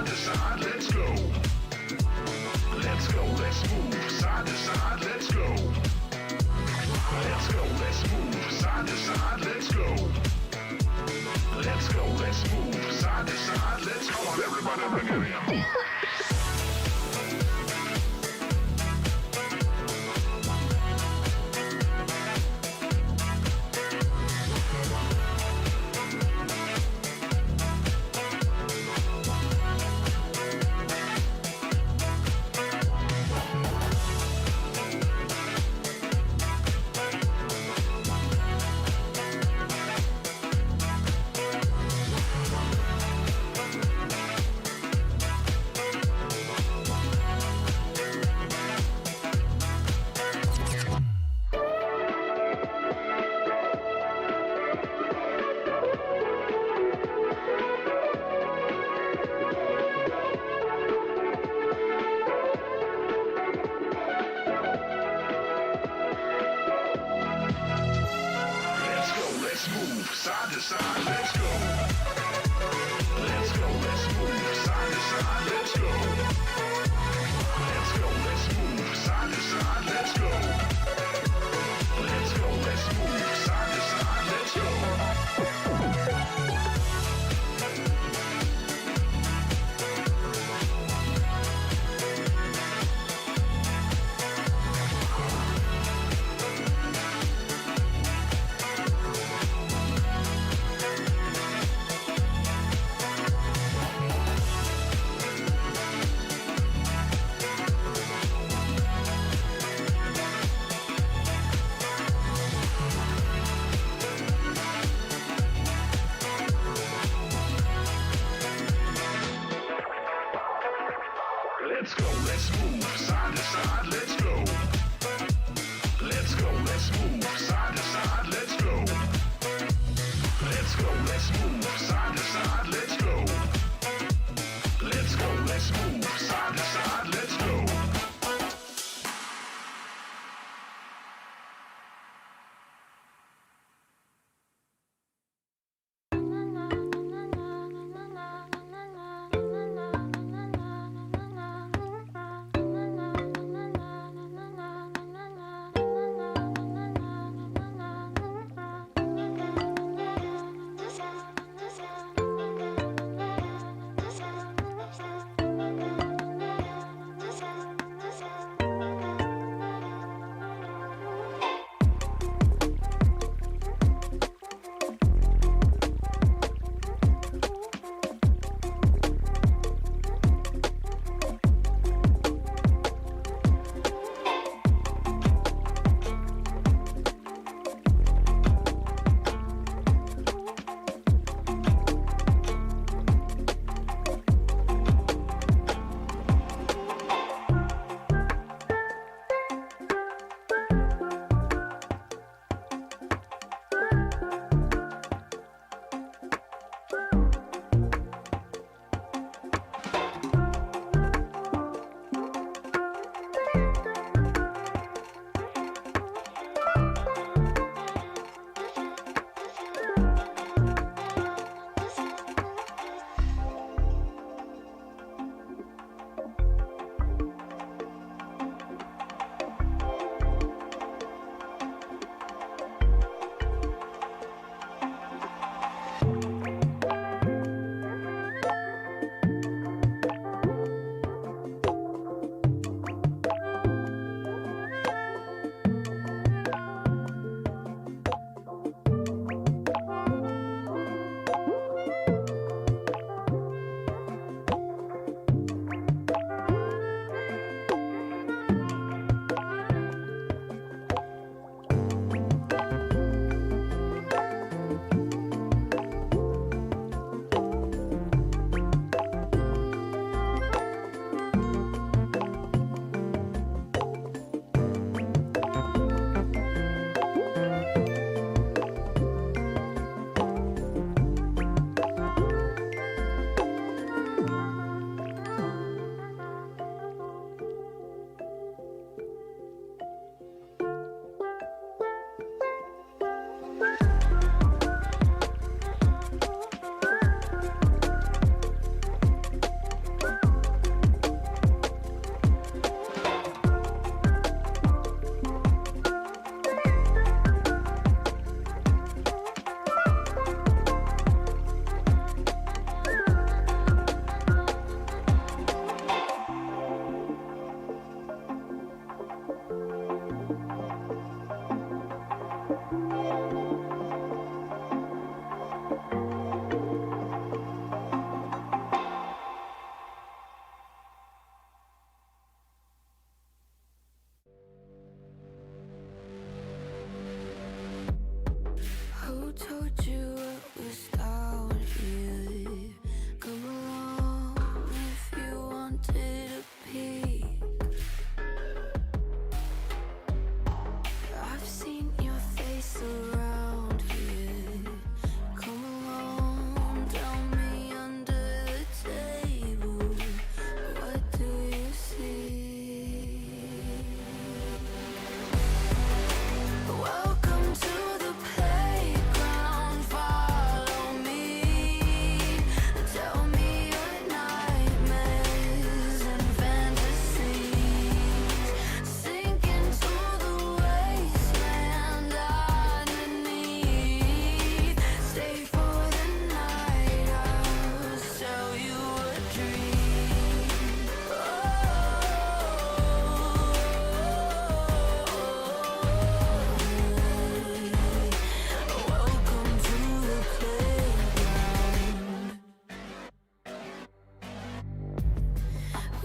side to side, let's go. Let's go, let's move, side to side, let's go. Let's go, let's move, side to side, let's go. Let's go, let's move, side to side, let's go. Come on, everybody, bring it in.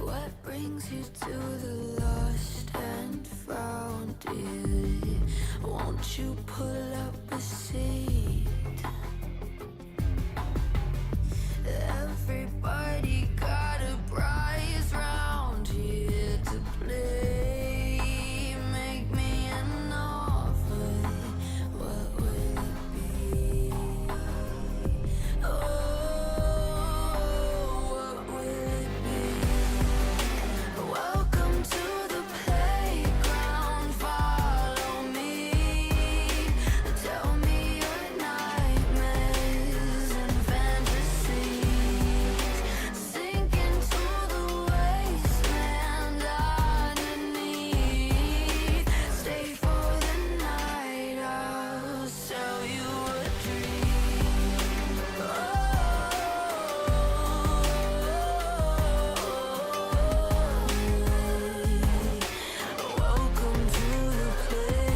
What brings you to the lost and found, dear? Won't you pull up a seat? Everybody got a prize round here to play. Make me an offer. What will it be? Oh, what will it be? Welcome to the playground. Follow me. Tell me your nightmares and fantasies. Sink into the wasteland underneath. Stay for the night. I'll sell you a dream. Welcome to the playground.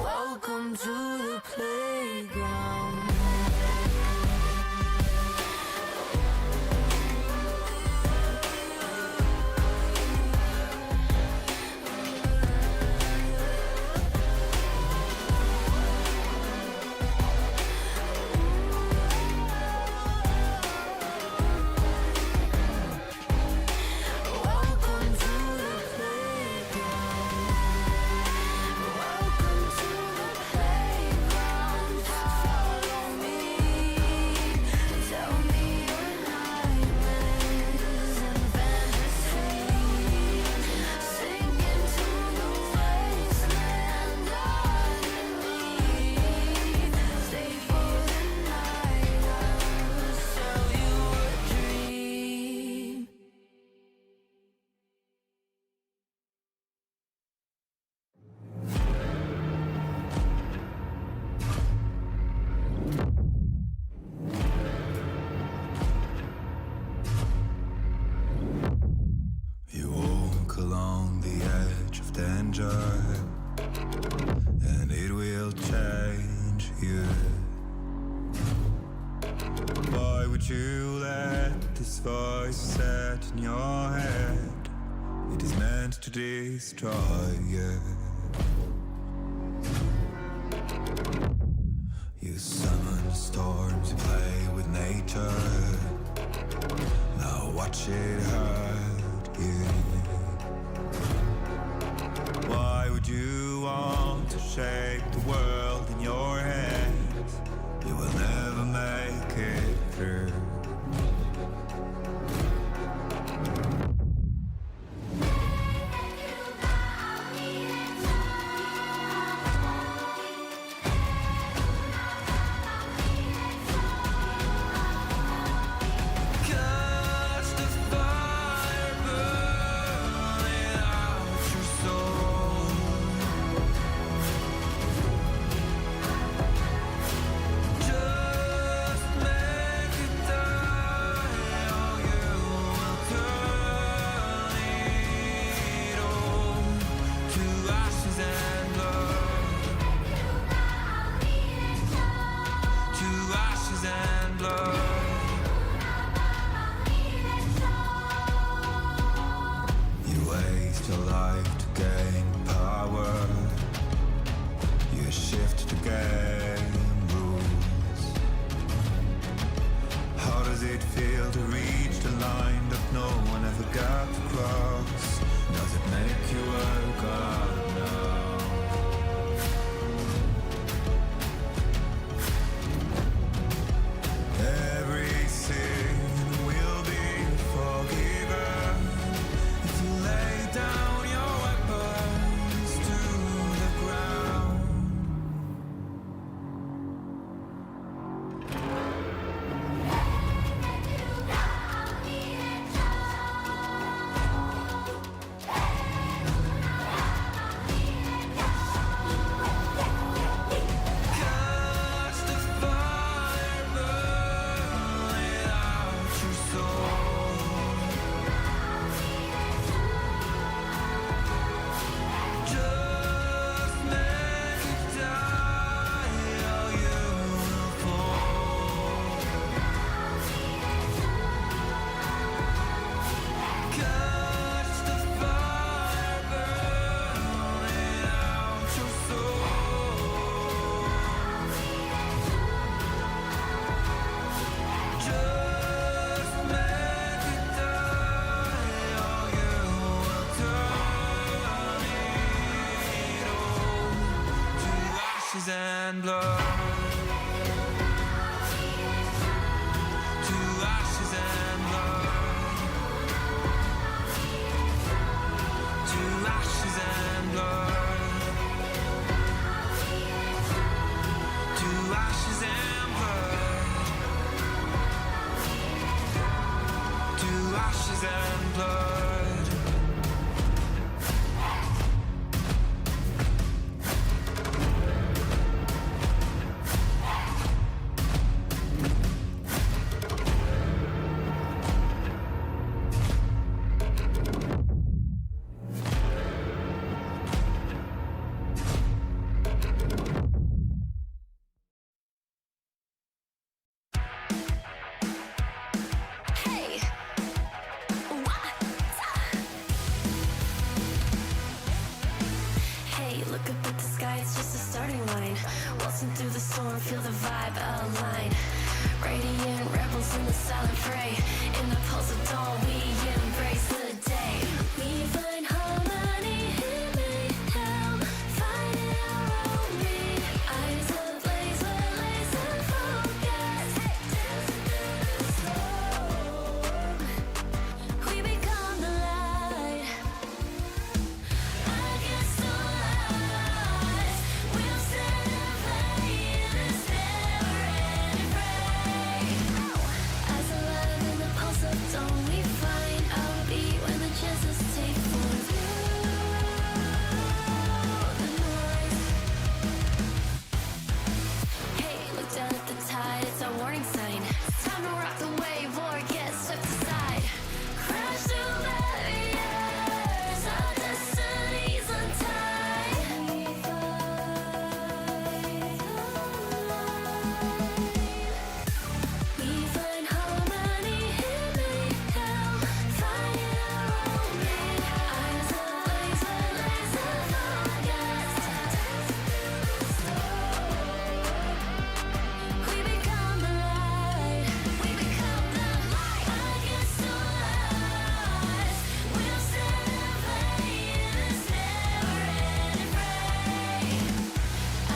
Welcome to the playground. Welcome to the playground. Welcome to the playground. Welcome to the playground. Follow me. Tell me your nightmares and fantasies. Sink into the wasteland underneath. Stay for the night. I'll sell you a dream. You walk along the edge of danger, and it will change you. Why would you let this voice set in your head? It is meant to destroy you. You summon storms, you play with nature. Now watch it hurt you. Why would you want to shape the world in your hands? You will never make it through. Catch the fire. to ashes and blood, to ashes and blood. Hey, what? Hey, look up at the sky, it's just a starting line. Waltzing through the storm, feel the vibe align. Radiant rebels in the silent fray. In the pulse of dawn, we embrace the day. We find harmony in mayhem, finding our own beat. Eyes ablaze, we're laser focused. Storm, we become the light. Against all odds, we'll stand and play in this never-ending fray. As alive in the pulse of dawn, we find our beat when the chances take form through the noise. Hey, look down at the tide, it's our warning sign. It's time to rock the wave or get swept aside. Crash through barriers, our destinies untied. We find harmony in mayhem, finding our own beat. Eyes ablaze, we're laser focused. We become the light. We become the light. Against all odds, we'll stand and play in this never-ending fray.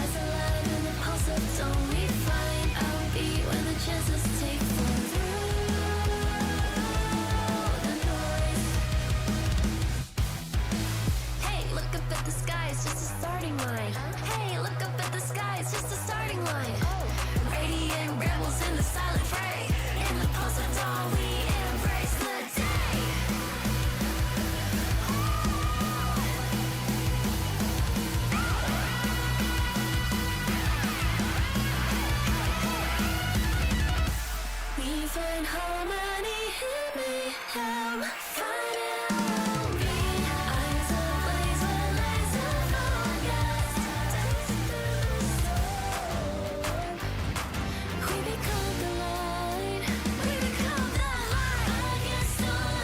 As alive in the pulse of dawn, we find our beat when the chances take form through the noise. Hey, look up at the sky, it's just a starting line. Hey, look up at the sky, it's just a starting line. Radiant rebels in the silent fray. In the pulse of dawn, we embrace the day. We find harmony in mayhem, finding our own beat. Eyes ablaze, we're laser focused. We become the light. We become the light. Against all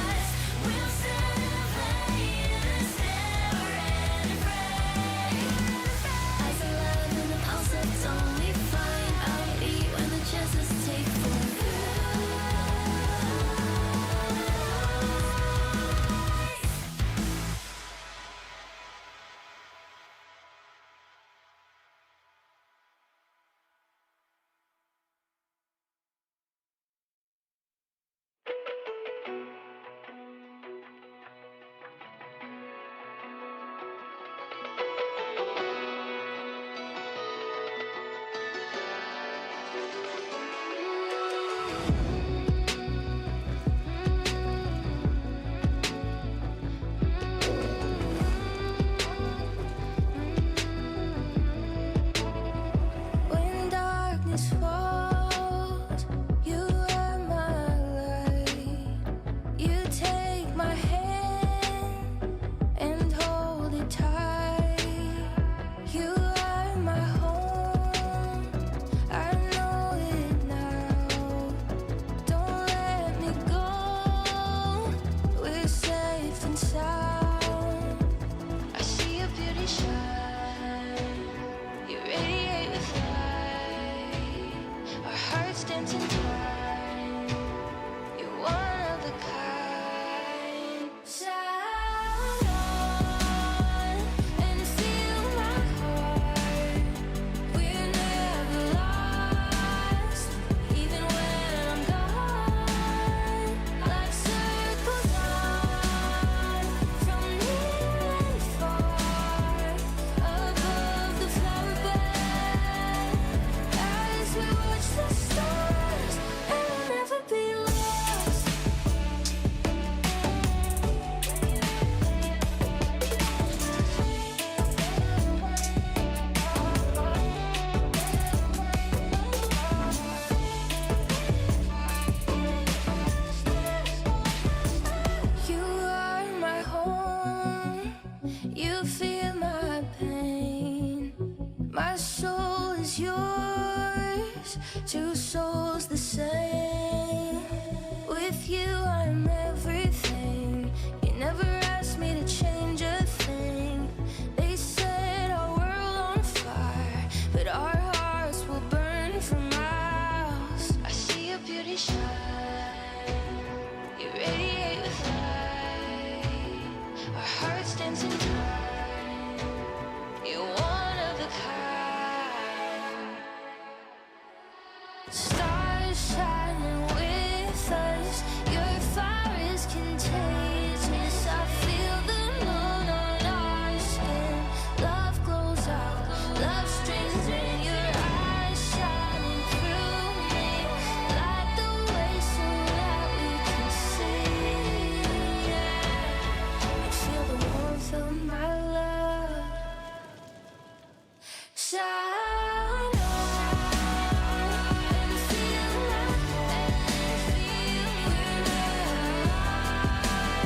odds, we'll stand and play in this never-ending fray. As alive in the pulse of dawn, we find our beat when the chances take form through us, two souls the same. With you I'm everything. You never asked me to change a thing. They set our world on fire, but our hearts will burn for miles. I see your beauty shine, you radiate with light. Our hearts dancing time, you're one of a kind. Stars shining with us, your fire is contagious. I feel the moon on our skin. Love glows out, love streams in. Your eyes shining through me. Light the way so that we can see. And feel the warmth of my love. Shine on and feel my, and feel we're alive.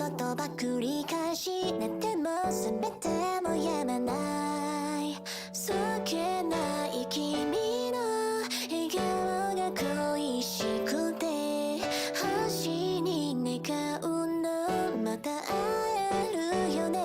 言葉繰り返し寝ても覚めてもやまないそっけない君の笑顔が恋しくて星に願うのまた会えるよね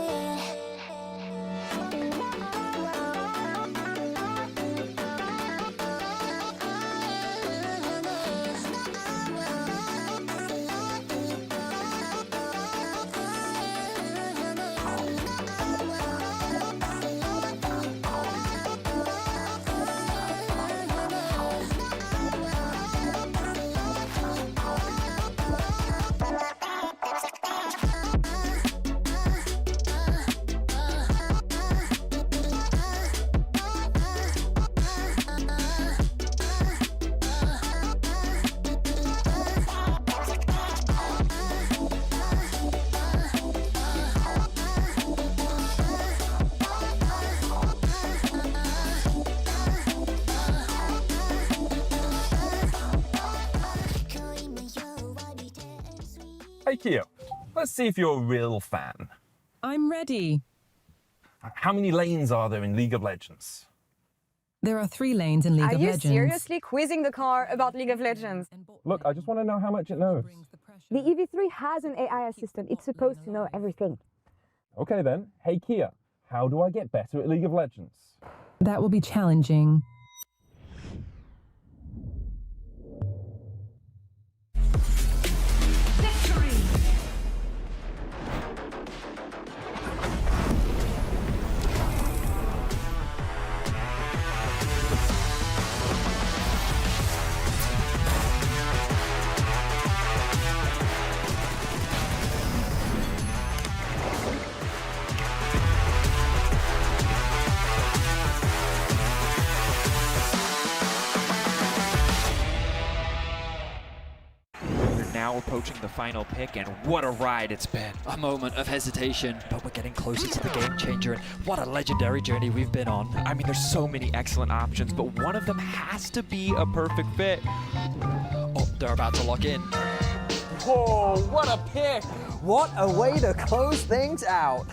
Hey Kia, let's see if you're a real fan. I'm ready. How many lanes are there in League of Legends? There are 3 lanes in League Are of you Legends. seriously quizzing the car about League of Legends? Look, I just want to know how much it knows. The EV3 has an AI assistant. It's supposed to know everything. Okay then, hey Kia, how do I get better at League of Legends? That will be challenging. We're now approaching the final pick, and what a ride it's been. A moment of hesitation, but we're getting closer to the game changer, and what a legendary journey we've been on. I mean, there's so many excellent options, but one of them has to be a perfect fit. Oh, they're about to lock in. Whoa, what a pick! What a way to close things out.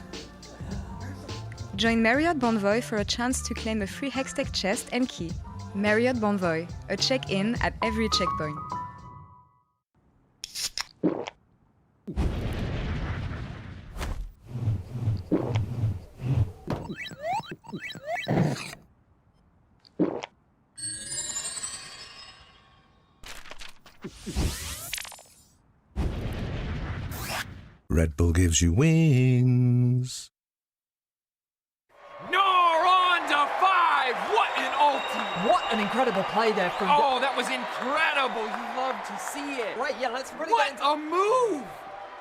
Join Marriott Bonvoy for a chance to claim a free Hextech chest and key. Marriott Bonvoy, a check-in at every checkpoint. Red Bull gives you wings. No, on to 5! What an ulti! What an incredible play there from Oh, that was incredible! You love to see it. Right, yeah, let's really What get into a move!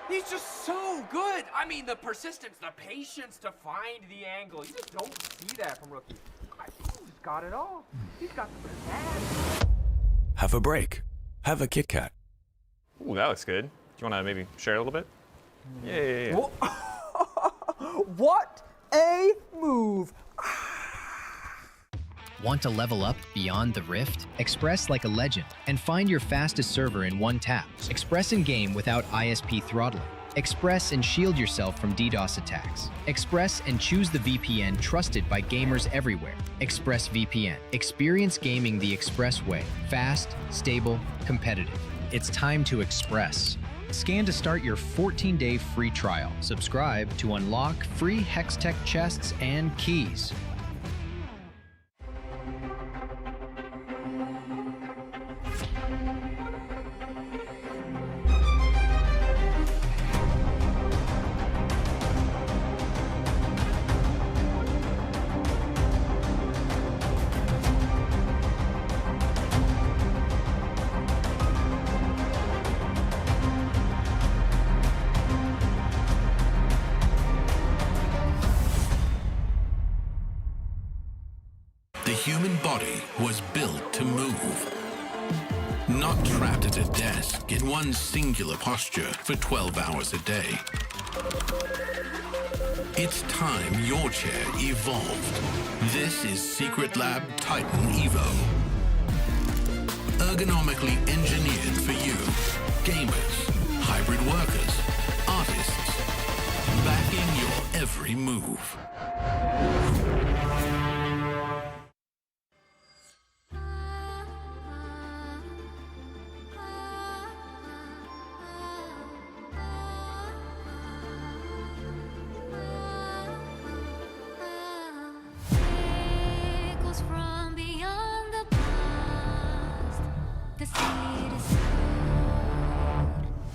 He's just so good. I mean, the persistence, the patience to find the angle. You just don't see that from rookies. I think he's got it all. He's got the pizzazz. Have a break. Have a Kit Kat. Ooh, that looks good. Do you want to maybe share a little bit? Yeah. What a move! Want to level up beyond the Rift? Express like a legend and find your fastest server in one tap. Express in game without ISP throttling. Express and shield yourself from DDoS attacks. Express and choose the VPN trusted by gamers everywhere. Express VPN. Experience gaming the Express way. Fast, stable, competitive. It's time to Express. Scan to start your 14-day free trial. Subscribe to unlock free Hextech chests and keys. The human body was built to move. Not trapped at a desk in one singular posture for 12 hours a day. It's time your chair evolved. This is Secret Lab Titan Evo. Ergonomically engineered for you, gamers, hybrid workers, artists, predicting your every move. Echoes from beyond the past. The seed is sown.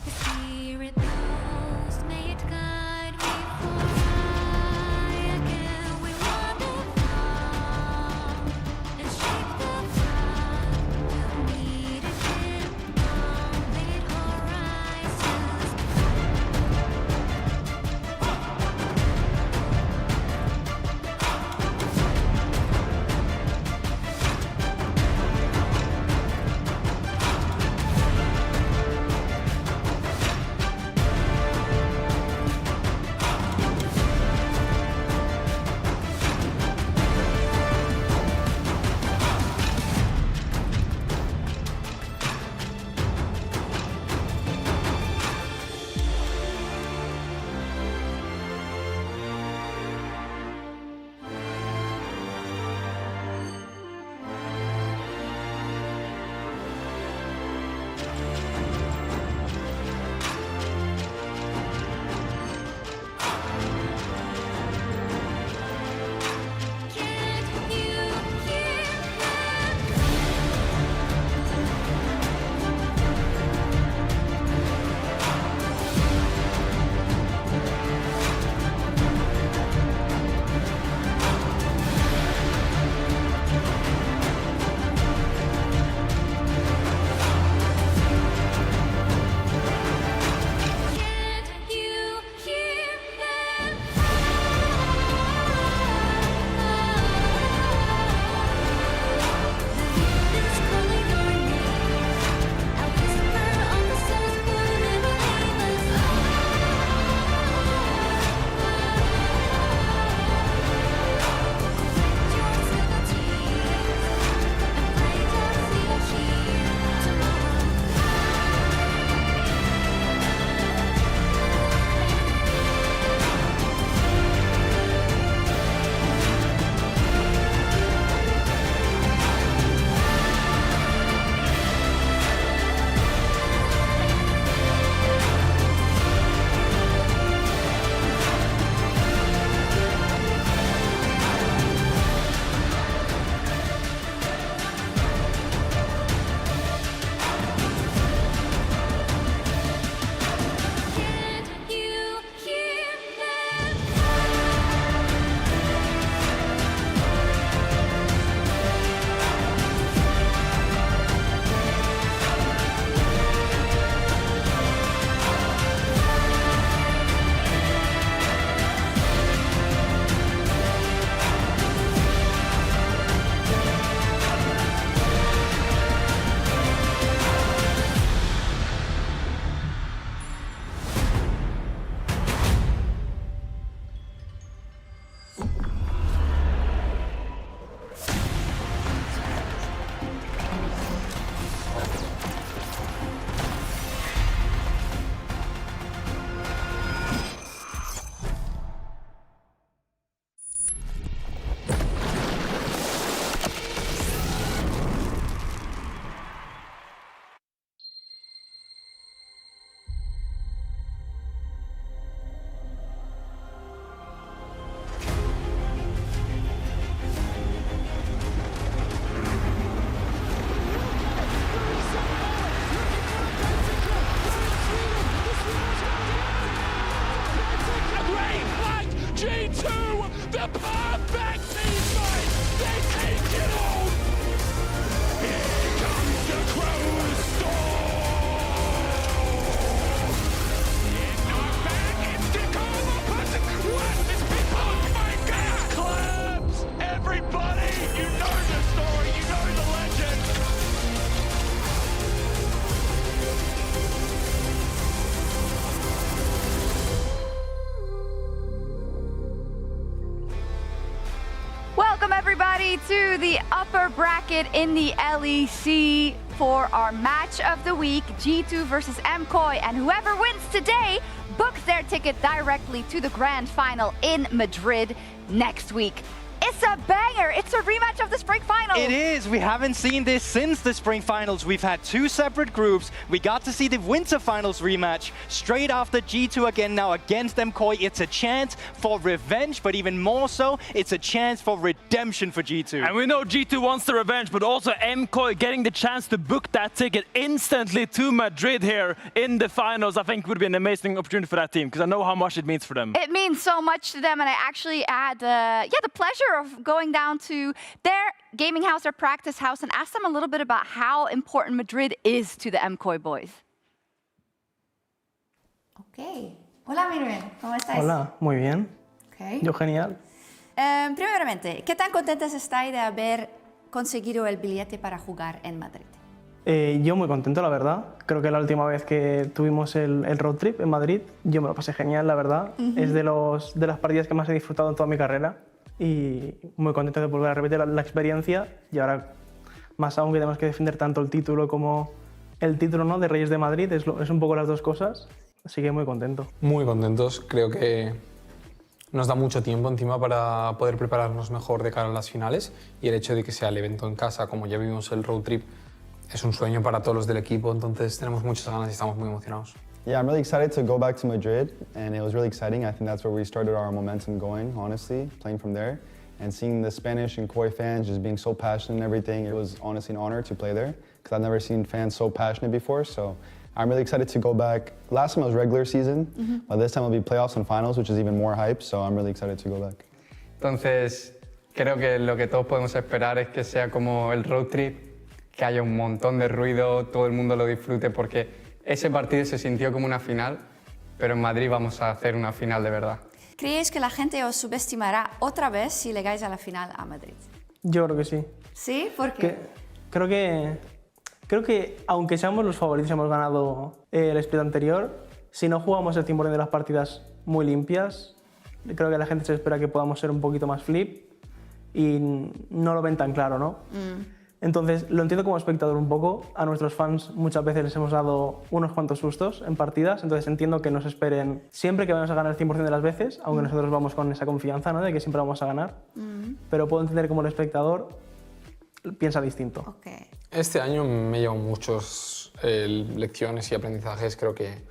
The spirit knows. May it guide me for I again will wander far and shape the path needed in bounded horizons. Can't you hear that? Can't you hear that? It's calling our name. A whisper on the soul's born and your silver tears and bright eyes see here tomorrow. Can't you hear that? G2, the perfect teammate. They take it all. Here comes the Crow Storm. Knockback, instant combo, passing. What is people? Oh my God! Claps, everybody. You know the story. You know the legend. Welcome everybody to the upper bracket in the LEC. for our match of the week, G2 versus MKOI, and whoever wins today books their ticket directly to the grand final in Madrid next week. It's a banger! It's a rematch of the spring finals! It is! We haven't seen this since the spring finals. We've had two separate groups. We got to see the winter finals rematch straight after G2 again now against MKOI. It's a chance for revenge, but even more so, it's a chance for redemption for G2. And we know G2 wants the revenge, but also MKOI getting the chance to book that ticket instantly to Madrid here in the finals, I think would be an amazing opportunity for that team, because I know how much it means for them. It means so much to them, and I actually had the pleasure of going down to their gaming house, their practice house, and asked them a little bit about how important Madrid is to the MKOI boys. Ok. Hola, Manuel. ¿Cómo estás? Hola, muy bien. Okay. Yo genial. Primeramente, ¿qué tan contentos estáis de haber conseguido el billete para jugar en Madrid? Yo muy contento, la verdad. Creo que la última vez que tuvimos el road trip en Madrid, yo me lo pasé genial, la verdad. Es de las partidas que más he disfrutado en toda mi carrera. Y muy contento de volver a repetir la experiencia, y ahora más aún que tenemos que defender tanto el título como el título, ¿no?, de Reyes de Madrid, es un poco las dos cosas, así que muy contento. Muy contentos, creo que nos da mucho tiempo encima para poder prepararnos mejor de cara a las finales, y el hecho de que sea el evento en casa, como ya vimos el road trip, es un sueño para todos los del equipo, entonces tenemos muchas ganas y estamos muy emocionados. Yeah, I'm really excited to go back to Madrid, and it was really exciting. I think that's where we started our momentum going, honestly, playing from there. And seeing the Spanish and KOI fans just being so passionate and everything, it was honestly an honor to play there, because I've never seen fans so passionate before, so I'm really excited to go back. Last time it was regular season, but this time it'll be playoffs and finals, which is even more hype, so I'm really excited to go back. Entonces, creo que lo que todos podemos esperar es que sea como el road trip, que haya un montón de ruido, todo el mundo lo disfrute, porque ese partido se sintió como una final, pero en Madrid vamos a hacer una final de verdad. ¿Creéis que la gente os subestimará otra vez si llegáis a la final a Madrid? Yo creo que sí. ¿Sí? ¿Por qué? Creo que aunque seamos los favoritos y hemos ganado el split anterior, si no jugamos el 100% de las partidas muy limpias, creo que la gente se espera que podamos ser un poquito más flip y no lo ven tan claro, ¿no? Entonces, lo entiendo como espectador un poco. A nuestros fans muchas veces les hemos dado unos cuantos sustos en partidas, entonces entiendo que nos esperen siempre que vamos a ganar el 100% de las veces, aunque nosotros vamos con esa confianza, ¿no?, de que siempre vamos a ganar. Pero puedo entender como el espectador piensa distinto. Este año me llevo muchas lecciones y aprendizajes. Creo que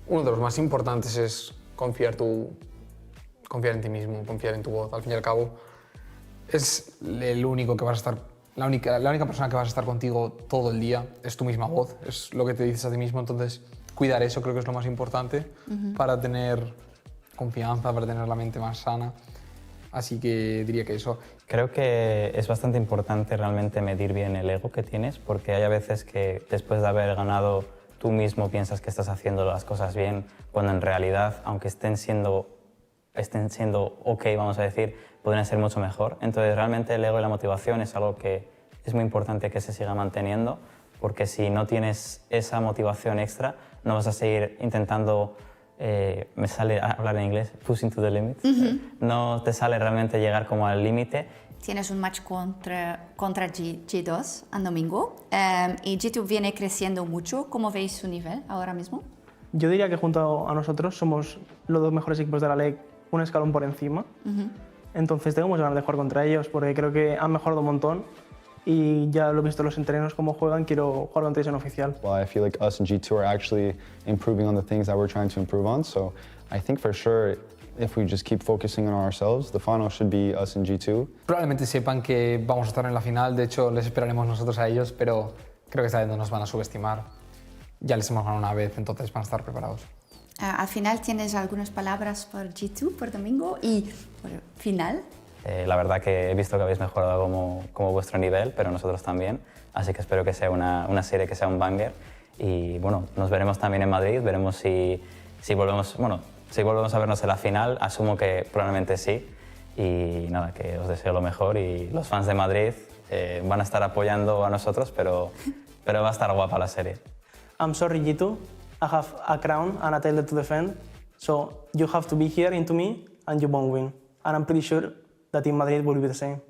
uno de los más importantes es confiar en ti mismo, confiar en tu voz. Al fin y al cabo, es el único que vas a estar. La única persona que vas a estar contigo todo el día es tu misma voz, es lo que te dices a ti mismo, entonces cuidar eso creo que es lo más importante para tener confianza, para tener la mente más sana, así que diría que eso. Creo que es bastante importante realmente medir bien el ego que tienes, porque hay a veces que después de haber ganado tú mismo piensas que estás haciendo las cosas bien, cuando en realidad, aunque estén siendo ok, vamos a decir, podrían ser mucho mejor. Entonces, realmente el ego y la motivación es algo que es muy importante que se siga manteniendo, porque si no tienes esa motivación extra, no vas a seguir intentando, me sale hablar en inglés, pushing to the limit, no te sale realmente llegar como al límite. Tienes un match contra G2 el domingo y G2 viene creciendo mucho. ¿Cómo veis su nivel ahora mismo? Yo diría que junto a nosotros somos los dos mejores equipos de la LEC, un escalón por encima. Entonces tengo muchas ganas de jugar contra ellos porque creo que han mejorado un montón y ya lo he visto en los entrenos cómo juegan, quiero jugar contra ellos en oficial. Well, I feel like us and G2 are actually improving on the things that we're trying to improve on, so I think for sure if we just keep focusing on ourselves, the final should be us and G2. Probablemente sepan que vamos a estar en la final, de hecho les esperaremos nosotros a ellos, pero creo que esta vez no nos van a subestimar. Ya les hemos ganado una vez, entonces van a estar preparados. Al final, ¿tienes algunas palabras por G2 por domingo y por final? La verdad que he visto que habéis mejorado como vuestro nivel, pero nosotros también, así que espero que sea una serie, que sea un banger. Y bueno, nos veremos también en Madrid, veremos si volvemos a vernos en la final, asumo que probablemente sí. Y nada, que os deseo lo mejor y los fans de Madrid van a estar apoyando a nosotros, pero va a estar guapa la serie. I'm sorry, G2. I have a crown and a title to defend, so you have to be here into me and you won't win. And I'm pretty sure that in Madrid will be the same.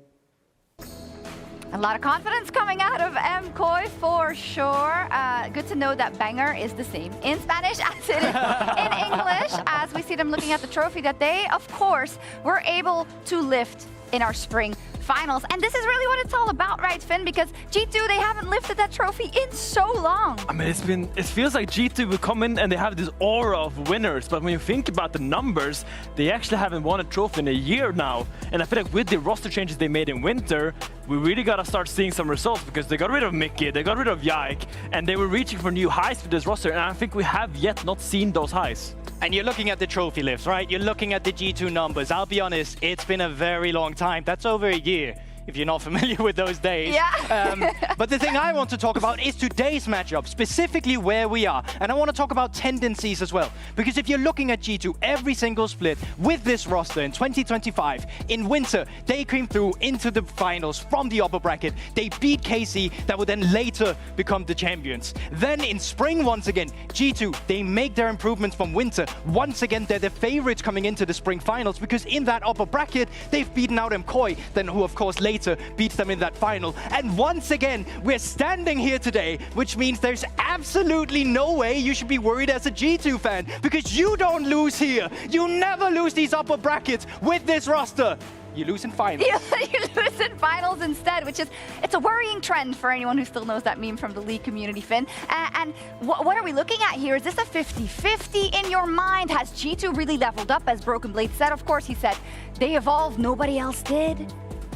A lot of confidence coming out of MKOI for sure. Good to know that banger is the same in Spanish as it is in English, as we see them looking at the trophy that they, of course, were able to lift in our spring finals. And this is really what it's all about, right, Finn? Because G2, they haven't lifted that trophy in so long. I mean, it feels like G2 will come in and they have this aura of winners, but when you think about the numbers, they actually haven't won a trophy in a year now. And I feel like with the roster changes they made in winter, we really got to start seeing some results, because they got rid of Mickey, they got rid of Yike, and they were reaching for new highs with this roster, and I think we have yet not seen those highs. And you're looking at the trophy lifts, right? You're looking at the G2 numbers. I'll be honest, it's been a very long time. That's over a year, if you're not familiar with those days. Yeah. But the thing I want to talk about is today's matchup, specifically where we are. And I want to talk about tendencies as well. Because if you're looking at G2, every single split with this roster in 2025, in winter, they came through into the finals from the upper bracket. They beat KC, that would then later become the champions. Then in spring, once again, G2, they make their improvements from winter. Once again, they're the favorites coming into the spring finals, because in that upper bracket, they've beaten out MKOI, then who, of course, later beats them in that final. And once again, we're standing here today, which means there's absolutely no way you should be worried as a G2 fan, because you don't lose here. You never lose these upper brackets with this roster. You lose in finals. You lose in finals instead, which is, it's a worrying trend for anyone who still knows that meme from the LEC community, Finn. And what are we looking at here? Is this a 50-50 in your mind? Has G2 really leveled up, as Broken Blade said? Of course, he said they evolved, nobody else did.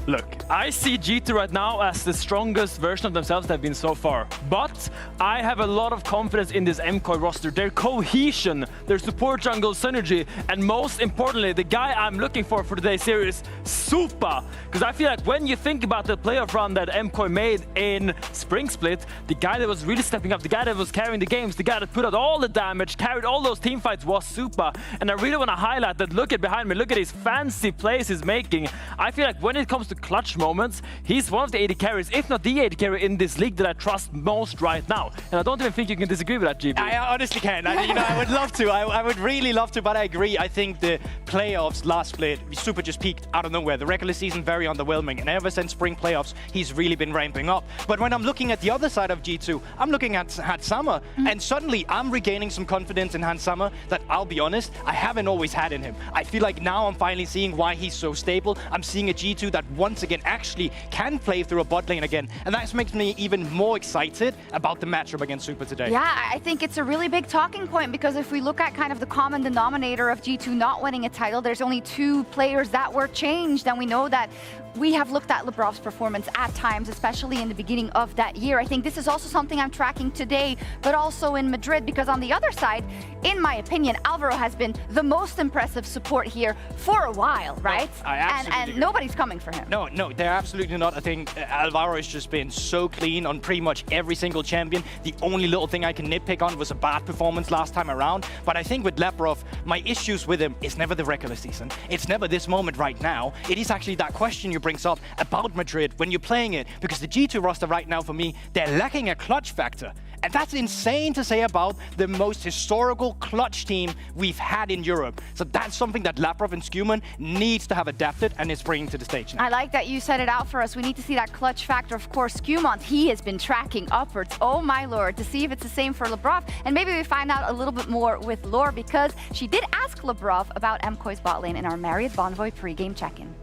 Look, I see G2 right now as the strongest version of themselves they've been so far. But I have a lot of confidence in this MKOI roster, their cohesion, their support jungle synergy, and most importantly, the guy I'm looking for today's series, Supa. Because I feel like when you think about the playoff run that MKOI made in Spring Split, the guy that was really stepping up, the guy that was carrying the games, the guy that put out all the damage, carried all those team fights was Supa. And I really want to highlight that. Look at behind me, look at his fancy plays he's making. I feel like when it comes to clutch moments, he's one of the AD carries, if not the AD carry in this league that I trust most right now. And I don't even think you can disagree with that, GB. I honestly can. I would love to. I would really love to, but I agree. I think the playoffs last split, Supa just peaked out of nowhere. The regular season very underwhelming, and ever since spring playoffs, he's really been ramping up. But when I'm looking at the other side of G2, I'm looking at Hansama, and suddenly I'm regaining some confidence in Hansama that, I'll be honest, I haven't always had in him. I feel like now I'm finally seeing why he's so stable. I'm seeing a G2 that once again actually can play through a bot lane again, and that makes me even more excited about the matchup against Supa today. Yeah, I think it's a really big talking point, because if we look at kind of the common denominator of G2 not winning a title, there's only 2 players that were changed, and we know that we have looked at Lebrov's performance at times, especially in the beginning of that year. I think this is also something I'm tracking today, but also in Madrid, because on the other side, in my opinion, Alvaro has been the most impressive support here for a while, right? And nobody's coming for him. No, they're absolutely not. I think Alvaro has just been so clean on pretty much every single champion. The only little thing I can nitpick on was a bad performance last time around. But I think with Leprov, my issues with him is never the regular season. It's never this moment right now. It is actually that question you brings up about Madrid when you're playing it, because the G2 roster right now, for me, they're lacking a clutch factor. And that's insane to say about the most historical clutch team we've had in Europe. So that's something that Laprov and Scuman needs to have adapted and is bringing to the stage now. I like that you set it out for us. We need to see that clutch factor. Of course, Scumont, he has been tracking upwards. Oh my lord, to see if it's the same for Lebrov. And maybe we find out a little bit more with Lore, because she did ask Lebrov about MKOI's bot lane in our Marriott Bonvoy pre-game check-in.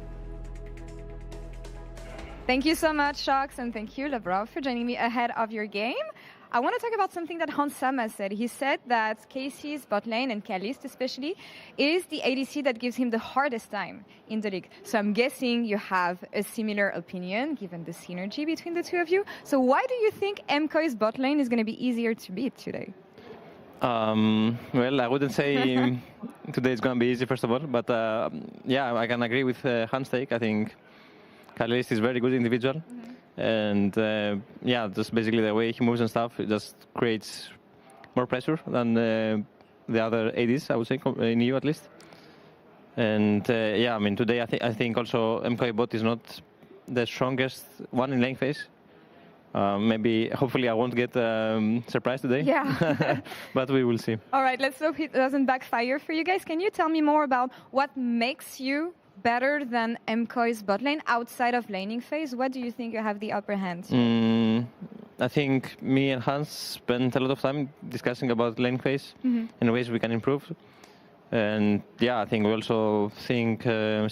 Thank you so much, Shox, and thank you, Lebrov, for joining me ahead of your game. I want to talk about something that Hansama said. He said that KC's bot lane, and Kalist especially, is the ADC that gives him the hardest time in the league. So I'm guessing you have a similar opinion, given the synergy between the two of you. So why do you think MKOI's bot lane is going to be easier to beat today? Well, I wouldn't say today is going to be easy, first of all. But yeah, I can agree with Hans' take. I think Kalist is a very good individual. And yeah, just basically the way he moves and stuff, it just creates more pressure than the other ADs, I would say, in EU at least. And yeah, I mean, today I think also MKOI bot is not the strongest one in lane phase. Maybe, hopefully I won't get surprised today. Yeah. But we will see. All right, let's hope it doesn't backfire for you guys. Can you tell me more about what makes you better than MKOI's bot lane outside of laning phase? What do you think you have the upper hand? I think me and Hans spent a lot of time discussing about lane phase and ways we can improve. And yeah, I think we also think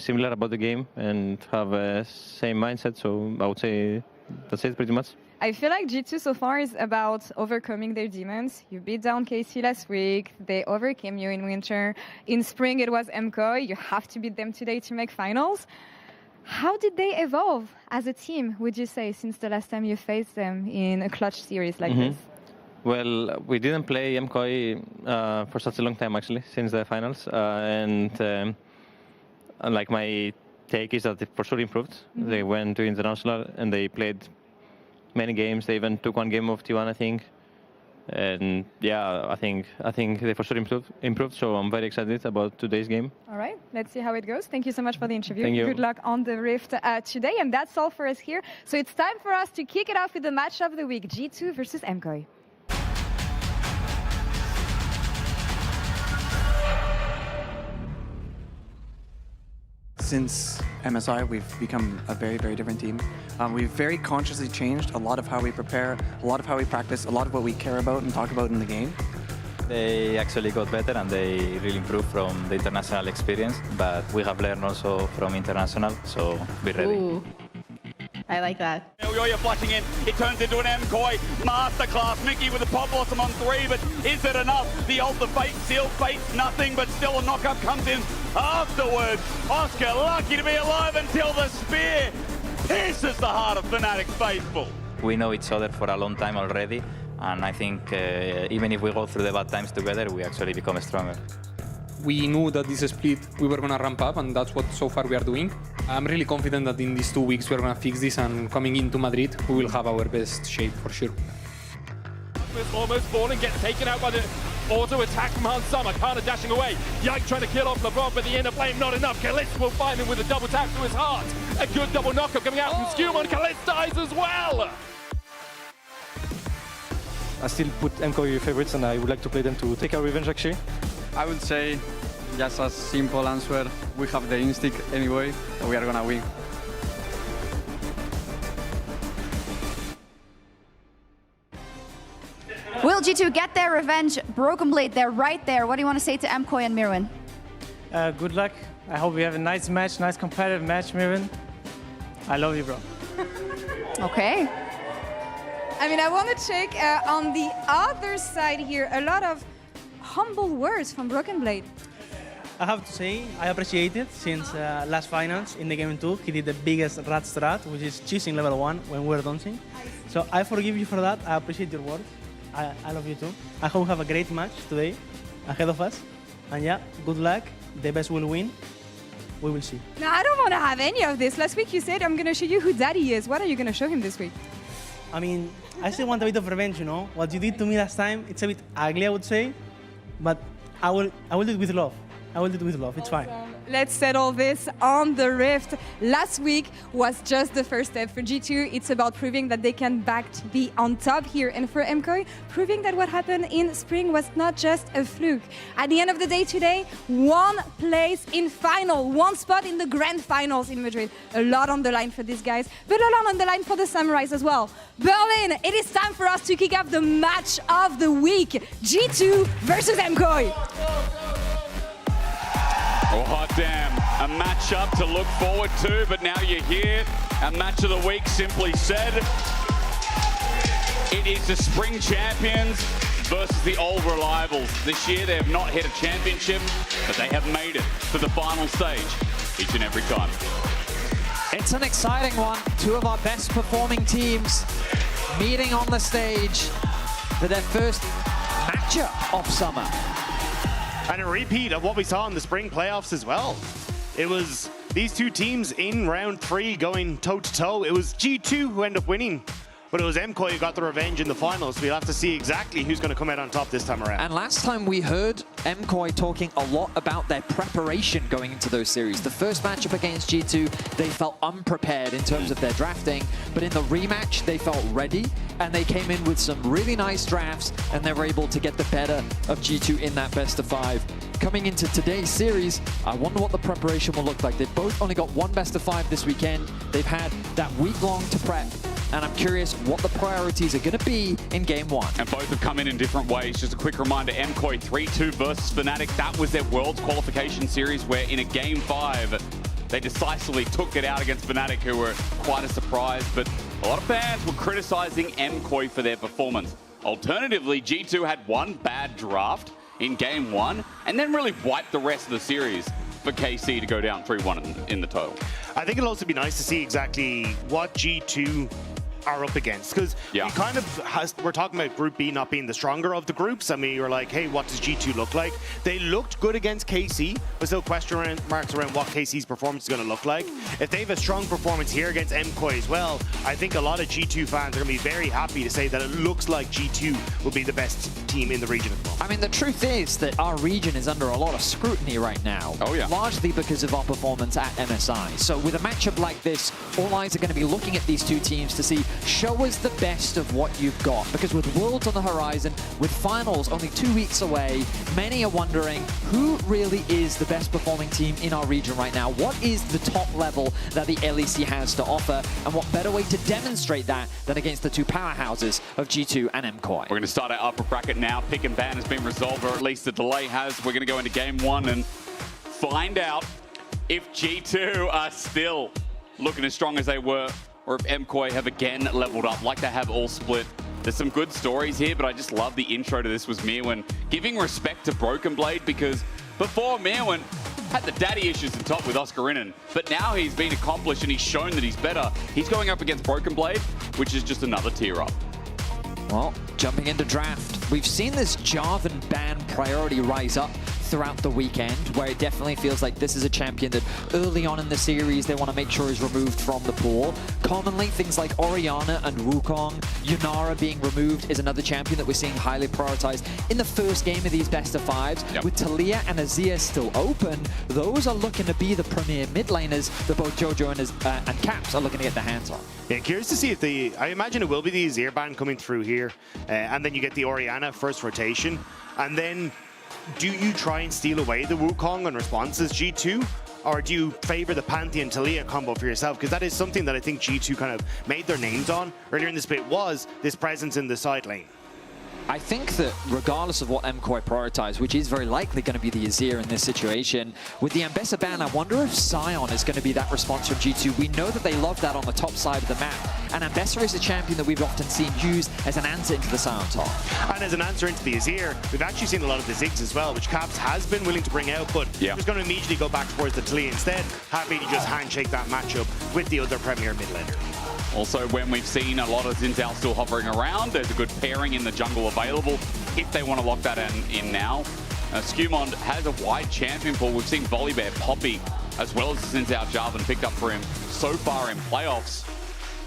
similar about the game and have a same mindset. So I would say that's it pretty much. I feel like G2 so far is about overcoming their demons. You beat down KC last week. They overcame you in winter. In spring, it was MKOI. You have to beat them today to make finals. How did they evolve as a team, would you say, since the last time you faced them in a clutch series like this? Well, we didn't play MKOI for such a long time, actually, since the finals. And like my take is that they for sure improved. They went to international and they played many games. They even took one game of T1, I think. And yeah, I think they for sure improved. So I'm very excited about today's game. All right, let's see how it goes. Thank you so much for the interview. Thank you. Good luck on the Rift today. And that's all for us here. So it's time for us to kick it off with the match of the week, G2 versus MKOI. Since MSI, we've become a very, very different team. We've very consciously changed a lot of how we prepare, a lot of how we practice, a lot of what we care about and talk about in the game. They actually got better and they really improved from the international experience, but we have learned also from international, so be ready. Ooh. I like that. You're flashing in. It turns into an MKOI masterclass. Mickey with the pop blossom on 3, but is it enough? The ult, the fate, seal, fate, nothing, but still a knockup comes in afterwards. Oscar lucky to be alive until the spear pierces the heart of Fnatic faithful. We know each other for a long time already, and I think even if we go through the bad times together, we actually become stronger. We knew that this split we were going to ramp up, and that's what so far we are doing. I'm really confident that in these 2 weeks we're going to fix this, and coming into Madrid we will have our best shape for sure. Almost falling, gets taken out by the auto attack from Hansama. Kana dashing away. Yike trying to kill off LeBron, but the end of flame not enough. Kalist will find him with a double tap to his heart. A good double knockup coming out from Skewman. Kalist dies as well. I still put MKOI favorites, and I would like to play them to take our revenge actually. I would say, just a simple answer, we have the instinct anyway, so we are gonna win. Will G2 get their revenge? Broken Blade, they're right there. What do you want to say to MKOI and Mirwin? Good luck. I hope we have a nice match, nice competitive match, Mirwin. I love you, bro. Okay. I mean, I want to check on the other side here. A lot of humble words from Broken Blade. I have to say, I appreciate it since last finals in the game 2, he did the biggest rat strat, which is choosing level 1 when we're dancing. So I forgive you for that. I appreciate your words. I love you too. I hope we have a great match today ahead of us. And yeah, good luck. The best will win. We will see. No, I don't want to have any of this. Last week you said, I'm going to show you who daddy is. What are you going to show him this week? I mean, I still want a bit of revenge, you know? What you did to me last time, it's a bit ugly, I would say. But I will do it with love. I will do it with love. It's fine. Let's settle this on the Rift. Last week was just the first step for G2. It's about proving that they can back to be on top here. And for MKOI, proving that what happened in spring was not just a fluke. At the end of the day today, 1 place in final, 1 spot in the grand finals in Madrid. A lot on the line for these guys, but a lot on the line for the Samurais as well. Berlin, it is time for us to kick off the match of the week. G2 versus MKOI. Oh, hot damn. A matchup to look forward to, but now you're here. A match of the week, simply said. It is the spring champions versus the old reliables. This year they have not hit a championship, but they have made it to the final stage each and every time. It's an exciting one. 2 of our best performing teams meeting on the stage for their first matchup of summer. And a repeat of what we saw in the spring playoffs as well. It was these 2 teams in round 3 going toe-to-toe. It was G2 who ended up winning, but it was MKOI who got the revenge in the finals. We'll have to see exactly who's going to come out on top this time around. And last time we heard MKOI talking a lot about their preparation going into those series. The first matchup against G2, they felt unprepared in terms of their drafting, but in the rematch, they felt ready, and they came in with some really nice drafts, and they were able to get the better of G2 in that best of 5. coming into today's series, I wonder what the preparation will look like. They've both only got one best of 5 this weekend. They've had that week long to prep, and I'm curious what the priorities are going to be in game 1. And both have come in different ways. Just a quick reminder, MKOI 3-2 versus Fnatic. That was their Worlds qualification series where in a game 5, they decisively took it out against Fnatic, who were quite a surprise. But a lot of fans were criticizing MKOI for their performance. Alternatively, G2 had one bad draft in game 1 and then really wiped the rest of the series for KC to go down 3-1 in the total. I think it'll also be nice to see exactly what G2 are up against, because we kind of we're talking about Group B not being the stronger of the groups. I mean, you're like, hey, what does G2 look like? They looked good against KC, but still question marks around what KC's performance is going to look like. If they have a strong performance here against MKOI as well, I think a lot of G2 fans are going to be very happy to say that it looks like G2 will be the best team in the region at the moment. I mean, the truth is that our region is under a lot of scrutiny right now. Oh, yeah. Largely because of our performance at MSI. So with a matchup like this, all eyes are going to be looking at these two teams to see, show us the best of what you've got. Because with Worlds on the horizon, with finals only 2 weeks away, many are wondering who really is the best performing team in our region right now? What is the top level that the LEC has to offer? And what better way to demonstrate that than against the two powerhouses of G2 and MKOI? We're going to start our upper bracket now. Pick and ban has been resolved, or at least the delay has. We're going to go into game 1 and find out if G2 are still looking as strong as they were, or if MKOI have again leveled up like they have all split. There's some good stories here, but I just love the intro to this was Mirwin giving respect to Broken Blade, because before Mirwin had the daddy issues in top with Oscar Innen, but now he's been accomplished and he's shown that he's better. He's going up against Broken Blade, which is just another tier up. Well, jumping into draft, we've seen this Jarvan ban priority rise up throughout the weekend, where it definitely feels like this is a champion that early on in the series they want to make sure is removed from the pool. Commonly, things like Orianna and Wukong, Yunara being removed is another champion that we're seeing highly prioritized in the first game of these best of 5s. Yep. With Talia and Azir still open, those are looking to be the premier mid laners that both Jojo and Caps are looking to get their hands on. Yeah, curious to see if I imagine it will be the Azir ban coming through here, and then you get the Orianna first rotation, and then do you try and steal away the Wukong on responses, G2? Or do you favor the Pantheon Talia combo for yourself? Because that is something that I think G2 kind of made their names on earlier in the split, was this presence in the side lane. I think that regardless of what MKOI prioritize, which is very likely going to be the Azir in this situation, with the Ambessa ban, I wonder if Sion is going to be that response from G2. We know that they love that on the top side of the map, and Ambessa is a champion that we've often seen used as an answer into the Sion top. And as an answer into the Azir, we've actually seen a lot of the Ziggs as well, which Caps has been willing to bring out, but just going to immediately go back towards the Talia instead, happy to just handshake that matchup with the other premier mid laner. Also, when we've seen a lot of Zinzao still hovering around, there's a good pairing in the jungle available if they want to lock that in now. Skumond has a wide champion pool. We've seen Volibear, Poppy, as well as the Zinzao Jarvan picked up for him so far in playoffs.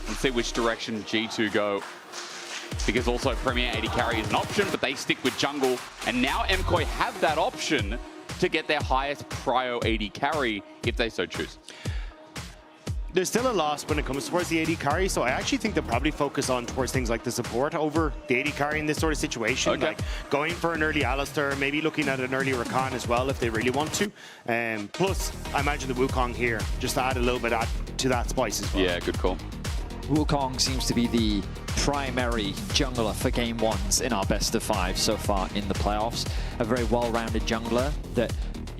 Let's see which direction G2 go. Because also Premier AD carry is an option, but they stick with jungle. And now MKOI have that option to get their highest prio AD carry if they so choose. There's still a loss when it comes towards the AD carry, so I actually think they'll probably focus on towards things like the support over the AD carry in this sort of situation. Okay. Like going for an early Alistar, maybe looking at an early Rakan as well if they really want to. Plus, I imagine the Wukong here, just to add a little bit to that spice as well. Yeah, good call. Wukong seems to be the primary jungler for game 1s in our best of 5 so far in the playoffs. A very well-rounded jungler that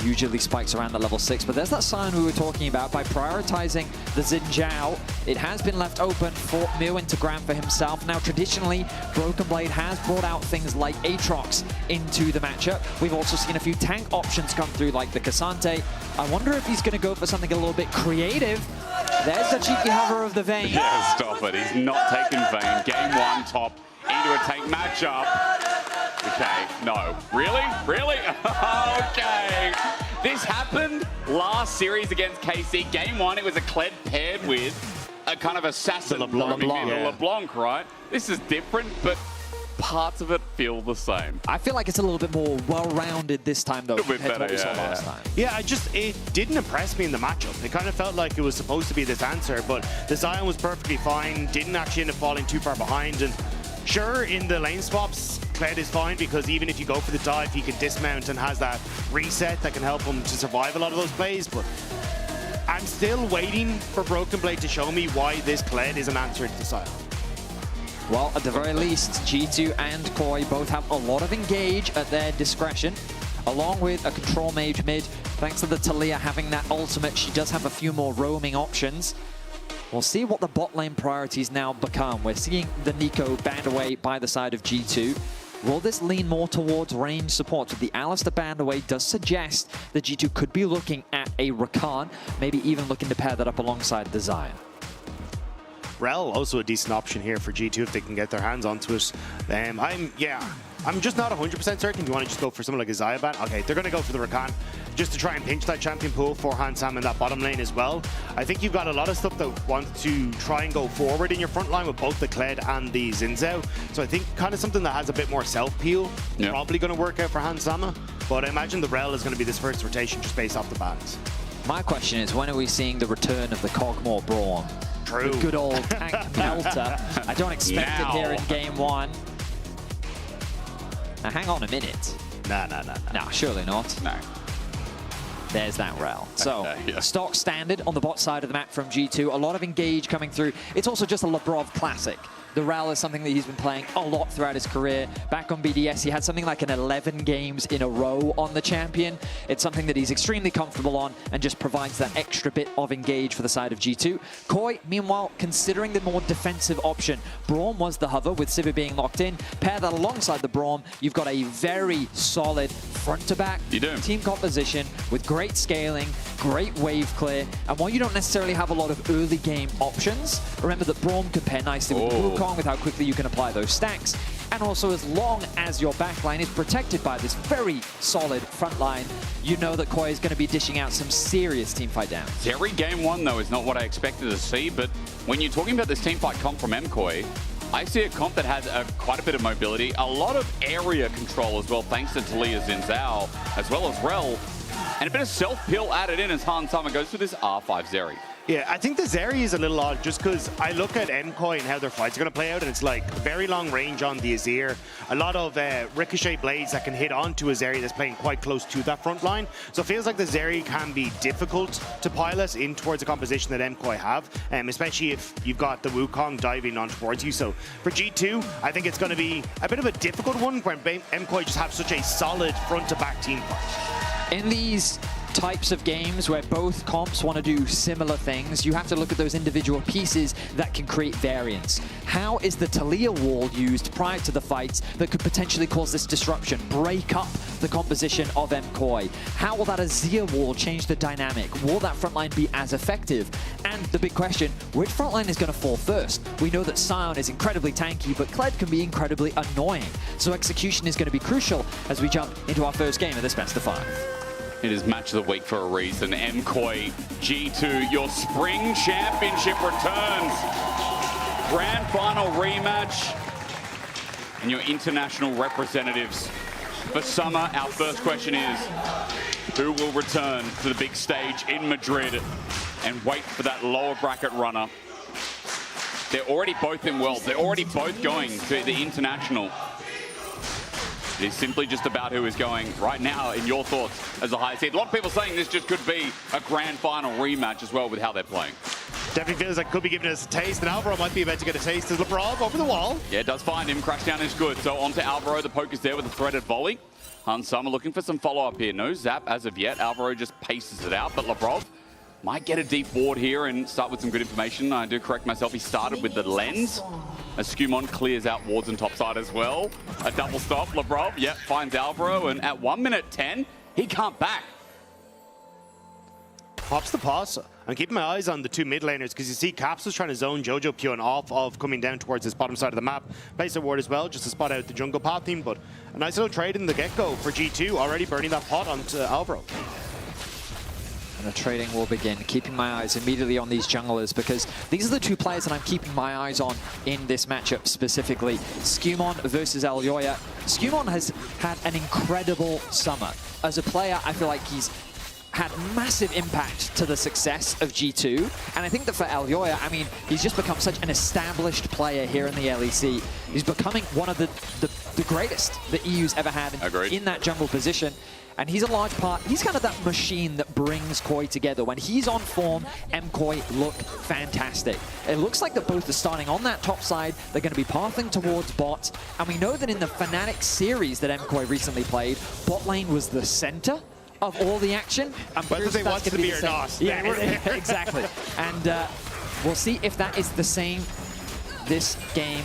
usually spikes around the level 6, but there's that sign we were talking about. By prioritizing the Xin Zhao, it has been left open for Mirwin to grab for himself. Now, traditionally, Broken Blade has brought out things like Aatrox into the matchup. We've also seen a few tank options come through, like the Cassante. I wonder if he's going to go for something a little bit creative. There's the cheeky hover of the Vayne. Yeah, stop it. He's not taking Vayne. Game 1 top into a tank matchup. Okay, no. Really? Really? Okay. This happened last series against KC. Game 1, it was a Kled paired with a kind of assassin. LeBlanc, right? This is different, but parts of it feel the same. I feel like it's a little bit more well-rounded this time, though, compared to what we saw last time. Yeah, it didn't impress me in the matchup. It kind of felt like it was supposed to be this answer, but the Zion was perfectly fine, didn't actually end up falling too far behind, and sure, in the lane swaps, Kled is fine because even if you go for the dive, he can dismount and has that reset that can help him to survive a lot of those plays. But I'm still waiting for Broken Blade to show me why this Kled is an answer to Sion. Well, at the very least, G2 and Koi both have a lot of engage at their discretion, along with a control mage mid. Thanks to the Talia having that ultimate, she does have a few more roaming options. We'll see what the bot lane priorities now become. We're seeing the Nico banned away by the side of G2. Will this lean more towards range support? With the Alistar banned away does suggest that G2 could be looking at a Rakan, maybe even looking to pair that up alongside the Sion. Rel, also a decent option here for G2 if they can get their hands onto it. I'm just not 100% certain. You want to just go for something like a Xayah ban? Okay, they're going to go for the Rakan just to try and pinch that champion pool for Hansam in that bottom lane as well. I think you've got a lot of stuff that wants to try and go forward in your front line with both the Kled and the Xin Zhao. So I think kind of something that has a bit more self-peel, probably going to work out for Hansama. But I imagine the Rel is going to be this first rotation just based off the bans. My question is, when are we seeing the return of the Cogmore Braum? True. The good old tank melter. I don't expect it here in game one. Now, hang on a minute. Nah, surely not. No. There's that Rel. So, stock standard on the bot side of the map from G2. A lot of engage coming through. It's also just a Labrov classic. The Rel is something that he's been playing a lot throughout his career. Back on BDS, he had something like an 11 games in a row on the champion. It's something that he's extremely comfortable on and just provides that extra bit of engage for the side of G2. Koi, meanwhile, considering the more defensive option. Braum was the hover with Sivir being locked in. Pair that alongside the Braum, you've got a very solid front-to-back team composition with great scaling, great wave clear. And while you don't necessarily have a lot of early game options, remember that Braum can pair nicely with Wukong, with how quickly you can apply those stacks. And also, as long as your backline is protected by this very solid front line, you know that Koi is going to be dishing out some serious teamfight down. Every game one, though, is not what I expected to see, but when you're talking about this teamfight comp from MKOI, I see a comp that has quite a bit of mobility, a lot of area control as well, thanks to Talia Xin Zhao, as well as Rel, and a bit of self-peel added in as Hansama goes for this R5 Zeri. Yeah, I think the Zeri is a little odd just because I look at MKOI and how their fights are going to play out, and it's like very long range on the Azir, a lot of ricochet blades that can hit onto a Zeri that's playing quite close to that front line. So it feels like the Zeri can be difficult to pilot in towards a composition that MKOI have, especially if you've got the Wukong diving on towards you. So for G2, I think it's going to be a bit of a difficult one when MKOI just have such a solid front-to-back team fight. In these types of games where both comps want to do similar things, you have to look at those individual pieces that can create variance. How is the Talia wall used prior to the fights that could potentially cause this disruption, break up the composition of MKOI? How will that Azir wall change the dynamic? Will that frontline be as effective? And the big question, which frontline is going to fall first? We know that Sion is incredibly tanky, but Kled can be incredibly annoying. So execution is going to be crucial as we jump into our first game of this best of 5. It is match of the week for a reason. MKOI G2, your spring championship returns. Grand final rematch. And your international representatives. For summer, our first question is, who will return to the big stage in Madrid and wait for that lower bracket runner? They're already both in Worlds. They're already both going to the international. It is simply just about who is going right now, in your thoughts, as the highest seed. A lot of people saying this just could be a grand final rematch as well with how they're playing. Definitely feels like it could be giving us a taste, and Alvaro might be about to get a taste as Labrov over the wall. Yeah, it does find him. Crashdown is good. So on to Alvaro. The poke is there with a threaded volley. Hansama looking for some follow-up here. No zap as of yet. Alvaro just paces it out, but Labrov might get a deep ward here and start with some good information. I do correct myself. He started with the lens. As Skumon clears out wards and topside as well. A double stop, Labrov, finds Alvaro, and at 1 minute 10, he can't back. Pops the pass. I'm keeping my eyes on the two mid laners because you see Caps is trying to zone Jojo Pion off of coming down towards this bottom side of the map. Place a ward as well, just to spot out the jungle path team, but a nice little trade in the get-go for G2, already burning that pot onto Alvaro. And the trading will begin, keeping my eyes immediately on these junglers because these are the two players that I'm keeping my eyes on in this matchup specifically. Skumon versus Elyoya. Skumon has had an incredible summer. As a player, I feel like he's had massive impact to the success of G2. And I think that for Aljoya, I mean, he's just become such an established player here in the LEC. He's becoming one of the greatest that EU's ever had in that jungle position. And he's a large part, he's kind of that machine that brings KOI together. When he's on form, MKOI look fantastic. It looks like that both are starting on that top side. They're going to be pathing towards bot. And we know that in the Fnatic series that MKOI recently played, bot lane was the center of all the action. Whether they want to be or not. Yeah, exactly. And we'll see if that is the same this game.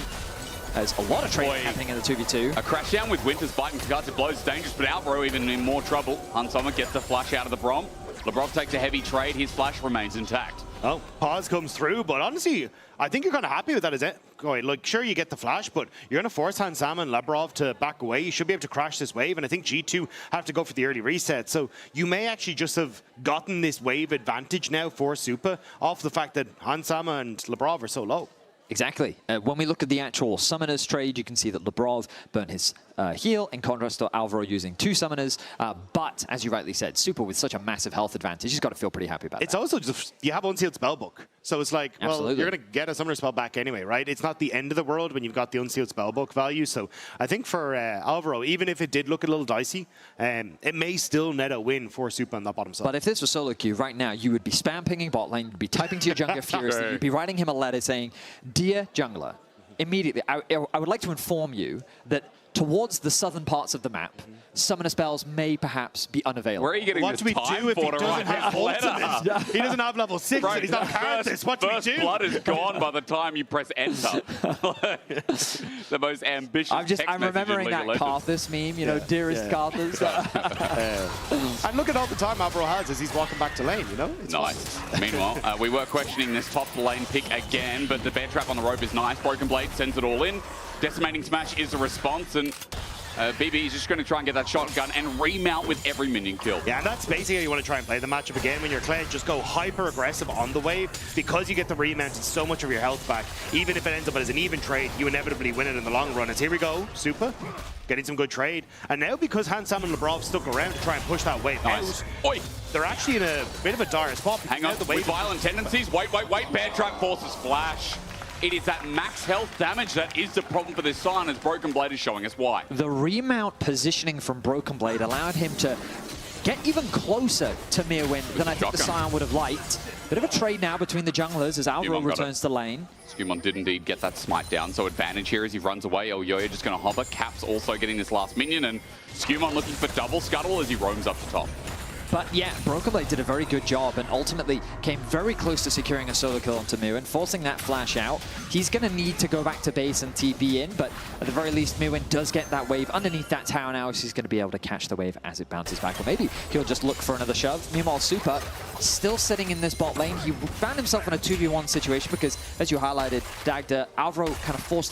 There's a lot of trading happening in the 2v2. A crash down with Winters biting Kagato blows dangerous, but Alvaro even in more trouble. Hansama gets the flash out of the Brom. Labrov takes a heavy trade. His flash remains intact. Oh, pause comes through, but honestly, I think you're kind of happy with that, is it? Like, sure, you get the flash, but you're going to force Hansama and Labrov to back away. You should be able to crash this wave, and I think G2 have to go for the early reset. So you may actually just have gotten this wave advantage now for Supa off the fact that Hansama and Labrov are so low. Exactly. When we look at the actual summoners trade, you can see that Labrov burnt his heal, in contrast to Alvaro using 2 summoners. But, as you rightly said, Supa with such a massive health advantage, he's got to feel pretty happy about that. It's also just, you have unsealed spellbook. So it's like, well, you're going to get a summoner spell back anyway, right? It's not the end of the world when you've got the unsealed spellbook value. So I think for Alvaro, even if it did look a little dicey, it may still net a win for Supa on that bottom side. But if this was solo queue right now, you would be spam pinging bot lane, you'd be typing to your jungler furiously, you'd be writing him a letter saying, "Dear jungler, immediately, I would like to inform you that towards the southern parts of the map, summoner spells may perhaps be unavailable." Where are you getting what do we do if he doesn't have ultimate? He doesn't have level 6 and he's not Karthus. What do we do? First blood is gone by the time you press enter. The most ambitious I'm remembering that Karthus meme, you know, dearest Karthus. And look at all the time Alvaro has as he's walking back to lane, you know? It's nice. Meanwhile, we were questioning this top lane pick again, but the bear trap on the rope is nice. Broken Blade sends it all in. Decimating Smash is the response, and BB is just going to try and get that shotgun and remount with every minion kill. Yeah, and that's basically how you want to try and play the matchup again. When you're Kled, just go hyper-aggressive on the wave. Because you get the remount and so much of your health back, even if it ends up as an even trade, you inevitably win it in the long run. As here we go, Supa, getting some good trade. And now because Hansama and Labrov stuck around to try and push that wave out, they're actually in a bit of a dire spot. Hang on, with violent tendencies. Wait. Bear trap forces flash. It is that max health damage that is the problem for this Scion, as Broken Blade is showing us why. The remount positioning from Broken Blade allowed him to get even closer to Mirwin than I think the Scion would have liked. Bit of a trade now between the junglers as Alvaro returns to lane. Skumon did indeed get that smite down, so advantage here as he runs away. Elyoya just going to hover. Caps also getting this last minion, and Skumon looking for double scuttle as he roams up to top. But yeah, Broken Blade did a very good job and ultimately came very close to securing a solo kill onto Mirwin, forcing that flash out. He's going to need to go back to base and TP in, but at the very least, Mirwin does get that wave underneath that tower now, so he's going to be able to catch the wave as it bounces back. Or maybe he'll just look for another shove. Meanwhile, Supa still sitting in this bot lane. He found himself in a 2v1 situation because, as you highlighted, Dagda, Alvaro kind of forced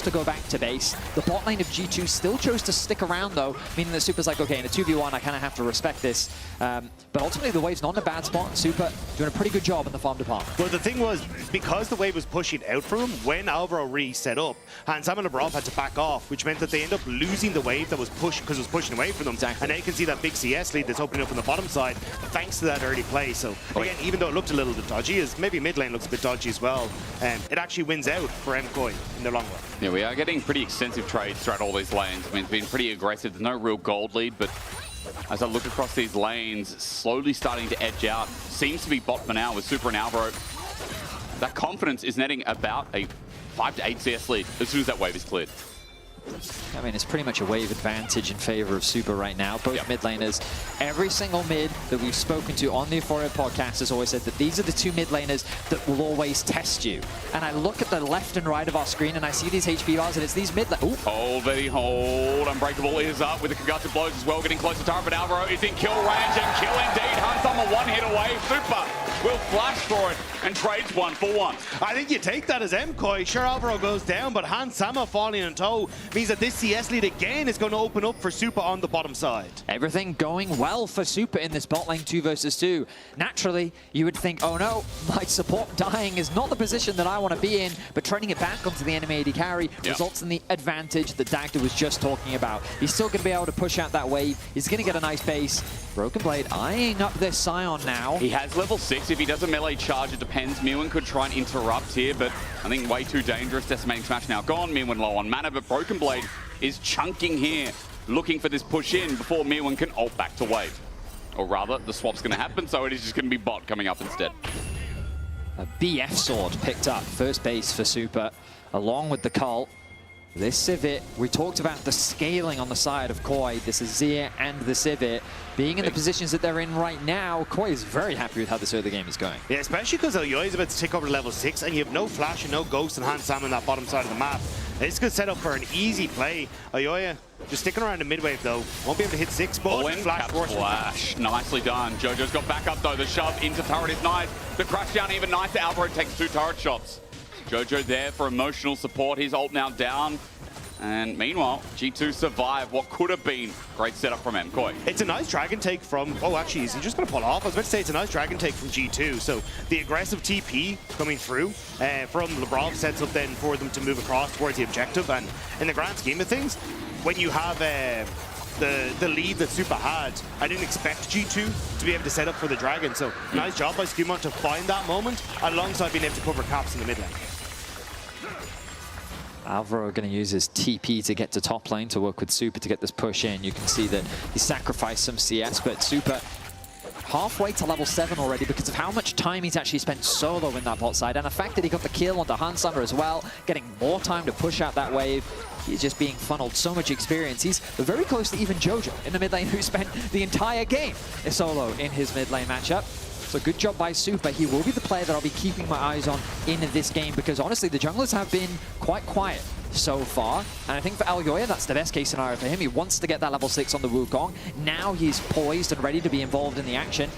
to go back to base. The bot lane of G2 still chose to stick around though, meaning that Supa's like, okay, in a 2v1, I kind of have to respect this. But ultimately, the wave's not in a bad spot. Supa doing a pretty good job in the farm department. Well, the thing was, because the wave was pushing out for him, when Alvaro reset up, Hansama and Labrov had to back off, which meant that they end up losing the wave that was pushing, because it was pushing away from them. Exactly. And now you can see that big CS lead that's opening up on the bottom side, thanks to that early play. So, again, even though it looked a little bit dodgy, as maybe mid lane looks a bit dodgy as well, it actually wins out for MKOI in the long run. Yeah, we are getting pretty extensive trades throughout all these lanes. I mean, it's been pretty aggressive. There's no real gold lead, but as I look across these lanes, slowly starting to edge out. Seems to be bot for now with Supa and Alvaro. That confidence is netting about a 5 to 8 CS lead as soon as that wave is cleared. I mean, it's pretty much a wave advantage in favor of Supa right now. Both mid laners, every single mid that we've spoken to on the Euphoria podcast has always said that these are the 2 mid laners that will always test you. And I look at the left and right of our screen and I see these HP bars and it's these mid laners. Hold, Betty, hold. Unbreakable is up with the Kagato blows as well, getting close to Tara, but Alvaro is in kill range and kill indeed. Hansama one hit away. Supa will flash for it and trades 1 for 1. I think you take that as MKOI. Sure, Alvaro goes down, but Hans Sama falling in tow means that this CS lead again is going to open up for Super on the bottom side. Everything going well for Super in this bot lane 2 versus 2. Naturally, you would think, oh no, my support dying is not the position that I want to be in, but turning it back onto the enemy AD carry results in the advantage that Dagda was just talking about. He's still going to be able to push out that wave. He's going to get a nice base. Broken Blade eyeing up this Scion now. He has level 6. If he does a melee charge, it depends. Mewin could try and interrupt here, but I think way too dangerous. Decimating Smash now gone. Mewin low on mana, but Broken Blade is chunking here, looking for this push in before Mewin can ult back to wave. Or rather, the swap's going to happen, so it is just going to be bot coming up instead. A BF sword picked up first base for Super, along with the cult. This Civet, we talked about the scaling on the side of Koi, this Azir and the Civet. Being in the positions that they're in right now, Koi is very happy with how this early game is going. Yeah, especially because Elyoya is about to tick over to level 6 and you have no flash and no ghost and Hans Sama on that bottom side of the map. This could set up for an easy play. Elyoya just sticking around the mid-wave though. Won't be able to hit 6, but flash. Nicely done. Jojo's got back up though. The shove into turret is nice. The crash down even nicer. Alvaro takes 2 turret shots. Jojo there for emotional support. His ult now down. And meanwhile, G2 survive what could have been great setup from MKOI. It's a nice dragon take from, oh actually, is he just going to pull off? I was about to say it's a nice dragon take from G2. So the aggressive TP coming through from Labrov sets up then for them to move across towards the objective. And in the grand scheme of things, when you have the lead that Super had, I didn't expect G2 to be able to set up for the dragon. So nice job by Skumon to find that moment alongside being able to cover caps in the mid lane. Alvaro going to use his TP to get to top lane to work with Super to get this push in. You can see that he sacrificed some CS, but Super halfway to level 7 already because of how much time he's actually spent solo in that bot side, and the fact that he got the kill onto Hans Sama as well, getting more time to push out that wave. He's just being funneled so much experience. He's very close to even Jojo in the mid lane, who spent the entire game solo in his mid lane matchup. So good job by Super. He will be the player that I'll be keeping my eyes on in this game because honestly, the junglers have been quite quiet so far. And I think for Elyoya, that's the best case scenario for him. He wants to get that level 6 on the Wukong. Now he's poised and ready to be involved in the action.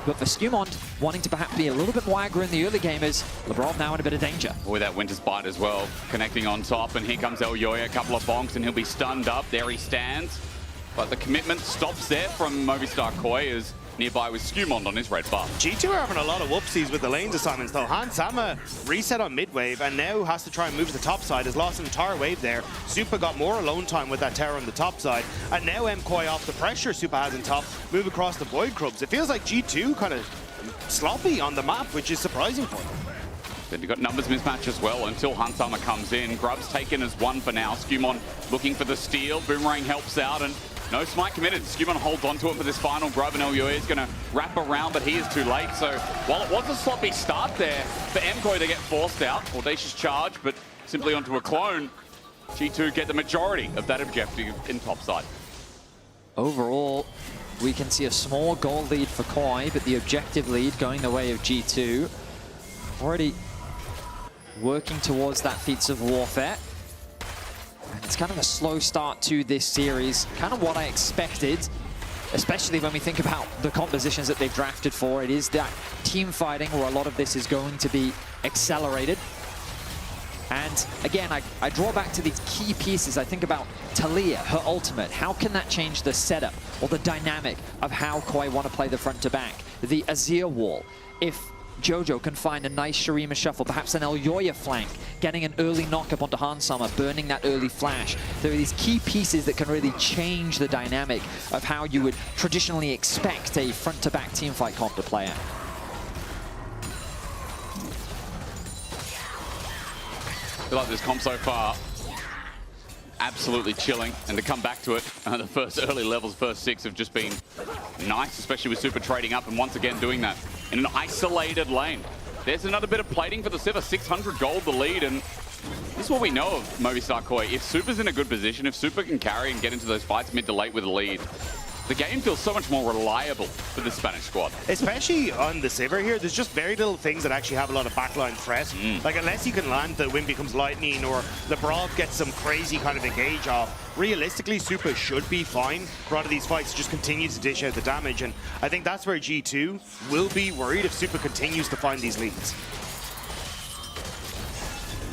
But for Skumon, wanting to perhaps be a little bit more aggro in the early gamers, LeBron now in a bit of danger. With that Winter's Bite as well, connecting on top. And here comes Elyoya, a couple of bonks, and he'll be stunned up. There he stands. But the commitment stops there from Movistar Koi as nearby with Skumon on his red buff. G2 are having a lot of whoopsies with the lanes assignments though. Hans Sama reset on mid wave and now has to try and move to the top side. Has lost an entire wave there. Super got more alone time with that tower on the top side. And now MKOI off the pressure Super has in top, move across the Void Grubs. It feels like G2 kind of sloppy on the map, which is surprising for them. Then you've got numbers mismatch as well until Hans Sama comes in. Grub's taken as 1 for now. Skumon looking for the steal. Boomerang helps out and no smite committed. Skumon holds onto it for this final grub, and Elyoya is going to wrap around, but he is too late. So while it was a sloppy start there for MKOI to get forced out, audacious charge, but simply onto a clone, G2 get the majority of that objective in topside. Overall, we can see a small goal lead for Koi, but the objective lead going the way of G2. Already working towards that Feats of Warfare. And it's kind of a slow start to this series, kind of what I expected, especially when we think about the compositions that they've drafted for. It is that team fighting where a lot of this is going to be accelerated. And again, I draw back to these key pieces. I think about Talia, her ultimate. How can that change the setup or the dynamic of how Koi want to play the front to back? The Azir wall. If Jojo can find a nice Shurima shuffle, perhaps an Elyoya flank, getting an early knock-up onto Hans Sama, burning that early flash. There are these key pieces that can really change the dynamic of how you would traditionally expect a front-to-back teamfight comp to play out. I feel like this comp so far, absolutely chilling, and to come back to it, the first early levels, first 6 have just been nice, especially with Super trading up and once again doing that in an isolated lane. There's another bit of plating for the Civ, 600 gold the lead, and this is what we know of Movistar Koi. If Super's in a good position, if Super can carry and get into those fights mid to late with a lead, the game feels so much more reliable for the Spanish squad. Especially on the Sivir here, there's just very little things that actually have a lot of backline threat. Like, unless you can land the Wind Becomes Lightning or LeBron gets some crazy kind of engage off, realistically, Super should be fine for a lot of these fights, just continue to dish out the damage. And I think that's where G2 will be worried if Super continues to find these leads.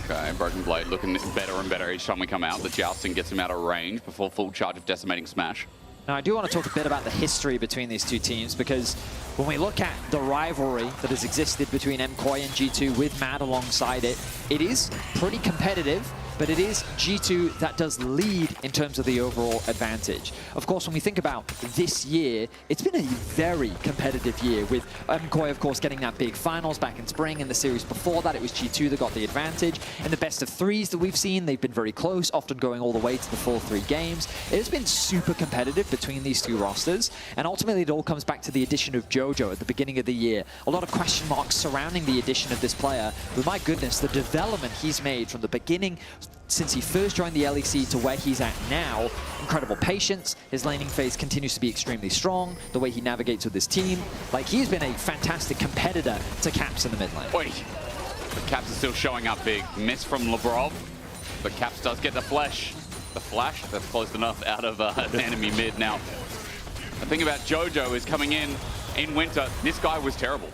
Okay, Broken Blade looking better and better each time we come out. The jousting gets him out of range before full charge of Decimating Smash. Now, I do want to talk a bit about the history between these two teams, because when we look at the rivalry that has existed between MKOI and G2 with Mad alongside it, it is pretty competitive, but it is G2 that does lead in terms of the overall advantage. Of course, when we think about this year, it's been a very competitive year, with MKOI, of course, getting that big finals back in spring. In the series before that, it was G2 that got the advantage. In the best of threes that we've seen, they've been very close, often going all the way to the full 3 games. It has been super competitive between these two rosters, and ultimately it all comes back to the addition of Jojo at the beginning of the year. A lot of question marks surrounding the addition of this player, but my goodness, the development he's made from the beginning since he first joined the LEC to where he's at now. Incredible patience. His laning phase continues to be extremely strong. The way he navigates with his team. Like, he's been a fantastic competitor to Caps in the mid lane. Oi. But Caps is still showing up big. Miss from Lebrov, but Caps does get the flash. The flash, that's close enough out of an enemy mid. Now, the thing about Jojo is coming in winter, this guy was terrible.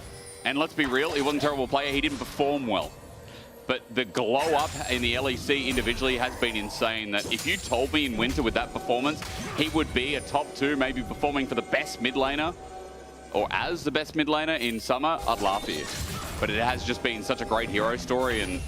And let's be real, he wasn't a terrible player. He didn't perform well. But the glow up in the LEC individually has been insane. That if you told me in winter with that performance, he would be a top 2, maybe performing for the best mid laner, or as the best mid laner in summer, I'd laugh at you. But it has just been such a great hero story, and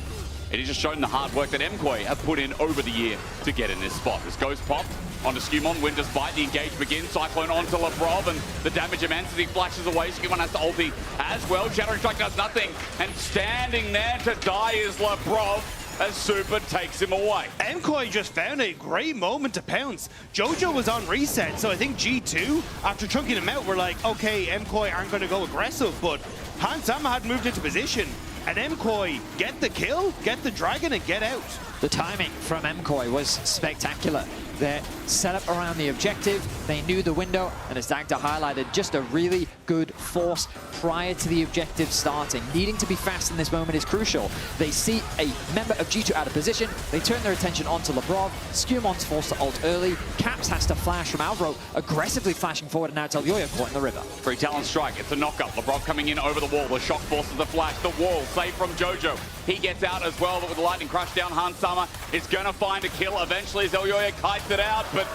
it has just shown the hard work that MKOI have put in over the year to get in this spot. This Ghost popped onto Skumon, Winter's Bite, the engage begins, Cyclone onto Lebrov, and the damage immense as he flashes away. Skumon has to ulti as well. Shattering Strike does nothing, and standing there to die is Lebrov as Super takes him away. MKOI just found a great moment to pounce. Jojo was on reset, so I think G2, after chunking him out, were like, okay, MKOI aren't going to go aggressive, but Hans Sama had moved into position, and MKOI get the kill, get the dragon, and get out. The timing from MKOI was spectacular. They're set up around the objective, they knew the window, and as Dagda highlighted, just a really good force prior to the objective starting. Needing to be fast in this moment is crucial. They see a member of G2 out of position, they turn their attention onto Lebrov, Skumon's forced to ult early, Caps has to flash from Alvaro, aggressively flashing forward, and now it's Elyoya caught in the river. Free Talon Strike, it's a knock-up. Lebrov coming in over the wall, the shock forces the flash, the wall, save from Jojo. He gets out as well, but with the lightning crash down, Hans Sama is going to find a kill eventually as Elyoya kites it out, but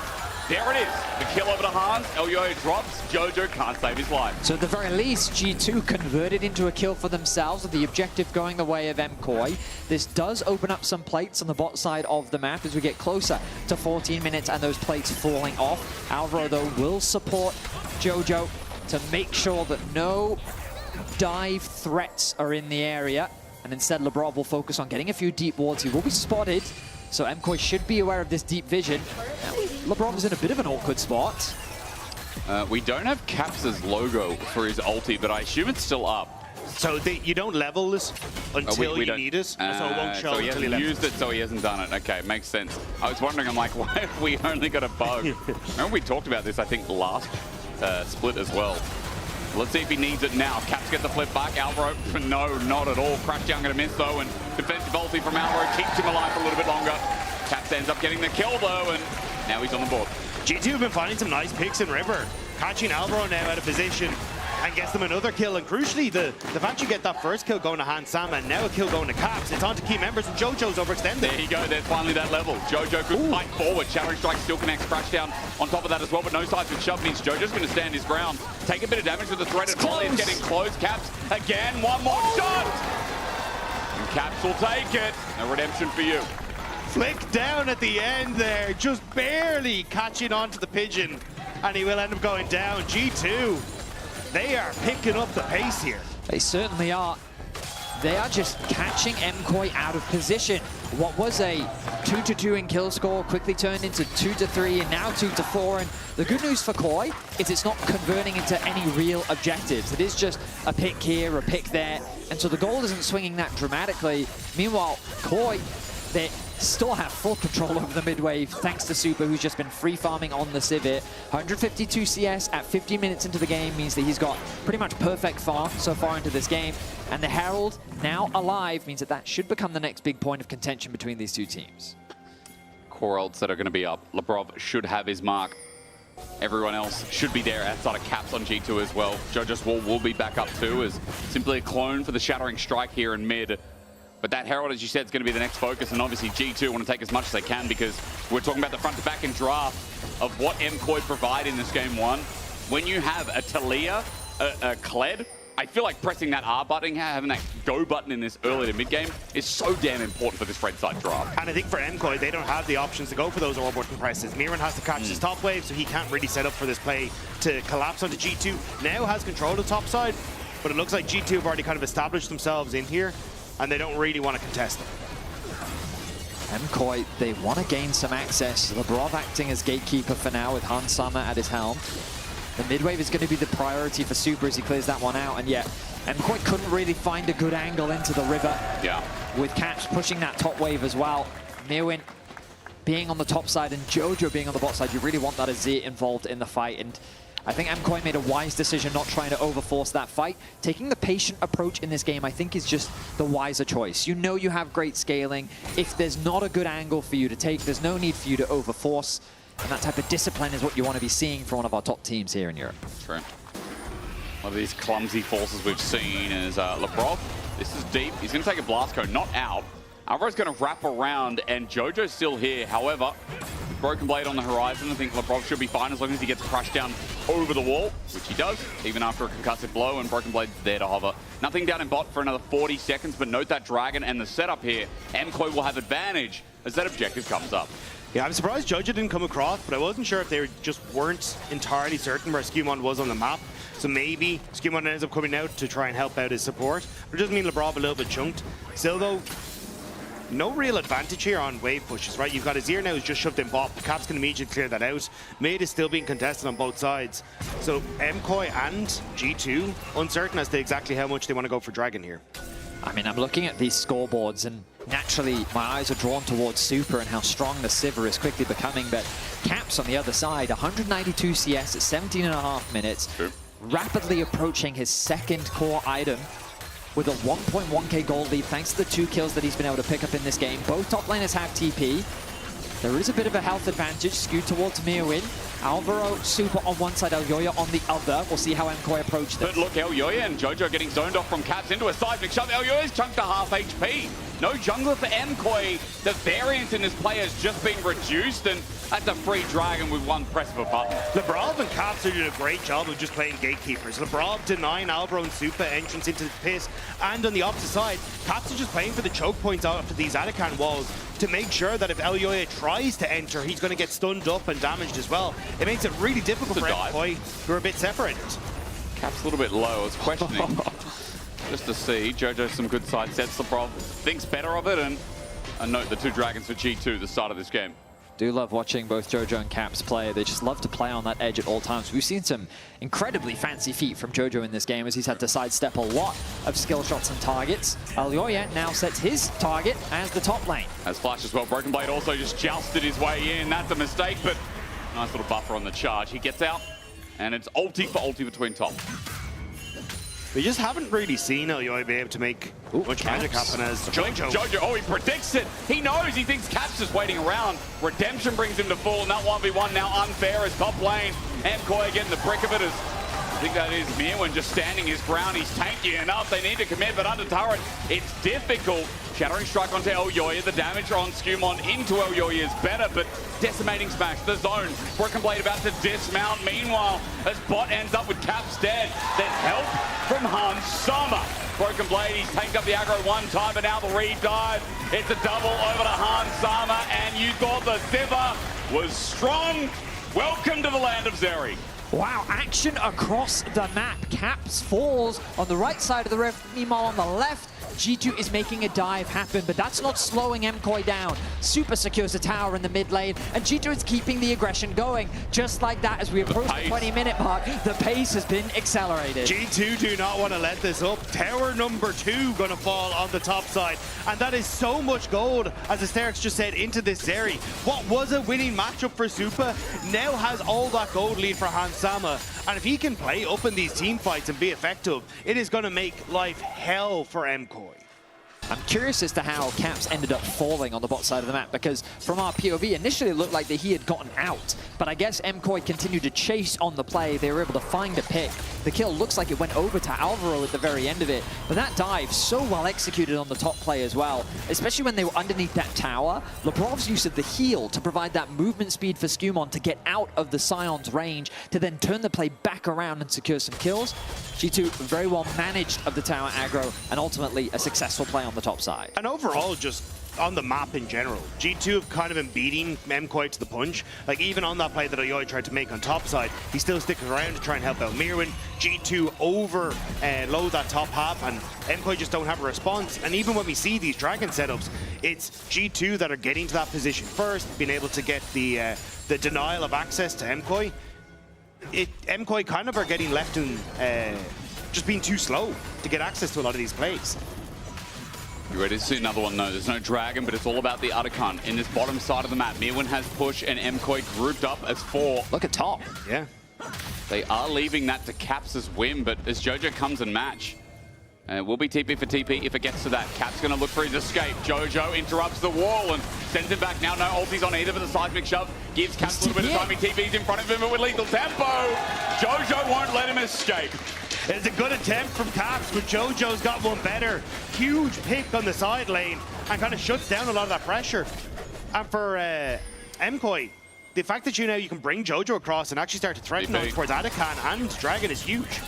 there it is. The kill over to Hans, Elyoya drops, Jojo can't save his life. So at the very least, G2 converted into a kill for themselves with the objective going the way of MKOI. This does open up some plates on the bot side of the map as we get closer to 14 minutes and those plates falling off. Alvaro, though, will support Jojo to make sure that no dive threats are in the area. And instead, Lebrov will focus on getting a few deep wards. He will be spotted, so MKOI should be aware of this deep vision. Lebrov is in a bit of an awkward spot. We don't have Caps' logo for his ulti, but I assume it's still up. So you don't level this until you need it, so it won't show so he until hasn't he used it, so he hasn't done it. Okay, makes sense. I was wondering, I'm like, why have we only got a bug? Remember we talked about this, I think, last split as well. Let's see if he needs it now. Caps get the flip back. Alvaro, no, not at all. Crashdown going to miss, though, and defensive ulti from Alvaro keeps him alive for a little bit longer. Caps ends up getting the kill, though, and now he's on the board. G2 have been finding some nice picks in River. Catching Alvaro now out of position and gets them another kill. And crucially, the fact you get that first kill going to Hans Sama and now a kill going to Caps, it's on to key members, and Jojo's overextended. There you go, there's finally that level. Jojo could fight forward. Shattering Strike still connects Crashdown on top of that as well, but no sides with shove means Jojo's going to stand his ground. Take a bit of damage with the threaded volley. It's getting close. Caps again, one more shot! And Caps will take it. No redemption for you. Flick down at the end there, just barely catching onto the pigeon, and he will end up going down. G2, they are picking up the pace here. They certainly are. They are just catching MKOI out of position. What was a 2-2 in kill score quickly turned into 2-3 and now 2-4. And the good news for KOI is it's not converting into any real objectives. It is just a pick here, a pick there. And so the goal isn't swinging that dramatically. Meanwhile, KOI they still have full control over the mid-wave thanks to Super, who's just been free farming on the Civet. 152 CS at 15 minutes into the game means that he's got pretty much perfect farm so far into this game. And the Herald, now alive, means that that should become the next big point of contention between these two teams. Core ults that are going to be up. Labrov should have his mark. Everyone else should be there outside of Caps on G2 as well. Jojo's Wall will be back up too, as simply a clone for the Shattering Strike here in mid. But that Herald, as you said, is going to be the next focus, and obviously G2 want to take as much as they can, because we're talking about the front to back end draft of what MKOI provide in this game one. When you have a Talia, a Kled, I feel like pressing that R button, having that go button in this early to mid game is so damn important for this red side draft. And I think for MKOI, they don't have the options to go for those R button presses. Miran has to catch his top wave, so he can't really set up for this play to collapse onto G2. Now has control of the top side, but it looks like G2 have already kind of established themselves in here, and they don't really want to contest them. MKOI, they want to gain some access. Labrov acting as gatekeeper for now with Hans Sama at his helm. The mid-wave is going to be the priority for Super as he clears that one out, and yet MKOI couldn't really find a good angle into the river. Yeah. With Caps pushing that top wave as well. Mirwin being on the top side and Jojo being on the bot side, you really want that Azir involved in the fight, and I think MKOI made a wise decision not trying to overforce that fight. Taking the patient approach in this game, I think, is just the wiser choice. You know you have great scaling. If there's not a good angle for you to take, there's no need for you to overforce. And that type of discipline is what you want to be seeing from one of our top teams here in Europe. True. One of these clumsy forces we've seen is Labrov. This is deep. He's going to take a blast cone, not out. Alvaro's going to wrap around, and Jojo's still here. However, Broken Blade on the horizon, I think Labrov should be fine as long as he gets crushed down over the wall, which he does, even after a concussive blow, and Broken Blade's there to hover. Nothing down in bot for another 40 seconds, but note that Dragon and the setup here. MKOI will have advantage as that objective comes up. Yeah, I'm surprised Jojo didn't come across, but I wasn't sure if they just weren't entirely certain where Skewmon was on the map. So maybe Skewmon ends up coming out to try and help out his support. But it doesn't mean Labrov a little bit chunked. Still though, no real advantage here on wave pushes, right? You've got Azir now who's just shoved in bot. The Caps can immediately clear that out. Mid is still being contested on both sides. So MKOI and G2 uncertain as to exactly how much they want to go for Dragon here. I mean, I'm looking at these scoreboards, and naturally my eyes are drawn towards Super and how strong the Sivir is quickly becoming, but Caps on the other side, 192 CS at 17.5 minutes, rapidly approaching his second core item with a 1.1k gold lead thanks to the 2 kills that he's been able to pick up in this game. Both top laners have TP. There is a bit of a health advantage skewed towards Mirwin. Alvaro, Super on one side, Elyoya on the other. We'll see how MKOI approach this. But look, Elyoya and Jojo getting zoned off from Caps into a seismic shove. Elyoya's chunked to half HP. No jungler for MKOI. The variance in this play has just been reduced, and that's a free Dragon with one press of a button. Labrov and Caps are doing a great job of just playing gatekeepers. Labrov denying Alvaro and Super entrance into the pit, and on the opposite side, Caps are just playing for the choke points out of these Atakan walls to make sure that if Elyoya tries to enter, he's going to get stunned up and damaged as well. It makes it really difficult for MKOI, who are a bit separated. Caps a little bit low. I was questioning just to see. Jojo some good side sets. Labrov thinks better of it, and note the 2 Dragons for G2 at the start of this game. Do love watching both Jojo and Caps play. They just love to play on that edge at all times. We've seen some incredibly fancy feet from Jojo in this game as he's had to sidestep a lot of skill shots and targets. Elyoya now sets his target as the top lane. As Flash as well. Broken Blade also just jousted his way in. That's a mistake, but nice little buffer on the charge. He gets out, and it's ulti for ulti between top. We just haven't really seen Elyoya be able to make much magic happen as Jojo, oh, he predicts it. He knows. He thinks Caps is waiting around. Redemption brings him to fall, and that 1v1 now unfair as top lane. MKOI getting the brick of it as I think that is Mirwin just standing his ground. He's tanky enough. They need to commit, but under turret, it's difficult. Shattering Strike onto Elyoya. The damage on Skewmon into Elyoya is better, but decimating smash, the zone. Broken Blade about to dismount. Meanwhile, as bot ends up with Caps dead, there's help from Hans Sama. Broken Blade, he's tanked up the aggro one time, but now the re-dive. It's a double over to Hans Sama, and you thought the Sivir was strong. Welcome to the land of Zeri. Wow, action across the map. Caps falls on the right side of the rift. Meanwhile, on the left, G2 is making a dive happen, but that's not slowing MKOI down. Super secures the tower in the mid lane, and G2 is keeping the aggression going. Just like that, as we approach the 20-minute mark, the pace has been accelerated. G2 do not want to let this up. Tower number 2 going to fall on the top side, and that is so much gold, as Asterix just said, into this Zeri. What was a winning matchup for Supa now has all that gold lead for Hans Sama, and if he can play up in these team fights and be effective, it is going to make life hell for MKOI. I'm curious as to how Caps ended up falling on the bot side of the map, because from our POV, initially it looked like that he had gotten out, but I guess MKOI continued to chase on the play. They were able to find a pick. The kill looks like it went over to Alvaro at the very end of it, but that dive so well executed on the top play as well, especially when they were underneath that tower. Lebrov's use of the heal to provide that movement speed for Skumon to get out of the Scion's range, to then turn the play back around and secure some kills. G2 very well managed of the tower aggro, and ultimately a successful play on the top side. And overall, just on the map in general, G2 have kind of been beating MKOI to the punch. Like, even on that play that Ayoi tried to make on top side, he still sticks around to try and help out Mirwin. G2 overload that top half, and MKOI just don't have a response. And even when we see these Dragon setups, it's G2 that are getting to that position first, being able to get the denial of access to MKOI. MKOI kind of are getting left in just being too slow to get access to a lot of these plays. You ready to see another one? No, there's no Dragon, but it's all about the Otacon in this bottom side of the map. Mirwin has push, and MKOI grouped up as 4. Look at top. Yeah. They are leaving that to Caps' win, but as Jojo comes and match, it will be TP for TP if it gets to that. Cap's going to look for his escape. Jojo interrupts the wall and sends him back. Now no ultis on either, but the seismic shove gives Caps a little bit of time. He TP's in front of him with lethal tempo. Jojo won't let him escape. It's a good attempt from Caps, but Jojo's got one better. Huge pick on the side lane and kind of shuts down a lot of that pressure. And for MKOI, the fact that you can bring Jojo across and actually start to threaten them towards Adakan and Dragon is huge.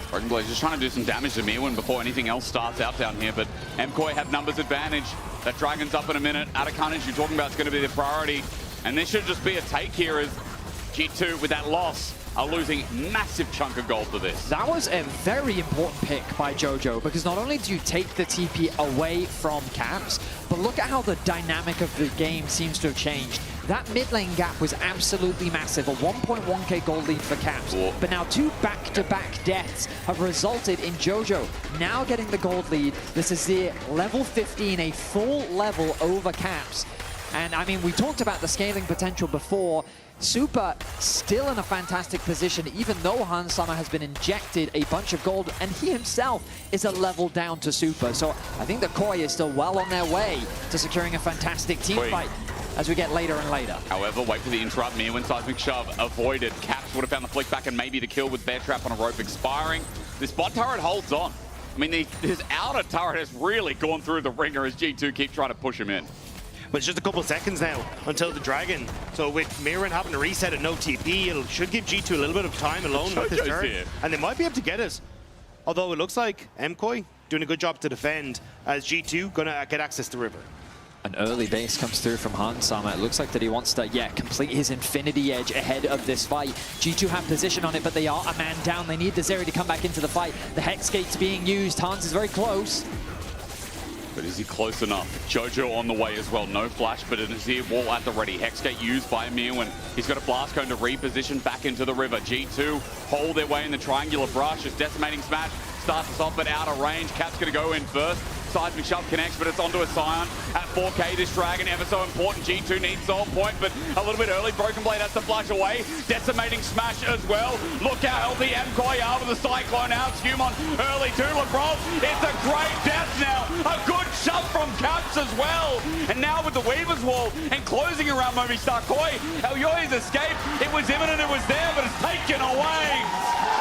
Broken Blaze just trying to do some damage to Mirwin before anything else starts out down here, but MKOI have numbers advantage. That Dragon's up in a minute. Adakan, as you're talking about, is going to be the priority. And this should just be a take here as G2, with that loss, are losing massive chunk of gold to this. That was a very important pick by Jojo, because not only do you take the TP away from Caps, but look at how the dynamic of the game seems to have changed. That mid lane gap was absolutely massive, a 1.1k gold lead for Caps. Whoa. But now 2 back-to-back deaths have resulted in Jojo now getting the gold lead. This is the level 15, a full level over Caps. And I mean, we talked about the scaling potential before. Supa still in a fantastic position, even though Hans Sama has been injected a bunch of gold, and he himself is a level down to Supa. So I think that KOI is still well on their way to securing a fantastic team fight as we get later and later. However, wait for the interrupt. Mirwin seismic shove avoided. Caps would have found the flick back and maybe the kill with Bear Trap on a rope expiring. This bot turret holds on. I mean, his outer turret has really gone through the ringer as G2 keep trying to push him in. But it's just a couple seconds now until the Dragon. So with Mirwin having to reset and no TP, it should give G2 a little bit of time alone with this turret. And they might be able to get it. Although it looks like MKOI doing a good job to defend, as G2 gonna get access to River. An early base comes through from Hans Sama. It looks like that he wants to, complete his Infinity Edge ahead of this fight. G2 have position on it, but they are a man down. They need the Zeri to come back into the fight. The Hex Gate's being used. Hans is very close. But is he close enough? Jojo on the way as well. No flash, but an Azir wall at the ready. Hexgate used by Mirwin. He's got a blast cone to reposition back into the river. G2 hold their way in the triangular brush as Decimating Smash starts us off, but out of range. Cap's going to go in first. Seismic Shove connects, but it's onto a Scion at 4k. This Dragon ever so important. G2 needs Soul Point, but a little bit early. Broken Blade has to flash away. Decimating Smash as well. Look how healthy MKOI are with the Cyclone out. Skumon early to LeBron. It's a great death now. A good shove from Caps as well. And now with the Weaver's Wall and closing around Movistar KOI, Aoyoi's escape, it was imminent, it was there, but it's taken away.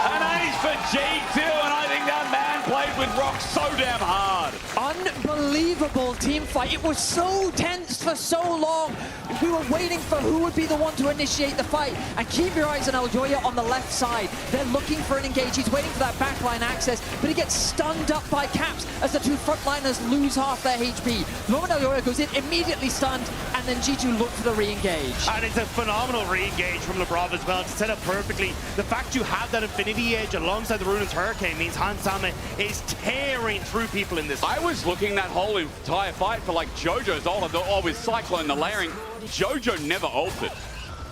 An ace for G2, and I think that man played with Rock so damn hard. Unbelievable team fight. It was so tense for so long. We were waiting for who would be the one to initiate the fight. And keep your eyes on Aoyoya on the left side. They're looking for an engage. He's waiting for that backline access, but he gets stunned up by Caps as the two frontliners lose half their HP. The moment Aoyoya goes in, immediately stunned, and and then G2 look for the re-engage. And it's a phenomenal re-engage from Labrov as well to set up perfectly. The fact you have that Infinity Edge alongside the Runa's Hurricane means Hans Sama is tearing through people in this. I was looking that whole entire fight for like Jojo's ult. I thought, oh, with Cyclone the layering, Jojo never ulted.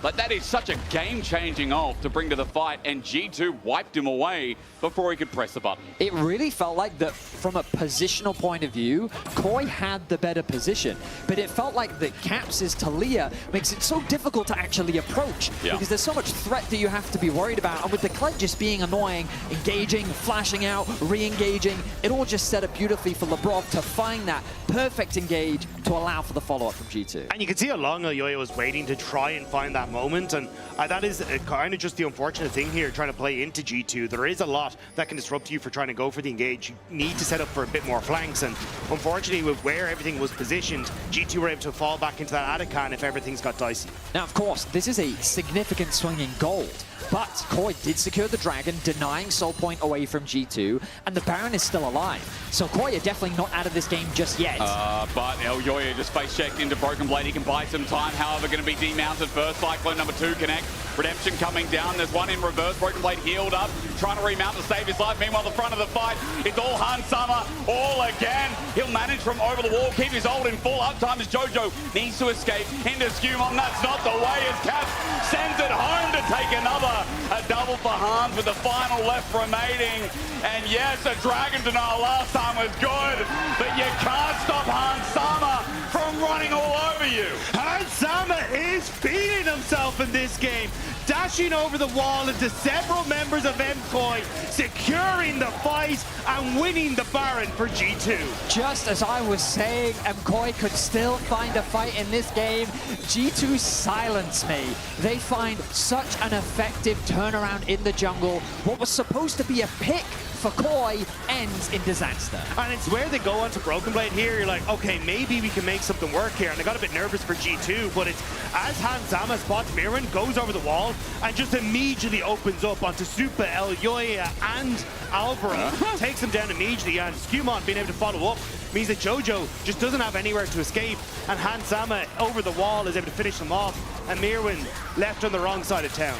Like, that is such a game-changing ult to bring to the fight, and G2 wiped him away before he could press the button. It really felt like that from a positional point of view, KOI had the better position, but it felt like that Caps' Talia makes it so difficult to actually approach because there's so much threat that you have to be worried about, and with the Kled just being annoying, engaging, flashing out, re-engaging, it all just set up beautifully for Labrov to find that perfect engage to allow for the follow-up from G2. And you can see how long Yoyo was waiting to try and find that moment, and that is kind of just the unfortunate thing here, trying to play into G2. There is a lot that can disrupt you for trying to go for the engage. You need to set up for a bit more flanks, and unfortunately with where everything was positioned, G2 were able to fall back into that Adakan if everything's got dicey. Now, of course, this is a significant swing in gold, but KOI did secure the Dragon, denying Soul Point away from G2, and the Baron is still alive. So KOI are definitely not out of this game just yet. But Elyoya just face-checked into Broken Blade. He can buy some time, however, going to be demounted first. Cyclone number 2 connect. Redemption coming down. There's one in reverse. Broken Blade healed up, trying to remount to save his life. Meanwhile, the front of the fight, it's all Hans Sama, all again. He'll manage from over the wall, keep his ult in full uptime as Jojo needs to escape into Skumon. That's not the way as Caps sends it home to take another. A double for Hans with the final left remaining. And yes, a Dragon denial last time was good, but you can't stop Hans Sama from running all over you. Hans Sama is feeding himself in this game, dashing over the wall into several members of MKOI, securing the fight and winning the Baron for G2. Just as I was saying, MKOI could still find a fight in this game. G2 silence me. They find such an effective turnaround in the jungle. What was supposed to be a pick for KOI ends in disaster. And it's where they go onto Broken Blade here, you're like, okay, maybe we can make something work here. And I got a bit nervous for G2, but it's as Hans Sama spots Mirren, goes over the wall, and just immediately opens up onto Supa, Elyoya, and Alvaro. Takes them down immediately, and Skumon being able to follow up means that Jojo just doesn't have anywhere to escape, and Hans Sama over the wall is able to finish them off, and Mirren left on the wrong side of town.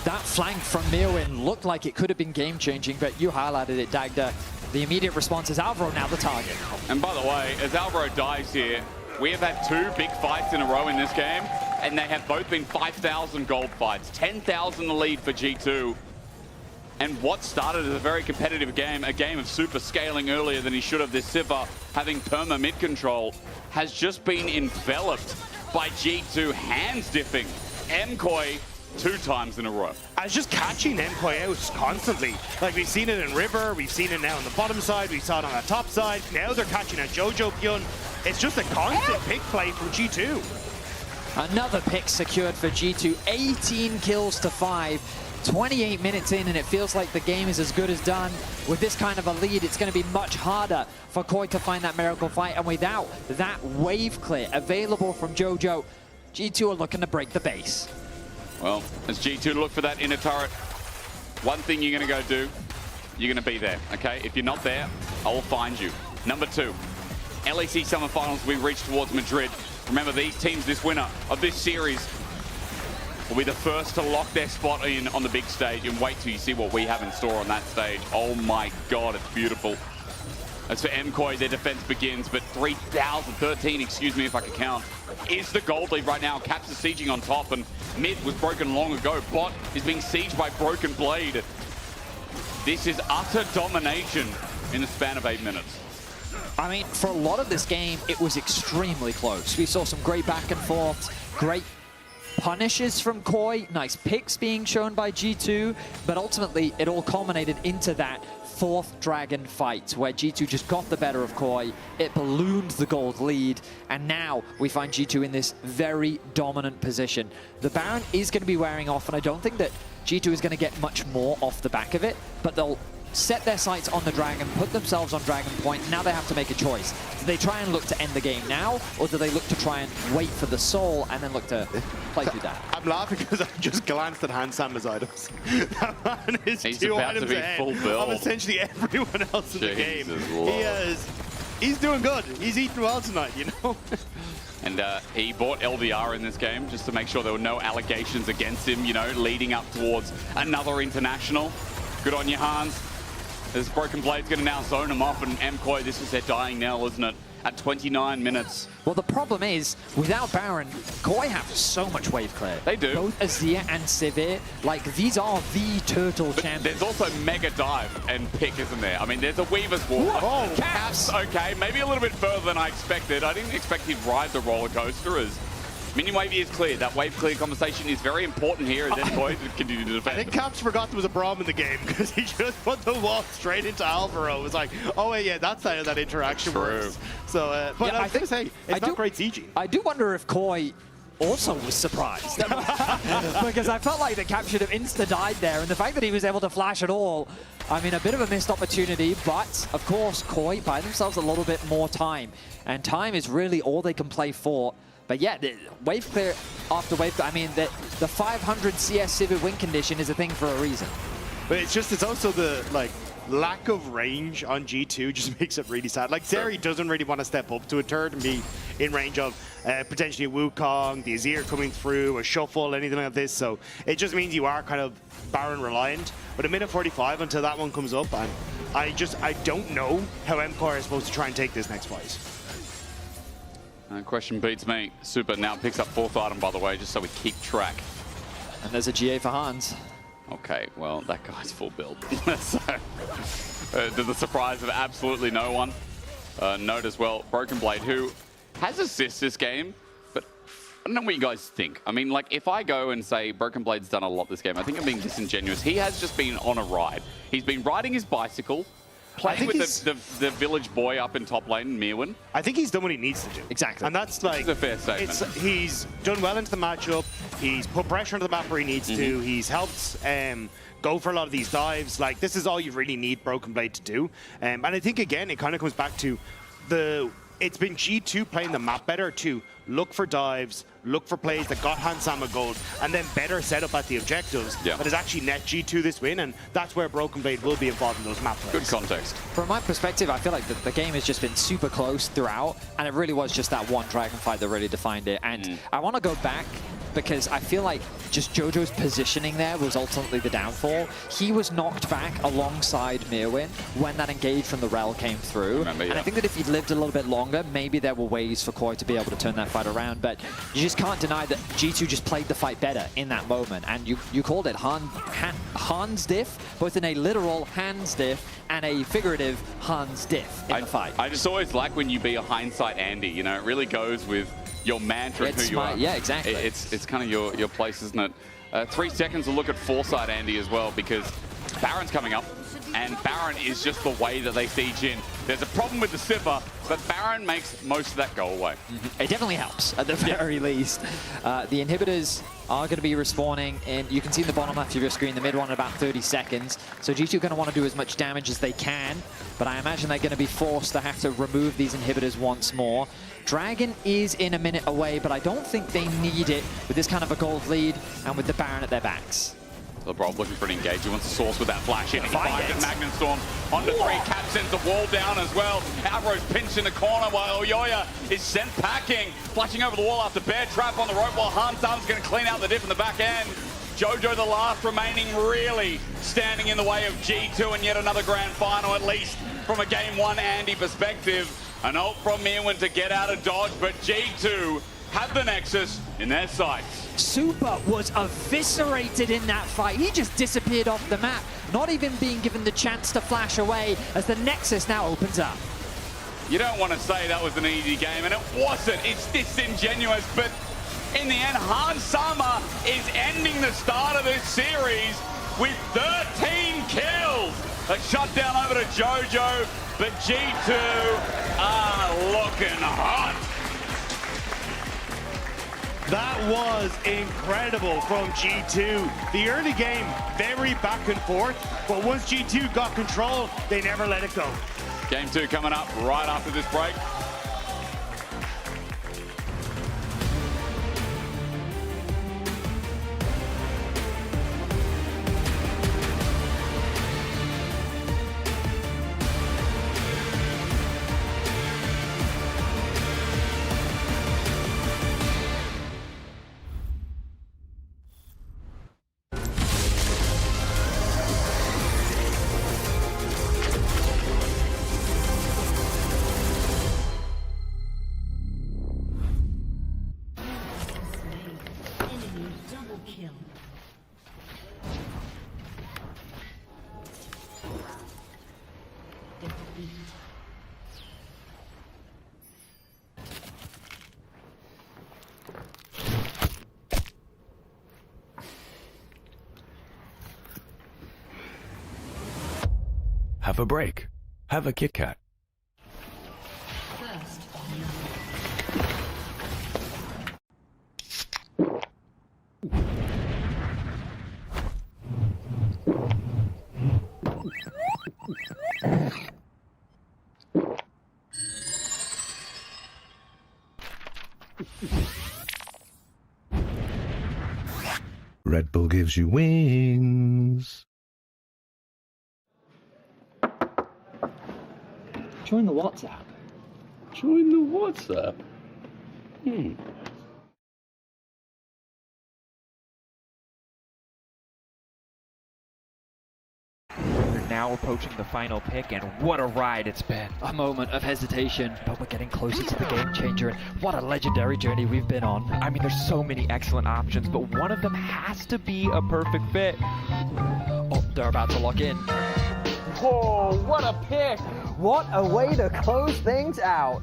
That flank from Mirwin looked like it could have been game-changing, but you highlighted it, Dagda. The immediate response is Alvaro now the target. And by the way, as Alvaro dies here, we have had 2 big fights in a row in this game, and they have both been 5,000 gold fights. 10,000 the lead for G2. And what started as a very competitive game, a game of super scaling earlier than he should have, this Sivir having perma mid control, has just been enveloped by G2 hands dipping MKOI 2 times in a row. I was just catching MKOI out constantly. Like, we've seen it in River, we've seen it now on the bottom side, we saw it on the top side, now they're catching at Jojo Pyun. It's just a constant pick play from G2. Another pick secured for G2, 18 kills to 5. 28 minutes in, and it feels like the game is as good as done. With this kind of a lead, it's going to be much harder for KOI to find that miracle fight, and without that wave clear available from Jojo, G2 are looking to break the base. Well, as G2 look for that inner turret, one thing you're going to go do, you're going to be there, okay? If you're not there, I will find you. Number 2, LEC Summer Finals, we reach towards Madrid. Remember, these teams, this winner of this series, will be the first to lock their spot in on the big stage, and wait till you see what we have in store on that stage. Oh my God, it's beautiful. As for MKOI, their defense begins, but 3,013, excuse me if I can count, is the gold lead right now. Caps is sieging on top, and mid was broken long ago. Bot is being sieged by Broken Blade. This is utter domination in the span of 8 minutes. I mean, for a lot of this game, it was extremely close. We saw some great back and forths, great punishes from KOI, nice picks being shown by G2, but ultimately it all culminated into that 4th Dragon fight, where G2 just got the better of KOI, it ballooned the gold lead, and now we find G2 in this very dominant position. The Baron is going to be wearing off, and I don't think that G2 is going to get much more off the back of it, but they'll set their sights on the Dragon, put themselves on Dragon Point. Now they have to make a choice. Do they try and look to end the game now, or do they look to try and wait for the soul and then look to play through that? I'm laughing because I just glanced at Hans Sama's items. That man is He's 2 about items to be ahead full bill of essentially everyone else in the game. Lord. He's doing good. He's eating well tonight, you know? And he bought LDR in this game just to make sure there were no allegations against him, you know, leading up towards another international. Good on you, Hans. This Broken Blade's going to now zone him off, and MKOI, this is their dying knell, isn't it? At 29 minutes. Well, the problem is, without Baron, KOI have so much wave clear. They do. Both Azir and Sivir, like, these are the turtle champions. There's also Mega Dive and Pick, isn't there? I mean, there's a Weaver's Wall. Oh, Caps, okay, maybe a little bit further than I expected. I didn't expect he'd ride the roller coaster as minion wave is clear. That wave clear conversation is very important here as MKOI continue to defend. I think Caps forgot there was a Braum in the game because he just put the wall straight into Alvaro. It was like, oh wait, yeah, that's how that interaction works. So, but yeah, I was going to say, it's not great sieging. I do wonder if KOI also was surprised. Because I felt like the Cap should have insta-died there, and the fact that he was able to flash at all, I mean, a bit of a missed opportunity, but of course, KOI buy themselves a little bit more time, and time is really all they can play for. But yeah, the wave clear after wave clear, I mean, the 500 CS Sivir win condition is a thing for a reason. But it's also the, like, lack of range on G2 just makes it really sad. Like, Zeri doesn't really want to step up to a turret and be in range of potentially a Wukong, the Azir coming through, a Shuffle, anything like this. So it just means you are kind of Baron reliant. But a minute 45 until that one comes up, and I don't know how MKOI is supposed to try and take this next fight. Question beats me. Super now picks up 4th item, by the way, just so we keep track. And there's a GA for Hans. Okay, well, that guy's full build. So, to the surprise of absolutely no one. Note as well, Broken Blade, who has assists this game, but I don't know what you guys think. I mean, like, if I go and say Broken Blade's done a lot this game, I think I'm being disingenuous. He has just been on a ride. He's been riding his bicycle, playing with the village boy up in top lane, Mirwin. I think he's done what he needs to do. Exactly. And that's like... It's a fair statement. He's done well into the matchup. He's put pressure on the map where he needs to. He's helped go for a lot of these dives. Like, this is all you really need Broken Blade to do. And I think, again, it kind of comes back to it's been G2 playing the map better to look for dives, look for plays that got Hans Sama gold, and then better set up at the objectives. Yeah. That has actually net G2 this win, and that's where Broken Blade will be involved in those map plays. Good context. From my perspective, I feel like the game has just been super close throughout, and it really was just that one dragon fight that really defined it. And I want to go back because I feel like just Jojo's positioning there was ultimately the downfall. He was knocked back alongside Mirwin when that engage from the Rel came through. And I think that if he'd lived a little bit longer, maybe there were ways for KOI to be able to turn that fight around. But you just can't deny that G2 just played the fight better in that moment. And you called it Hans diff, both in a literal Hans diff and a figurative Hans diff in the fight. I just always like when you be a hindsight Andy. You know, it really goes with your mantra and who you are. Yeah, exactly. It's kind of your place, isn't it? 3 seconds to look at Foresight Andy as well, because Baron's coming up, and Baron is just the way that they siege in. There's a problem with the Sivir, but Baron makes most of that go away. It definitely helps, at the very least. The inhibitors are going to be respawning, and you can see in the bottom left of your screen, the mid one in about 30 seconds. So G2 are going to want to do as much damage as they can, but I imagine they're going to be forced to have to remove these inhibitors once more. Dragon is in a minute away, but I don't think they need it with this kind of a gold lead and with the Baron at their backs. LeBron looking for an engage. He wants to source with that flash in. He finds it. Magnum Storm onto 3. Cap sends the wall down as well. Alvaro's pinched in the corner while Oyoya is sent packing. Flashing over the wall after Bear Trap on the rope while Hans Sama's going to clean out the diff in the back end. Jojo, the last remaining, really standing in the way of G2 and yet another grand final, at least from a Game 1 Andy perspective. An ult from Mirwin to get out of dodge, but G2 have the Nexus in their sights. Super was eviscerated in that fight. He just disappeared off the map, not even being given the chance to flash away as the Nexus now opens up. You don't want to say that was an easy game, and it wasn't. It's disingenuous, but in the end, Hans Sama is ending the start of this series with 13 kills. A shutdown over to Jojo, but G2 are looking hot. That was incredible from G2. The early game, very back and forth, but once G2 got control, they never let it go. Game 2 coming up right after this break. Have a break. Have a Kit Kat. Red Bull gives you wings. Join the WhatsApp. Join the WhatsApp? We're now approaching the final pick, and what a ride it's been. A moment of hesitation, but we're getting closer to the game changer, and what a legendary journey we've been on. I mean, there's so many excellent options, but one of them has to be a perfect fit. Oh, they're about to lock in. Whoa, what a pick! What a way to close things out.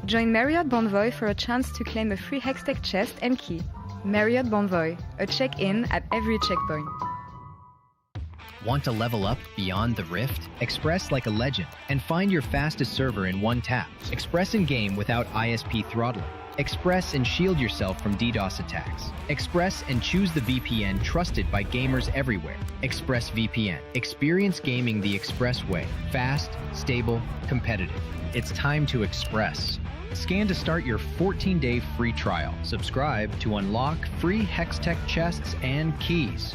Join Marriott Bonvoy for a chance to claim a free Hextech chest and key. Marriott Bonvoy, a check-in at every checkpoint. Want to level up beyond the Rift? Express like a legend and find your fastest server in one tap. Express in game without ISP throttling. Express and shield yourself from DDoS attacks. Express and choose the VPN trusted by gamers everywhere. Express VPN. Experience gaming the Express way. Fast, stable, competitive. It's time to Express. Scan to start your 14-day free trial. Subscribe to unlock free Hextech chests and keys.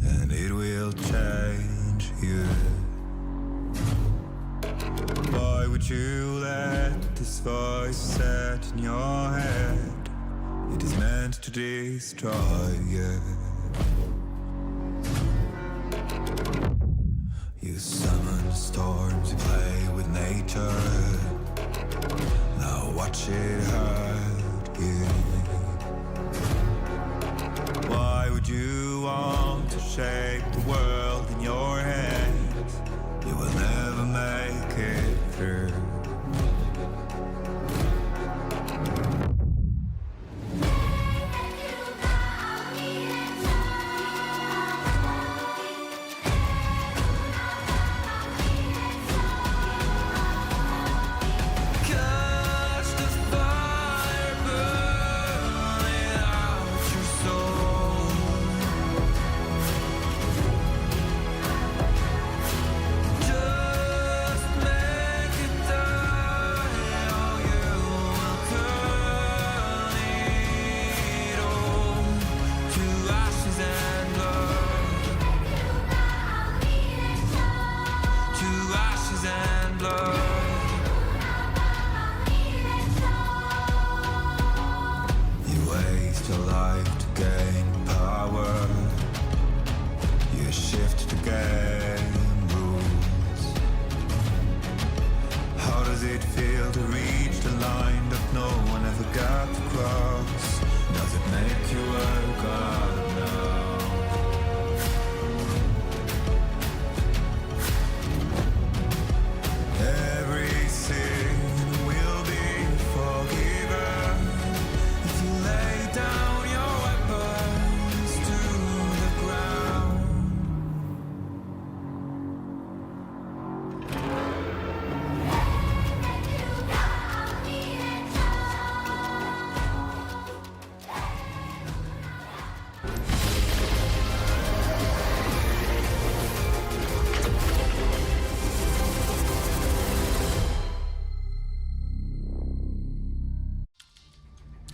And it will change you. Why would you let this voice set in your head? It is meant to destroy you. You summon storms, you play with nature. Now watch it hurt you. Why would you want to shape the world in your hands? You will never make it through.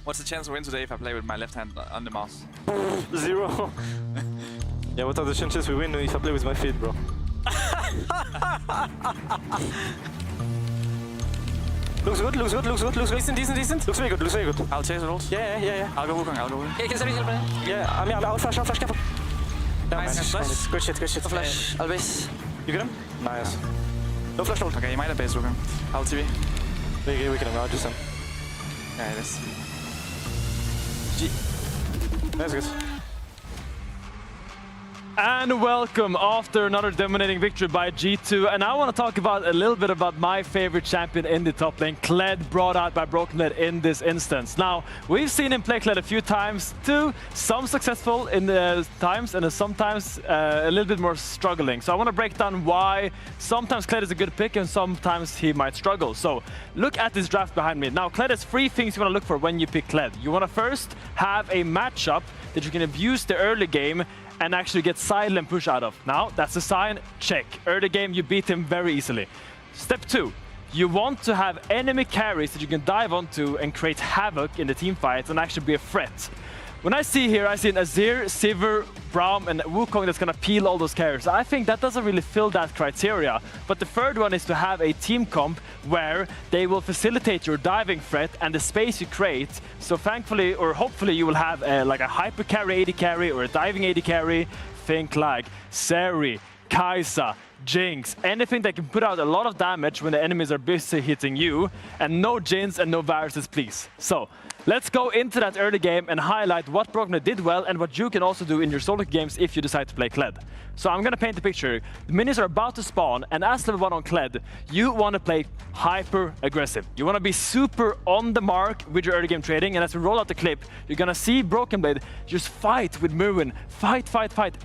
What's the chance to win today if I play with my left hand on the mouse? 0. Yeah, what are the chances we win if I play with my feet, bro? Looks good, looks good, looks good, looks good. Decent. Looks very good, looks very good. I'll chase it ult. Yeah. I'll go Wukong, I'll go Wukong. Can somebody help me? Yeah, I'll flash, careful. Yeah, Nice, flash. Good shit. No flash, I'll base. You get him? Nice. No flash ult. Okay, you might have base Wukong. I'll TV. We can I'll just him. Yeah, it is. That's good. And welcome after another dominating victory by G2. And I want to talk about a little bit about my favorite champion in the top lane, Kled, brought out by BrokenBlade in this instance. Now, we've seen him play Kled a few times too, some successful in the times and sometimes a little bit more struggling. So I want to break down why sometimes Kled is a good pick and sometimes he might struggle. So look at this draft behind me. Now, Kled has 3 things you want to look for when you pick Kled. You want to first have a matchup that you can abuse the early game and actually get silent push out of. Now, that's a sign, check. Early game, you beat him very easily. Step 2, you want to have enemy carries that you can dive onto and create havoc in the team fights and actually be a threat. When I see here, I see an Azir, Sivir, Braum, and Wukong that's gonna peel all those carries. I think that doesn't really fill that criteria. But the third one is to have a team comp where they will facilitate your diving threat and the space you create. So thankfully, or hopefully, you will have like a hyper carry AD carry or a diving AD carry. Think like Seri, Kai'Sa, Jinx, anything that can put out a lot of damage when the enemies are busy hitting you, and no Jins and no viruses, please. So let's go into that early game and highlight what BrokenBlade did well and what you can also do in your solo games if you decide to play Kled. So I'm gonna paint the picture. The minions are about to spawn, and as level 1 on Kled, you wanna play hyper aggressive. You wanna be super on the mark with your early game trading, and as we roll out the clip, you're gonna see BrokenBlade just fight with Myrwn. Fight.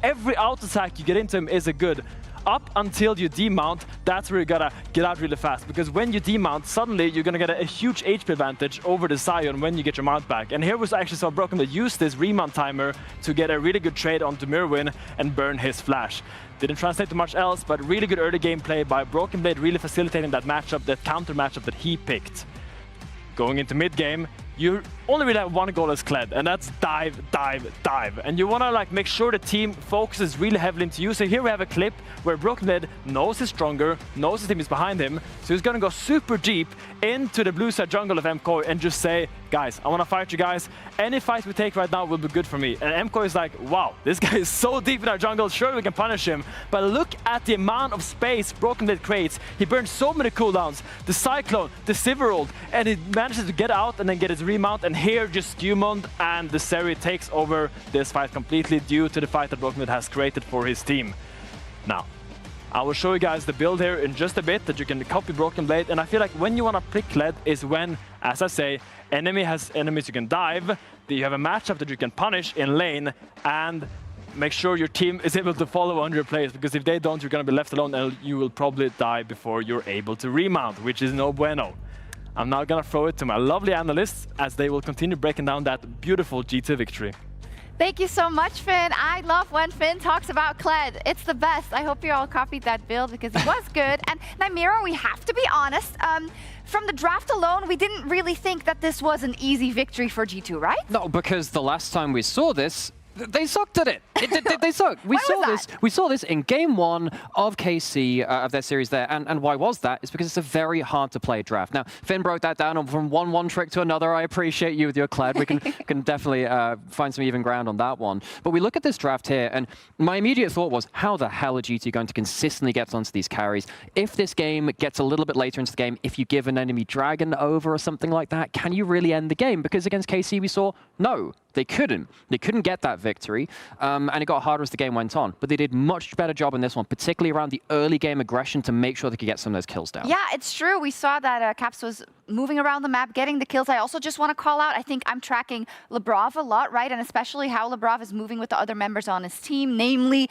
Every auto attack you get into him is a good. Up until you demount, that's where you gotta get out really fast. Because when you demount, suddenly you're gonna get a huge HP advantage over the Sion when you get your mount back. And here was actually saw BrokenBlade use this remount timer to get a really good trade onto Myrwn and burn his flash. Didn't translate to much else, but really good early game play by BrokenBlade, really facilitating that matchup, that counter matchup that he picked. Going into mid game, you only really have one goal as Kled, and that's dive. And you want to like make sure the team focuses really heavily into you. So here we have a clip where BrokenBlade knows he's stronger, knows his team is behind him, so he's going to go super deep into the blue side jungle of MKOI and just say, guys, I want to fight you guys. Any fight we take right now will be good for me. And MKOI is like, wow, this guy is so deep in our jungle, sure we can punish him. But look at the amount of space BrokenBlade creates. He burns so many cooldowns, the Cyclone, the Sivir ult, and he manages to get out and then get his remount. And here just Stumond and the Seri takes over this fight completely due to the fight that BrokenBlade has created for his team. Now, I will show you guys the build here in just a bit that you can copy BrokenBlade. And I feel like when you want to pick Kled is when, as I say, enemy has enemies you can dive, that you have a matchup that you can punish in lane, and make sure your team is able to follow on your plays, because if they don't, you're going to be left alone and you will probably die before you're able to remount, which is no bueno. I'm now going to throw it to my lovely analysts as they will continue breaking down that beautiful G2 victory. Thank you so much, Finn. I love when Finn talks about Kled. It's the best. I hope you all copied that build because it was good. And Nymira, we have to be honest. From the draft alone, we didn't really think that this was an easy victory for G2, right? No, because the last time we saw this, they sucked at it. They sucked. We saw this in game 1 of KC of their series there. And why was that? It's because it's a very hard to play draft. Now, Finn broke that down from one trick to another. I appreciate you with your Kled. We can definitely find some even ground on that one. But we look at this draft here, and my immediate thought was, how the hell are G2 going to consistently get onto these carries? If this game gets a little bit later into the game, if you give an enemy dragon over or something like that, can you really end the game? Because against KC, we saw, no. They couldn't get that victory, and it got harder as the game went on. But they did much better job in this one, particularly around the early game aggression to make sure they could get some of those kills down. Yeah, it's true. We saw that Caps was moving around the map, getting the kills. I also just want to call out, I think I'm tracking Lebrov a lot, right? And especially how Lebrov is moving with the other members on his team, namely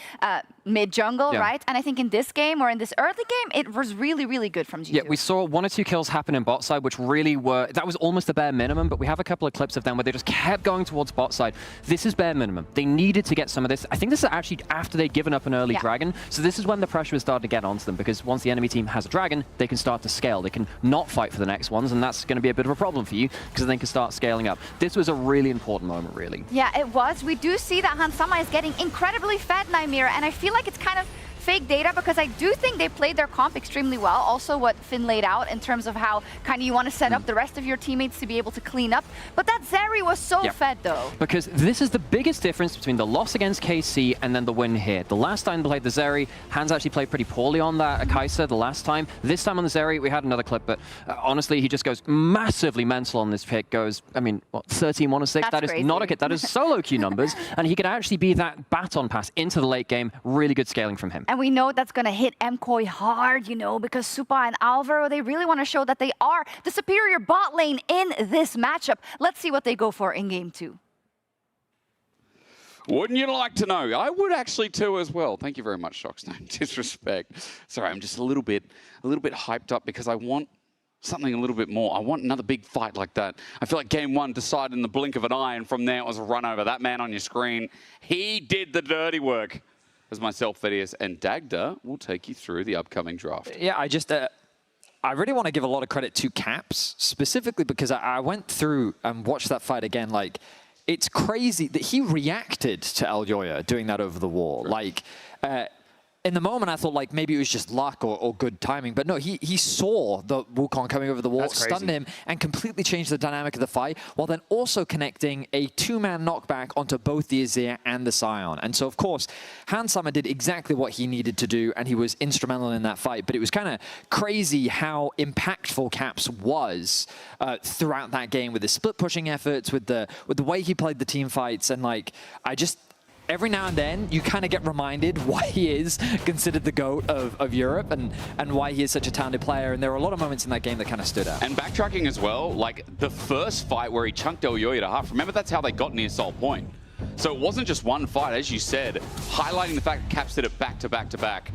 mid-jungle, right? And I think in this game, or in this early game, it was really, really good from G2. Yeah, we saw 1 or 2 kills happen in bot side, which really were, that was almost the bare minimum, but we have a couple of clips of them where they just kept going towards bot side. This is bare minimum. They needed to get some of this. I think this is actually after they'd given up an early dragon, so this is when the pressure was starting to get onto them, because once the enemy team has a dragon, they can start to scale. They can not fight for the next ones comes, and that's going to be a bit of a problem for you because they can start scaling up. This was a really important moment, really. Yeah, it was. We do see that Hansama is getting incredibly fed, Nymir, and I feel like it's kind of fake data because I do think they played their comp extremely well. Also what Finn laid out in terms of how kind of you want to set up the rest of your teammates to be able to clean up. But that Zeri was so fed though. Because this is the biggest difference between the loss against KC and then the win here. The last time they played the Zeri, Hans actually played pretty poorly on that Kai'Sa the last time. This time on the Zeri, we had another clip, but honestly, he just goes massively mental on this pick. Goes, I mean, what, 13-1-6? That is not a kit. That is solo queue numbers. And he could actually be that baton pass into the late game. Really good scaling from him. And we know that's going to hit MKOI hard, you know, because Supa and Alvaro, they really want to show that they are the superior bot lane in this matchup. Let's see what they go for in game 2. Wouldn't you like to know? I would actually too as well. Thank you very much, Shocks. No disrespect. Sorry, I'm just a little bit hyped up because I want something a little bit more. I want another big fight like that. I feel like game 1 decided in the blink of an eye, and from there it was a run over. That man on your screen, he did the dirty work. As myself, Thaddeus, and Dagda will take you through the upcoming draft. Yeah, I really want to give a lot of credit to Caps, specifically because I went through and watched that fight again. Like, it's crazy that he reacted to Elyoya doing that over the wall. Like, in the moment, I thought like maybe it was just luck or good timing, but no, he saw the Wukong coming over the wall, stunned him, and completely changed the dynamic of the fight, while then also connecting a 2-man knockback onto both the Azir and the Scion. And so, of course, Hansama did exactly what he needed to do, and he was instrumental in that fight. But it was kind of crazy how impactful Caps was throughout that game with his split pushing efforts, with the way he played the team fights, and like every now and then, you kind of get reminded why he is considered the GOAT of Europe and why he is such a talented player. And there were a lot of moments in that game that kind of stood out. And backtracking as well, like the first fight where he chunked Elyoya to half, remember that's how they got near Soul Point. So it wasn't just one fight, as you said, highlighting the fact that Caps did it back to back to back.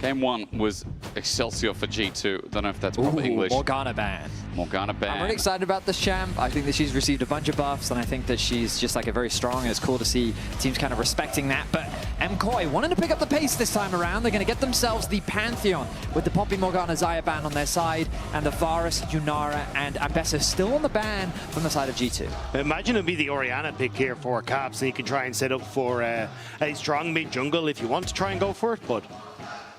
Game 1 was Excelsior for G2. Don't know if that's proper English. Morgana ban. Morgana ban. I'm really excited about this champ. I think that she's received a bunch of buffs, and I think that she's just like a very strong, and it's cool to see teams kind of respecting that. But MKOI wanting to pick up the pace this time around. They're going to get themselves the Pantheon with the Poppy Morgana Xayah ban on their side, and the Varus, Yunara, and Abessa still on the ban from the side of G2. Imagine it'd be the Orianna pick here for Caps, and you can try and set up for a strong mid jungle if you want to try and go for it, but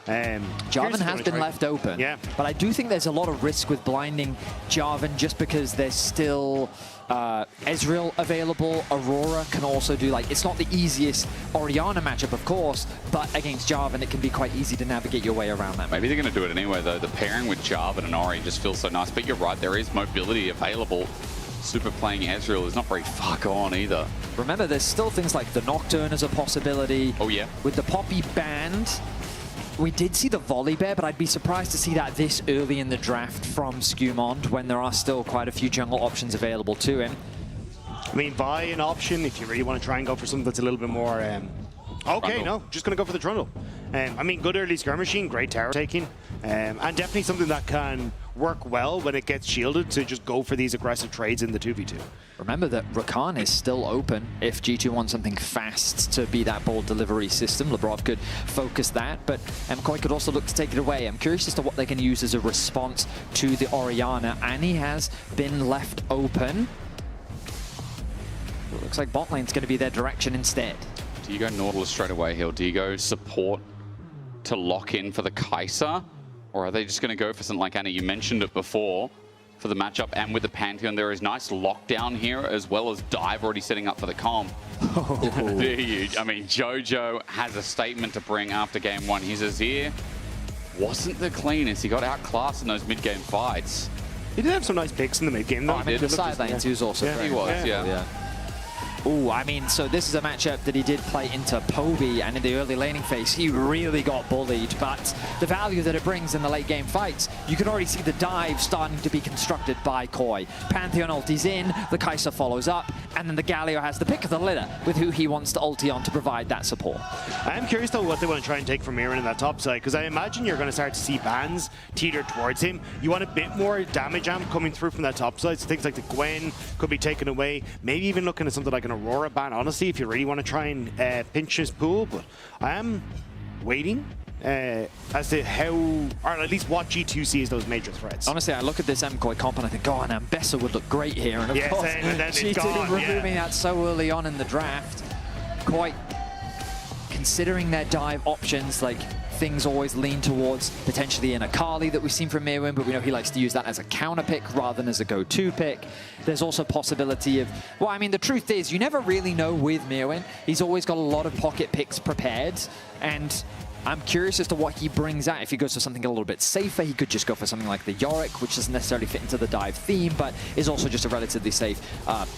Jarvan has been left open, but I do think there's a lot of risk with blinding Jarvan just because there's still Ezreal available. Aurora can also do, like, it's not the easiest Orianna matchup, of course, but against Jarvan, it can be quite easy to navigate your way around that. Maybe they're going to do it anyway, though. The pairing with Jarvan and Ori just feels so nice. But you're right, there is mobility available. Super playing Ezreal is not very far gone either. Remember, there's still things like the Nocturne as a possibility. Oh, yeah. With the Poppy banned, we did see the Volibear, but I'd be surprised to see that this early in the draft from Skumond when there are still quite a few jungle options available to him. I mean, buy an option if you really want to try and go for something that's a little bit more... Okay, no, just going to go for the Trundle. I mean, good early skirmishing, great tower taking, and definitely something that can work well when it gets shielded to just go for these aggressive trades in the 2v2. Remember that Rakan is still open if G2 wants something fast to be that ball delivery system. Labrov could focus that, but MKOI could also look to take it away. I'm curious as to what they can use as a response to the Orianna. Annie has been left open. It looks like bot lane's going to be their direction instead. Do you go Nautilus straight away here? Do you go support to lock in for the Kai'Sa? Or are they just going to go for something like Annie? You mentioned it before for the matchup, and with the Pantheon, there is nice lockdown here, as well as Dive already setting up for the comp. I mean, Jojo has a statement to bring after game 1. His Azir wasn't the cleanest. He got outclassed in those mid-game fights. He did have some nice picks in the mid-game, though. I mean, the side lanes, he was also He was, yeah. Ooh, I mean, so this is a matchup that he did play into Poby, and in the early laning phase, he really got bullied. But the value that it brings in the late game fights, you can already see the dive starting to be constructed by Koi. Pantheon ultis in, the Kai'Sa follows up, and then the Galio has the pick of the litter with who he wants to ulti on to provide that support. I am curious, though, what they want to try and take from Mirren in that top side, because I imagine you're going to start to see bans teeter towards him. You want a bit more damage amp coming through from that top side, so things like the Gwen could be taken away, maybe even looking at something like an Aurora ban, honestly, if you really want to try and pinch his pool. But I am waiting as to how, or at least what G2 sees those major threats. Honestly, I look at this MKOI comp and I think, oh, and Ambessa would look great here. And of Yes, course, and then it's G2 gone, removing that so early on in the draft. Quite considering their dive options, like things always lean towards potentially an Akali that we've seen from Mirwin, but we know he likes to use that as a counter pick rather than as a go-to pick. There's also possibility of, well, I mean, the truth is you never really know with Mirwin. He's always got a lot of pocket picks prepared, and I'm curious as to what he brings out. If he goes for something a little bit safer, he could just go for something like the Yorick, which doesn't necessarily fit into the dive theme, but is also just a relatively safe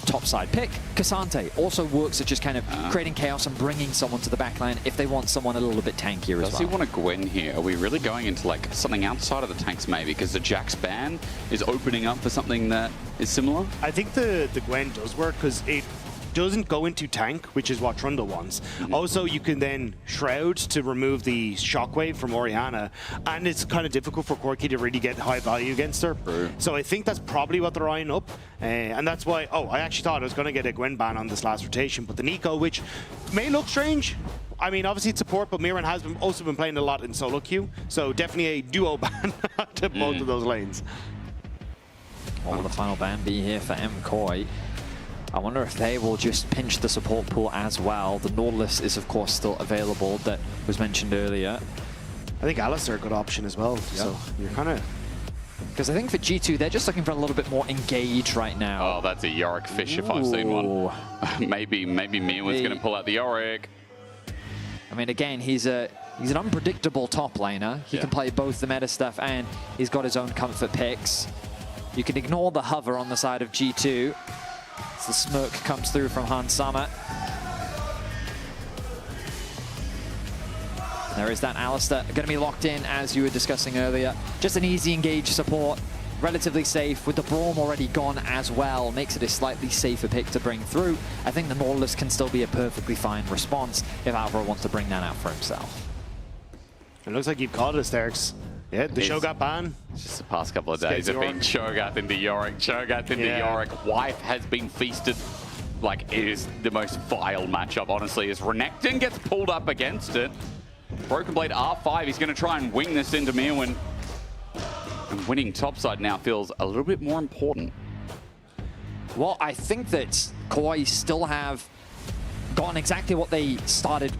topside pick. Cassante also works at just kind of creating chaos and bringing someone to the backline if they want someone a little bit tankier as well. Does he want a Gwen here? Are we really going into like something outside of the tanks maybe? Because the Jax ban is opening up for something that is similar? I think the Gwen does work because it doesn't go into tank, which is what Trundle wants. Also, you can then Shroud to remove the Shockwave from Orianna, and it's kind of difficult for Corki to really get high value against her. So I think that's probably what they're eyeing up, and that's why, I actually thought I was going to get a Gwen ban on this last rotation, but the Nico, which may look strange. I mean, obviously it's support, but Mirwin has also been playing a lot in solo queue, so definitely a duo ban to both of those lanes. What will the final ban be here for MKOI? I wonder if they will just pinch the support pool as well. The Nautilus is, of course, still available, that was mentioned earlier. I think Alistar a good option as well, so you're kind of... Because I think for G2, they're just looking for a little bit more engage right now. Oh, that's a Yorick fish if I've seen one. maybe Mirwin's going to pull out the Yorick. I mean, again, he's an unpredictable top laner. He can play both the meta stuff and he's got his own comfort picks. You can ignore the hover on the side of G2. As the smirk comes through from Hans Sama. There is that Alistar, going to be locked in as you were discussing earlier. Just an easy engage support, relatively safe, with the Braum already gone as well. Makes it a slightly safer pick to bring through. I think the Nautilus can still be a perfectly fine response if Alvaro wants to bring that out for himself. It looks like you've called it, Sterks. Yeah, the Shogat ban. Just the past couple of days have been Shogat into Yorick, Shogat into Yorick. Wife has been feasted. Like, it is the most vile matchup, honestly, as Renekton gets pulled up against it. Broken Blade R5, he's going to try and wing this into Mirwin. And winning topside now feels a little bit more important. Well, I think that KOI still have gotten exactly what they started.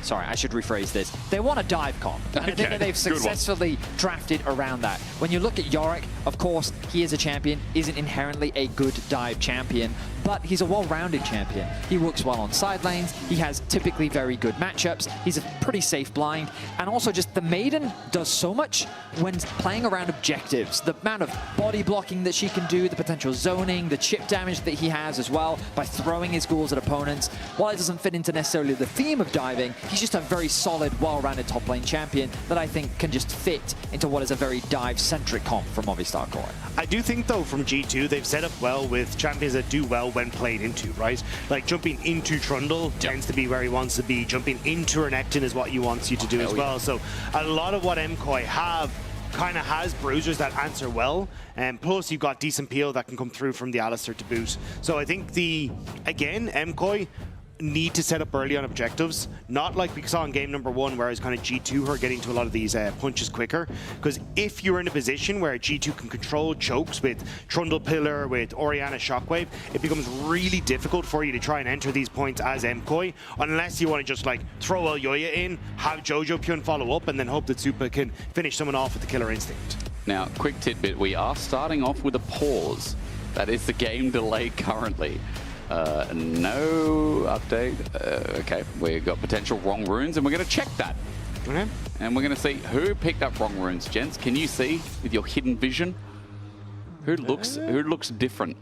Sorry, I should rephrase this. They want a dive comp, and I think that they've successfully drafted around that. When you look at Yorick, of course, he is a champion, isn't inherently a good dive champion, but he's a well-rounded champion. He works well on side lanes, he has typically very good matchups, he's a pretty safe blind, and also just the Maiden does so much when playing around objectives. The amount of body blocking that she can do, the potential zoning, the chip damage that he has as well by throwing his ghouls at opponents. While it doesn't fit into necessarily the theme of diving, he's just a very solid, well-rounded top lane champion that I think can just fit into what is a very dive-centric comp from Movistar Core. I do think, though, from G2, they've set up well with champions that do well when played into, right? Like, jumping into Trundle tends to be where he wants to be. Jumping into Renekton is what he wants you to do as well. So a lot of what MKOI have kind of has bruisers that answer well, and plus you've got decent peel that can come through from the Alistar to boot. So I think again, MKOI need to set up early on objectives, not like we saw in game number 1 where it's kind of G2 who are getting to a lot of these punches quicker, because if you're in a position where G2 can control chokes with Trundle Pillar, with Orianna Shockwave, it becomes really difficult for you to try and enter these points as MKOI, unless you want to just like throw Elyoya in, have Jojo Pyun follow up, and then hope that Supa can finish someone off with the Killer Instinct. Now, quick tidbit, we are starting off with a pause. That is the game delay currently. No update. Okay, we've got potential wrong runes, and we're going to check that. Okay. And we're going to see who picked up wrong runes. Gents, can you see with your hidden vision who looks different?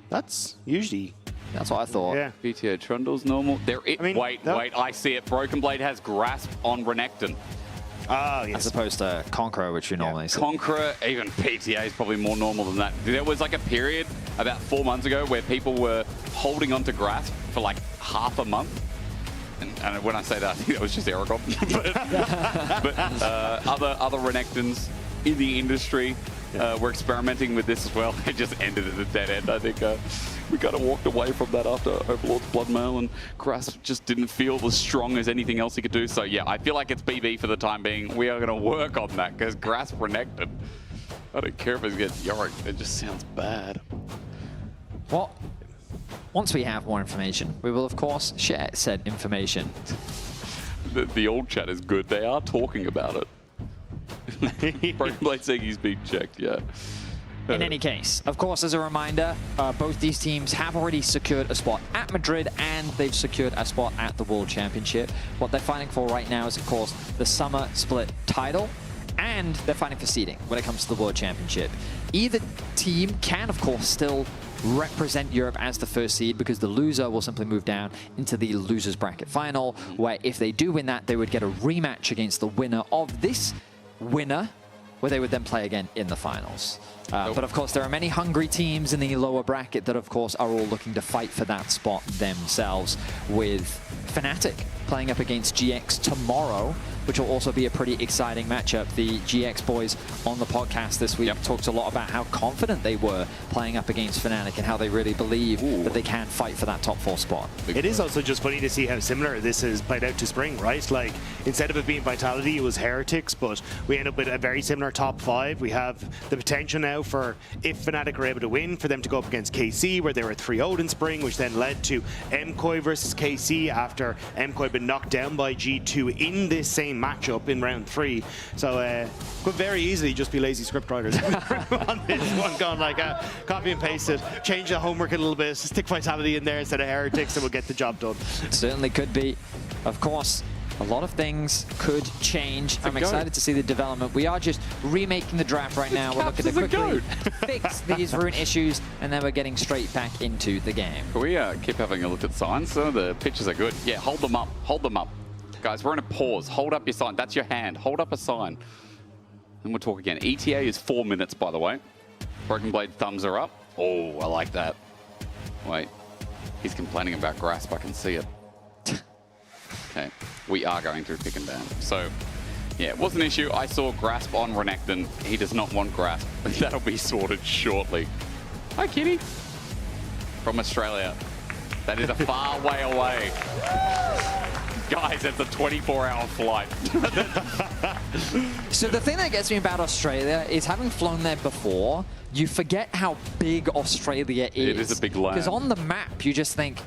That's usually... That's what I thought. Yeah. PTO Trundle's normal. Wait, I see it. Broken Blade has grasp on Renekton. Oh, yes. As opposed to Conqueror, which you normally see. Conqueror, even PTA is probably more normal than that. There was like a period about 4 months ago where people were holding on to grasp for like half a month. And when I say that, I think that was just Aragorn. but other Renektons in the industry were experimenting with this as well. It just ended at a dead end, I think. We kind of walked away from that after Overlord's Bloodmail, and Grasp just didn't feel as strong as anything else he could do. So yeah, I feel like it's BB for the time being. We are going to work on that because Grasp Renekton. I don't care if it gets Yorick, it just sounds bad. Well, once we have more information, we will of course share said information. The old chat is good. They are talking about it. Broken Blade saying he's being checked, yeah. In any case, of course, as a reminder, both these teams have already secured a spot at Madrid and they've secured a spot at the World Championship. What they're fighting for right now is, of course, the Summer Split title, and they're fighting for seeding when it comes to the World Championship. Either team can, of course, still represent Europe as the first seed because the loser will simply move down into the losers bracket final, where if they do win that, they would get a rematch against the winner of this winner, where they would then play again in the finals. But of course, there are many hungry teams in the lower bracket that, of course, are all looking to fight for that spot themselves, with Fnatic playing up against GX tomorrow, which will also be a pretty exciting matchup. The GX boys on the podcast this week talked a lot about how confident they were playing up against Fnatic and how they really believe that they can fight for that top 4 spot. It is also just funny to see how similar this has played out to Spring, right? Like, instead of it being Vitality, it was Heretics, but we end up with a very similar top 5. We have the potential now for, if Fnatic are able to win, for them to go up against KC, where they were 3-0'd in Spring, which then led to MKOI versus KC after MKOI had been knocked down by G2 in this same matchup in round 3. So could very easily just be lazy scriptwriters on this one, going like copy and paste it, change the homework a little bit, stick Vitality in there instead of Heretics, and we'll get the job done. It certainly could be. Of course, a lot of things could change. I'm excited to see the development. We are just remaking the draft right now. We're looking to quickly fix these rune issues, and then we're getting straight back into the game. Can we keep having a look at signs? Some of the pitches are good. Yeah, hold them up. Hold them up. Guys, we're in a pause. Hold up your sign. That's your hand. Hold up a sign. And we'll talk again. ETA is 4 minutes, by the way. Broken Blade thumbs are up. Oh, I like that. Wait. He's complaining about Grasp. I can see it. Okay. We are going through pick and ban. So, yeah, it was an issue. I saw Grasp on Renekton. He does not want Grasp. That'll be sorted shortly. Hi, Kitty. From Australia. That is a far way away. Guys, it's a 24-hour flight. So the thing that gets me about Australia is, having flown there before, you forget how big Australia is. It is a big land. Because on the map, you just think,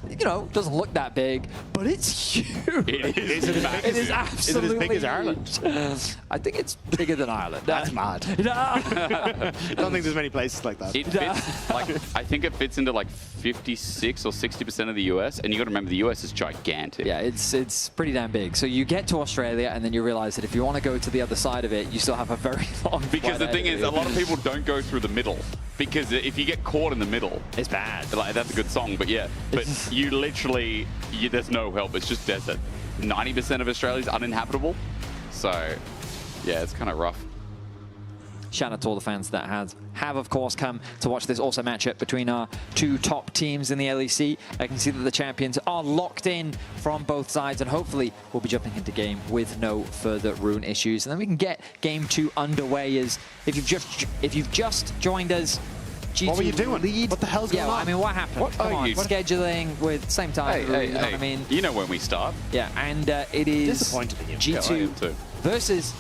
you know, it doesn't look that big, but it's huge. It is massive. It is absolutely Is it as big as Ireland? I think it's bigger than Ireland. That's mad. I don't think there's many places like that. It fits, like, I think it fits into like 56 or 60% of the US, and you got to remember the US is gigantic. Yeah, it's pretty damn big. So you get to Australia, and then you realize that if you want to go to the other side of it, you still have a very long Because the thing is, a lot of people don't go through the middle, because if you get caught in the middle, it's bad. Like, that's a good song, but yeah, but you literally, there's no help. It's just desert. 90% of Australia is uninhabitable, so yeah, it's kind of rough. Shout out to all the fans that have of course come to watch this awesome matchup between our two top teams in the LEC. I can see that the champions are locked in from both sides, and hopefully we'll be jumping into game with no further rune issues, and then we can get game 2 underway. As if you've just joined us, G2 what were you doing? Lead. What the hell's going on? I mean, what happened? Come on, scheduling with same time. You know what I mean? You know when we start. Yeah, and it is disappointed in you. G2 versus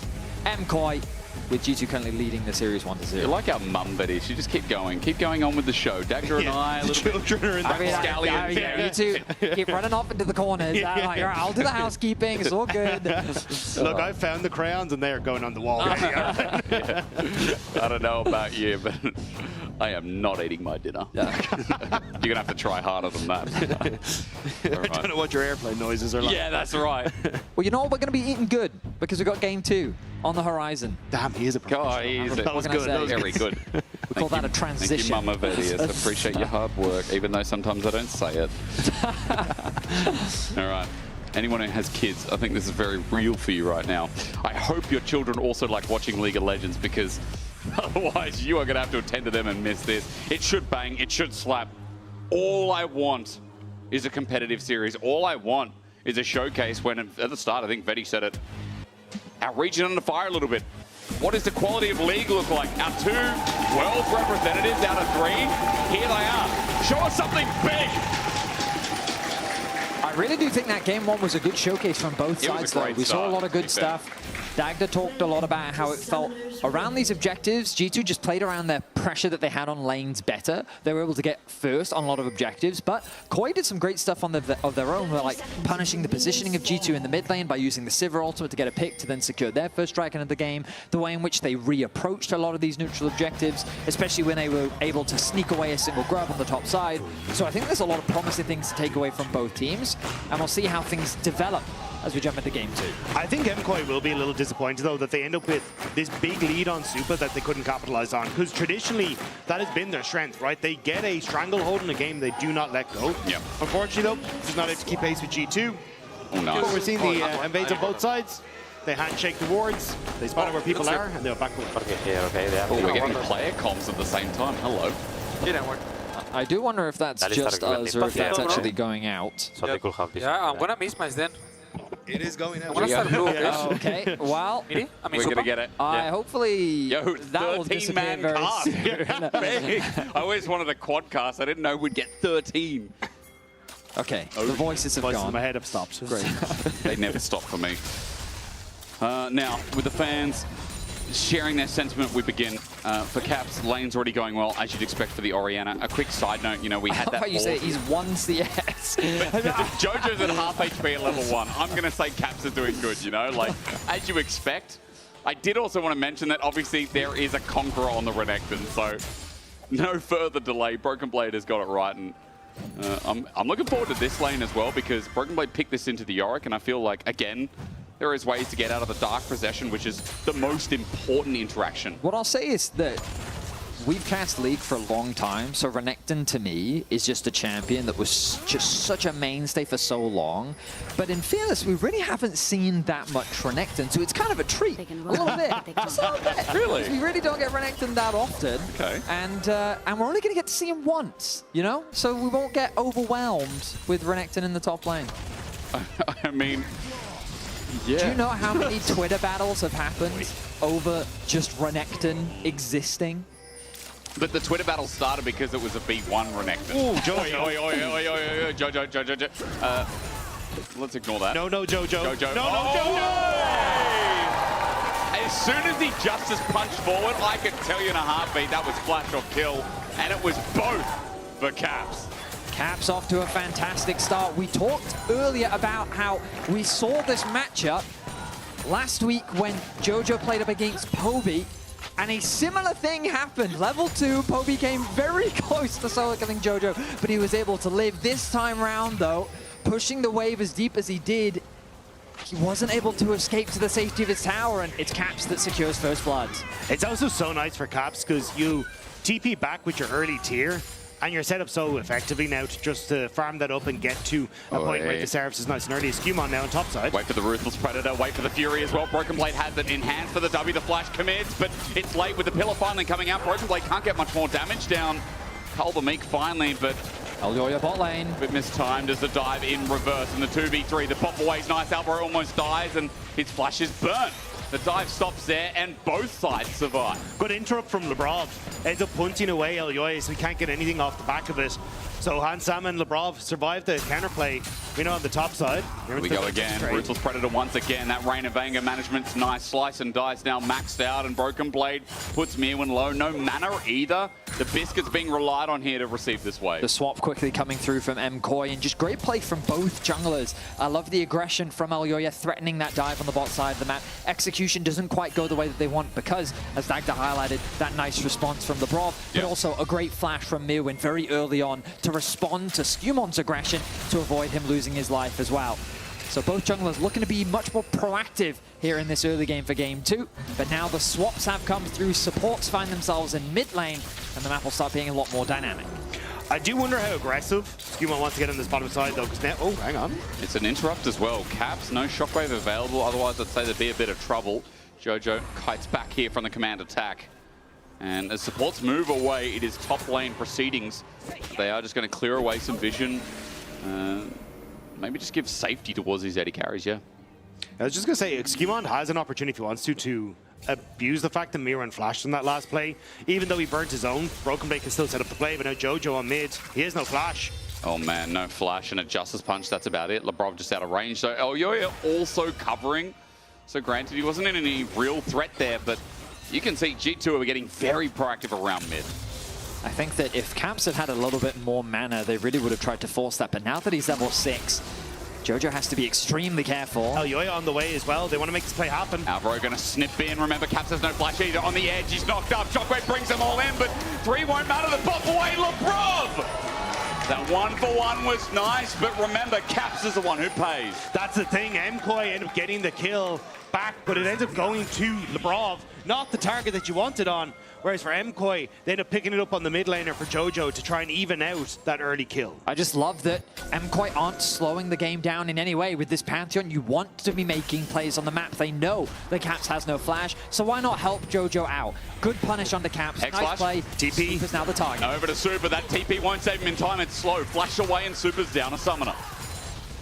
MKOI, with G2 currently leading the series 1-0. You're like our mum, Betty. She just keep going on with the show. Dagger and I, a little children are in the you two keep running off into the corners. I'm like, I'll do the housekeeping. It's all good. Look, I found the crayons and they are going on the wall. Yeah. I don't know about you, but I am not eating my dinner. Yeah. You're gonna have to try harder than that. I don't know what your airplane noises are like. Yeah, that's right. Well, you know what? We're gonna be eating good because we've got game 2 on the horizon. Damn, he is a professional. That was good. That was very good. We call that a transition. Thank you, Mama Verdius. I appreciate your hard work, even though sometimes I don't say it. All right. Anyone who has kids, I think this is very real for you right now. I hope your children also like watching League of Legends, because otherwise you are going to have to attend to them and miss this. It should bang. It should slap. All I want is a competitive series. All I want is a showcase when, at the start, I think Vetti said it, our region under fire a little bit. What does the quality of League look like? Our 2 world representatives out of 3, here they are. Show us something big. I really do think that game one was a good showcase from both sides, though. We saw a lot of good stuff. Dagda talked a lot about how it felt around these objectives. G2 just played around their pressure that they had on lanes better. They were able to get first on a lot of objectives, but KOI did some great stuff on of their own, like punishing the positioning of G2 in the mid lane by using the Sivir ultimate to get a pick to then secure their first strike into the game, the way in which they reapproached a lot of these neutral objectives, especially when they were able to sneak away a single grab on the top side. So I think there's a lot of promising things to take away from both teams, and we'll see how things develop as we jump into game 2. I think MKOI will be a little disappointed, though, that they end up with this big lead on Supa that they couldn't capitalize on, because traditionally that has been their strength, right? They get a stranglehold in a game, they do not let go. Yeah. Unfortunately, though, this is not able to keep pace with G2. Oh, nice. But we're seeing the invades on both sides. They handshake the wards, they spot out where people are, and they're back away. Oh, we're getting player comms at the same time. Hello. I do wonder if that's just us or if that's actually going out. So they could have this. Yeah, I'm gonna miss my then. It is going out. Okay, well, we're gonna get it. Hopefully that will disappear very soon. I always wanted a quad cast. I didn't know we'd get 13. Okay, the voices have gone. In my head have stopped. Great. They never stop for me. Now, with the fans sharing their sentiment, we begin. For Caps, lane's already going well, as you'd expect for the Orianna. A quick side note, you know, we had that. You say he's 1 CS. Jojo's at half HP at level 1. I'm going to say Caps are doing good, you know, like, as you expect. I did also want to mention that obviously there is a Conqueror on the Renekton, so no further delay. Broken Blade has got it right, and I'm looking forward to this lane as well, because Broken Blade picked this into the Yorick, and I feel like, again, there is ways to get out of the Dark Possession, which is the most important interaction. What I'll say is that we've cast League for a long time, so Renekton to me is just a champion that was just such a mainstay for so long. But in fairness, we really haven't seen that much Renekton, so it's kind of a treat. A little bit. Just a little bit. Really? We really don't get Renekton that often. Okay. And we're only going to get to see him once, you know? So we won't get overwhelmed with Renekton in the top lane. I mean, yeah. Do you know how many Twitter battles have happened over just Renekton existing? But the Twitter battle started because it was a B1 Renekton. Ooh, Jojo. Jojo. Let's ignore that. No, Jojo. Jojo. No, Jojo. As soon as he Justice punched forward, I could tell you in a heartbeat that was flash or kill, and it was both for Caps. Caps off to a fantastic start. We talked earlier about how we saw this matchup last week when Jojo played up against Poby, and a similar thing happened. Level 2, Poby came very close to solo killing Jojo, but he was able to live. This time round, though, pushing the wave as deep as he did, he wasn't able to escape to the safety of his tower, and it's Caps that secures first blood. It's also so nice for Caps because you TP back with your early tier, and you're set up so effectively now to just farm that up and get to a point where the Seraphs is nice and early. Skewmon now on top side. Wait for the Ruthless Predator, wait for the Fury as well. Broken Blade has it in hand for the W. The flash commits, but it's late with the pillar finally coming out. Broken Blade can't get much more damage down. Culver Meek finally, but Elyoya bot lane. A bit mistimed as the dive in reverse in the 2v3. The pop away is nice. Alvaro almost dies, and his flash is burnt. The dive stops there, and both sides survive. Good interrupt from Lebrov. Ends up punting away Elyoya, so he can't get anything off the back of it. So Hansam and Lebrov survived the counterplay, you know, on the top side. Here we go again. Ruthless Predator once again. That Reign of Anger management's nice. Slice and Dice now maxed out, and Broken Blade puts Mirwin low. No mana either. The Biscuit's being relied on here to receive this wave. The swap quickly coming through from MKOI, and just great play from both junglers. I love the aggression from Elyoya, threatening that dive on the bot side of the map. Execution doesn't quite go the way that they want because, as Dagda highlighted, that nice response from Lebrov, but also a great flash from Mirwin very early on to respond to Skewmon's aggression to avoid him losing his life as well. So both junglers looking to be much more proactive here in this early game for game 2. But now the swaps have come through, supports find themselves in mid lane, and the map will start being a lot more dynamic. I do wonder how aggressive Skewmon wants to get on this bottom side though, because now, oh, hang on. It's an interrupt as well. Caps, no shockwave available, otherwise I'd say there'd be a bit of trouble. Jojo kites back here from the command attack. And as supports move away, it is top lane proceedings. They are just going to clear away some vision. Maybe just give safety towards these AD carries, yeah. I was just going to say, Skewmon has an opportunity if he wants to abuse the fact that Miran flashed on that last play. Even though he burnt his own, Broken Blade can still set up the play, but now Jojo on mid, he has no flash. Oh man, no flash and a Justice Punch, that's about it. Labrov just out of range, so Elyoya also covering. So granted, he wasn't in any real threat there, but you can see G2 are getting very proactive around mid. I think that if Caps had had a little bit more mana, they really would have tried to force that. But now that he's level 6, Jojo has to be extremely careful. Elyoya on the way as well. They want to make this play happen. Alvaro going to snip in. Remember, Caps has no flash either. On the edge, he's knocked up. Shockwave brings them all in, but 3 won't matter. The top away, Labrov! That 1-for-1 was nice, but remember, Caps is the one who pays. That's the thing. MKOI end up getting the kill back, but it ends up going to Labrov, not the target that you wanted on. Whereas for MKOI, they end up picking it up on the mid laner for Jojo to try and even out that early kill. I just love that MKOI aren't slowing the game down in any way. With this Pantheon, you want to be making plays on the map. They know the Caps has no flash, so why not help Jojo out? Good punish on the Caps. Hex nice flash. play. TP. Super's now the target. Over to Super. That TP won't save him in time. It's slow. Flash away and Super's down a Summoner.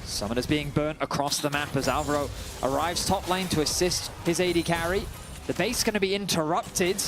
Summoner's being burnt across the map as Alvaro arrives top lane to assist his AD carry. The base going to be interrupted.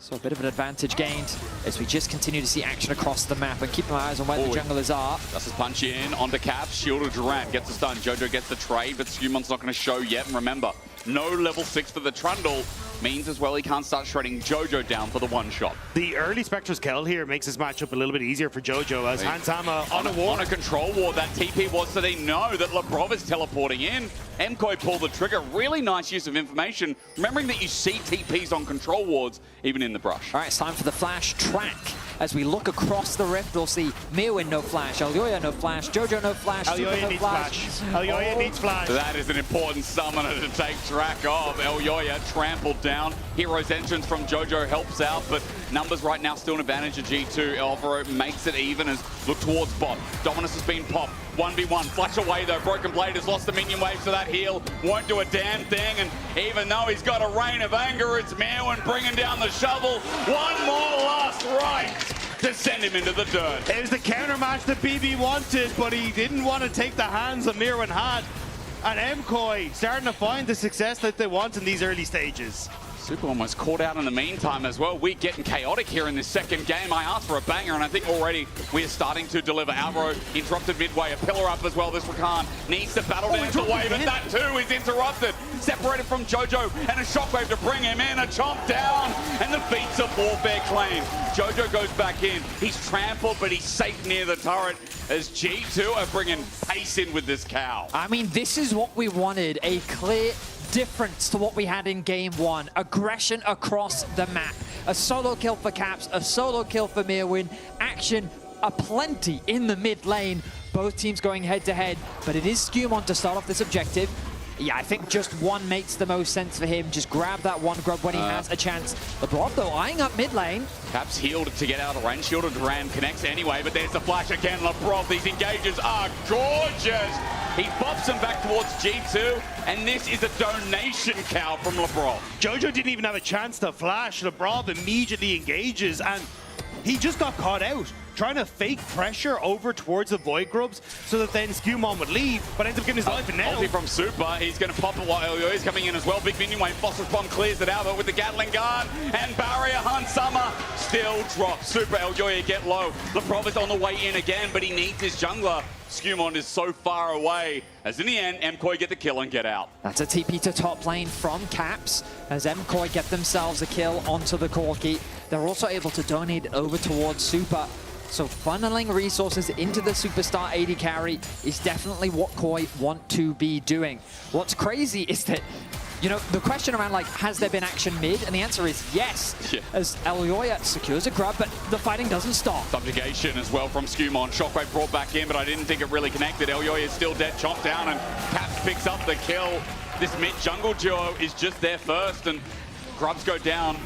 So a bit of an advantage gained as we just continue to see action across the map and keep our eyes on where the junglers are. Justice Punch in, onto Caps, shield of Durant, gets the stun. Jojo gets the trade, but Scumon's not going to show yet. And remember, no level 6 for the Trundle means as well he can't start shredding Jojo down for the one-shot. The early Spectre's kill here makes this matchup a little bit easier for Jojo as Hansama on a ward. On a control ward, that TP was so they know that Labrov is teleporting in. MKOI pulled the trigger. Really nice use of information. Remembering that you see TPs on control wards, even in the brush. All right, it's time for the flash track. As we look across the rift, we'll see Mirwin no flash, Elyoya no flash, Jojo no flash, Elyoya no needs flash. Elyoya needs flash. That is an important summoner to take track of. Elyoya trampled down. Hero's entrance from Jojo helps out, but numbers right now still an advantage of G2. Alvaro makes it even as look towards bot. Dominus has been popped. 1v1. Flash away though. Broken Blade has lost the minion wave to that heal. Won't do a damn thing. And even though he's got a reign of anger, it's Mirwin bringing down the shovel. One more last right to send him into the dirt. It was the counter match that BB wanted, but he didn't want to take the hands that Mirwin had. And MKOI starting to find the success that they want in these early stages. Super almost caught out in the meantime as well. We're getting chaotic here in this second game. I asked for a banger, and I think already we are starting to deliver. Alvaro interrupted midway. A pillar up as well. This Rakan needs to battle down the wave, and that too is interrupted. Separated from Jojo, and a shockwave to bring him in. A chomp down, and the feats of warfare claim. Jojo goes back in. He's trampled, but he's safe near the turret as G2 are bringing pace in with this cow. I mean, this is what we wanted. A clear difference to what we had in game 1. Aggression across the map. A solo kill for Caps, a solo kill for Mirwin. Action aplenty in the mid lane. Both teams going head to head, but it is Scumon to start off this objective. Yeah, I think just one makes the most sense for him. Just grab that one grub when he has a chance. Labrov, though, eyeing up mid lane. Caps healed to get out of range. Shield of Duran connects anyway, but there's the flash again. Labrov, these engages are gorgeous. He bops him back towards G2, and this is a donation cow from Labrov. Jojo didn't even have a chance to flash. Labrov immediately engages, and he just got caught out, trying to fake pressure over towards the Void Grubs so that then Scumon would leave, but ends up getting his life in now. Ulti from Super, he's going to pop it while Elyoya is coming in as well. Big minion wave, Foster's Bomb clears it out, but with the Gatling gun and barrier, Hansama still drops. Super, Elyoya get low. Labrov is on the way in again, but he needs his jungler. Scumon is so far away, as in the end, MKOI get the kill and get out. That's a TP to top lane from Caps, as MKOI get themselves a kill onto the Corki. They're also able to donate over towards Super. So funneling resources into the superstar AD carry is definitely what KOI want to be doing. What's crazy is that, you know, the question around, like, has there been action mid? And the answer is yes, as Elyoya secures a grab, but the fighting doesn't stop. Subjugation as well from Scumon. Shockwave brought back in, but I didn't think it really connected. Elyoya is still dead, chomped down, and Caps picks up the kill. This mid-jungle duo is just there first, and grubs go down.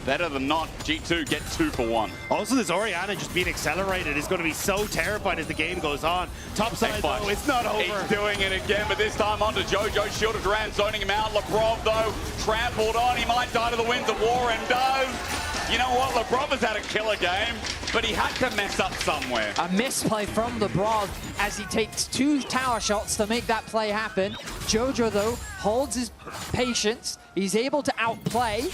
Better than not, G2 get 2 for 1. Also, this Orianna just being accelerated is going to be so terrifying as the game goes on. Top side, though, it's not over. He's doing it again, but this time onto Jojo. Shield of Duran zoning him out. Labrov, though, trampled on. He might die to the winds of war, and does. You know what? Labrov has had a killer game. but he had to mess up somewhere. A misplay from Lebrov as he takes 2 tower shots to make that play happen. Jojo, though, holds his patience. He's able to outplay,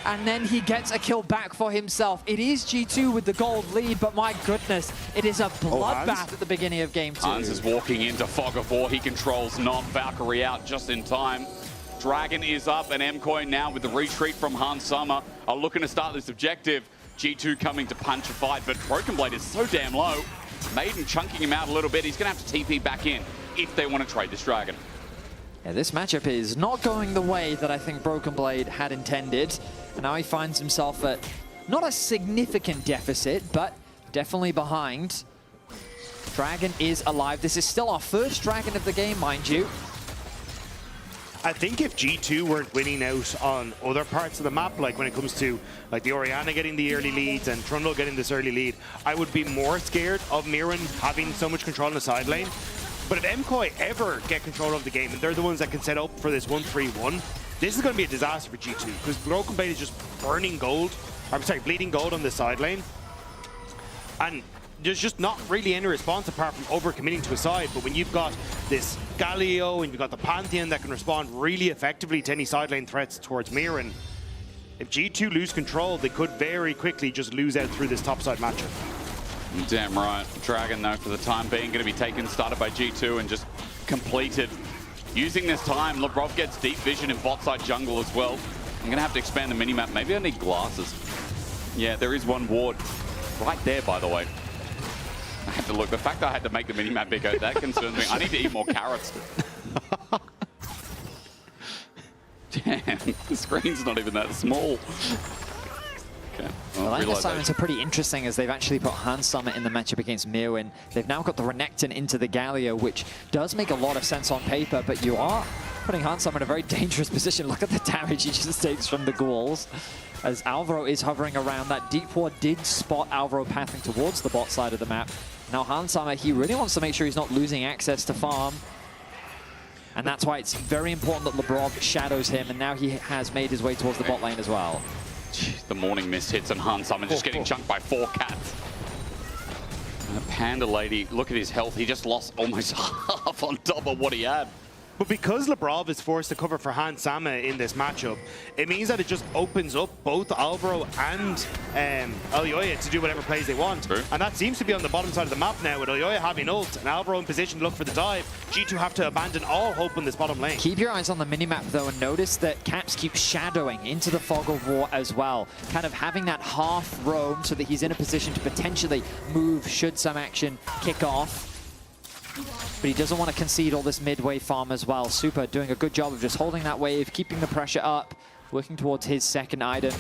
and then he gets a kill back for himself. It is G2 with the gold lead, but my goodness, it is a bloodbath at the beginning of game 2. Hans is walking into Fog of War. He controls not. Valkyrie out just in time. Dragon is up, and MKOI now with the retreat from Hans Summer are looking to start this objective. G2 coming to punch a fight, but Broken Blade is so damn low. Maiden chunking him out a little bit. He's going to have to TP back in if they want to trade this Dragon. Yeah, this matchup is not going the way that I think Broken Blade had intended. And now he finds himself at not a significant deficit, but definitely behind. Dragon is alive. This is still our first Dragon of the game, mind you. I think if G2 weren't winning out on other parts of the map, like when it comes to like the Orianna getting the early leads and Trundle getting this early lead, I would be more scared of Mirren having so much control in the side lane. But if MKOI ever get control of the game and they're the ones that can set up for this 1-3-1, this is going to be a disaster for G2 because Broken Blade is just burning gold, I'm sorry, bleeding gold on the side lane. And there's just not really any response apart from over-committing to a side. But when you've got this Galio and you've got the Pantheon that can respond really effectively to any side lane threats towards Mirren, if G2 lose control, they could very quickly just lose out through this topside matchup. Damn right. Dragon, though, for the time being, going to be taken, started by G2 and just completed. Using this time, Lebrov gets deep vision in bot side jungle as well. I'm going to have to expand the minimap. Maybe I need glasses. Yeah, there is one ward right there, by the way. I have to look. The fact that I had to make the minimap bigger, that concerns me. I need to eat more carrots. Damn, the screen's not even that small. Okay. The line assignments are pretty interesting as they've actually put Hans Summit in the matchup against Mirwin. They've now got the Renekton into the Galio, which does make a lot of sense on paper, but you are putting Hans Summit in a very dangerous position. Look at the damage he just takes from the ghouls. As Alvaro is hovering around, that deep ward did spot Alvaro pathing towards the bot side of the map. Now Hans Summit, he really wants to make sure he's not losing access to farm. And that's why it's very important that Lebrov shadows him, and now he has made his way towards the bot lane as well. The morning mist hits and Hans Summon just getting chunked by 4 cats. And the Panda Lady, look at his health. He just lost almost half on top of what he had. But because Lebrov is forced to cover for Hans Sama in this matchup, it means that it just opens up both Alvaro and Elyoya to do whatever plays they want. True. And that seems to be on the bottom side of the map now, with Elyoya having ult and Alvaro in position to look for the dive. G2 have to abandon all hope on this bottom lane. Keep your eyes on the minimap though, and notice that Caps keeps shadowing into the Fog of War as well. Kind of having that half roam so that he's in a position to potentially move should some action kick off. But he doesn't want to concede all this midway farm as well. Super doing a good job of just holding that wave, keeping the pressure up, working towards his second item.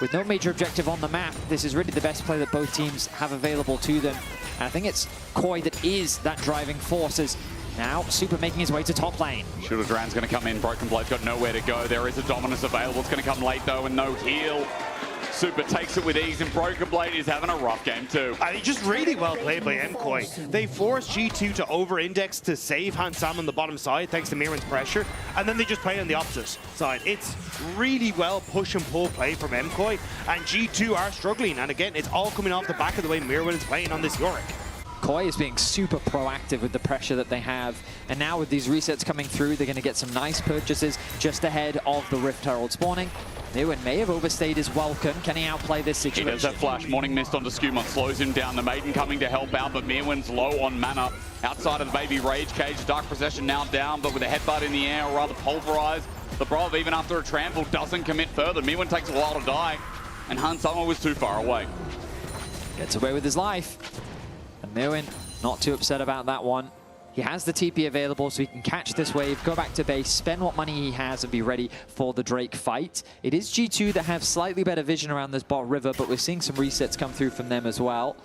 With no major objective on the map, this is really the best play that both teams have available to them. And I think it's Koi that is that driving force, as now Super making his way to top lane. Shooter Duran's going to come in. Broken Blade's got nowhere to go. There is a Dominus available. It's going to come late though, and no heal. Super takes it with ease, and Broken Blade is having a rough game too. And he just really well played by MKOI. They forced G2 to over-index to save Hans Sam on the bottom side thanks to Mirren's pressure, and then they just play on the opposite side. It's really well push and pull play from MKOI, and G2 are struggling, and again, it's all coming off the back of the way Mirren is playing on this Yorick. Koi is being super proactive with the pressure that they have, and now with these resets coming through, they're going to get some nice purchases just ahead of the Rift Herald spawning. Mirren may have overstayed his welcome. Can he outplay this situation? He does that flash. Morning Mist onto Skumont slows him down. The Maiden coming to help out, but Mirren's low on mana. Outside of the baby Rage Cage, Dark Procession now down, but with a headbutt in the air, or rather pulverized. Lebrov, even after a trample, doesn't commit further. Mirren takes a while to die, and Hans Summer was too far away. Gets away with his life. And Mirren not too upset about that one. He has the TP available, so he can catch this wave, go back to base, spend what money he has, and be ready for the Drake fight. It is G2 that have slightly better vision around this bot river, but we're seeing some resets come through from them as well.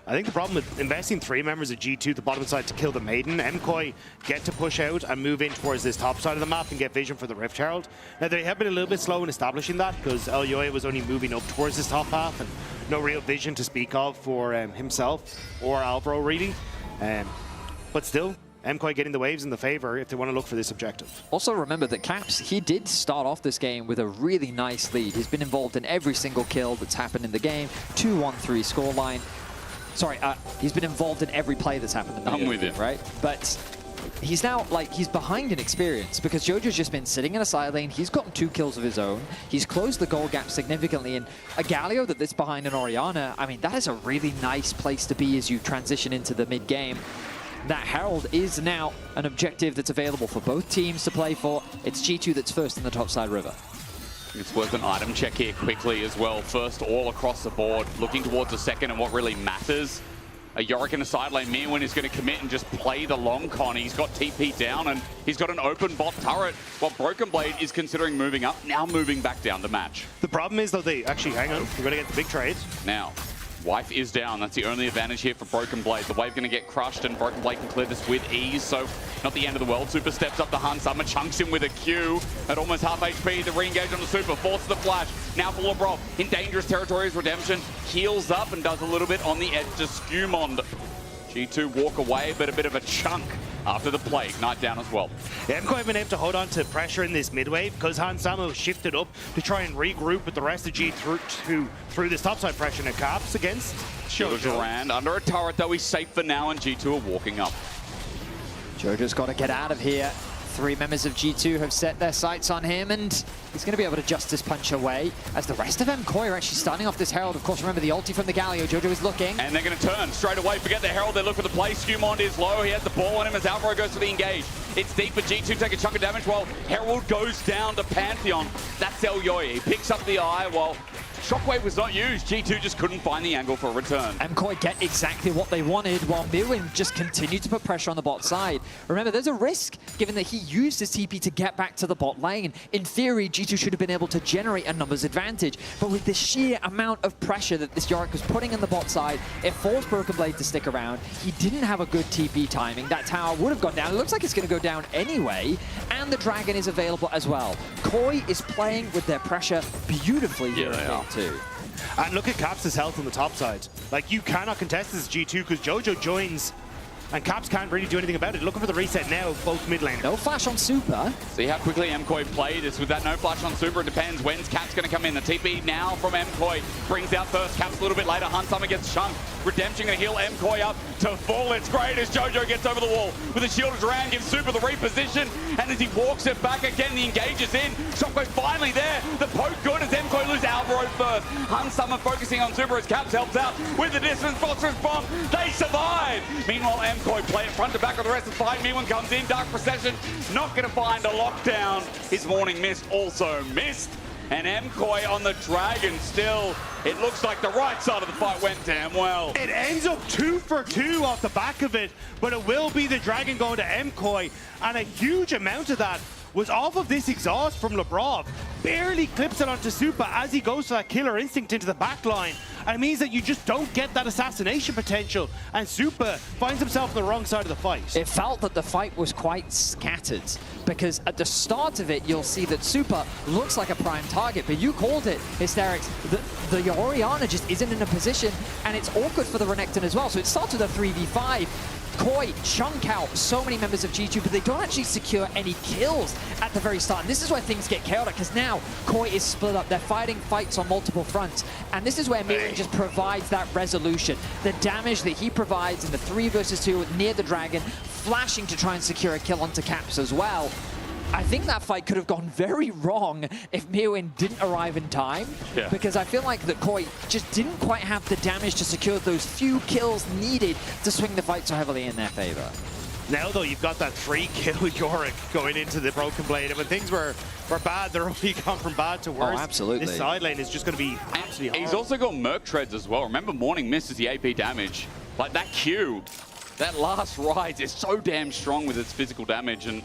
I think the problem with investing 3 members of G2 the bottom side to kill the Maiden, MKOI get to push out and move in towards this top side of the map and get vision for the Rift Herald. Now they have been a little bit slow in establishing that because Elyoya was only moving up towards this top half and no real vision to speak of for himself or Alvaro really. But still, MKOI getting the waves in the favor if they want to look for this objective. Also remember that Caps, he did start off this game with a really nice lead. He's been involved in every single kill that's happened in the game. 2-1-3 scoreline. Sorry, he's been involved in every play that's happened in the game. I'm with you. Right? But he's now, like, he's behind in experience because Jojo's just been sitting in a side lane. He's gotten 2 kills of his own. He's closed the goal gap significantly. And a Galio that's behind an Orianna, I mean, that is a really nice place to be as you transition into the mid-game. That Herald is now an objective that's available for both teams to play for. It's G2 that's first in the topside river. It's worth an item check here quickly as well. First, all across the board, looking towards the second and what really matters. A Yorick in the side lane. Mirwin is going to commit and just play the long con. He's got TP down and he's got an open bot turret. While Broken Blade is considering moving up, now moving back down the match. The problem is, though, they actually, hang on, we're going to get the big trade. Now, Wife is down. That's the only advantage here for Broken Blade. The wave going to get crushed, and Broken Blade can clear this with ease, so not the end of the world. Super steps up to Hun. Summer chunks him with a Q at almost half HP. The re-engage on the Super, forces the flash. Now for Labrov in dangerous territory as Redemption heals up and does a little bit on the edge to Skumond. G2 walk away, but a bit of a chunk after the play. Ignite down as well. Yeah, MKOI have been able to hold on to pressure in this mid-wave because Hans Samo shifted up to try and regroup with the rest of G2 through this topside pressure and Caps against Jojo. Durand under a turret, though he's safe for now, and G2 are walking up. Jojo's got to get out of here. 3 members of G2 have set their sights on him, and he's going to be able to Justice Punch away as the rest of MKOI are actually starting off this Herald. Of course, remember the ulti from the Galio. Jojo is looking. And they're going to turn straight away. Forget the Herald. They look for the play. Skumond is low. He has the ball on him as Alvaro goes for the engage. It's deep for G2. Take a chunk of damage while Herald goes down to Pantheon. That's Elyoya. He picks up the eye while Shockwave was not used. G2 just couldn't find the angle for a return. MKOI get exactly what they wanted while Mirwin just continued to put pressure on the bot side. Remember, there's a risk given that he used his TP to get back to the bot lane. In theory, G2 should have been able to generate a numbers advantage, but with the sheer amount of pressure that this Yorick was putting in the bot side, it forced Broken Blade to stick around. He didn't have a good TP timing. That tower would have gone down. It looks like it's going to go down anyway, and the Dragon is available as well. KOI is playing with their pressure beautifully here in game 2. And look at Caps' health on the top side. Like, you cannot contest this G2 because Jojo joins and Caps can't really do anything about it. Looking for the reset now of both mid lane. No flash on Super. See how quickly MKOI played this with that no flash on Super. It depends when's Caps going to come in. The TP now from MKOI brings out first. Caps a little bit later. Hun Summer gets chunked. Redemption going to heal MKOI up to full. It's great as Jojo gets over the wall with a shield of Durand, gives Super the reposition, and as he walks it back again, the engage is in. Shockwave finally there. The poke good as MKOI lose Alvaro first. Hun Summer focusing on Super as Caps helps out with the distance. Phosphorus bomb. They survive. Meanwhile, MKOI play it front to back with the rest of the fight. Mirwin comes in. Dark Procession not going to find a lockdown. His Morning Mist also missed. And MKOI on the Dragon still. It looks like the right side of the fight went damn well. It ends up 2 for 2 off the back of it, but it will be the Dragon going to MKOI, and a huge amount of that was off of this exhaust from Labrov. Barely clips it onto Super as he goes for that killer instinct into the back line. And it means that you just don't get that assassination potential. And Super finds himself on the wrong side of the fight. It felt that the fight was quite scattered because at the start of it, you'll see that Super looks like a prime target, but you called it, Hysterics. The Orianna just isn't in a position, and it's awkward for the Renekton as well. So it starts with a 3v5. KOI chunk out so many members of G2, but they don't actually secure any kills at the very start. And this is where things get chaotic, because now KOI is split up. They're fighting fights on multiple fronts. And this is where Mirwin just provides that resolution. The damage that he provides in the 3 versus 2 near the Dragon, flashing to try and secure a kill onto Caps as well. I think that fight could have gone very wrong if Mirwin didn't arrive in time, because I feel like that KOI just didn't quite have the damage to secure those few kills needed to swing the fight so heavily in their favor. Now, though, you've got that 3-kill Yorick going into the Broken Blade, and when things were bad, they're only gone from bad to worse. Oh, absolutely. This side lane is just going to be absolutely hard. He's also got Merc Treads as well. Remember, Morning Mist is the AP damage. Like, that Q, that last rise is so damn strong with its physical damage, and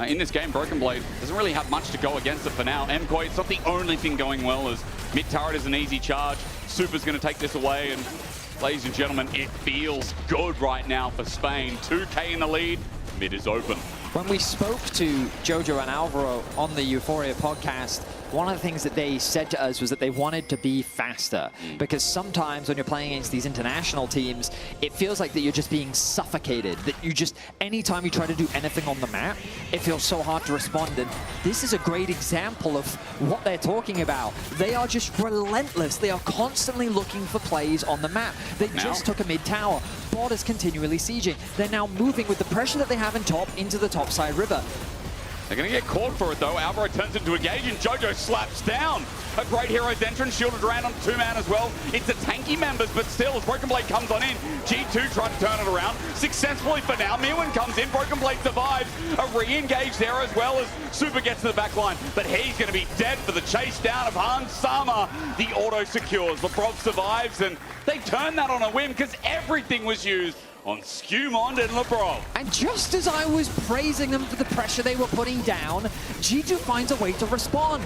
in this game, Broken Blade doesn't really have much to go against it for now. MKOI, it's not the only thing going well, as mid turret is an easy charge. Super's going to take this away, and ladies and gentlemen, it feels good right now for Spain. 2K in the lead, mid is open. When we spoke to Jojo and Alvaro on the Euphoria podcast, one of the things that they said to us was that they wanted to be faster, because sometimes when you're playing against these international teams, it feels like that you're just being suffocated, that you just, anytime you try to do anything on the map, it feels so hard to respond. And this is a great example of what they're talking about. They are just relentless. They are constantly looking for plays on the map. They just took a mid-tower. Bot is continually sieging. They're now moving with the pressure that they have in top into the top side river. They're going to get caught for it, though. Alvaro turns into engage, and Jojo slaps down. A great hero's entrance, shielded around on 2-man as well. It's the tanky members, but still, as Broken Blade comes on in, G2 trying to turn it around successfully for now. Mirwin comes in, Broken Blade survives. A re-engage there as well as Super gets to the back line, but he's going to be dead for the chase down of Hans Sama. The auto secures. Lebrov survives, and they turn that on a whim because everything was used on Skumond and Lebrov. And just as I was praising them for the pressure they were putting down, G2 finds a way to respond.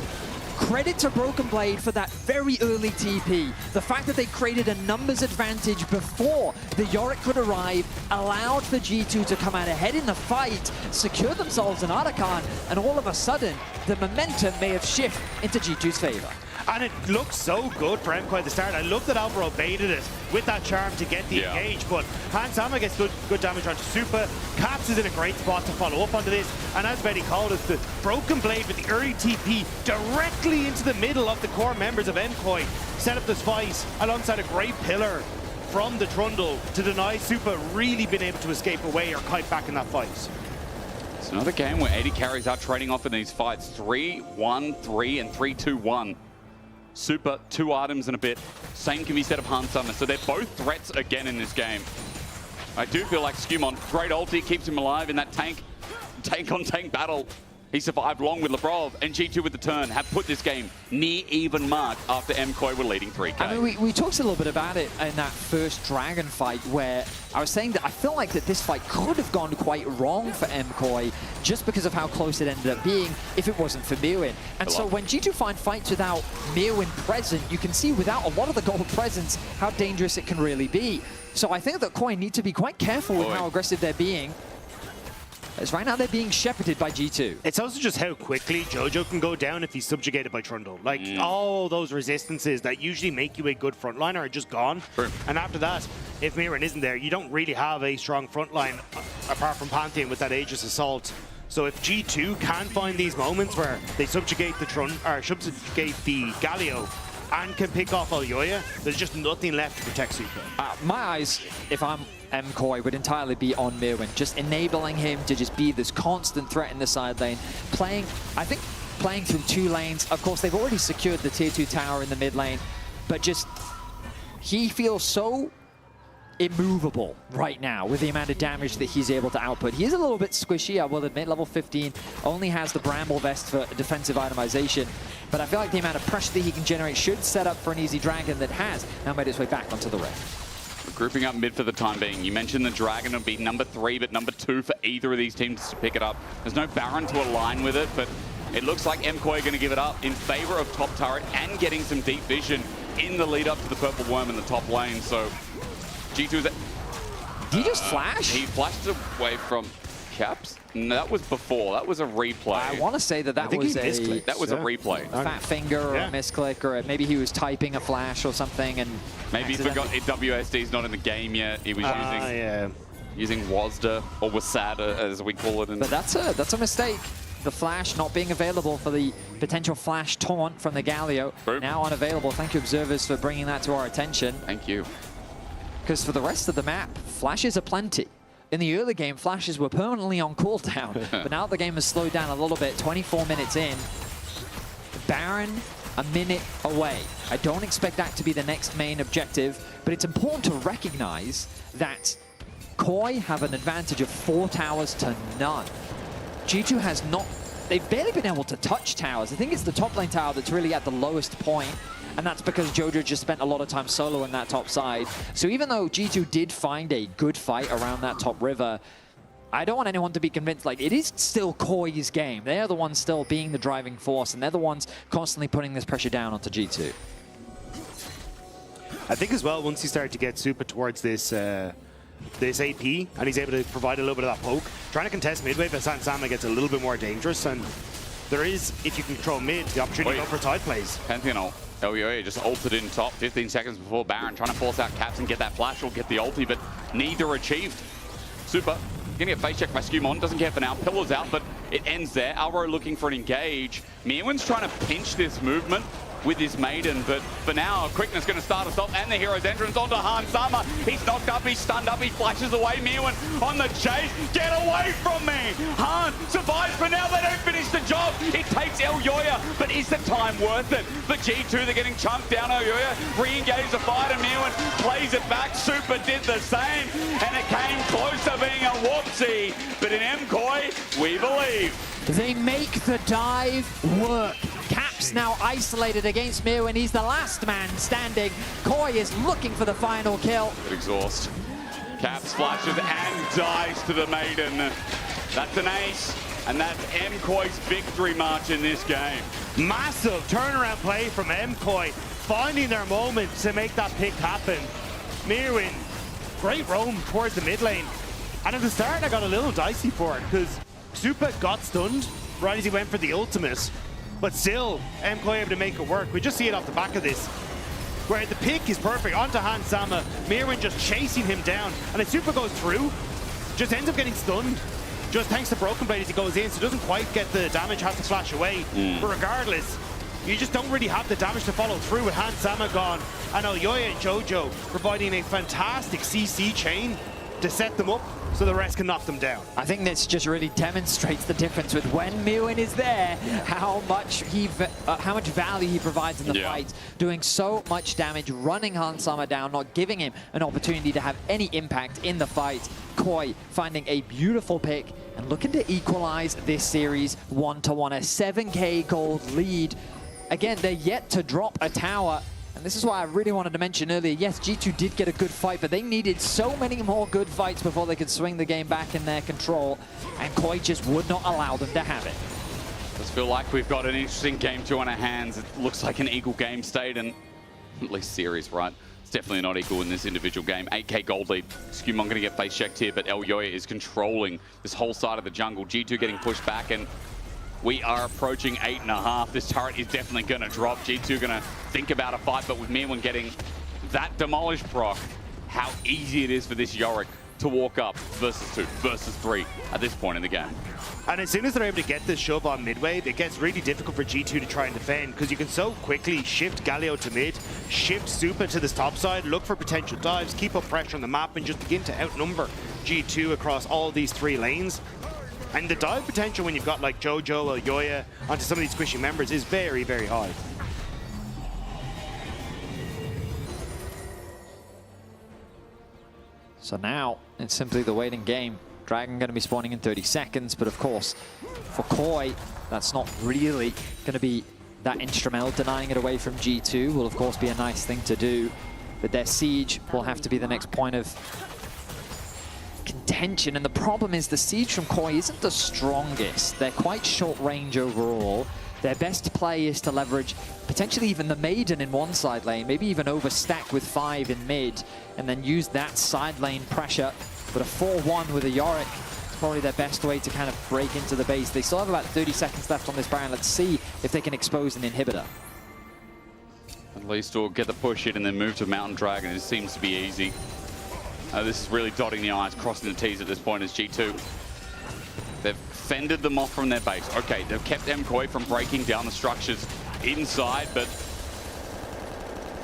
Credit to Broken Blade for that very early TP. The fact that they created a numbers advantage before the Yorick could arrive allowed for G2 to come out ahead in the fight, secure themselves an Arakan, and all of a sudden, the momentum may have shifted into G2's favor. And it looks so good for MKOI at the start. I love that Alvaro baited it with that charm to get the engage, but Hans Sama gets good damage onto Super. Caps is in a great spot to follow up onto this, and as Betty called it, the Broken Blade with the early TP directly into the middle of the core members of MKOI set up the spice alongside a great pillar from the Trundle to deny Super really being able to escape away or kite back in that fight. It's another game where 80 carries out trading off in these fights. 3-1-3 and 3-2-1. Super, 2 items and a bit. Same can be said of Hans Sama, so they're both threats again in this game. I do feel like Skumond, great ulti, keeps him alive in that tank on tank battle. He survived long with Lebrov, and G2 with the turn have put this game near even mark after MKOI were leading 3K. I mean, we talked a little bit about it in that first Dragon fight where I was saying that I feel like that this fight could have gone quite wrong for MKOI just because of how close it ended up being if it wasn't for Mirwin. And so when G2 find fights without Mirwin present, you can see without a lot of the gold presence how dangerous it can really be. So I think that KOI need to be quite careful with how aggressive they're being. As right now they're being shepherded by G2. It's also just how quickly Jojo can go down if he's subjugated by Trundle. Like, all those resistances that usually make you a good frontliner are just gone. And after that, if Mirwin isn't there, you don't really have a strong frontline apart from Pantheon with that Aegis Assault. So if G2 can find these moments where they subjugate the subjugate the Galio and can pick off Alyoya, there's just nothing left to protect Super. My eyes, if I'm MKOI, would entirely be on Mirwin, just enabling him to just be this constant threat in the side lane. Playing through 2 lanes. Of course, they've already secured the tier 2 tower in the mid lane, but just, he feels so immovable right now with the amount of damage that he's able to output. He is a little bit squishy, I will admit. Level 15 only has the Bramble Vest for defensive itemization, but I feel like the amount of pressure that he can generate should set up for an easy Dragon that has now made its way back onto the rift. Grouping up mid for the time being. You mentioned the Dragon would be number 3, but number 2 for either of these teams to pick it up. There's no Baron to align with it, but it looks like MKOI are going to give it up in favor of top turret and getting some deep vision in the lead up to the Purple Worm in the top lane. So G2 is... Did he just flash? He flashed away from Caps. No, that was before. That was a replay. I want to say that that was a replay. Fat finger or a misclick, or maybe he was typing a flash or something, and maybe he forgot WSD's not in the game yet. He was using WASDA or WASADA as we call it. But that's a mistake. The flash not being available for the potential flash taunt from the Galio. Now unavailable. Thank you, observers, for bringing that to our attention. Thank you. Because for the rest of the map, flashes are plenty. In the early game, flashes were permanently on cooldown, but now the game has slowed down a little bit, 24 minutes in. Baron, a minute away. I don't expect that to be the next main objective, but it's important to recognize that KOI have an advantage of 4 towers to none. G2 has not, they've barely been able to touch towers. I think it's the top lane tower that's really at the lowest point, and that's because Jojo just spent a lot of time solo in that top side. So even though G2 did find a good fight around that top river, I don't want anyone to be convinced, like, it is still KOI's game. They're the ones still being the driving force, and they're the ones constantly putting this pressure down onto G2. I think as well, once you start to get Super towards this this AP, and he's able to provide a little bit of that poke. Trying to contest midway, but Sama gets a little bit more dangerous, and there is, if you control mid, the opportunity to go for side plays. Pantheon ult. LEC just ulted in top 15 seconds before Baron, trying to force out Caps and get that flash or get the ulti, but neither achieved. Super. Gonna get face checked by Skumon, doesn't care for now. Pillar's out, but it ends there. Alvaro looking for an engage. Mirwin's trying to pinch this movement with his Maiden, but for now, quickness going to start us off, and the hero's entrance onto Sama. He's knocked up, he's stunned up, he flashes away. Mirwin on the chase. Get away from me! Han survives, but now they don't finish the job. It takes LEC, but is the time worth it? For G2, they're getting chunked down. LEC re-engage the fight, and Mirwin plays it back. Super did the same, and it came close to being a whoopsie. But in MKOI, we believe. They make the dive work. Caps now isolated against Mirwin. He's the last man standing. Koi is looking for the final kill. Exhaust. Caps flashes and dives to the Maiden. That's an ace, and that's MKOI's victory march in this game. Massive turnaround play from MKOI, finding their moment to make that pick happen. Mirwin, great roam towards the mid lane. And at the start, I got a little dicey for it, because Supa got stunned right as he went for the ultimate. But still, MKOI able to make it work. We just see it off the back of this, where the pick is perfect onto Sama. Mirwin just chasing him down, and as Supa goes through, just ends up getting stunned. Just thanks to Broken Blade as he goes in, so doesn't quite get the damage, has to flash away. But regardless, you just don't really have the damage to follow through with Sama gone, and LEC and Jojo providing a fantastic CC chain to set them up so the rest can knock them down. I think this just really demonstrates the difference with when Mirwin is there, how much value he provides in the fight, doing so much damage, running Sama down, not giving him an opportunity to have any impact in the fight. Koi finding a beautiful pick and looking to equalize this series 1-1, a 7k gold lead. Again, they're yet to drop a tower. And this is why I really wanted to mention earlier, yes, G2 did get a good fight, but they needed so many more good fights before they could swing the game back in their control, and Koi just would not allow them to have it. Does feel like we've got an interesting game two on our hands. It looks like an equal game state, and at least series, right? It's definitely not equal in this individual game. 8k gold lead. Skumon going to get face checked here, but LEC is controlling this whole side of the jungle. G2 getting pushed back, and we are approaching 8.5. This turret is definitely going to drop. G2 going to think about a fight, but with Mirwin getting that demolished proc, how easy it is for this Yorick to walk up versus 2, versus 3 at this point in the game. And as soon as they're able to get this shove on mid-wave, it gets really difficult for G2 to try and defend, because you can so quickly shift Galio to mid, shift Supa to this top side, look for potential dives, keep up pressure on the map, and just begin to outnumber G2 across all these 3 lanes. And the dive potential when you've got like Jojo or LEC onto some of these squishy members is very, very high. So now it's simply the waiting game. Dragon going to be spawning in 30 seconds, but of course, for Koi, that's not really going to be that instrumental. Denying it away from G2 will of course be a nice thing to do, but their siege will have to be the next point of contention. And the problem is the siege from Koi isn't the strongest. They're quite short range overall. Their best play is to leverage potentially even the Maiden in one side lane, maybe even overstack with 5 in mid, and then use that side lane pressure. But a 4-1 with a Yorick is probably their best way to kind of break into the base. They still have about 30 seconds left on this Baron. Let's see if they can expose an inhibitor. At least we'll get the push hit and then move to Mountain Dragon. It seems to be easy. This is really dotting the I's, crossing the T's at this point as G2. They've fended them off from their base. Okay, they've kept MKOI from breaking down the structures inside, but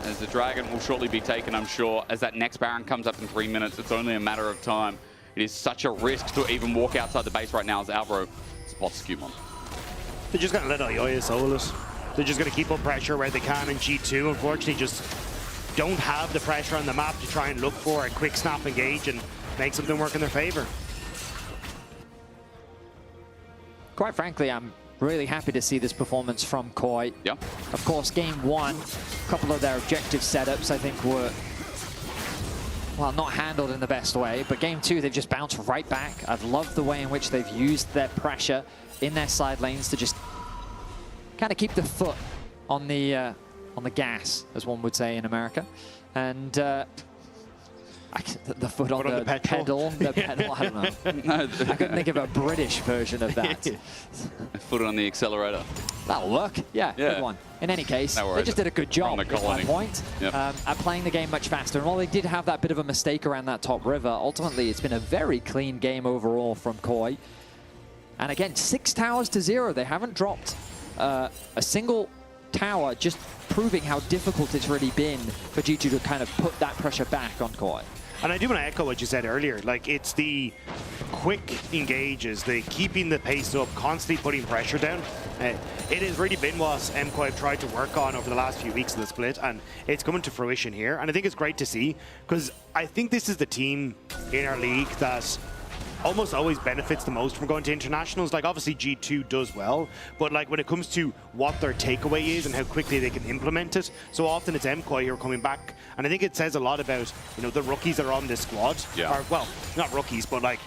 as the Dragon will shortly be taken, I'm sure, as that next Baron comes up in 3 minutes, it's only a matter of time. It is such a risk to even walk outside the base right now as Alvaro spots Skumon. They're just going to let LEC solo it. They're just going to keep up pressure where they can, and G2 unfortunately just don't have the pressure on the map to try and look for a quick snap engage and make something work in their favor. Quite frankly, I'm really happy to see this performance from Koi. Yeah. Of course, game 1, a couple of their objective setups I think were, well, not handled in the best way, but game 2 they've just bounced right back. I've loved the way in which they've used their pressure in their side lanes to just kind of keep the foot on the gas, as one would say in America. And I The foot on the pedal. The pedal, I don't know. I couldn't think of a British version of that. Foot on the accelerator. That'll work. Yeah, good one. In any case, they just did a good job at that point at playing the game much faster. And while they did have that bit of a mistake around that top river, ultimately it's been a very clean game overall from KOI. And again, 6 towers to 0. They haven't dropped a single tower, just proving how difficult it's really been for G2 to kind of put that pressure back on KOI. And I do want to echo what you said earlier. Like, it's the quick engages, the keeping the pace up, constantly putting pressure down. It has really been what MKOI have tried to work on over the last few weeks of the split, and it's coming to fruition here. And I think it's great to see, because I think this is the team in our league that almost always benefits the most from going to internationals. Like, obviously G2 does well, but like when it comes to what their takeaway is and how quickly they can implement it, so often it's MKOI who are coming back. And I think it says a lot about, you know, the rookies that are on this squad. Or, well, not rookies, but like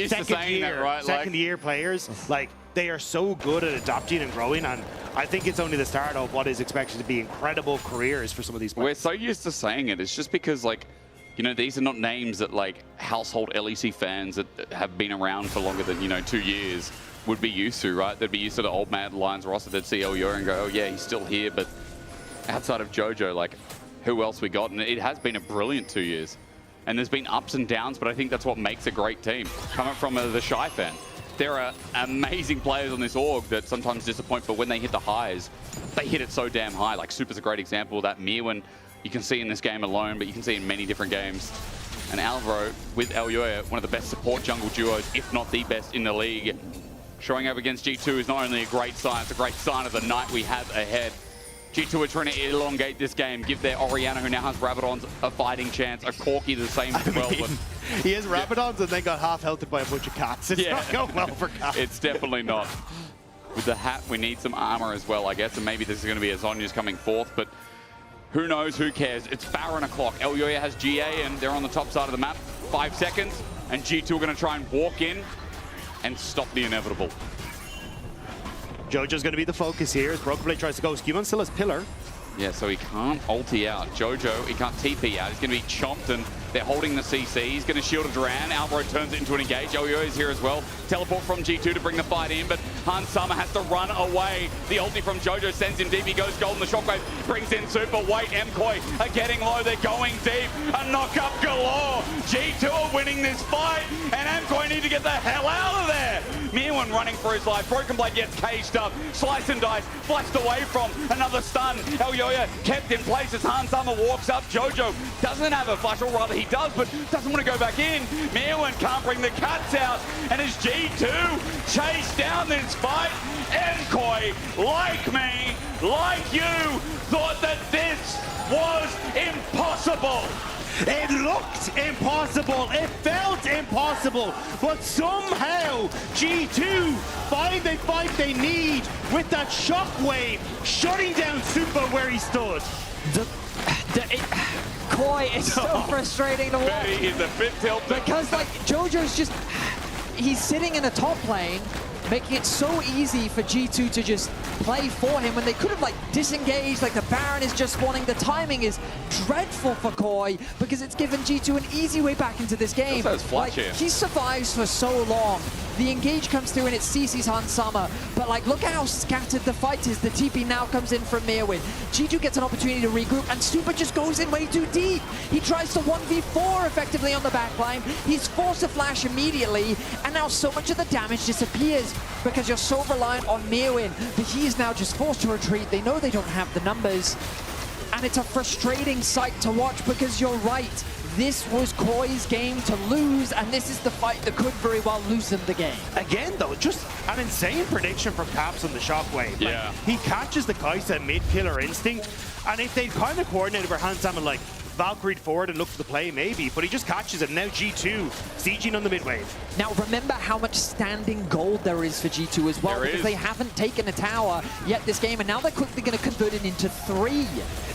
second year players. Like, they are so good at adapting and growing, and I think it's only the start of what is expected to be incredible careers for some of these players. We're so used to saying it. It's just because, like, you know, these are not names that, like, household LEC fans that have been around for longer than, you know, 2 years would be used to, right? They'd be used to the old Mad Lions roster. They'd see Elyoya and go, oh, yeah, he's still here. But outside of Jojo, like, who else we got? And it has been a brilliant 2 years. And there's been ups and downs, but I think that's what makes a great team. Coming from the Shy fan, there are amazing players on this org that sometimes disappoint, but when they hit the highs, they hit it so damn high. Like, Super's a great example of that. Mirwin, you can see in this game alone, but you can see in many different games. And Alvaro with Elyoya, one of the best support jungle duos, if not the best in the league. Showing up against G2 is not only a great sign, it's a great sign of the night we have ahead. G2 are trying to elongate this game, give their Orianna, who now has Rabadons, a fighting chance, a Corki the same as well. But he has Rabadons and then got half-healthed by a bunch of cats. It's not going well for cats. It's definitely not. With the hat, we need some armor as well, I guess, and maybe this is going to be Azonya's coming forth, but who knows, who cares? It's Baron o'clock. Elyoya has GA, and they're on the top side of the map. 5 seconds, and G2 are going to try and walk in and stop the inevitable. Jojo's going to be the focus here as Broken Blade tries to go. Skewman still has Pillar. Yeah, so he can't ulti out. Jojo, he can't TP out. He's going to be chomped, and they're holding the CC. He's going to shield a Duran. Alvaro turns it into an engage. Elyoya is here as well. Teleport from G2 to bring the fight in, but Hans Summer has to run away. The ulti from Jojo sends him deep. He goes golden. The shockwave brings in Super. Wait, MKOI are getting low. They're going deep. A knock-up galore. G2 are winning this fight, and MKOI need to get the hell out of there. Mirwin running for his life. Broken Blade gets caged up. Slice and dice. Flashed away from another stun. Elyoya kept in place as Hans Summer walks up. Jojo doesn't have a flash, or rather he does, but doesn't want to go back in. Mirwin can't bring the cuts out, and as G2 chase down this fight, MKOI, like me, like you, thought that this was impossible. It looked impossible, it felt impossible, but somehow G2 find the fight they need with that shockwave shutting down Super where he stood. KOI is so frustrating to watch. Betty is a bit tilted. Because, like, Jojo's just, he's sitting in a top lane, making it so easy for G2 to just play for him when they could have, like, disengaged. Like, the Baron is just spawning. The timing is dreadful for KOI because it's given G2 an easy way back into this game. Like, he survives for so long. The engage comes through and it CC's Hans Summer. But, like, look at how scattered the fight is. The TP now comes in from Mirwin. G2 gets an opportunity to regroup, and Super just goes in way too deep. He tries to 1v4 effectively on the backline. He's forced to flash immediately, and now so much of the damage disappears because you're so reliant on Mirwin that he's now just forced to retreat. They know they don't have the numbers, and it's a frustrating sight to watch because you're right. This was KOI's game to lose, and this is the fight that could very well lose them the game. Again, though, just an insane prediction from Caps on the shockwave. Yeah. Like, he catches the Kai'Sa mid-killer instinct, and if they'd kind of coordinated where Hans Summer, like, Valkyried forward and looked for the play, maybe, but he just catches it. Now G2 sieging on the mid wave. Now remember how much standing gold there is for G2 as well, because they haven't taken a tower yet this game, and now they're quickly going to convert it into 3.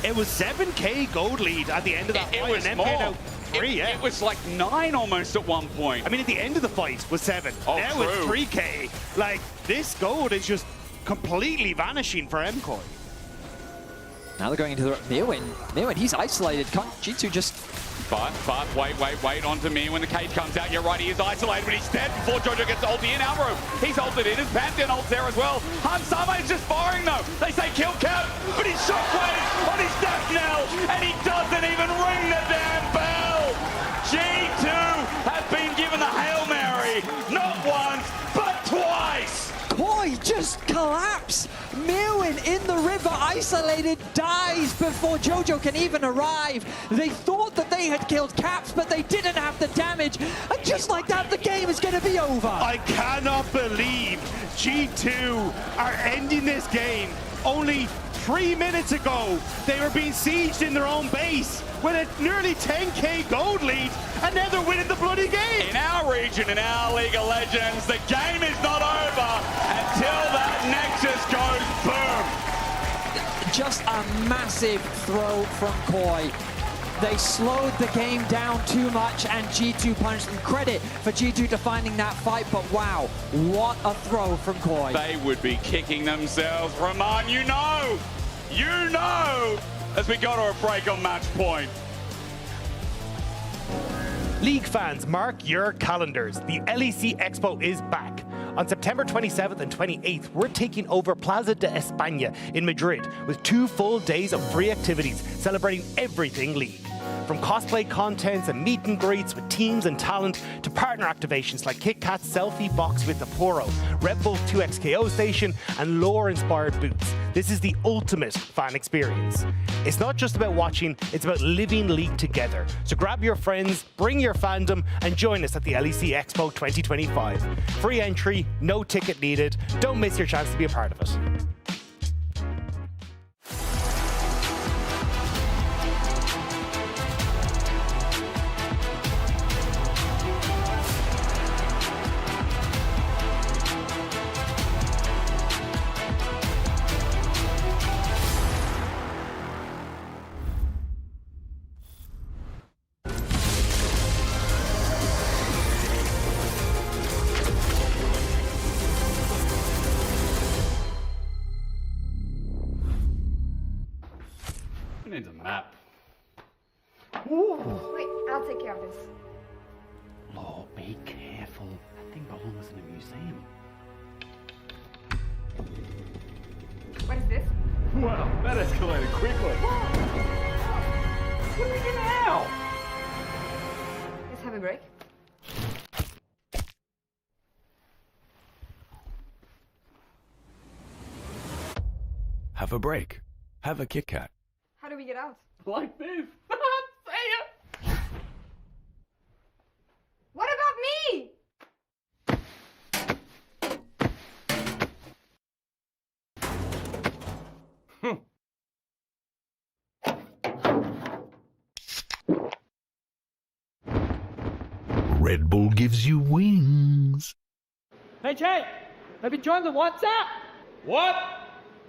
It was 7k gold lead at the end of that fight. It was and more. MK now 3, it was like 9 almost at one point. I mean, at the end of the fight was 7. Oh, now true. it's 3k. Like, this gold is just completely vanishing for MKOI. Now they're going into the Mirwin. Mirwin, he's isolated. Can't G2 just But wait onto me when the cage comes out. You're right, he is isolated, but he's dead before Jojo gets to ulti in. Alvaro, he's ulted in. His Pantheon ult's there as well. Hansama is just firing though. They say kill count, but he's shockwave on his death knell, and he doesn't even ring the damn bell. G2 have been given the Hail Mary, not once, but twice. Koi just collapse. Mirwin in the river, isolated, dies before Jojo can even arrive. They thought that they had killed Caps, but they didn't have the damage. And just like that, the game is going to be over. I cannot believe G2 are ending this game. Only 3 minutes ago, they were being sieged in their own base with a nearly 10k gold lead, and now they're winning the bloody game. In our region, in our League of Legends, the game is not over until that Nexus goes boom. Just a massive throw from Koi. They slowed the game down too much, and G2 punished them. Credit for G2 defining that fight, but wow, what a throw from Koi. They would be kicking themselves. Rahman, you know, as we go to a break on match point. League fans, mark your calendars. The LEC Expo is back. On September 27th and 28th, we're taking over Plaza de España in Madrid with 2 full days of free activities celebrating everything League. From cosplay contents and meet and greets with teams and talent to partner activations like KitKat's selfie box with the Poro, Red Bull 2XKO station, and lore-inspired booths. This is the ultimate fan experience. It's not just about watching, it's about living League together. So grab your friends, bring your fandom, and join us at the LEC Expo 2025. Free entry, no ticket needed. Don't miss your chance to be a part of it. Needs a map. Wait, I'll take care of this. Lord, be careful. That thing belongs in a museum. What is this? Wow, that escalated quickly. What do we do now? Let's have a break. Have a break. Have a Kit Kat. How do we get out? Like this. Say it. What about me? Red Bull gives you wings. Hey, Jay, have you joined the WhatsApp? What?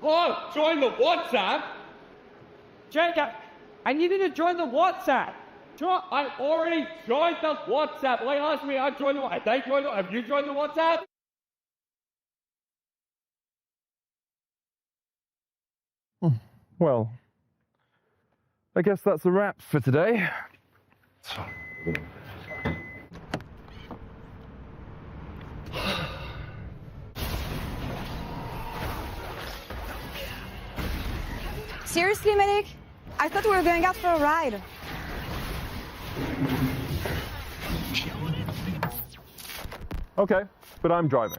Oh, join the WhatsApp? Jake, I need you to join the WhatsApp. I already joined the WhatsApp. They asked me, I joined the WhatsApp. Have you joined the WhatsApp? Well, I guess that's a wrap for today. Seriously, Medic? I thought we were going out for a ride. Okay, but I'm driving.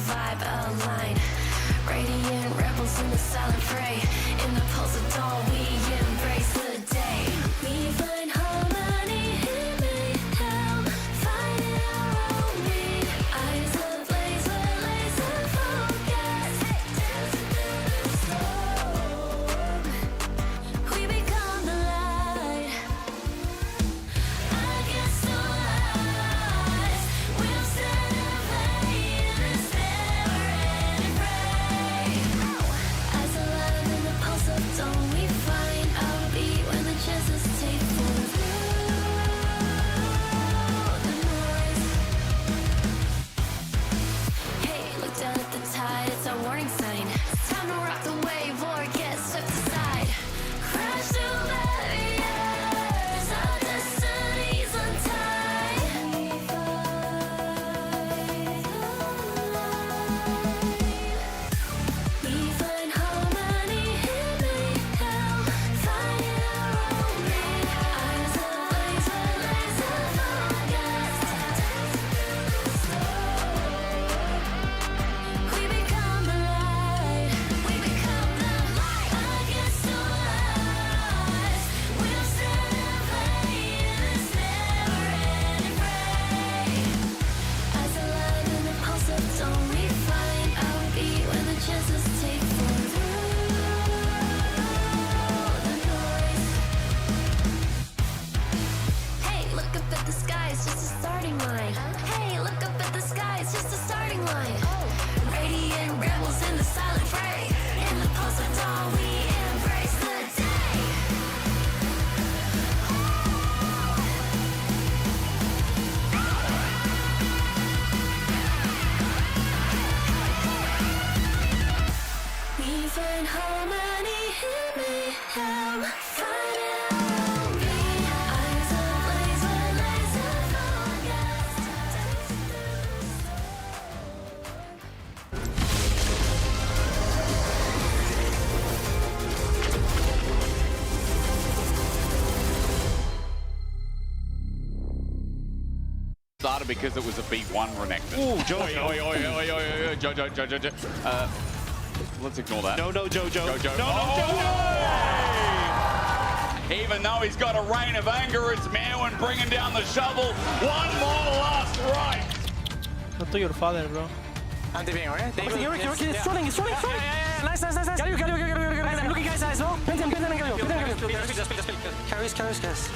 vibe align. Radiant rebels in the silent fray. In the pulse of dawn, we embrace the day. We find harmony in mayhem, finding our own beat. Eyes ablaze with laser focus, dancing through the storm. We become the light against the lies. We'll stand and play in this never-ending fray. As alive in the pulse of dawn, we find our beat when the chances take form through the noise. Hey, look down at the tide, it's our warning sign. It's time to rock the wave or get swept aside. Crash through barriers, our destinies untied. We find harmony in mayhem, finding our own beat. Eyes ablaze with laser focus, we become the light. We become the light against the lies. We'll stand and play in this never-ending fray. As alive in the pulse of dawn, we find our beat when the chances take form through the noise. Hey, look up at the sky, it's just a starting line. Hey, look up at the sky, it's just a starting line. Radiant rebels in the silent fray. In the pulse of dawn, we embrace the day. We find harmony in mayhem, finding our own beat. Eyes ablaze with laser focus, dancing through Started because it was a B1 renekton. Ooh, Jojo. Jojo. Let's ignore that. No, Jojo. Jojo. No, Even though he's got a reign of anger, it's Merwin bringing down the shovel. One more last right. Not to your father, bro. Ante bien, okay? He's trolling. Nice. Galio. I'm looking guys eyes, no? Penten, Galio. Carries. Nice.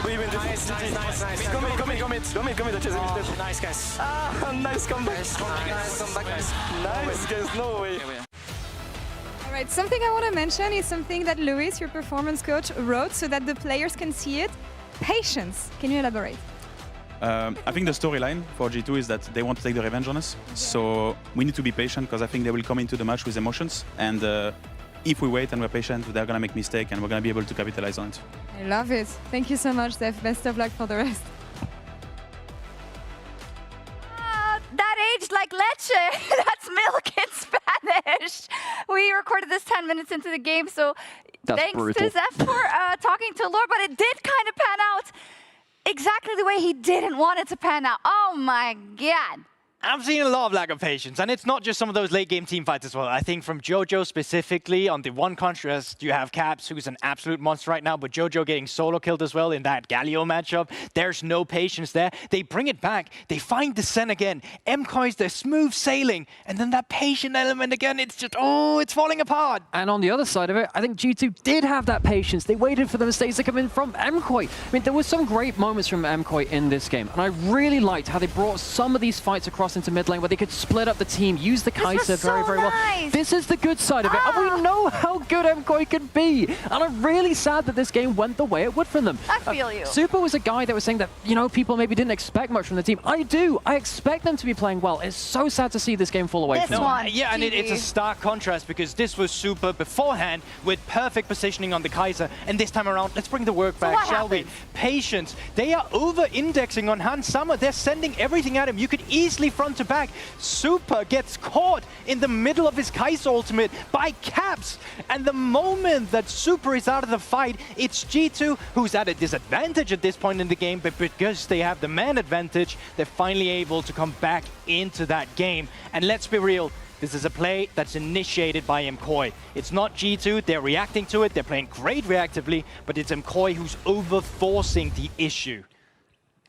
Go mid, nice guys. Nice comeback. Nice comeback, guys. Nice guys, no way. All right, something I want to mention is something that Luis, your performance coach, wrote so that the players can see it. Patience. Can you elaborate? I think the storyline for G2 is that they want to take the revenge on us. So we need to be patient because I think they will come into the match with emotions. And if we wait and we're patient, they're going to make mistakes and we're going to be able to capitalize on it. I love it. Thank you so much, Zef. Best of luck for the rest. That aged like leche. That's milk in Spanish. We recorded this 10 minutes into the game, so That's thanks brutal. to Zef for talking to Lord, but it did kind of pan out exactly the way he didn't want it to pan out. Oh my God. I'm seeing a lot of lack of patience, and it's not just some of those late-game team fights as well. I think from Jojo specifically, on the one contrast, you have Caps, who's an absolute monster right now, but Jojo getting solo killed as well in that Galio matchup. There's no patience there. They bring it back. They find the Sen again. MKOI's the smooth sailing, and then that patient element again, it's just, oh, it's falling apart. And on the other side of it, I think G2 did have that patience. They waited for the mistakes to come in from MKOI. I mean, there were some great moments from MKOI in this game, and I really liked how they brought some of these fights across into mid lane where they could split up the team, use the Kai'Sa very well. This is the good side of it, and we know how good MKOI can be. And I'm really sad that this game went the way it would from them. I feel you. Super was a guy that was saying that, you know, people maybe didn't expect much from the team. I do. I expect them to be playing well. It's so sad to see this game fall away from them. Yeah, and it's a stark contrast because this was Super beforehand with perfect positioning on the Kai'Sa, and this time around, let's bring the work back, shall we? Patience. They are over-indexing on Hans Sommer. They're sending everything at him. You could easily front to back. Super gets caught in the middle of his Kai'Sa ultimate by Caps. And the moment that Super is out of the fight, it's G2 who's at a disadvantage at this point in the game, but because they have the man advantage, they're finally able to come back into that game. And let's be real, this is a play that's initiated by MKOI. It's not G2, they're reacting to it, they're playing great reactively, but it's MKOI who's overforcing the issue.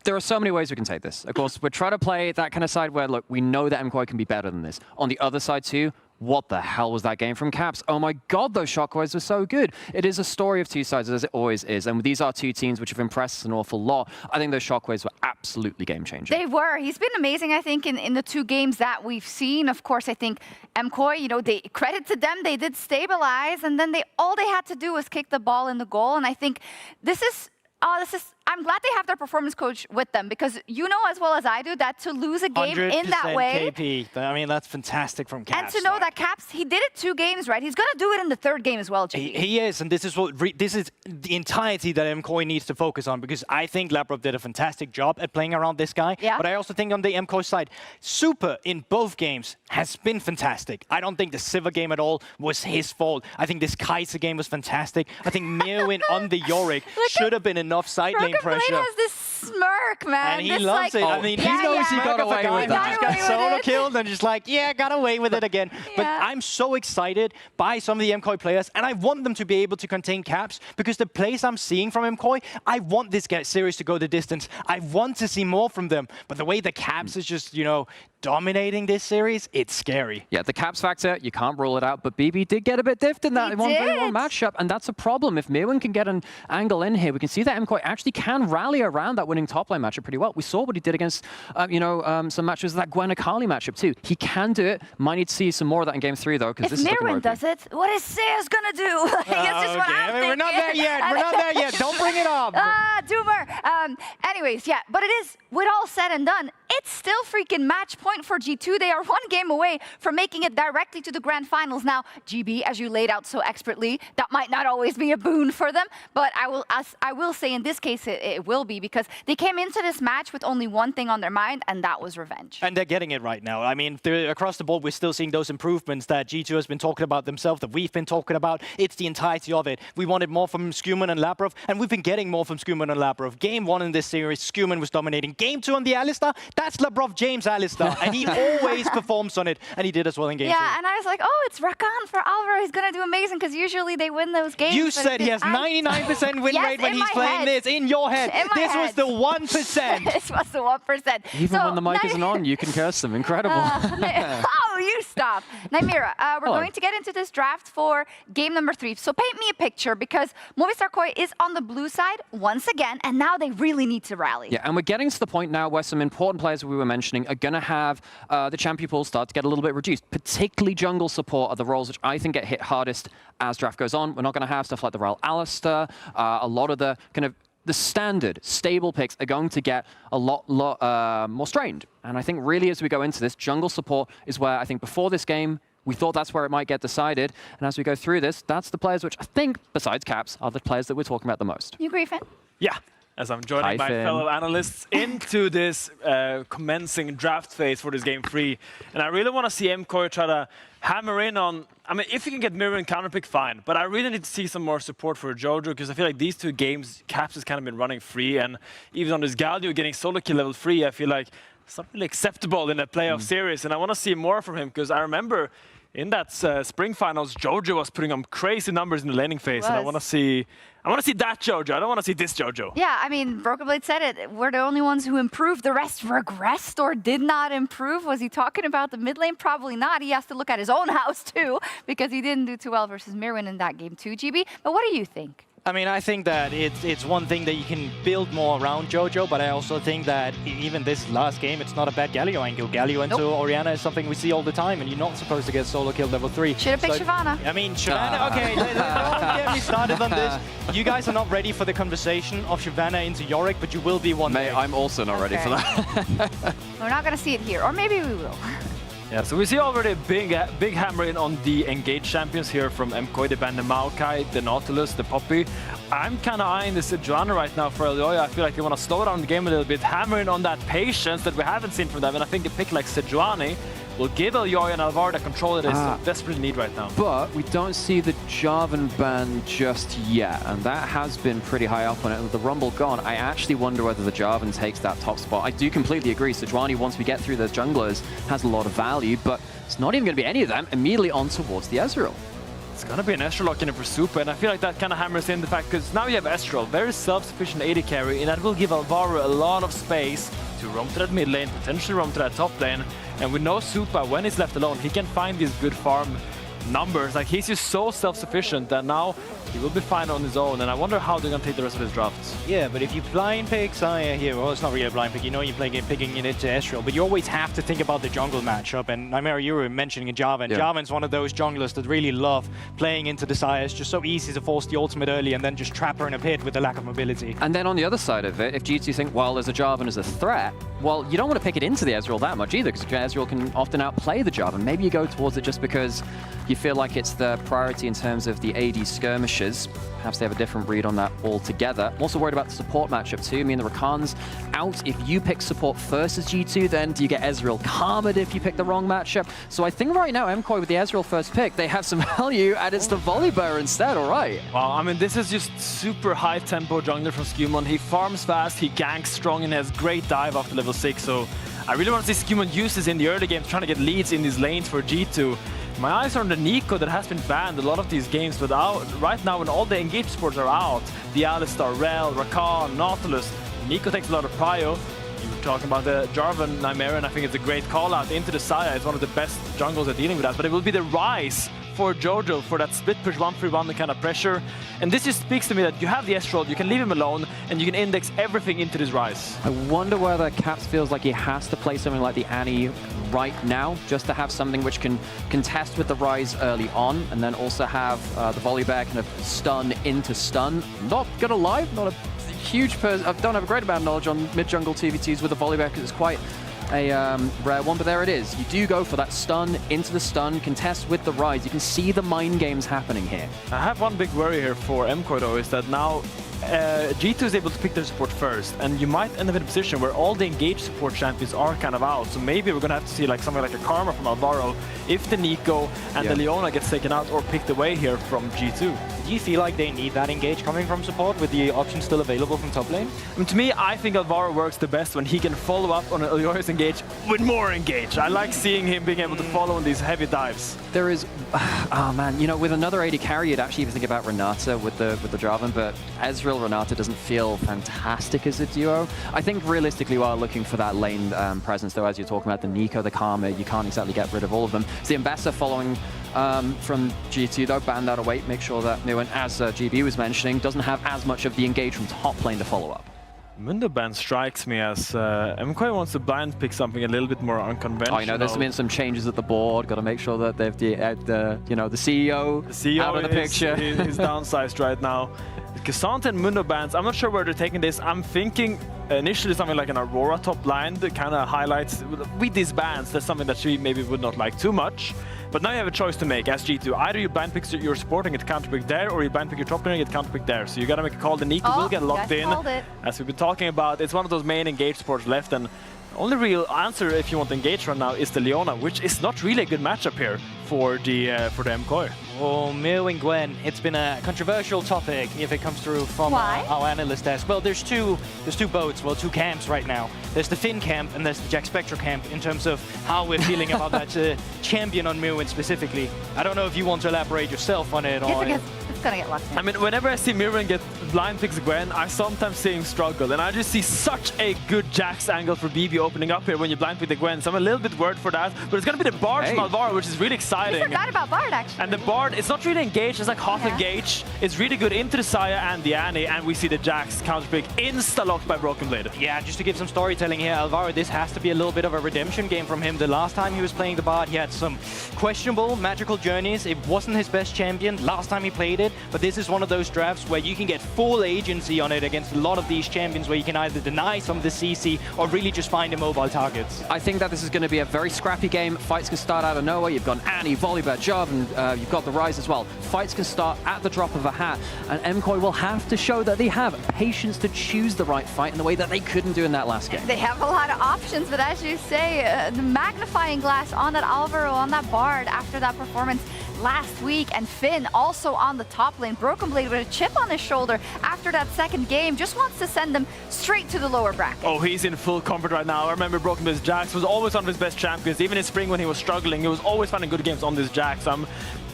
There are so many ways we can take this. Of course, we're trying to play that kind of side where, look, we know that MKOI can be better than this. On the other side too, what the hell was that game from Caps? Oh my god, those shockwaves were so good. It is a story of two sides, as it always is. And these are two teams which have impressed us an awful lot. I think those shockwaves were absolutely game-changing. They were. He's been amazing, I think, in the 2 games that we've seen. Of course, I think MKOI, you know, credit to them, they did stabilize, and then all they had to do was kick the ball in the goal. And I think I'm glad they have their performance coach with them, because you know as well as I do that to lose a game in that way. KP. I mean, that's fantastic from Caps. And to know that Caps, he did it 2 games, right? He's going to do it in the 3rd game as well, JP. He is, and this is the entirety that MKOI needs to focus on, because I think Labrov did a fantastic job at playing around this guy. Yeah. But I also think on the MKOI side, Super in both games has been fantastic. I don't think the Sivir game at all was his fault. I think this Kai'Sa game was fantastic. I think Mirwin on the Yorick should have been enough side lane pressure. Has this smirk, man. And he loves it. I mean, he knows he got away with that. He just got solo killed and just like, yeah, got away with it again. But I'm so excited by some of the MKOI players, and I want them to be able to contain Caps, because the plays I'm seeing from MKOI, I want this series to go the distance. I want to see more from them. But the way the Caps is just, you know, dominating this series, it's scary. Yeah, the Caps factor, you can't rule it out, but BB did get a bit diffed in that 1v1 matchup, and that's a problem. If Mirwin can get an angle in here, we can see that MKOI actually can rally around that winning top lane matchup pretty well. We saw what he did against, some matches, that Gwen Akali matchup too. He can do it. Might need to see some more of that in Game 3 though, because this is looking Mirwin does it, what is Sayers gonna do? That's just what I'm thinking. We're not there yet. We're not there yet. Don't bring it up. Doomer. Anyways, yeah, but it is, with all said and done, it's still freaking match point for G2. They are 1 game away from making it directly to the grand finals. Now, GB, as you laid out so expertly, that might not always be a boon for them, but I will say in this case it will be, because they came into this match with only one thing on their mind, and that was revenge. And they're getting it right now. I mean, across the board, we're still seeing those improvements that G2 has been talking about themselves, that we've been talking about. It's the entirety of it. We wanted more from Scuman and Labrov, and we've been getting more from Scuman and Labrov. Game 1 in this series, Scuman was dominating. Game 2 on the Alistar, that's Labrov James Alistar, and he always performs on it, and he did as well in Game 2. Yeah, and I was like, oh, it's Rakan for Alvaro. He's going to do amazing, because usually they win those games. You said he has 99% win rate when he's playing this. In your head. This was the 1%. This was the 1%. Even when the mic isn't on, you can curse them. Incredible. Oh, you stop. Nymira, we're going to get into this draft for game number 3. So paint me a picture, because Movistar KOI is on the blue side once again, and now they really need to rally. Yeah, and we're getting to the point now where some important players we were mentioning are going to have the champion pool start to get a little bit reduced. Particularly jungle support are the roles which I think get hit hardest as draft goes on. We're not going to have stuff like the Royal Alistar. A lot of the kind of the standard stable picks are going to get a lot more strained. And I think really as we go into this, jungle support is where I think before this game, we thought that's where it might get decided. And as we go through this, that's the players which I think, besides Caps, are the players that we're talking about the most. You agree, Finn? Yeah. As I'm joining my fellow analysts into this commencing draft phase for this Game 3. And I really want to see MKOI try to hammer in on, I mean, if you can get Mirror and counterpick, fine. But I really need to see some more support for Jojo, because I feel like these 2 games, Caps has kind of been running free. And even on this Galio getting solo kill level 3, I feel like it's not really acceptable in a playoff series. And I want to see more from him, because I remember in that spring finals, Jojo was putting on crazy numbers in the laning phase, and I want to see that Jojo. I don't want to see this Jojo. Yeah, I mean, Broken Blade said it. We're the only ones who improved. The rest regressed or did not improve. Was he talking about the mid lane? Probably not. He has to look at his own house too, because he didn't do too well versus Mirwin in that game too, GB. But what do you think? I mean, I think that it's one thing that you can build more around Jojo, but I also think that even this last game, it's not a bad Galio angle. Galio into Orianna is something we see all the time, and you're not supposed to get solo kill level 3. Should have picked Shyvana. I mean, Shyvana, okay, don't get me started on this. You guys are not ready for the conversation of Shyvana into Yorick, but you will be one day. I'm also not ready for that. We're not going to see it here, or maybe we will. Yeah, so we see already a big hammer in on the engaged champions here from MKOI. They banned the Maokai, the Nautilus, the Poppy. I'm kind of eyeing this Sejuani right now for Elioya. I feel like they want to slow down the game a little bit, hammering on that patience that we haven't seen from them. And I think a pick like Sejuani will give Elioya and Alvaro the control that they desperately need right now. But we don't see the Jarvan ban just yet, and that has been pretty high up on it. With the Rumble gone, I actually wonder whether the Jarvan takes that top spot. I do completely agree. Sejuani, once we get through those junglers, has a lot of value, but it's not even going to be any of them immediately on towards the Ezreal. It's going to be an Ezreal lock in for Super, and I feel like that kind of hammers in the fact, because now you have Ezreal, very self-sufficient AD carry, and that will give Alvaro a lot of space to roam to that mid lane, potentially roam to that top lane. And we know Supa, when he's left alone, he can find these good farm numbers. Like, he's just so self-sufficient that now he will be fine on his own, and I wonder how they're going to take the rest of his drafts. Yeah, but if you blind pick Xayah here, well, it's not really a blind pick, you know you're picking it into Ezreal, but you always have to think about the jungle matchup, and Nymeria, you were mentioning Jarvan. Yeah. Jarvan's one of those junglers that really love playing into the Xayah. It's just so easy to force the ultimate early and then just trap her in a pit with the lack of mobility. And then on the other side of it, if G2 think, well, there's a Jarvan as a threat, well, you don't want to pick it into the Ezreal that much either, because Ezreal can often outplay the Jarvan. Maybe you go towards it just because you feel like it's the priority in terms of the AD skirmishes. Perhaps they have a different read on that altogether. I'm also worried about the support matchup too. I mean, the Rakan's out. If you pick support first as G2, then do you get Ezreal Karma'd if you pick the wrong matchup? So I think right now, MKOI with the Ezreal first pick, they have some value, and it's the Volibear instead, all right. Well, I mean, this is just super high-tempo jungler from Skumon. He farms fast, he ganks strong, and has great dive after level 6. So I really want to see Skumon use this in the early games, trying to get leads in these lanes for G2. My eyes are on the Nico that has been banned a lot of these games, but right now when all the engaged supports are out, the Alistar, Rel, Rakan, Nautilus, Nico takes a lot of prio. You were talking about the Jarvan, Nymeria, and I think it's a great call out into the Xayah. It's one of the best jungles at dealing with that, but it will be the Rise for Jojo for that split push 1-3-1 kind of pressure. And this just speaks to me that you have the Ezreal, you can leave him alone, and you can index everything into this Rise. I wonder whether Caps feels like he has to play something like the Annie right now, just to have something which can contest with the Rise early on, and then also have the Volibear kind of stun into stun. Not gonna lie, not a huge person. I don't have a great amount of knowledge on mid-jungle TVTs with the Volibear because it's quite a rare one, but there it is. You do go for that stun into the stun, contest with the Rise. You can see the mind games happening here. I have one big worry here for MKOI though, is that now G2 is able to pick their support first, and you might end up in a position where all the engaged support champions are kind of out. So maybe we're gonna have to see like something like a Karma from Alvaro if the Nico and the Leona gets taken out or picked away here from G2. Do you feel like they need that engage coming from support with the option still available from top lane? And to me, I think Alvaro works the best when he can follow up on Elioya's engage with more engage. I like seeing him being able to follow on these heavy dives. There is, oh man, you know, with another AD carry, you'd actually even think about Renata with the Jarvan, but Ezreal Renata doesn't feel fantastic as a duo. I think realistically, while looking for that lane presence, though, as you're talking about the Nico, the Karma, you can't exactly get rid of all of them. So the Ambassador following from G2, though, ban that away, make sure that Nguyen, as GB was mentioning, doesn't have as much of the engage from top lane to follow up. Mundo ban strikes me as MKOI wants to blind pick something a little bit more unconventional. Oh, you know, there's been some changes at the board. Got to make sure that they've the CEO out of the picture. Is downsized right now. Cassandra and Mundo bans, I'm not sure where they're taking this. I'm thinking initially something like an Aurora top line that kind of highlights with these bans. That's something that she maybe would not like too much. But now you have a choice to make as G2. Either you blind pick your support and get counterpick there, or you blind pick your top lane and get counterpick there. So you gotta make a call. The Nico will get locked in. As we've been talking about, it's one of those main engage supports left, and only real answer if you want to engage right now is the Leona, which is not really a good matchup here for the MKOI. Oh, Mill and Gwen, it's been a controversial topic if it comes through from our analyst desk. Well, there's two boats, well, two camps right now. There's the Finn camp and there's the Jack Spectre camp in terms of how we're feeling about that champion on Mirwin specifically. I don't know if you want to elaborate yourself on it. It's gonna get locked in. I mean, whenever I see Mirwin get blind picks Gwen, I sometimes see him struggle, and I just see such a good Jax angle for BB opening up here when you blind pick the Gwen. So I'm a little bit worried for that, but it's gonna be the Bard from Alvaro, which is really exciting. I forgot about Bard, actually. And the Bard, it's not really engaged, it's like half engaged. It's really good into the Xayah and the Annie, and we see the Jax counterpick insta-locked by Broken Blade. Yeah, just to give some storytelling here, Alvaro, this has to be a little bit of a redemption game from him. The last time he was playing the Bard, he had some questionable magical journeys. It wasn't his best champion last time he played it, but this is one of those drafts where you can get full agency on it against a lot of these champions, where you can either deny some of the CC or really just find immobile targets. I think that this is going to be a very scrappy game. Fights can start out of nowhere. You've got Annie, Volibear, Jarvan, you've got the Rise as well. Fights can start at the drop of a hat, and MKOI will have to show that they have patience to choose the right fight in the way that they couldn't do in that last game. They have a lot of options, but as you say, the magnifying glass on that Alvaro, on that Bard after that performance last week, and Finn also on the top lane. Broken Blade with a chip on his shoulder after that second game, just wants to send them straight to the lower bracket. Oh, he's in full comfort right now. I remember Broken Blade's Jax was always one of his best champions. Even in spring when he was struggling, he was always finding good games on this Jax.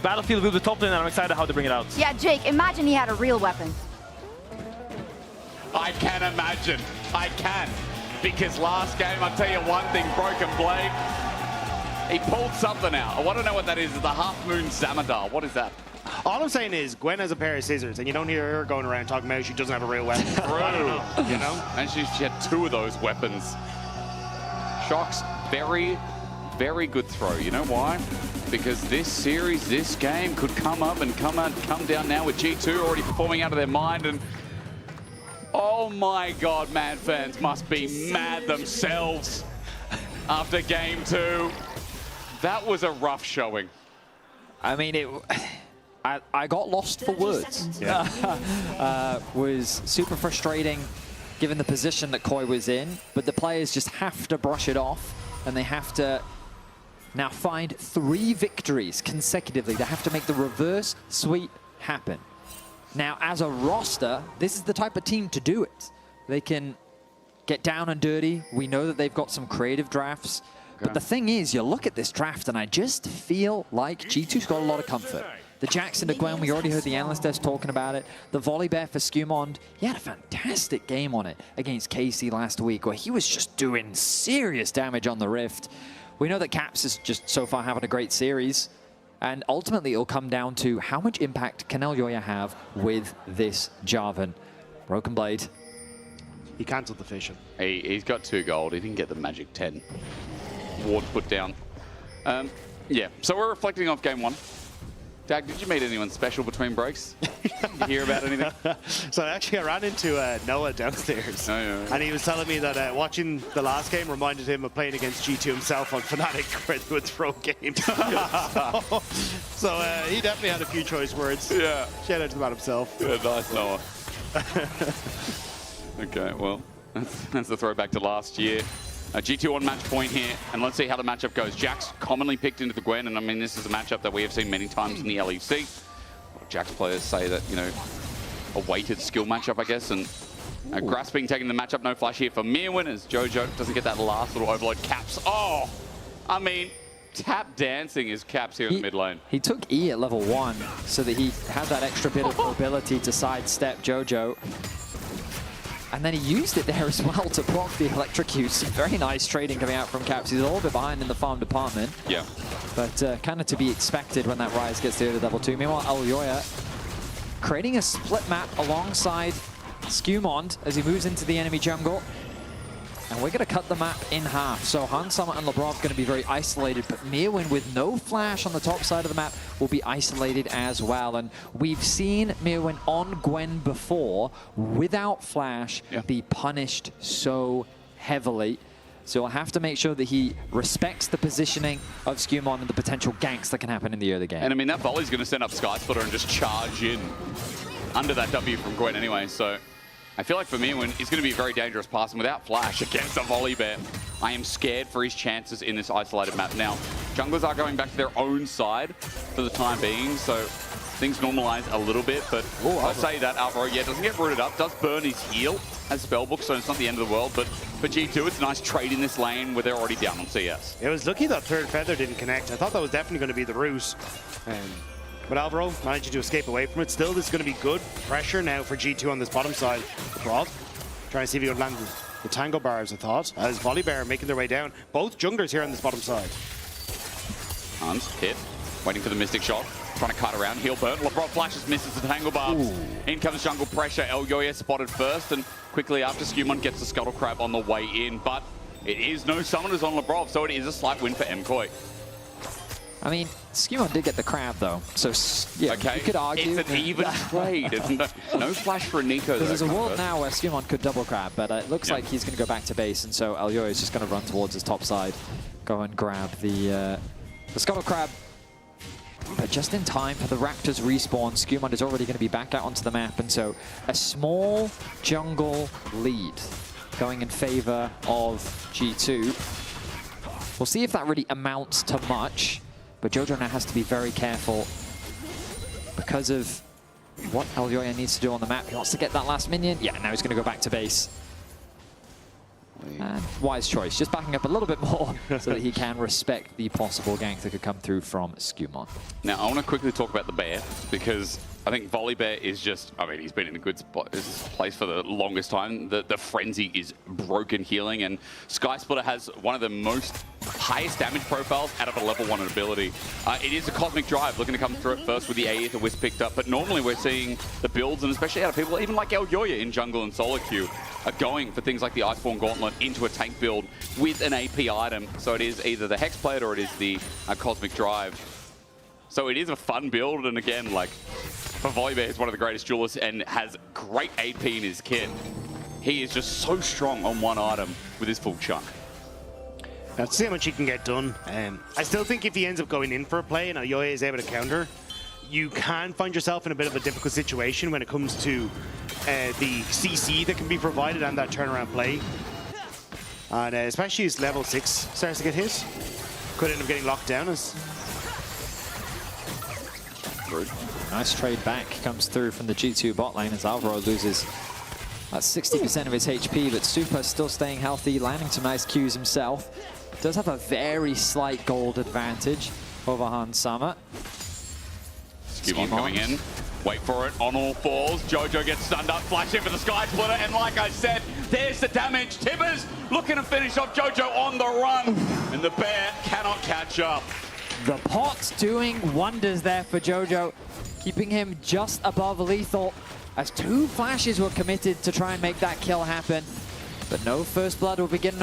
Battlefield will be top lane, and I'm excited how they bring it out. Yeah, Jake, imagine he had a real weapon. I can imagine. I can. Because last game, I'll tell you one thing, Broken Blade, he pulled something out. I want to know what that is. It's the Half Moon Zamadar. What is that? All I'm saying is Gwen has a pair of scissors, and you don't hear her going around talking about she doesn't have a real weapon. True. You know? And she had 2 of those weapons. Shox, very, very good throw. You know why? Because this series, this game could come up and come down now with G2 already performing out of their mind. And oh my God, Mad fans must be mad themselves after game 2. That was a rough showing. I mean, I got lost for words. Yeah. Was super frustrating given the position that Koi was in, but the players just have to brush it off, and they have to now find 3 victories consecutively. They have to make the reverse sweep happen. Now, as a roster, this is the type of team to do it. They can get down and dirty. We know that they've got some creative drafts. But the thing is, you look at this draft, and I just feel like G2's got a lot of comfort. The Jackson to Gwen, we already heard the analyst devs talking about it. The volley bear for Skumond, he had a fantastic game on it against KC last week, where he was just doing serious damage on the Rift. We know that Caps is just so far having a great series, and ultimately it'll come down to how much impact can Elyoya have with this Jarvan. Broken Blade. He cancelled the fishing. He's got 2 gold. He didn't get the magic 10. Ward put down. Yeah, so we're reflecting off game 1. Dag, did you meet anyone special between breaks? Did you hear about anything? So actually I ran into Noah downstairs. And he was telling me that watching the last game reminded him of playing against G2 himself on Fnatic, where they would throw games. so he definitely had a few choice words. Yeah. Shout out to the man himself. Yeah, nice Noah. Okay, well, that's the throwback to last year. G2 on match point here, and let's see how the matchup goes. Jax commonly picked into the Gwen, and I mean, this is a matchup that we have seen many times in the LEC. Jax players say that, you know, a weighted skill matchup, I guess, and Grasping taking the matchup. No flash here for Mirwin as Jojo doesn't get that last little overload. Caps, oh, I mean, tap dancing is Caps here in the mid lane. He took E at level 1 so that he had that extra bit of mobility to sidestep Jojo. And then he used it there as well to block the electrocutes. Very nice trading coming out from Caps. He's a little bit behind in the farm department. Yeah. But kind of to be expected when that Rise gets to level 2. Meanwhile, Elyoya creating a split map alongside Skumond as he moves into the enemy jungle. And we're going to cut the map in half. So Hansama and Labrov going to be very isolated, but Mirwin with no flash on the top side of the map will be isolated as well. And we've seen Mirwin on Gwen before without flash be punished so heavily. So we'll have to make sure that he respects the positioning of Skumon and the potential ganks that can happen in the early game. And I mean, that volley's going to send up Sky Splitter and just charge in under that W from Gwen anyway. So I feel like for Mirwin, he's going to be a very dangerous pass, and without flash against a volley bear, I am scared for his chances in this isolated map. Now, junglers are going back to their own side for the time being, so things normalize a little bit, but I say that Alvaro, doesn't get rooted up, does burn his heal as Spellbook, so it's not the end of the world, but for G2, it's a nice trade in this lane where they're already down on CS. It was lucky that third feather didn't connect. I thought that was definitely going to be the route. But Alvaro managed to escape away from it. Still, this is going to be good pressure now for G2 on this bottom side. Broad trying to see if he could land the tango bars, I thought, as Volibear making their way down. Both junglers here on this bottom side. Hans hit, waiting for the Mystic shot, trying to cut around, heal burn. Labrov flashes, misses the tangle barbs. In comes jungle pressure. Elyoya spotted first, and quickly after Skumon gets the Scuttle Crab on the way in. But it is no summoners on Labrov, so it is a slight win for MKOI. I mean, Skumon did get the crab, though. So, yeah, you could argue. It's an even trade. No flash for Nico. There's a world now where Skumon could double crab, but it looks like he's going to go back to base, and so Elyoya is just going to run towards his top side, go and grab the Scuttle Crab. but just in time for the Raptors respawn. Skewmon is already going to be back out onto the map, and so a small jungle lead going in favor of G2. We'll see if that really amounts to much, but Jojo now has to be very careful because of what Elyoya needs to do on the map. He wants to get that last minion. Yeah, now he's going to go back to base. And wise choice, just backing up a little bit more so that he can respect the possible gank that could come through from Skewmon. Now, I want to quickly talk about the bear, because I think Volley Bear is just, I mean, he's been in a good spot, place for the longest time. The frenzy is broken healing, and Sky Splitter has one of the highest damage profiles out of a level 1 ability. It is a Cosmic Drive looking to come through it first with the AE that Wisp picked up, but normally we're seeing the builds, and especially out of people, even like Elyoya in jungle and solo queue, are going for things like the Iceborne Gauntlet into a tank build with an AP item. So it is either the Hexblade or it is the Cosmic Drive. So it is a fun build, and again, like, for Volleybear, he's one of the greatest duelists and has great AP in his kit. He is just so strong on one item with his full chunk. Let's see how much he can get done. I still think if he ends up going in for a play and Elyoya is able to counter, you can find yourself in a bit of a difficult situation when it comes to the CC that can be provided and that turnaround play. And especially as level 6 starts to get hit, could end up getting locked down as... Nice trade back comes through from the G2 bot lane as Alvaro loses about 60% of his HP, but Super still staying healthy, landing some nice Qs himself. Does have a very slight gold advantage over Hansama. Skewmon coming in. Wait for it on all fours. Jojo gets stunned up, flash in for the Sky Splitter, and like I said, there's the damage. Tibbers looking to finish off Jojo on the run, and the bear cannot catch up. The pot doing wonders there for Jojo, keeping him just above lethal as 2 flashes were committed to try and make that kill happen. But no first blood will be given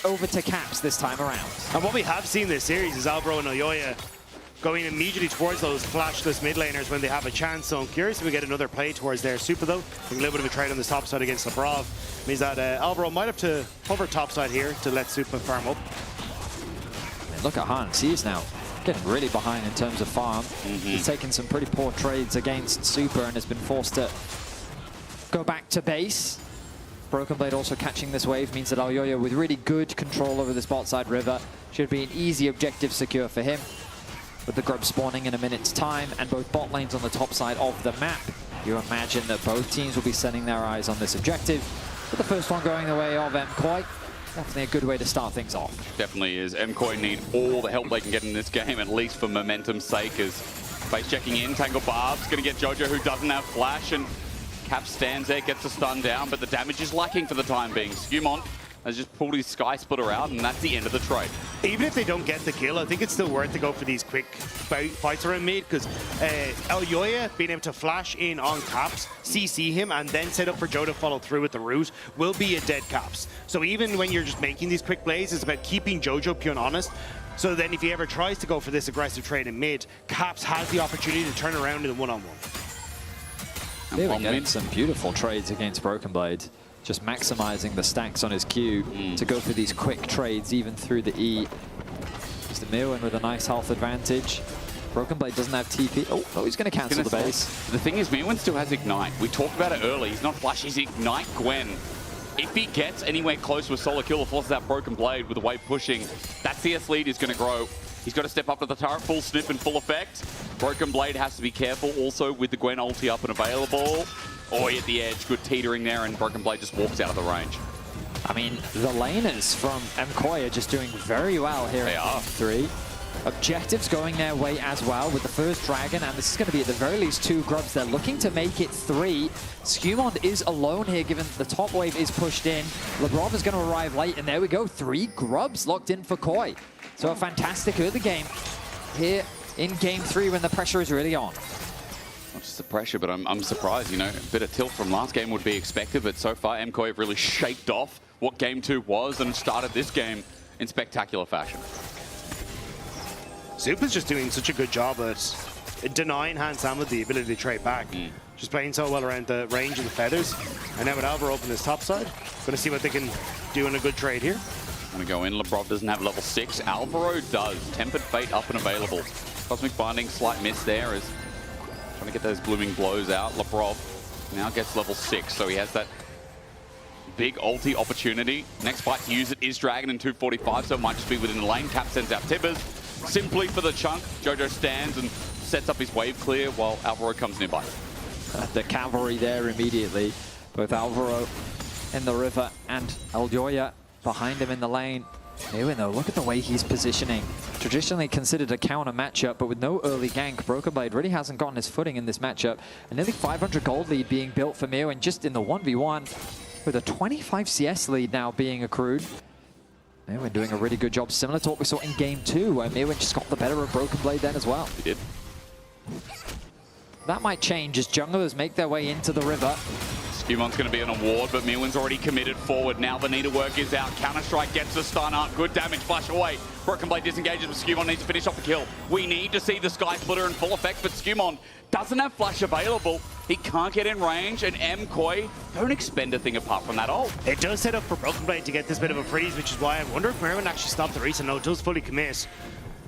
over to Caps this time around. And what we have seen this series is Alvaro and Elyoya going immediately towards those flashless mid laners when they have a chance. So I'm curious if we get another play towards their Super though. A little bit of a trade on the top side against Labrov means that Alvaro might have to hover top side here to let Super farm up. And look at Hans, he's now getting really behind in terms of farm. He's taken some pretty poor trades against Super and has been forced to go back to base. Broken Blade also catching this wave means that Elyoya, with really good control over this bot side river, should be an easy objective secure for him. With the grub spawning in a minute's time and both bot lanes on the top side of the map, you imagine that both teams will be setting their eyes on this objective. But the first one going the way of MKOI, definitely a good way to start things off. Definitely is. MKOI need all the help they can get in this game, at least for momentum's sake, as face checking in, Tangle Barb's going to get Jojo, who doesn't have flash, and Cap stands there, gets a stun down, but the damage is lacking for the time being. Skewmon has just pulled his Sky Splitter out, and that's the end of the trade. Even if they don't get the kill, I think it's still worth to go for these quick fights around mid, because Elyoya being able to flash in on Caps, CC him, and then set up for Joe to follow through with the root will be a dead Caps. So even when you're just making these quick plays, it's about keeping Jojo pure and honest. So then if he ever tries to go for this aggressive trade in mid, Caps has the opportunity to turn around in a one-on-one. Here we're getting some beautiful trades against Broken Blade. Just maximizing the stacks on his Q to go for these quick trades, even through the E. Just the Mew in with a nice health advantage. Broken Blade doesn't have TP. Oh, he's going to cancel the base. The thing is, Mew still has Ignite. We talked about it early. He's not flash, he's Ignite Gwen. If he gets anywhere close with solo kill or forces out Broken Blade with the wave pushing, that CS lead is going to grow. He's got to step up to the turret, full snip in full effect. Broken Blade has to be careful also with the Gwen ulti up and available. Oi at the edge, good teetering there, and Broken Blade just walks out of the range. I mean, the laners from MKOI are just doing very well here in Game 3. Objectives going their way as well with the first dragon, and this is going to be at the very least 2 grubs. They're looking to make it 3. Skewmon is alone here, given the top wave is pushed in. Labrov is going to arrive late, and there we go. 3 grubs locked in for Koi. So a fantastic early game here in Game 3 when the pressure is really on. Not just the pressure, but I'm surprised, you know, a bit of tilt from last game would be expected, but so far MKOI have really shaped off what Game 2 was and started this game in spectacular fashion. Super's just doing such a good job at denying Hansama the ability to trade back. Just playing so well around the range of the feathers. And now with Alvaro up on his top side, going to see what they can do in a good trade here. Going to go in. Labrov doesn't have level 6. Alvaro does. Tempered Fate up and available. Cosmic Binding, slight miss there as trying to get those blooming blows out. Lebrov now gets level 6, so he has that big ulti opportunity. Next fight to use it is Dragon in 245, so it might just be within the lane. Cap sends out Tibbers simply for the chunk. Jojo stands and sets up his wave clear while Alvaro comes nearby. The cavalry there immediately. Both Alvaro in the river and Elyoya behind him in the lane. Mewin though, look at the way he's positioning. Traditionally considered a counter matchup, but with no early gank, Broken Blade really hasn't gotten his footing in this matchup. A nearly 500 gold lead being built for Mewin just in the 1v1, with a 25 CS lead now being accrued. Mewin doing a really good job, similar to what we saw in game 2, where Mewin just got the better of Broken Blade then as well. He did. That might change as junglers make their way into the river. Scumon's going to be an award, but Mewin's already committed forward. Now the needlework is out. Counter-Strike gets the stun up. Good damage, flash away. Broken Blade disengages, but Scumon needs to finish off the kill. We need to see the Sky Splitter in full effect, but Scumon doesn't have flash available. He can't get in range, and MKOI don't expend a thing apart from that ult. It does set up for Broken Blade to get this bit of a freeze, which is why I wonder if Merwin actually stopped the reset. No, it does fully commit.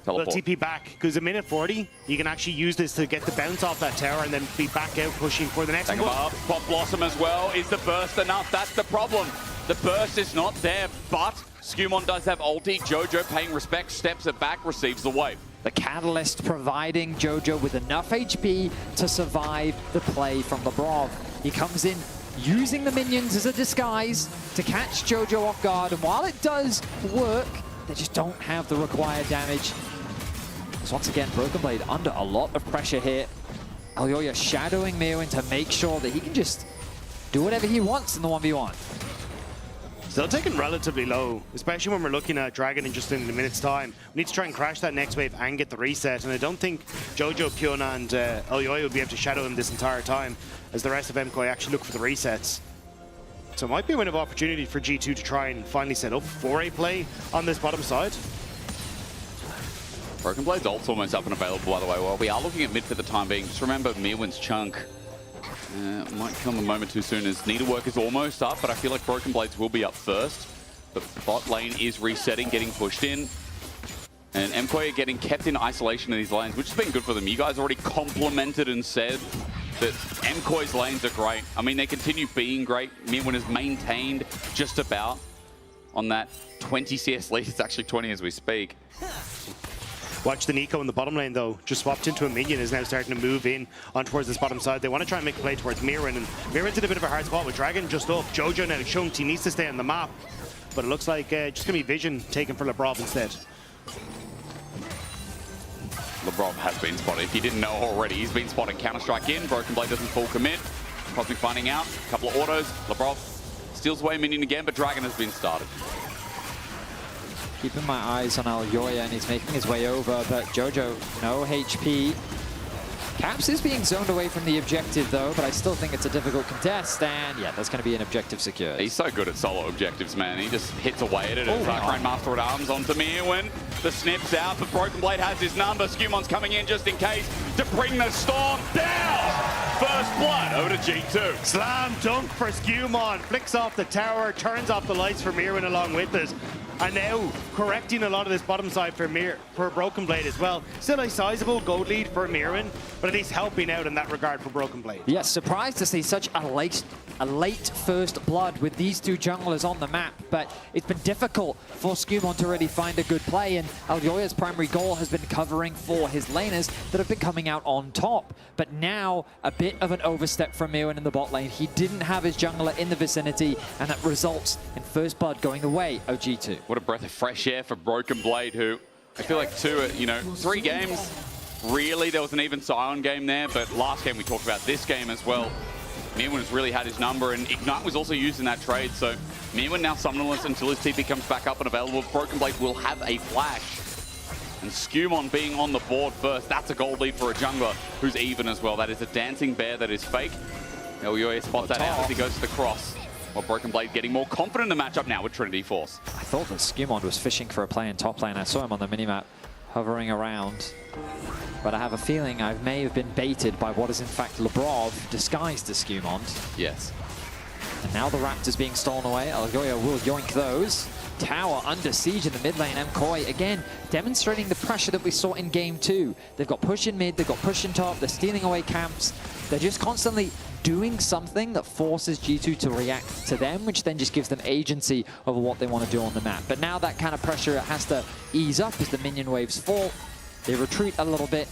They'll TP back, because a minute 40, you can actually use this to get the bounce off that tower and then be back out pushing for the next one. Pop Blossom as well. Is the burst enough? That's the problem. The burst is not there, but Scumon does have ulti. Jojo paying respect, steps it back, receives the wave. The Catalyst providing Jojo with enough HP to survive the play from Lebrov. He comes in using the minions as a disguise to catch Jojo off guard, and while it does work, they just don't have the required damage. So once again, Broken Blade under a lot of pressure here. Elyoya shadowing Mewin to make sure that he can just do whatever he wants in the 1v1. Still taken relatively low, especially when we're looking at Dragon in just in a minute's time. We need to try and crash that next wave and get the reset, and I don't think Jojo, Kiona and Elyoya will be able to shadow him this entire time as the rest of MKOI actually look for the resets. So it might be a window of opportunity for G2 to try and finally set up for a play on this bottom side. Broken Blade's ult's almost up and available, by the way. Well, we are looking at mid for the time being. Just remember Mewin's chunk might come a moment too soon as Needlework is almost up, but I feel like Broken Blades will be up first. The bot lane is resetting, getting pushed in. And MKOI are getting kept in isolation in these lanes, which has been good for them. You guys already complimented and said that MKOI's lanes are great. I mean, they continue being great. Mewin has maintained just about on that 20 CS lead. It's actually 20 as we speak. Watch the Nico in the bottom lane, though. Just swapped into a minion, is now starting to move in on towards this bottom side. They want to try and make a play towards Mirren, and Mirren's in a bit of a hard spot with Dragon just up. Jojo now chunked. He needs to stay on the map, but it looks like just going to be Vision taken for Lebrov instead. Lebrov has been spotted. If you didn't know already, he's been spotted. Counter-Strike in. Broken Blade doesn't full commit. Cosmic finding out. A couple of autos. Lebrov steals away minion again, but Dragon has been started. Keeping my eyes on Elyoya, and he's making his way over, but Jojo, no HP. Caps is being zoned away from the objective, though, but I still think it's a difficult contest, and yeah, there's going to be an objective secured. He's so good at solo objectives, man. He just hits away at it. It's like Grandmaster at Arms onto Mewin. The snip's out, but Broken Blade has his number. Scumon's coming in just in case to bring the storm down. First blood over to G2. Slam dunk for Scumon. Flicks off the tower, turns off the lights for Mewin along with it. And now correcting a lot of this bottom side for Broken Blade as well. Still a sizable gold lead for Mirren, but at least helping out in that regard for Broken Blade. Yes, surprised to see such a late first blood with these two junglers on the map, but it's been difficult for Scumon to really find a good play, and Elyoya's primary goal has been covering for his laners that have been coming out on top. But now a bit of an overstep from Mirren in the bot lane. He didn't have his jungler in the vicinity, and that results in first blood going the way of G2. What a breath of fresh air for Broken Blade, who I feel like 3 games, really, there was an even Sion game there, but last game we talked about this game as well. Mewin has really had his number, and Ignite was also used in that trade, so Mewin now summonerless until his TP comes back up and available. Broken Blade will have a flash. And Scumon being on the board first, that's a gold lead for a jungler who's even as well. That is a dancing bear that is fake. Elyoya spots that out as he goes to the cross. Well, Broken Blade getting more confident in the matchup now with Trinity Force. I thought that Scumon was fishing for a play in top lane. I saw him on the minimap hovering around. But I have a feeling I may have been baited by what is in fact Lebrov disguised as Scumon. Yes. And now the Raptors being stolen away. Elyoya will yoink those. tower under siege in the mid lane. MKOI, again, demonstrating the pressure that we saw in Game 2. They've got push in mid, they've got push in top, they're stealing away camps. They're just constantly doing something that forces G2 to react to them, which then just gives them agency over what they want to do on the map. But now that kind of pressure has to ease up as the minion waves fall. They retreat a little bit,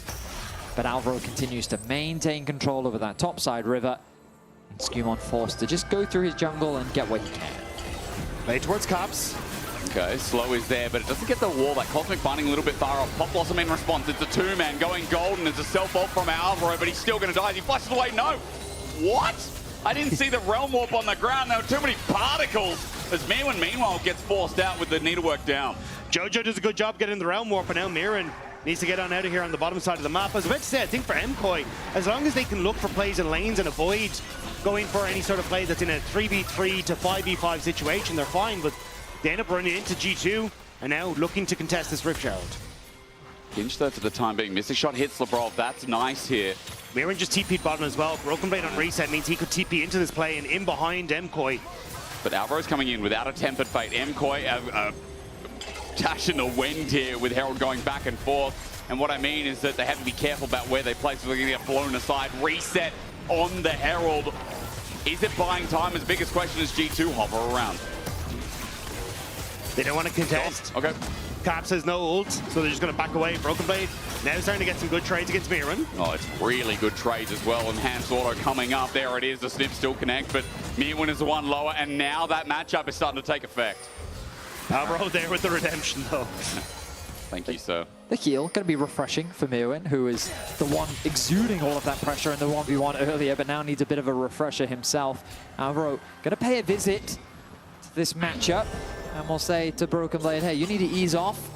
but Alvaro continues to maintain control over that topside river. And Skumon forced to just go through his jungle and get what he can. Play towards Cops. Okay, slow is there, but it doesn't get the wall. That Cosmic Binding a little bit far off. Pop Blossom in response. It's a two-man going golden. It's a self-ult from Alvaro, but he's still going to die. He flashes away. No. What? I didn't see the Realm Warp on the ground. There were too many particles. As Mirren, meanwhile, gets forced out with the needlework down. Jojo does a good job getting the Realm Warp, and now Mirren needs to get on out of here on the bottom side of the map. I was about to say, I think for MKOI, as long as they can look for plays in lanes and avoid going for any sort of play that's in a 3v3 to 5v5 situation, they're fine, but they end up running into G2 and now looking to contest this Rift Herald. Hinge though for the time being. Missing shot hits Labrov. That's nice here. Mirren just TP'd bottom as well. Broken Blade on reset means he could TP into this play and in behind MKOI. But Alvaro's coming in without a Tempered Fate. MKOI dashing the wind here with Herald going back and forth. And what I mean is that they have to be careful about where they place. They're going to get blown aside. Reset on the Herald. Is it buying time? His biggest question is G2 hover around. They don't want to contest. Okay. Caps has no ult, so they're just going to back away. Broken Blade now starting to get some good trades against Mirren. Oh, it's really good trades as well. Enhanced auto coming up. There it is. The snip still connect, but Mirren is the one lower, and now that matchup is starting to take effect. Alvaro there with the redemption, though. Thank you, sir. The heal going to be refreshing for Mirren, who is the one exuding all of that pressure in the 1v1 earlier, but now needs a bit of a refresher himself. Alvaro going to pay a visit to this matchup, and we'll say to Broken Blade, hey, you need to ease off.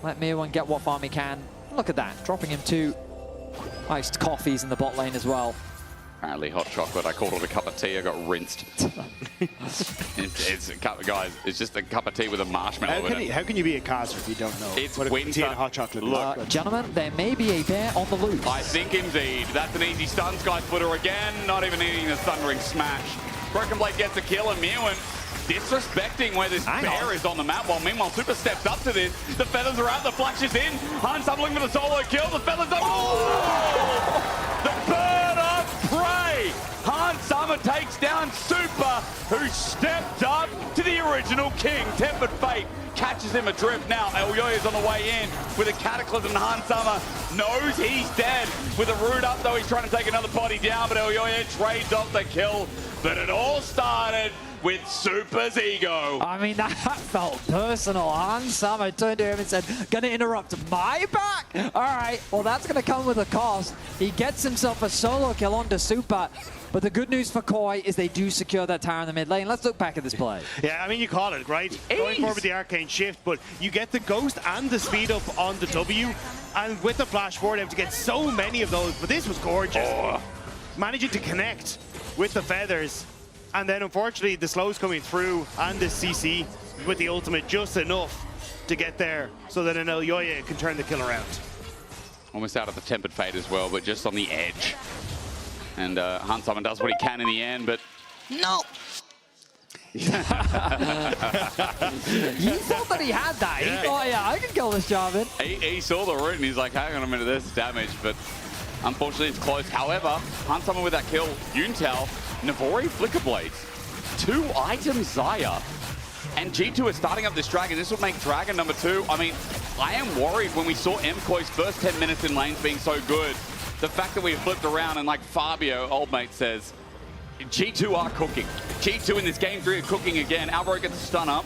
Let Mirren get what farm he can. Look at that, dropping him 2 iced coffees in the bot lane as well. Apparently hot chocolate. I called it a cup of tea. I got rinsed. it's a cup, guys. It's just a cup of tea with a marshmallow in it. How can you be a caster if you don't know? It's what winter. Tea and hot chocolate. Look, gentlemen, there may be a bear on the loose. I think indeed. That's an easy stun. Sky Splitter again. Not even needing a Thundering Smash. Broken Blade gets a kill, and Mirren disrespecting where this bear is on the map, while meanwhile Super steps up to this. The feathers are out, the flash is in. Hans looking for the solo kill. The feathers up. Oh! The bird of prey. Hans Summer takes down Super, who stepped up to the original king. Tempered Fate catches him adrift now. Elyoya is on the way in with a Cataclysm. Hans Summer knows he's dead. With a root up, though, he's trying to take another body down, but Elyoya trades off the kill. But it all started with Super's ego. I mean, that felt personal. Hans Summer turned to him and said, gonna interrupt my back? All right, well, that's gonna come with a cost. He gets himself a solo kill onto Super. But the good news for Koi is they do secure that tower in the mid lane. Let's look back at this play. Yeah, I mean, you call it, right? Going forward with the Arcane Shift, but you get the Ghost and the speed up on the W, and with the Flash forward, able to get so many of those. But this was gorgeous. Oh. Managing to connect with the feathers, and then unfortunately the slows coming through and the CC with the ultimate just enough to get there so that an Elyoya can turn the kill around. Almost out of the Tempered Fate as well, but just on the edge. And Hans Summer does what he can in the end, but no. You thought that he had that. He thought, yeah, I can kill this Jarvan. He saw the root and he's like, hang on a minute, there's damage, but unfortunately it's close. However, Hans Summer with that kill, Yuntal, Navori, Flicker Blades, 2 items Zaya. And G2 is starting up this Dragon. This will make Dragon number 2. I mean, I am worried when we saw MKOI's first 10 minutes in lanes being so good. The fact that we flipped around and like Fabio, old mate, says, G2 are cooking. G2 in this game 3 are cooking again. Alvaro gets a stun up.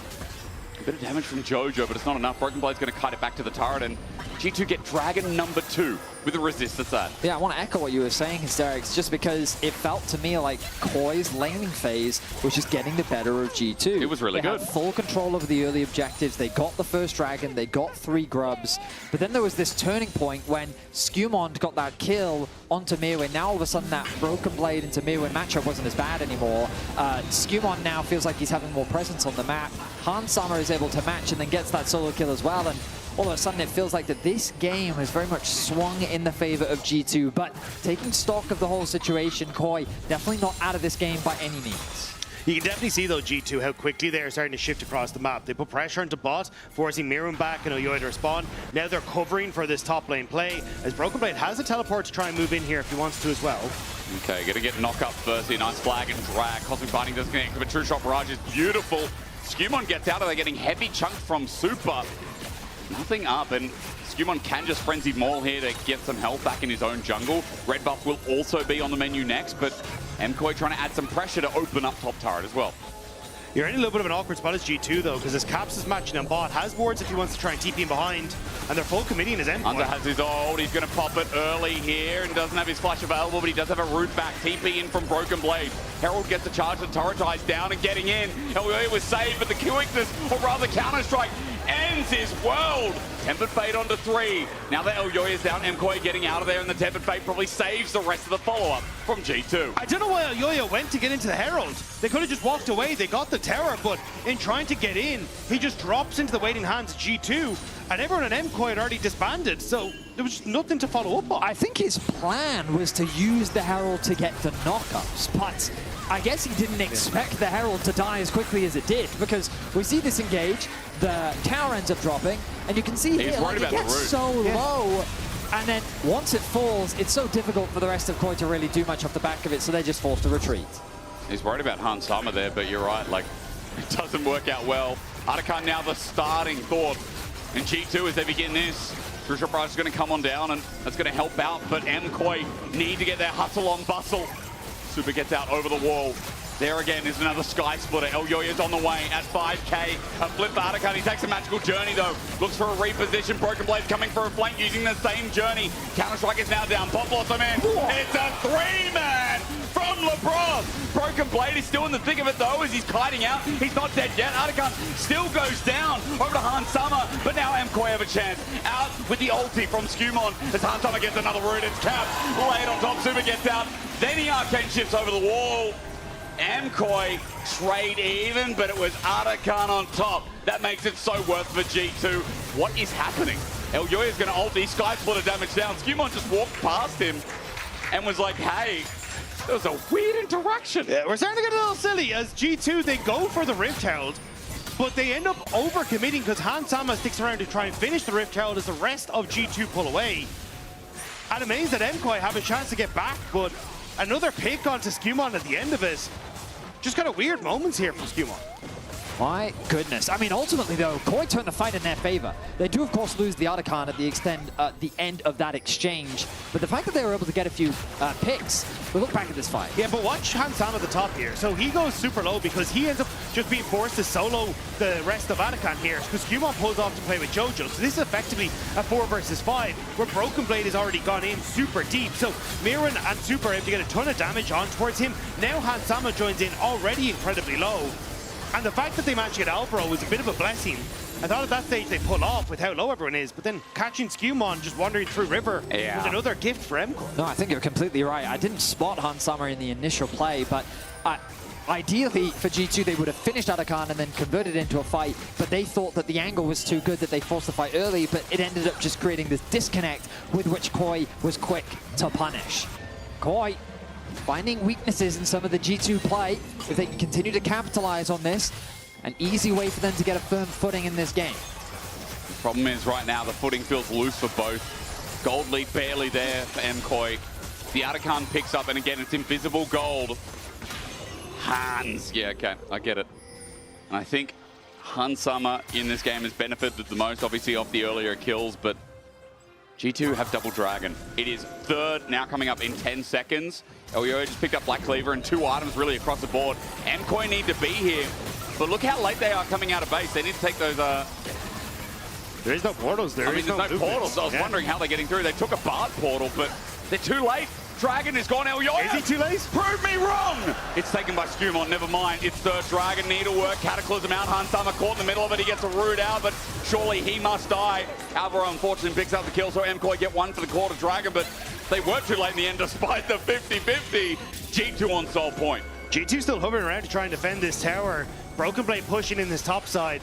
A bit of damage from Jojo, but it's not enough. Broken Blade's going to kite it back to the turret, and G2 get Dragon number 2 with the resist that's that. Yeah, I want to echo what you were saying, Hysterics, just because it felt to me like Koi's laning phase was just getting the better of G2. It was really good. They had full control over the early objectives. They got the first Dragon, they got 3 grubs, but then there was this turning point when Skumon got that kill onto Mirwin. Now all of a sudden that Broken Blade into Mirwin matchup wasn't as bad anymore. Skumon now feels like he's having more presence on the map. Hans Summer is able to match and then gets that solo kill as well, and all of a sudden it feels like that this game has very much swung in the favor of G2, but taking stock of the whole situation, Koi definitely not out of this game by any means. You can definitely see, though, G2, how quickly they're starting to shift across the map. They put pressure into bot, forcing Mirren back and Oyoy to respond. Now they're covering for this top lane play, as Broken Blade has a teleport to try and move in here if he wants to as well. Okay, gonna get knock up first. Nice flag and drag. Cosmic Binding doesn't connect, but True Shot Barrage is beautiful. Skewmon gets out of there, getting heavy chunks from Super. Nothing up, and Skewmon can just Frenzied Maul here to get some health back in his own jungle. Red buff will also be on the menu next, but MKOI trying to add some pressure to open up top turret as well. You're in a little bit of an awkward spot as G2, though, because his Caps is matching on bot, has wards if he wants to try and TP him behind, and they're full committing his MKOI. Hunter has his ult, he's going to pop it early here, and doesn't have his flash available, but he does have a route back. TP in from Broken Blade. Herald gets the charge, the turret ties down and getting in. Elyoya was saved, but the quickness, or rather Counter-Strike, ends his world. Tempered Fate onto 3. Now that Elyoya is down, MKOI getting out of there, and the Tempered Fate probably saves the rest of the follow-up from G2. I don't know why Elyoya went to get into the Herald. They could have just walked away. They got the tower, but in trying to get in, he just drops into the waiting hands of G2, and everyone at MKOI had already disbanded, so there was just nothing to follow up on. I think his plan was to use the Herald to get the knockups, but I guess he didn't expect the Herald to die as quickly as it did, because we see this engage, the tower ends up dropping, and you can see here, like, it gets so low, and then once it falls, it's so difficult for the rest of KOI to really do much off the back of it, so they're just forced to retreat. He's worried about Hans Summer there, but you're right, like, it doesn't work out well. Artican now the starting thought, and G2 as they begin this, True Shot Barrage is going to come on down, and that's going to help out, but MKOI need to get their hustle on bustle. Super gets out over the wall. There again is another Sky Splitter. Elyoya's on the way at 5k. A flip for Artican. He takes a magical journey though. Looks for a reposition. Broken Blade's coming for a flank using the same journey. Counter-Strike is now down. Pop Blossom in. It's a 3-man from LeBron. Broken Blade is still in the thick of it though as he's kiting out. He's not dead yet. Artican still goes down over to Hans Summer, but now MKOI have a chance. Out with the ulti from Skewmon as Hans Summer gets another root. It's capped. Laid on top. Super gets out. Then he arcane shifts over the wall. MKOI trade even, but it was Artican on top. That makes it so worth for G2. What is happening? Elyoya is going to ult these Sky Splitter damage down. Skewmon just walked past him and was like, hey, there was a weird interaction. Yeah, we're starting to get a little silly as G2, they go for the Rift Herald, but they end up over-committing because Hans Sama sticks around to try and finish the Rift Herald as the rest of G2 pull away. And it means that MKOI have a chance to get back, but another pick onto Skewmon at the end of it. Just kind of weird moments here from Skewmon. My goodness. I mean, ultimately, though, KOI turned the fight in their favor. They do, of course, lose the Artican at the end of that exchange. But the fact that they were able to get a few picks, we look back at this fight. Yeah, but watch Hansan at the top here. So he goes super low because he ends up just being forced to solo the rest of Artican here because Skewmon pulls off to play with JoJo. So this is effectively a 4 versus 5 where Broken Blade has already gone in super deep. So Mirren and Super have to get a ton of damage on towards him. Now Hansama joins in already incredibly low. And the fact that they managed to get Albro was a bit of a blessing. I thought at that stage they pull off with how low everyone is, but then catching Skewmon just wandering through River was another gift for MKOI. No, I think you're completely right. I didn't spot Hans Summer in the initial play, but ideally for G2 they would have finished Artican and then converted it into a fight, but they thought that the angle was too good that they forced the fight early, but it ended up just creating this disconnect with which KOI was quick to punish. KOI finding weaknesses in some of the G2 play. If they can continue to capitalize on this, an easy way for them to get a firm footing in this game. Problem is right now the footing feels loose for both. Gold lead barely there for MKOI. The Artican picks up, and again, it's invisible gold. Hans, yeah, okay, I get it. And I think Hans Summer in this game has benefited the most, obviously, off the earlier kills, but G2 have double dragon. It is third, now coming up in 10 seconds. Elyoya just picked up Black Cleaver and 2 items really across the board. MKOI need to be here, but look how late they are coming out of base. They need to take those... There is no portals. There's no portals, so I was wondering how they're getting through. They took a Bard portal, but they're too late. Dragon is gone. Elyoya! Is he too late? Prove me wrong! It's taken by Skewmon, never mind. It's third dragon, needlework, Cataclysm out. Hansama caught in the middle of it. He gets a root out, but surely he must die. Alvaro unfortunately picks up the kill, so MKOI get one for the quarter dragon, but they were too late in the end despite the 50-50. G2 on sole point. G2 still hovering around to try and defend this tower. Broken Blade pushing in this top side.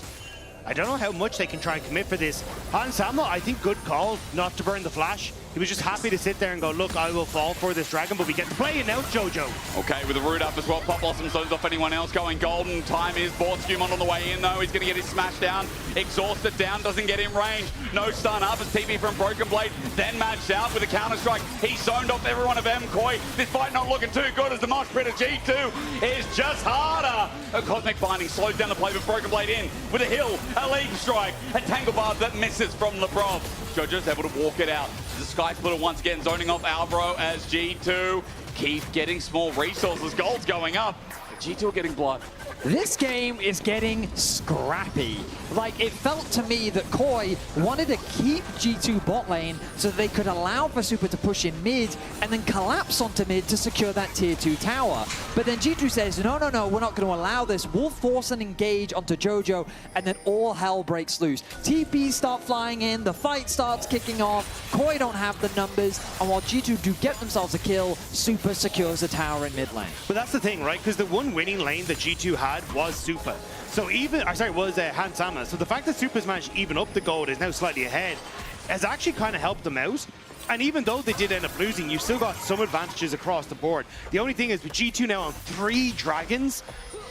I don't know how much they can try and commit for this. Hansama, I think good call not to burn the flash. He was just happy to sit there and go, look, I will fall for this dragon, but we get to play it now, Jojo. Okay, with the root up as well, Pop Blossom slows off anyone else going golden. Time is bought. Skumon on the way in, though. He's going to get his smash down. Exhausted down, doesn't get in range. No stun up as TP from Broken Blade. Then matched out with a counter-strike. He zoned off everyone of MKOI. This fight not looking too good as the mosh pit of G2 is just harder. A Cosmic Binding slows down the play with Broken Blade in with a hill, a lead strike, a Tangle Barb that misses from Lebrov. Jojo's able to walk it out. The Sky Splitter once again zoning off Albro as G2 keep getting small resources. Gold's going up. G2 are getting blood. This game is getting scrappy. Like, it felt to me that KOI wanted to keep G2 bot lane so they could allow for Super to push in mid and then collapse onto mid to secure that tier 2 tower. But then G2 says, no, we're not going to allow this. We'll force an engage onto Jojo, and then all hell breaks loose. TPs start flying in, the fight starts kicking off, KOI don't have the numbers, and while G2 do get themselves a kill, Super secures the tower in mid lane. But that's the thing, right? Because the one winning lane that G2 had was Super. So was Hans Sama. So the fact that Super's managed to even up the gold is now slightly ahead has actually kind of helped them out. And even though they did end up losing, you've still got some advantages across the board. The only thing is with G2 now on 3 dragons,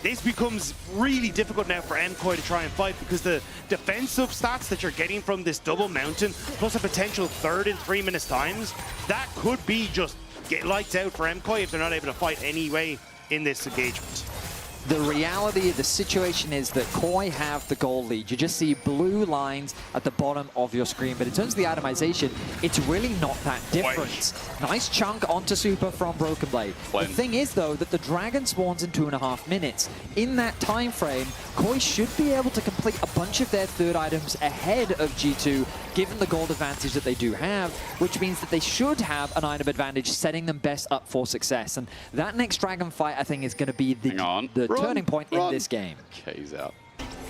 this becomes really difficult now for MKOI to try and fight because the defensive stats that you're getting from this double mountain, plus a potential third in 3 minutes times, that could be just get lights out for MKOI if they're not able to fight anyway in this engagement. The reality of the situation is that KOI have the gold lead. You just see blue lines at the bottom of your screen. But in terms of the itemization, it's really not that different. Nice chunk onto Super from Broken Blade. The thing is, though, that the dragon spawns in 2.5 minutes. In that time frame, KOI should be able to complete a bunch of their third items ahead of G2, given the gold advantage that they do have, which means that they should have an item advantage, setting them best up for success. And that next dragon fight, I think, is going to be the turning point in this game. Okay, he's out.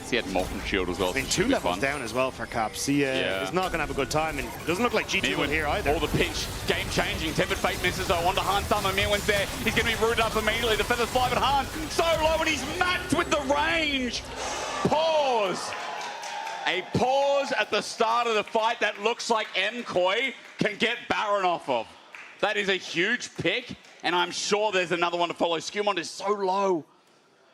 He had Molten Shield as well. I mean, 2 levels down as well for Caps. He is not going to have a good time, and it doesn't look like G2 will here either. All the pinch, game-changing. Tempered Fate misses though onto Hans Sama. Mirwin's there. He's going to be rooted up immediately. The feathers fly, but Hans so low, and he's matched with the range. Pause. A pause at the start of the fight that looks like MKOI can get Baron off of. That is a huge pick, and I'm sure there's another one to follow. Skumon is so low.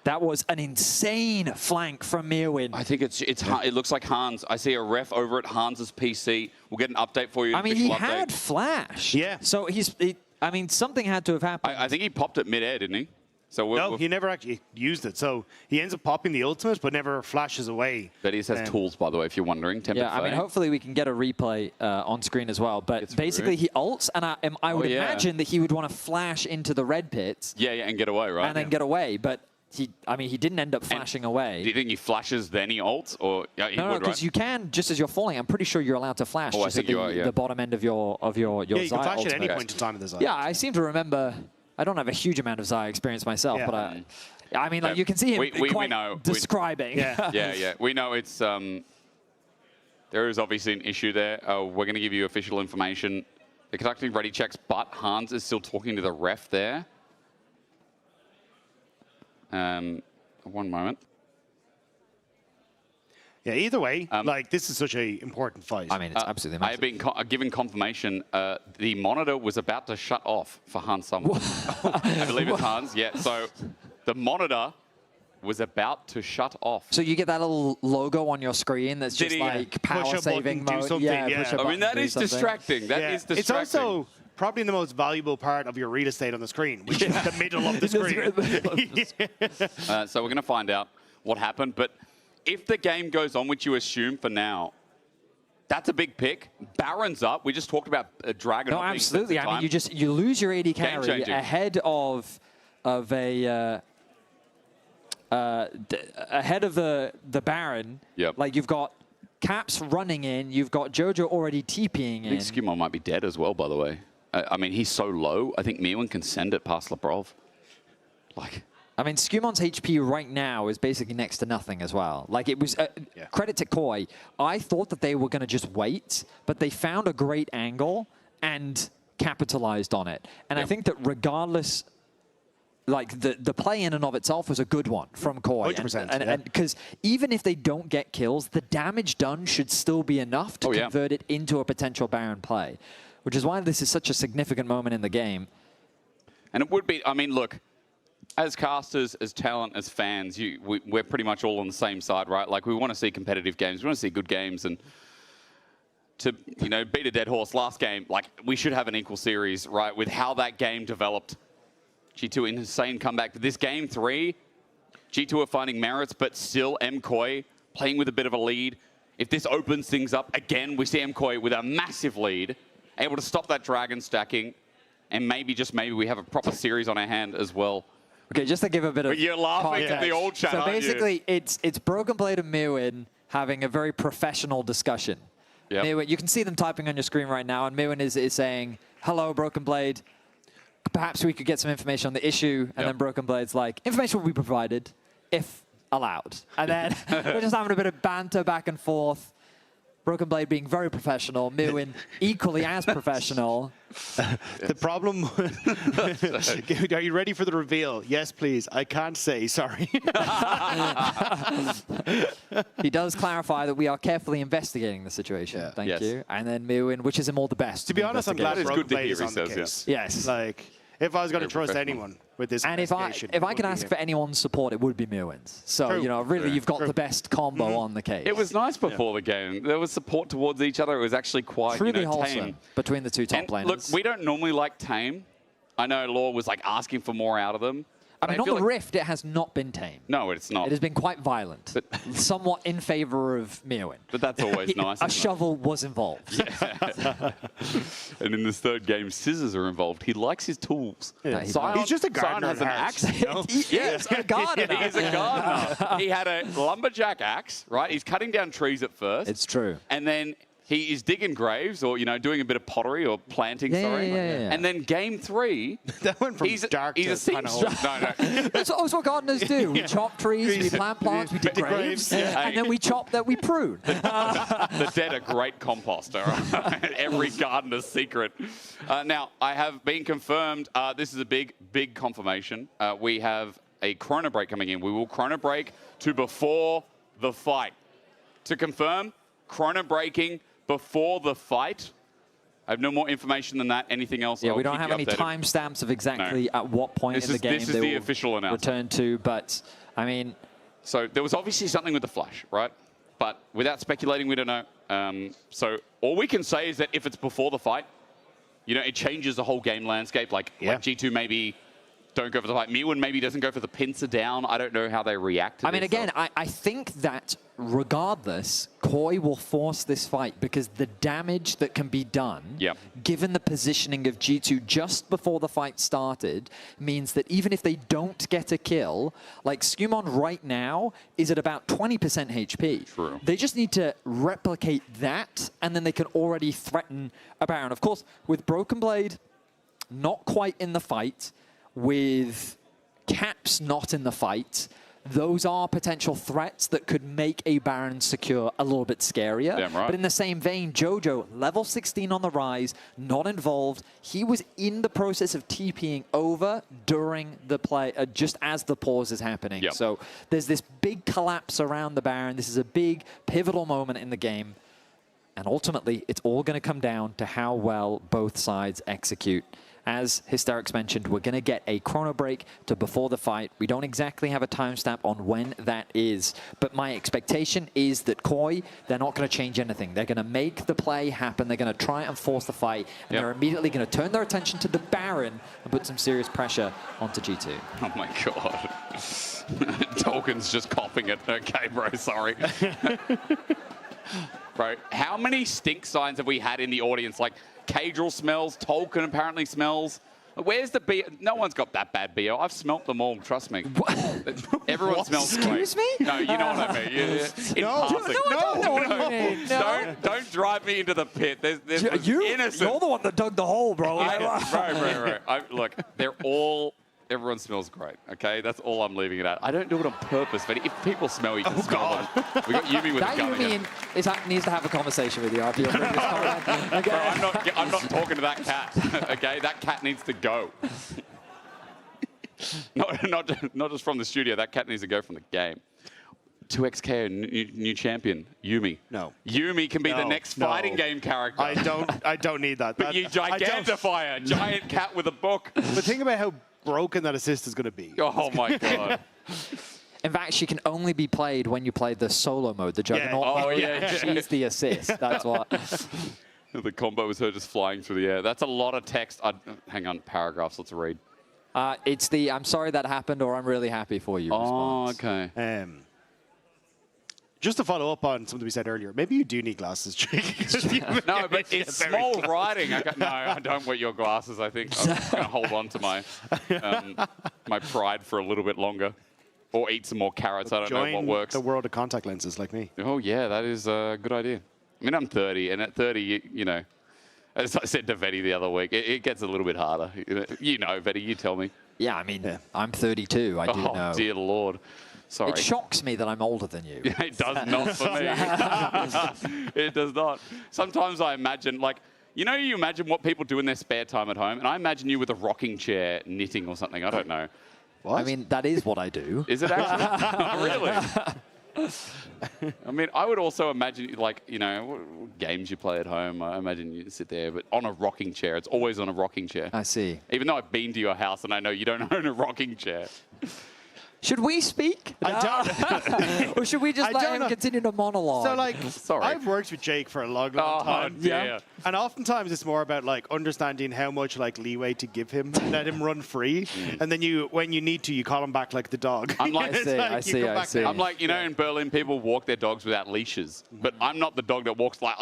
That was an insane flank from Mirwin. I think it looks like Hans. I see a ref over at Hans's PC. We'll get an update for you. I mean, he had flash. Yeah. So I mean, something had to have happened. I think he popped it mid-air, didn't he? So no, he never actually used it. So he ends up popping the ultimate, but never flashes away. But he has tools, by the way, if you're wondering. Yeah, I mean, hopefully we can get a replay on screen as well. But basically, he ults, and I would imagine that he would want to flash into the red pits. Yeah, and get away, right? And then get away. But he didn't end up flashing away. Do you think he flashes then he ults, or no, because you can just as you're falling. I'm pretty sure you're allowed to flash just at the bottom end of your Yeah, you can Xayah flash at any ultimate. point in time of the Xayah. Yeah, I seem to remember. I don't have a huge amount of Xayah experience myself, but I mean, like you can see him quite describing. Yeah. We know it's there is obviously an issue there. We're going to give you official information. They're conducting ready checks, but Hans is still talking to the ref there. One moment. Yeah, either way, like this is such an important fight. I mean, it's absolutely massive. I have been given confirmation the monitor was about to shut off for Hans Sama. I believe it's Hans, yeah. So the monitor was about to shut off. So you get that little logo on your screen that's just like power saving mode. I mean, that is distracting. That is distracting. It's also probably the most valuable part of your real estate on the screen, which is the middle of the screen. So we're going to find out what happened. But if the game goes on, which you assume for now, that's a big pick. Baron's up. We just talked about a dragon. No, absolutely. I mean, you lose your AD carry ahead of the Baron. Yep. Like you've got Caps running in. You've got Jojo already TPing in. I think Skumon might be dead as well, by the way. I mean, he's so low. I think Mirwin can send it past Lebrov. I mean, Skumon's HP right now is basically next to nothing as well. Like, it was, credit to KOI, I thought that they were going to just wait, but they found a great angle and capitalized on it. And I think that regardless, like, the play in and of itself was a good one from KOI. 100%. And because even if they don't get kills, the damage done should still be enough to convert it into a potential Baron play. which is why this is such a significant moment in the game. And it would be, I mean, look, as casters, as talent, as fans, we're pretty much all on the same side, right? Like, we want to see competitive games. We want to see good games. And to, you know, beat a dead horse last game, like, we should have an equal series, right, with how that game developed. G2 insane comeback. But this game 3, G2 are finding merits, but still MKOI playing with a bit of a lead. If this opens things up, again, we see MKOI with a massive lead, able to stop that dragon stacking, and maybe, just maybe, we have a proper series on our hand as well. Okay, just to give a bit of... But you're laughing at the old chat, So aren't basically, you? it's Broken Blade and Mewin having a very professional discussion. Yep. Mewin, you can see them typing on your screen right now, and Mewin is saying, hello, Broken Blade. Perhaps we could get some information on the issue. And then Broken Blade's like, information will be provided if allowed. And then we're just having a bit of banter back and forth. Broken Blade being very professional, Mewin equally as professional. The problem... Are you ready for the reveal? Yes, please. I can't say, sorry. He does clarify that we are carefully investigating the situation. Thank you. And then Mewin wishes him all the best. To be honest, I'm glad Broken Blade is on the says, case. Yes. Like, if I was going to trust anyone with this and if I could ask for anyone's support, it would be Mewin's. So, you know, really, you've got the best combo on the case. It was nice before the game. There was support towards each other. It was actually quite, truly wholesome tame between the two top laners. Look, we don't normally like tame. I know Law was like asking for more out of them. I mean, on the Rift, it has not been tame. No, it's not. It has been quite violent, but somewhat in favor of Mewin. But that's always nice. A shovel was involved. Yeah. And in this third game, scissors are involved. He likes his tools. Yeah. He's just a gardener. Has an axe. You know? He's a gardener. He's a gardener. He had a lumberjack axe, right? He's cutting down trees at first. It's true. And then he is digging graves, or, you know, doing a bit of pottery or planting, sorry. Yeah. And then game 3, that went from dark to he's a seamstress. No. That's what gardeners do. We chop trees, we plant plants, we dig graves, and then we chop that we prune. The dead are great compost, all right? Every gardener's secret. Now, I have been confirmed. This is a big confirmation. We have a chrono break coming in. We will chrono break to before the fight. To confirm, chrono breaking before the fight. I have no more information than that. Anything else? Yeah, I'll we don't keep have you any updated. timestamps of exactly at what point in the game this is they the will official announcement. return to, but I mean... So there was obviously something with the Flash, right? But without speculating, we don't know. So all we can say is that if it's before the fight, you know, it changes the whole game landscape. Like G2 maybe don't go for the fight. Mewin maybe doesn't go for the pincer down. I don't know how they react to this. I mean, again, I think that regardless, KOI will force this fight because the damage that can be done, given the positioning of G2 just before the fight started, means that even if they don't get a kill, like Skumon right now is at about 20% HP. True. They just need to replicate that, and then they can already threaten a Baron. Of course, with Broken Blade, not quite in the fight, with Caps not in the fight, those are potential threats that could make a Baron secure a little bit scarier. Damn right. But in the same vein, Jojo, level 16 on the rise, not involved. He was in the process of TPing over during the play, just as the pause is happening. Yep. So there's this big collapse around the Baron. This is a big pivotal moment in the game. And ultimately, it's all going to come down to how well both sides execute. As Hysterics mentioned, we're going to get a chrono break to before the fight. We don't exactly have a timestamp on when that is, but my expectation is that KOI, they're not going to change anything. They're going to make the play happen. They're going to try and force the fight, and they're immediately going to turn their attention to the Baron and put some serious pressure onto G2. Oh my god. Tolkien's just coughing it. Okay, bro, sorry. Bro, how many stink signs have we had in the audience? Like, Cadril smells, Tolkien apparently smells. Where's the BO? No one's got that bad BO. I've smelt them all, trust me. Everyone smells great. Excuse me? No, you know what I mean. Don't drive me into the pit. There's innocent. You're the one that dug the hole, bro. Right. Look, everyone smells great, okay? That's all I'm leaving it at. I don't do it on purpose, but if people smell, you can smell them. We got Yumi with a gun again. Needs to have a conversation with you after your previous comment. Okay. Bro, I'm not talking to that cat, okay? That cat needs to go. not just from the studio. That cat needs to go from the game. 2XK, new champion, Yumi. No. Yumi can be the next fighting game character. I don't need that. But you gigantify a giant cat with a book. But think about how broken that assist is going to be. Oh my god. In fact, she can only be played when you play the solo mode, the Juggernaut. Yeah. Oh, yeah. She's the assist. That's what. The combo was her just flying through the air. That's a lot of text. Hang on, paragraphs. Let's read. It's the "I'm sorry that happened" or "I'm really happy for you" response. Okay. Just to follow up on something we said earlier, maybe you do need glasses, Jake. No, but it's small writing. No, I don't wear your glasses. I think I'm going to hold on to my my pride for a little bit longer. Or eat some more carrots. I don't know what works. The world of contact lenses like me. Oh, yeah, that is a good idea. I mean, I'm 30, and at 30, you know, as I said to Vetty the other week, it gets a little bit harder. You know, Vetty, you tell me. Yeah, I mean, I'm 32. I do know. Oh, dear Lord. Sorry. It shocks me that I'm older than you. It does not for me. It does not. Sometimes I imagine, like, you know, you imagine what people do in their spare time at home, and I imagine you with a rocking chair knitting or something. I don't know. What? I mean, that is what I do. Is it actually? Really? I mean, I would also imagine, like, you know, what games you play at home. I imagine you sit there, but on a rocking chair. It's always on a rocking chair. I see. Even though I've been to your house and I know you don't own a rocking chair. Should we speak? Or should we just let him continue to monologue? So, like, Sorry. I've worked with Jake for a long time. Yeah. And oftentimes it's more about, like, understanding how much, like, leeway to give him, let him run free. And then when you need to, you call him back like the dog. I'm like, I see. I'm like, you know, in Berlin, people walk their dogs without leashes. But I'm not the dog that walks like,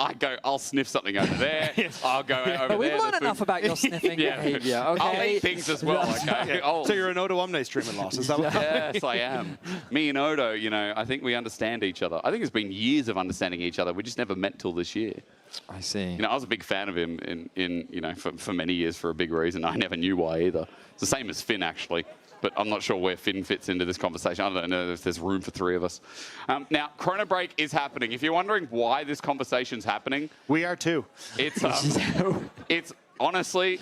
I'll sniff something over there. I'll go over there. We've learned enough about your sniffing behavior. Okay. I'll eat things as well, okay? So you're an Odo Omne streaming loss, is that what Yes, I am. Me and Odo, you know, I think we understand each other. I think it's been years of understanding each other. We just never met till this year. I see. You know, I was a big fan of him in you know, for many years for a big reason. I never knew why either. It's the same as Finn, actually. But I'm not sure where Finn fits into this conversation. I don't know if there's room for three of us. Now, Chrono Break is happening. If you're wondering why this conversation's happening... We are too. It's honestly,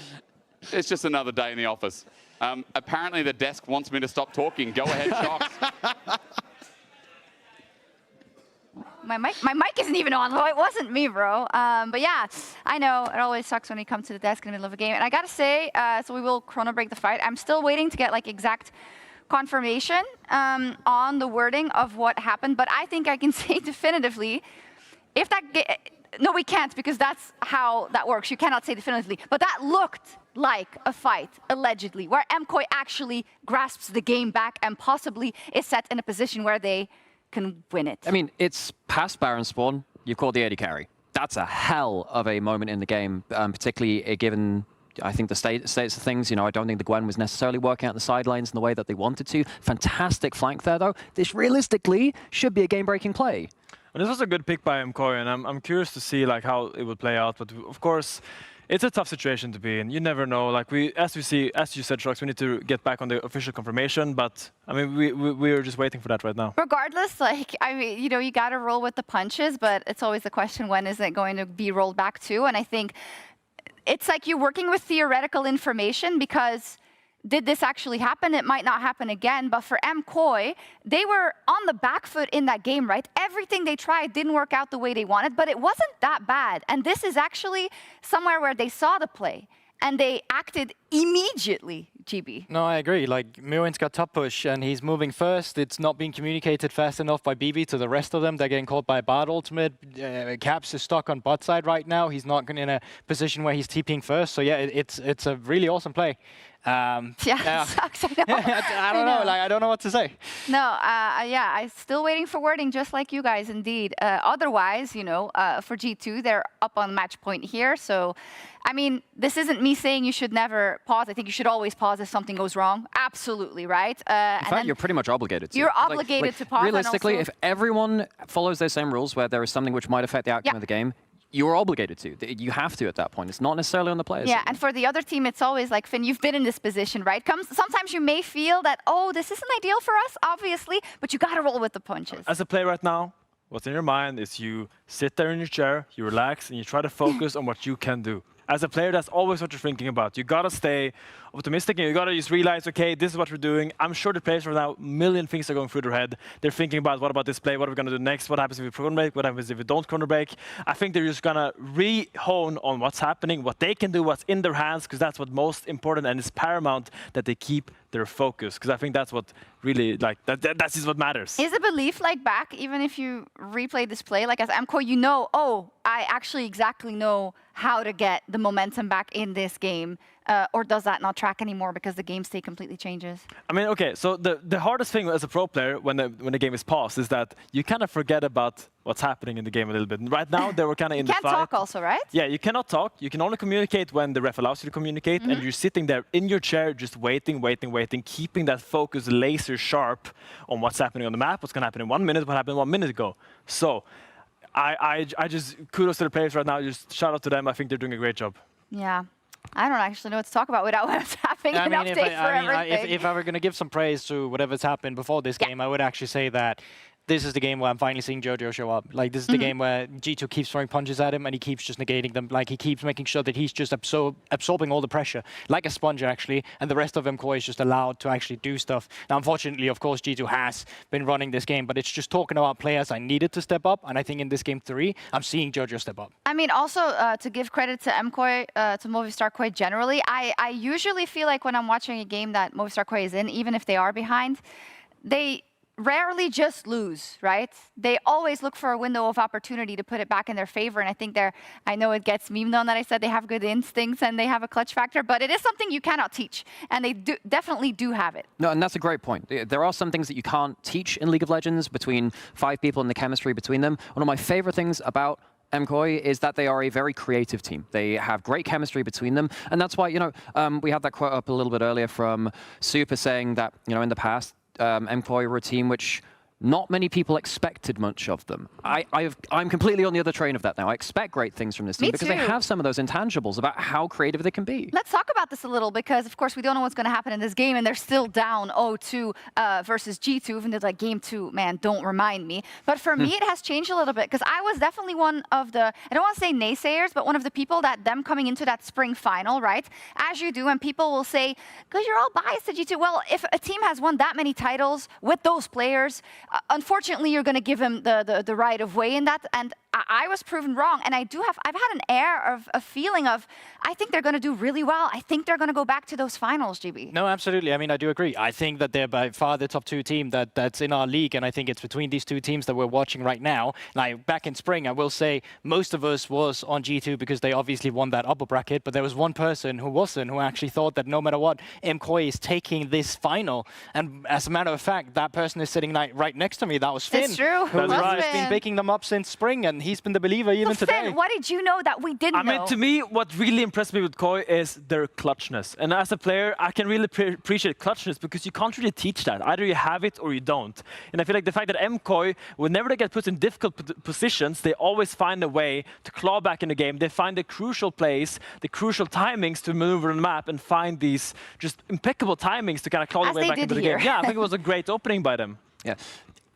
it's just another day in the office. Apparently the desk wants me to stop talking. Go ahead, Shox. My mic isn't even on. Well, it wasn't me, bro. But yeah, I know it always sucks when you come to the desk in the middle of a game. And I gotta say, so we will Chrono Break the fight. I'm still waiting to get like exact confirmation on the wording of what happened. But I think I can say definitively, if that no, we can't, because that's how that works. You cannot say definitively. But that looked like a fight, allegedly, where MKOI actually grasps the game back and possibly is set in a position where they can win it. I mean, it's past Baron spawn. You caught the AD carry. That's a hell of a moment in the game, particularly given, I think, the status of things. You know, I don't think the Gwen was necessarily working out the side lanes in the way that they wanted to. Fantastic flank there, though. This realistically should be a game-breaking play. Well, this was a good pick by MKOI, and I'm curious to see like how it will play out. But of course, it's a tough situation to be in. You never know. Like as you said, Shox, we need to get back on the official confirmation. But I mean, we're just waiting for that right now. Regardless, like I mean, you know, you got to roll with the punches. But it's always the question, when is it going to be rolled back to? And I think it's like you're working with theoretical information, because did this actually happen? It might not happen again. But for MKOI, they were on the back foot in that game, right? Everything they tried didn't work out the way they wanted, but it wasn't that bad. And this is actually somewhere where they saw the play and they acted immediately, GB. No, I agree. Like, Miroin's got top push and he's moving first. It's not being communicated fast enough by BB to the rest of them. They're getting caught by Bard ultimate. Caps is stuck on bot side right now. He's not in a position where he's TPing first. So yeah, it's a really awesome play. Yeah, sucks. I know. I don't know. Like, I don't know what to say. No, yeah, I'm still waiting for wording, just like you guys, indeed. Otherwise, you know, for G2, they're up on match point here. So, I mean, this isn't me saying you should never pause. I think you should always pause if something goes wrong. Absolutely, right? In fact, you're pretty much obligated to. You're obligated to pause. Realistically, if everyone follows those same rules where there is something which might affect the outcome of the game, you're obligated to. You have to at that point. It's not necessarily on the players. Yeah, and for the other team, it's always like, Finn, you've been in this position, right? Sometimes you may feel that, oh, this isn't ideal for us, obviously, but you got to roll with the punches. As a player right now, what's in your mind is you sit there in your chair, you relax, and you try to focus on what you can do. As a player, that's always what you're thinking about. You gotta stay optimistic, and you gotta just realize, okay, this is what we're doing. I'm sure the players right now, a million things are going through their head. They're thinking about, what about this play? What are we gonna do next? What happens if we corner break? What happens if we don't corner break? I think they're just gonna re-hone on what's happening, what they can do, what's in their hands, because that's what's most important, and it's paramount that they keep their focus, because I think that's what really, like, that's just what matters. Is the belief like back, even if you replay this play, like as MKOI, you know, oh, I actually exactly know how to get the momentum back in this game, or does that not track anymore because the game state completely changes? I mean, okay, so the hardest thing as a pro player when the game is paused is that you kind of forget about what's happening in the game a little bit. And right now, they were kind of in the fight. You can't talk also, right? Yeah, you cannot talk. You can only communicate when the ref allows you to communicate, and you're sitting there in your chair just waiting, keeping that focus laser sharp on what's happening on the map, what's going to happen in 1 minute, what happened 1 minute ago. So I just kudos to the players right now. Just shout out to them. I think they're doing a great job. Yeah. I don't actually know what to talk about without us having an update for everything. If I were going to give some praise to whatever's happened before this game, I would actually say that this is the game where I'm finally seeing Jojo show up. Like, this is the game where G2 keeps throwing punches at him and he keeps just negating them. Like, he keeps making sure that he's just absorbing all the pressure, like a sponge, actually, and the rest of MKOI is just allowed to actually do stuff. Now, unfortunately, of course, G2 has been running this game, but it's just talking about players I needed to step up, and I think in this game 3, I'm seeing Jojo step up. I mean, also, to give credit to MKOI, to Movistar KOI generally, I usually feel like when I'm watching a game that Movistar KOI is in, even if they are behind, they rarely just lose, right? They always look for a window of opportunity to put it back in their favor. And I think I know it gets memed on that I said they have good instincts and they have a clutch factor, but it is something you cannot teach. And they definitely do have it. No, and that's a great point. There are some things that you can't teach in League of Legends between 5 people and the chemistry between them. One of my favorite things about MKOI is that they are a very creative team. They have great chemistry between them. And that's why, we had that quote up a little bit earlier from Super saying that, in the past, MKOI were a team which not many people expected much of them. I'm completely on the other train of that now. I expect great things from this team because they have some of those intangibles about how creative they can be. Let's talk about this a little because, of course, we don't know what's going to happen in this game, and they're still down 0-2 versus G2, even though like game 2, man, don't remind me. But for me, it has changed a little bit because I was definitely one of the, I don't want to say naysayers, but one of the people that them coming into that spring final, right? As you do, and people will say, because you're all biased to G2. Well, if a team has won that many titles with those players, unfortunately, you're going to give him the right of way in that, and I was proven wrong. And I've had an air of a feeling of, I think they're going to do really well. I think they're going to go back to those finals, GB. No, absolutely. I mean, I do agree. I think that they're by far the top 2 team that's in our league, and I think it's between these 2 teams that we're watching right now. Now, back in spring, I will say most of us was on G2 because they obviously won that upper bracket, but there was one person who wasn't, who actually thought that no matter what, MKOI is taking this final. And as a matter of fact, that person is sitting right next to me. That was Finn. It's true. Who has been picking them up since spring, and he's been the believer even today. Finn, what did you know that we didn't know? I mean, to me, what really impressed me with KOI is their clutchness. And as a player, I can really appreciate clutchness because you can't really teach that. Either you have it or you don't. And I feel like the fact that MKOI, whenever they get put in difficult positions, they always find a way to claw back in the game. They find the crucial plays, the crucial timings to maneuver on the map and find these just impeccable timings to kind of claw their way back into the game. Yeah, I think it was a great opening by them. Yeah.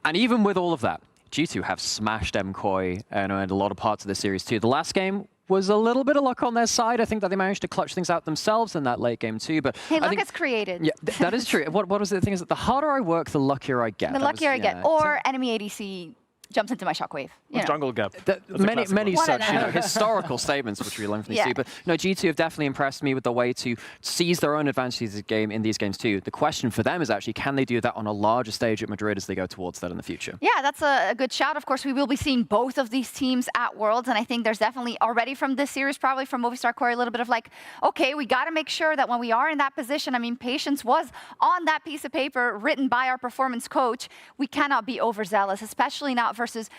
And even with all of that, G2 have smashed MKOI in a lot of parts of the series too. The last game was a little bit of luck on their side. I think that they managed to clutch things out themselves in that late game too. But hey, luck think, is created. Yeah, that is true. What was the thing is that the harder I work, the luckier I get. The luckier I get. Or enemy ADC jumps into my shockwave. Jungle gap. Many such historical statements which we learn from these two. But G2 have definitely impressed me with the way to seize their own advantages in these games too. The question for them is actually, can they do that on a larger stage at Madrid as they go towards that in the future? Yeah, that's a good shout. Of course, we will be seeing both of these teams at Worlds, and I think there's definitely already from this series, probably from Movistar KOI, a little bit of like, okay, we got to make sure that when we are in that position, I mean, patience was on that piece of paper written by our performance coach. We cannot be overzealous, especially not versus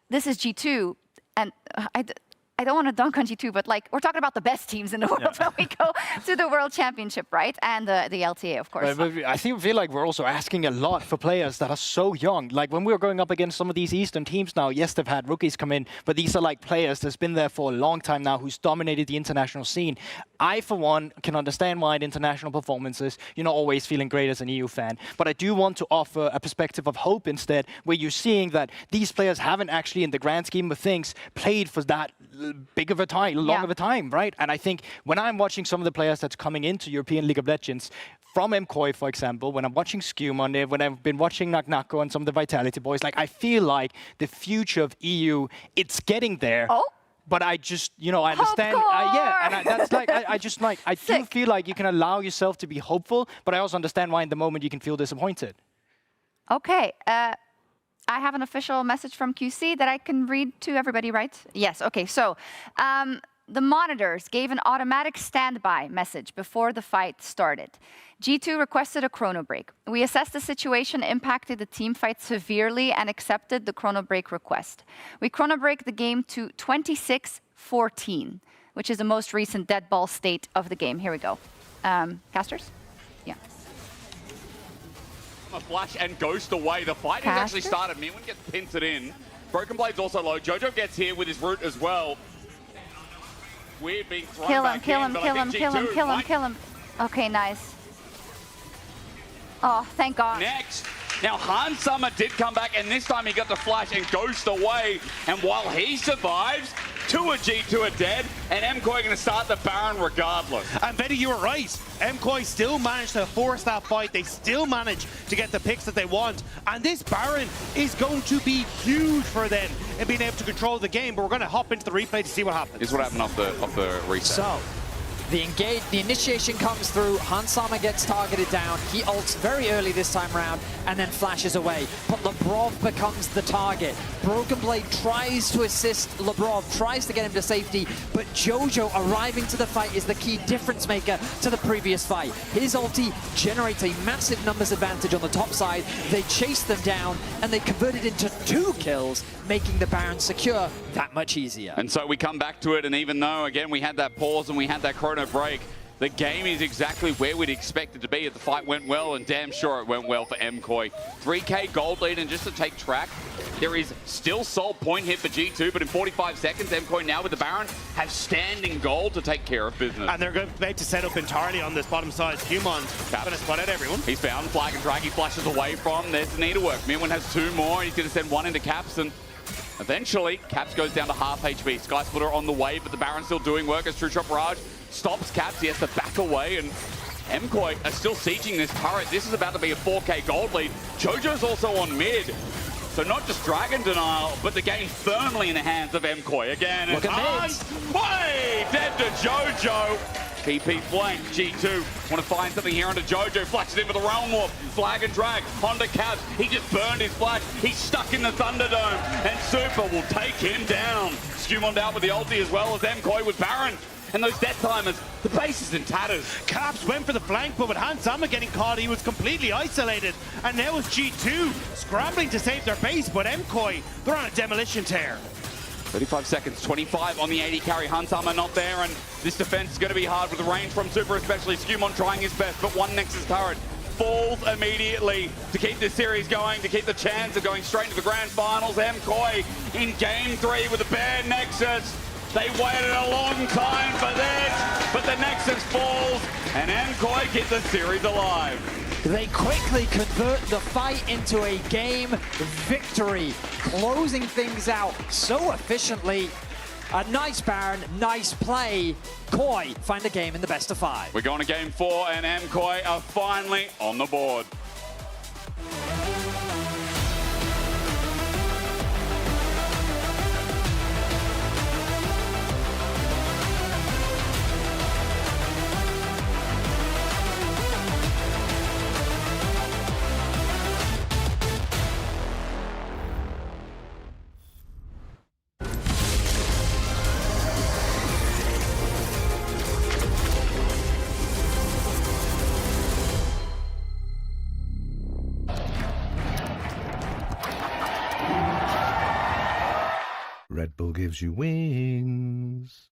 this is G2, and I don't want to dunk on G2, but like we're talking about the best teams in the world when we go to the World Championship, right? And the LTA, of course. But I feel like we're also asking a lot for players that are so young. Like when we're going up against some of these Eastern teams now, yes, they've had rookies come in, but these are like players that's been there for a long time now who's dominated the international scene. I, for one, can understand why in international performances you're not always feeling great as an EU fan, but I do want to offer a perspective of hope instead, where you're seeing that these players haven't actually, in the grand scheme of things, played for that big of a time, long of a time, right? And I think when I'm watching some of the players that's coming into European League of Legends, from MKOI, for example, when I'm watching Skewman, when I've been watching Naknako and some of the Vitality boys, like I feel like the future of EU, it's getting there. Oh. But I just, I understand. I do feel like you can allow yourself to be hopeful, but I also understand why in the moment you can feel disappointed. Okay. I have an official message from QC that I can read to everybody, right? Yes. Okay. So the monitors gave an automatic standby message before the fight started. G2 requested a chrono break. We assessed the situation impacted the team fight severely and accepted the chrono break request. We chrono break the game to 26-14, which is the most recent dead ball state of the game. Here we go. Casters? Yeah. A flash and ghost away. The fight has actually started. Mirwin gets pincered in. Broken Blade's also low. Jojo gets here with his root as well. Weird being thrown back in, Kill him. Okay, nice. Oh, thank God. Next. Now, Han Summer did come back, and this time he got the flash and ghost away. And while he survives, 2 of G2 are dead, and MKOI are going to start the Baron regardless. And Betty, you were right. MKOI still managed to force that fight. They still managed to get the picks that they want. And this Baron is going to be huge for them in being able to control the game. But we're going to hop into the replay to see what happens. This is what happened off the reset. So, the initiation comes through, Hansama gets targeted down, he ults very early this time round, and then flashes away. But Labrov becomes the target. Broken Blade tries to assist Labrov, tries to get him to safety, but Jojo arriving to the fight is the key difference maker to the previous fight. His ulti generates a massive numbers advantage on the top side, they chase them down, and they convert it into 2 kills, making the Baron secure that much easier. And so we come back to it, and even though, again, we had that pause and we had that chrono break, the game is exactly where we'd expect it to be. The fight went well, and damn sure it went well for MKOI. 3K gold lead, and just to take track, there is still sole point hit for G2, but in 45 seconds, MKOI now with the Baron have standing gold to take care of business. And they're about to set up entirely on this bottom side. Humon's going to spot out everyone. He's found Flag and Drag, he flashes away from. There's the needlework. Mirwin has 2 more, and he's going to send 1 into Caps, and eventually, Caps goes down to half HP. Sky Splitter on the way, but the Baron's still doing work as True Shot Barrage stops Caps. He has to back away, and MKOI are still sieging this turret. This is about to be a 4K gold lead. Jojo's also on mid. So not just Dragon Denial, but the game firmly in the hands of MKOI again. Look at mid. Way dead to Jojo. PP flank, G2 want to find something here under Jojo, flashes in for the Realm Warp, Flag and Drag, Honda Caps, he just burned his flash, he's stuck in the Thunderdome, and Super will take him down. Skewmon out with the ulti as well as MKOI with Baron. And those death timers, the base is in tatters. Caps went for the flank, but with Hansama getting caught, he was completely isolated. And now it's G2 scrambling to save their base, but MKOI, they're on a demolition tear. 35 seconds, 25 on the 80 carry. Hansama not there, and this defense is going to be hard with the range from Super, especially Skewmon trying his best, but one Nexus turret falls immediately to keep this series going, to keep the chance of going straight to the grand finals. MKOI in game 3 with a bare Nexus. They waited a long time for this, but the Nexus falls, and MKOI keep the series alive. They quickly convert the fight into a game victory, closing things out so efficiently. A nice Baron, nice play. KOI find the game in the best of 5. We're going to game 4, and MKOI are finally on the board. Red Bull gives you wings.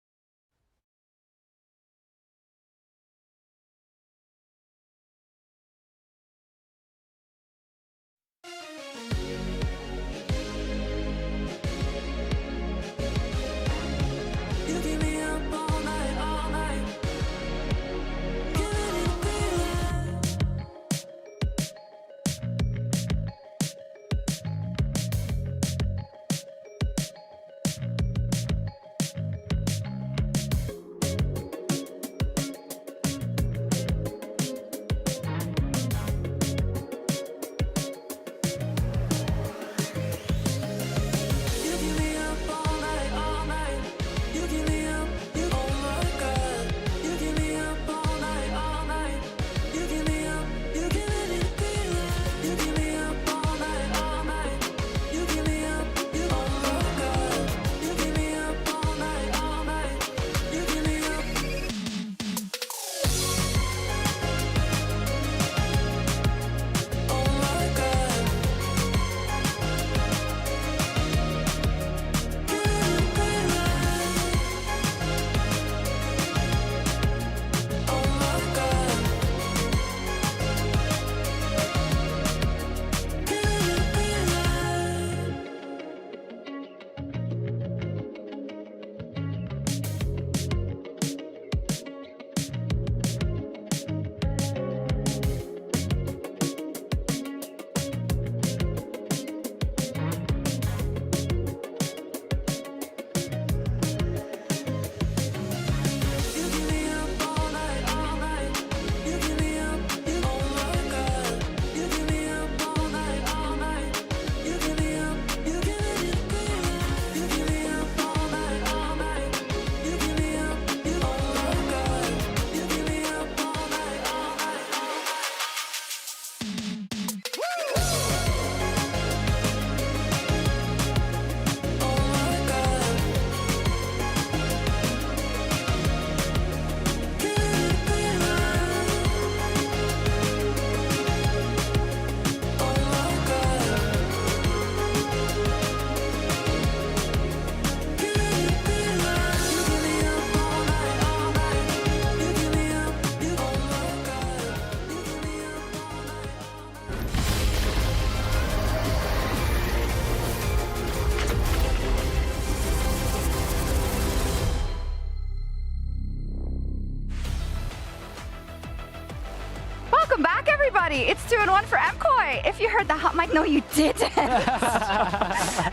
Welcome back, everybody. It's 2-1 for MKOI. If you heard the hot mic, no, you didn't.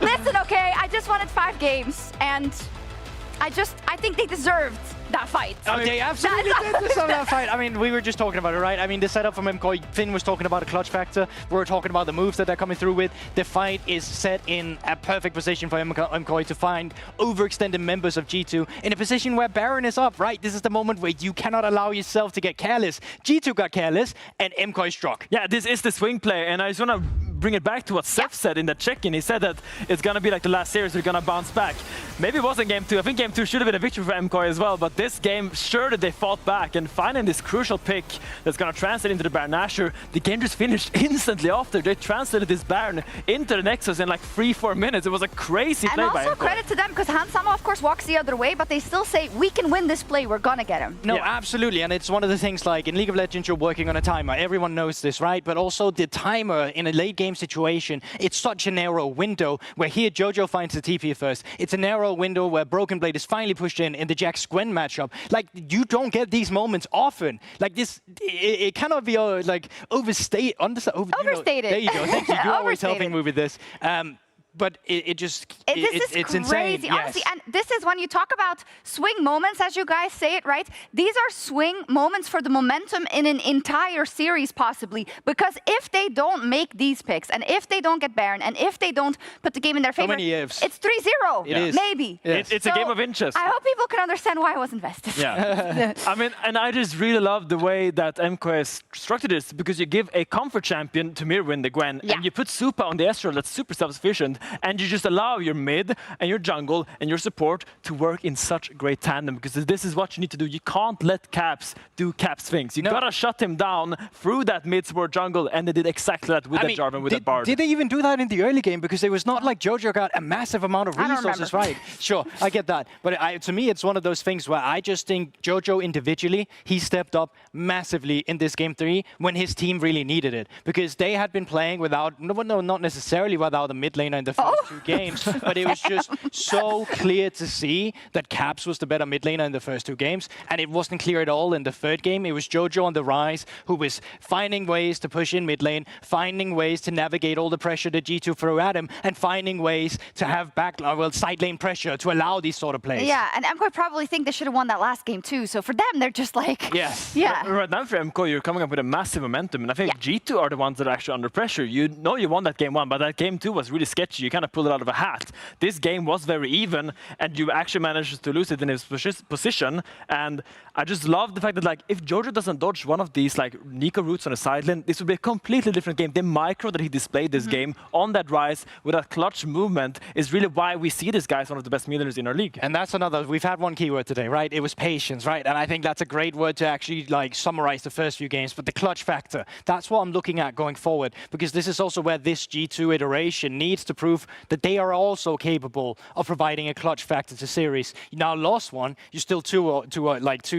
Listen, okay, I just wanted 5 games, and I think they deserved that fight. Oh, they absolutely did deserve that fight. I mean, we were just talking about it, right? I mean, the setup from MKOI, Finn was talking about a clutch factor. We were talking about the moves that they're coming through with. The fight is set in a perfect position for MKOI to find overextended members of G2 in a position where Baron is up, right? This is the moment where you cannot allow yourself to get careless. G2 got careless, and MKOI struck. Yeah, this is the swing play, and I just want to bring it back to what Seth said in the check-in. He said that it's going to be like the last series, they're going to bounce back. Maybe it wasn't game 2. I think game 2 should have been a victory for MKOI as well, but this game, sure that they fought back, and finding this crucial pick that's going to translate into the Baron Nashor, the game just finished instantly after. They translated this Baron into the Nexus in like 3-4 minutes. It was a crazy play by MKOI. And also credit to them, because Hansama, of course, walks the other way, but they still say, we can win this play, we're going to get him. No, absolutely, and it's one of the things, like, in League of Legends, you're working on a timer. Everyone knows this, right? But also the timer in a late game situation, it's such a narrow window where here Jojo finds the TP first. It's a narrow window where Broken Blade is finally pushed in the Jax Gwen matchup. Like, you don't get these moments often. Like this, it cannot be like overstated. Overstated. There you go. Thank you. You're always helping me with this. But it's crazy, insane. honestly. Yes. And this is when you talk about swing moments, as you guys say it, right? These are swing moments for the momentum in an entire series, possibly. Because if they don't make these picks, and if they don't get Baron, and if they don't put the game in their favor, ifs. it's 3-0. It is. Maybe. Yes. It's a game of inches. I hope people can understand why I was invested. Yeah. I mean, and I just really love the way that MKOI has structured this, because you give a comfort champion to mirror win the Gwen, and you put Supa on the Ezreal that's super self-sufficient, and you just allow your mid and your jungle and your support to work in such great tandem, because this is what you need to do. You can't let Caps do Caps things. You gotta shut him down through that mid support jungle, and they did exactly that with that Jarvan, with that Bard. Did they even do that in the early game? Because it was not like Jojo got a massive amount of resources, right? Sure, I get that. But to me, it's one of those things where I just think Jojo individually, he stepped up massively in this game 3 when his team really needed it. Because they had been playing without, no, not necessarily without a mid laner in the first 2 games, but it was just so clear to see that Caps was the better mid laner in the first 2 games, and it wasn't clear at all in the 3rd game. It was Jojo on the rise who was finding ways to push in mid lane, finding ways to navigate all the pressure that G2 threw at him, and finding ways to have side lane pressure to allow these sort of plays. Yeah, and MKOI probably think they should have won that last game too, so for them, they're just like... Yes. Yeah. Right now for MKOI, you're coming up with a massive momentum, and I think G2 are the ones that are actually under pressure. You know you won that game 1, but that game 2 was really sketchy. You kind of pulled it out of a hat. This game was very even, and you actually managed to lose it in his position. And I just love the fact that, like, if Jojo doesn't dodge one of these like Nico routes on the side lane, this would be a completely different game. The micro that he displayed this game on that rise with that clutch movement is really why we see this guy as one of the best midlaners in our league. And that's another, we've had one keyword today, right? It was patience, right? And I think that's a great word to actually like summarize the first few games. But the clutch factor, that's what I'm looking at going forward, because this is also where this G2 iteration needs to prove that they are also capable of providing a clutch factor to series. You now lost one, you're still two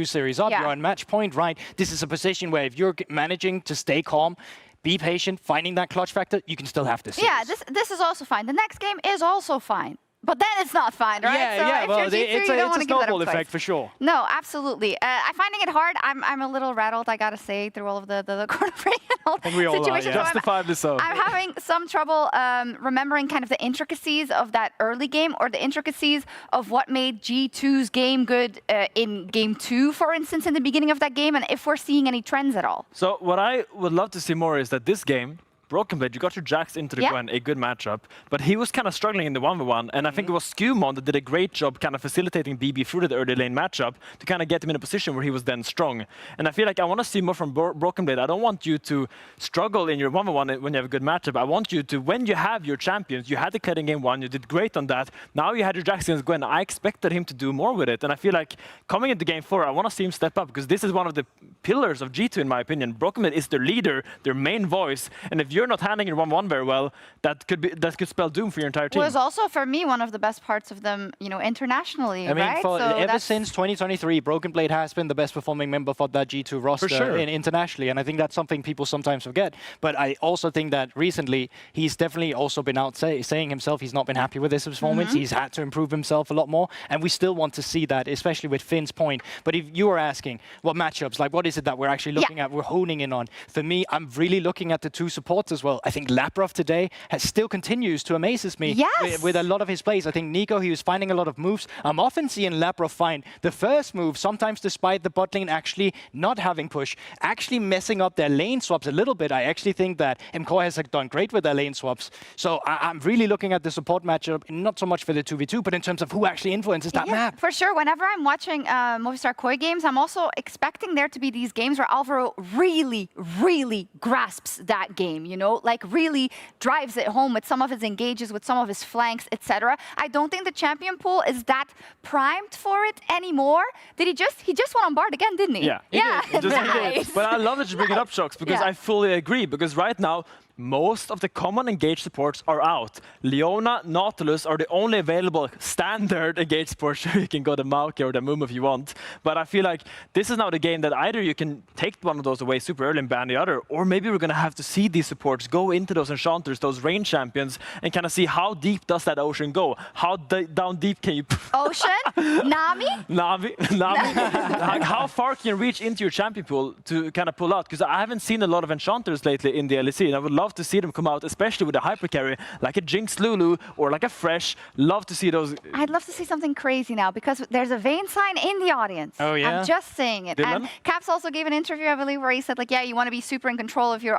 series up, you're on match point, right? This is a position where if you're managing to stay calm, be patient, finding that clutch factor, you can still have this series. Yeah, this is also fine. The next game is also fine. But then it's not fine, right? Yeah, well, it's a snowball effect for sure. No, absolutely. I'm finding it hard. I'm a little rattled, I gotta say, through all of the corner break and all situations. Justifiably so. I'm having some trouble remembering kind of the intricacies of that early game, or the intricacies of what made G2's game good in game 2, for instance, in the beginning of that game, and if we're seeing any trends at all. So what I would love to see more is that this game, Broken Blade, you got your Jax into the Gwen, a good matchup, but he was kind of struggling in the 1v1, and I think it was Skumon that did a great job kind of facilitating BB through the early lane matchup to kind of get him in a position where he was then strong. And I feel like I want to see more from Broken Blade. I don't want you to struggle in your 1v1 when you have a good matchup. I want you to, when you have your champions, you had the Kled in game 1, you did great on that, now you had your Jax against Gwen, I expected him to do more with it, and I feel like coming into game 4, I want to see him step up, because this is one of the pillars of G2 in my opinion. Broken Blade is their leader, their main voice, and if you're you're not handling your 1-1 very well, that could spell doom for your entire team. Was also for me one of the best parts of them, internationally. I mean, right? ever since 2023, Broken Blade has been the best performing member for that G2 roster internationally, and I think that's something people sometimes forget. But I also think that recently he's definitely also been out saying himself he's not been happy with his performance. He's had to improve himself a lot more, and we still want to see that, especially with Finn's point. But if you were asking what matchups, like what is it that we're actually looking at, we're honing in on, for me, I'm really looking at the two supports as well. I think Labrov today still continues to amaze me with a lot of his plays. I think Nico, he was finding a lot of moves. I'm often seeing Labrov find the first move, sometimes despite the bot lane actually not having push, actually messing up their lane swaps a little bit. I actually think that MKOI has done great with their lane swaps. So I'm really looking at the support matchup, not so much for the 2v2, but in terms of who actually influences that map. For sure. Whenever I'm watching Movistar KOI games, I'm also expecting there to be these games where Alvaro really, really grasps that game, like really drives it home with some of his engages, with some of his flanks, etc. I don't think the champion pool is that primed for it anymore. He just went on Bard again, didn't he? Yeah, he did. But I love that you bring it up, Shox, because I fully agree. Because right now, most of the common engage supports are out. Leona, Nautilus are the only available standard engage supports. Sure, you can go to Maoke or the Moom if you want. But I feel like this is now the game that either you can take one of those away super early and ban the other, or maybe we're going to have to see these supports go into those enchanters, those range champions, and kind of see how deep does that ocean go? How down deep can you... Ocean? Nami? Nami. Like, how far can you reach into your champion pool to kind of pull out? Because I haven't seen a lot of enchanters lately in the LEC, and I would love to see them come out, especially with a hyper carry like a Jinx Lulu or like a Fresh. Love to see those. I'd love to see something crazy now, because there's a Vayne sign in the audience. Oh yeah, I'm just saying it. Dylan? And Caps also gave an interview, I believe, where he said, like, yeah, you want to be super in control of your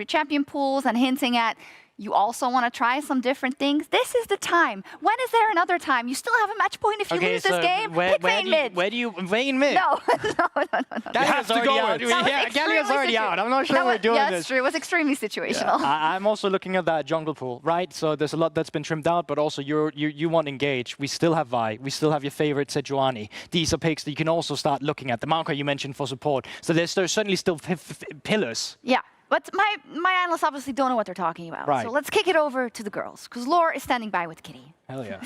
champion pools, and hinting at you also want to try some different things. This is the time. When is there another time? You still have a match point if you lose this game. Pick Vayne mid. Where do you Vayne mid? No. Galio's already out. Yeah, Galio's already out. I'm not sure we're doing this. That's true. It was extremely situational. I'm also looking at that jungle pool, right? So there's a lot that's been trimmed out, but also you want engage. We still have Vi. We still have your favorite Sejuani. These are picks that you can also start looking at. The Maoke you mentioned for support. So there's certainly still pillars. Yeah. But my analysts obviously don't know what they're talking about. Right. So let's kick it over to the girls, because Lore is standing by with Kitty. Hell yeah.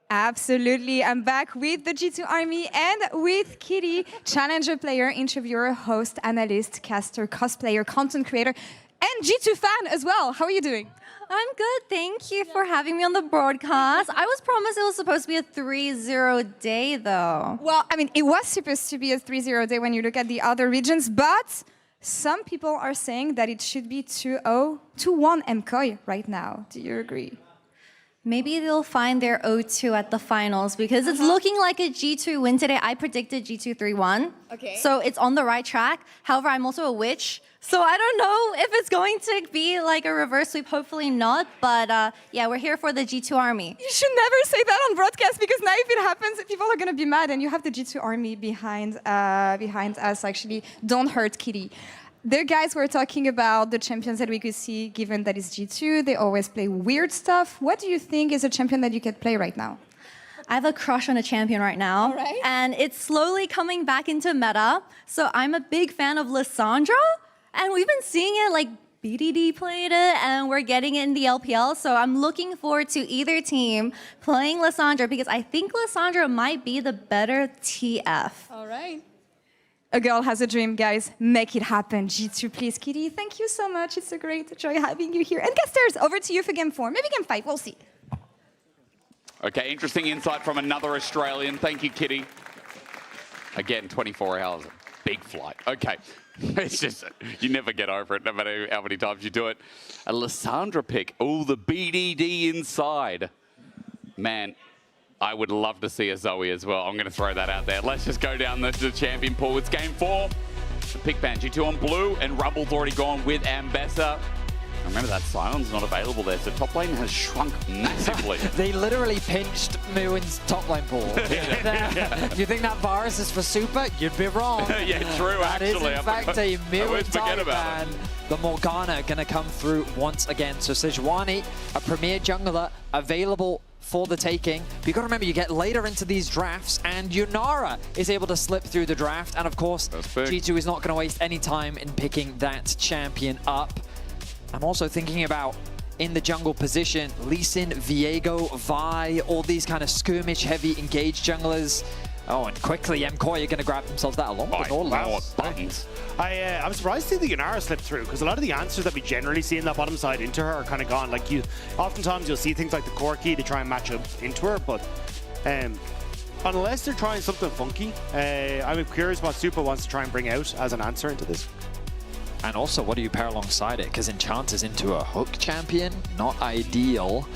Absolutely. I'm back with the G2 Army and with Kitty, challenger player, interviewer, host, analyst, caster, cosplayer, content creator, and G2 fan as well. How are you doing? I'm good. Thank you for having me on the broadcast. I was promised it was supposed to be a 3-0 day, though. Well, I mean, it was supposed to be a 3-0 day when you look at the other regions, but some people are saying that it should be 2-0, 2-1 MKOI right now. Do you agree? Maybe they'll find their 0-2 at the finals, because it's looking like a G2 win today. I predicted G2 3-1. Okay. So it's on the right track. However, I'm also a witch, so I don't know if it's going to be like a reverse sweep. Hopefully not. But yeah, we're here for the G2 Army. You should never say that on broadcast, because now if it happens, people are going to be mad, and you have the G2 Army behind us, actually. Don't hurt Kitty. The guys were talking about the champions that we could see, given that it's G2. They always play weird stuff. What do you think is a champion that you could play right now? I have a crush on a champion right now. Right. And it's slowly coming back into meta. So I'm a big fan of Lissandra. And we've been seeing it, like BDD played it, and we're getting it in the LPL. So I'm looking forward to either team playing Lissandra, because I think Lissandra might be the better TF. All right. A girl has a dream, guys. Make it happen. G2, please. Kitty, thank you so much. It's a great joy having you here. And casters, over to you for game 4. Maybe game 5. We'll see. Okay, interesting insight from another Australian. Thank you, Kitty. Again, 24 hours. Big flight. Okay. It's just, you never get over it, no matter how many times you do it. A Lissandra pick. Oh, the BDD inside. Man, I would love to see a Zoe as well. I'm going to throw that out there. Let's just go down the champion pool. It's game 4. The pick ban, G2 on blue, and Rubble's already gone with Ambessa. Remember that Sion's not available there, so top lane has shrunk massively. They literally pinched Muin's top lane pool. You think that virus is for super? You'd be wrong. Yeah, true, that actually. That is, in fact, a Muin Taliban. The Morgana going to come through once again. So Sejuani, a premier jungler, available for the taking. But you got to remember, you get later into these drafts, and Yunara is able to slip through the draft. And of course, G2 is not going to waste any time in picking that champion up. I'm also thinking about in the jungle position, Lee Sin, Viego, Vi, all these kind of skirmish-heavy engaged junglers. Oh, and quickly, MKOI are going to grab themselves that along with all buttons. I'm surprised to see the Yunara slip through, because a lot of the answers that we generally see in that bottom side into her are kind of gone. Like, oftentimes you'll see things like the Corki to try and match up into her, but unless they're trying something funky, I'm curious what Super wants to try and bring out as an answer into this. And also, what do you pair alongside it? Because Enchant is into a hook champion, not ideal,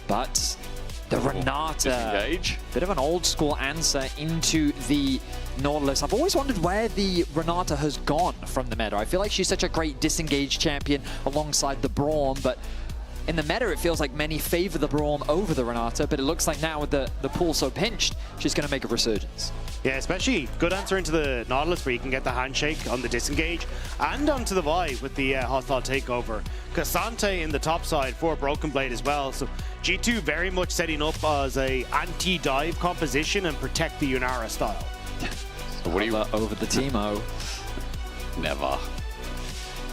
but the Renata, bit of an old school answer into the Nautilus. I've always wondered where the Renata has gone from the meta. I feel like she's such a great disengaged champion alongside the Braum, but in the meta it feels like many favor the Braum over the Renata, but it looks like now with the pool so pinched, she's going to make a resurgence. Yeah, especially good answer into the Nautilus where you can get the handshake on the disengage and onto the Vi with the hostile takeover. Cassante in the top side for Broken Blade as well. So G2 very much setting up as a anti-dive composition and protect the Yunara style. So what do you over the Teemo? Never.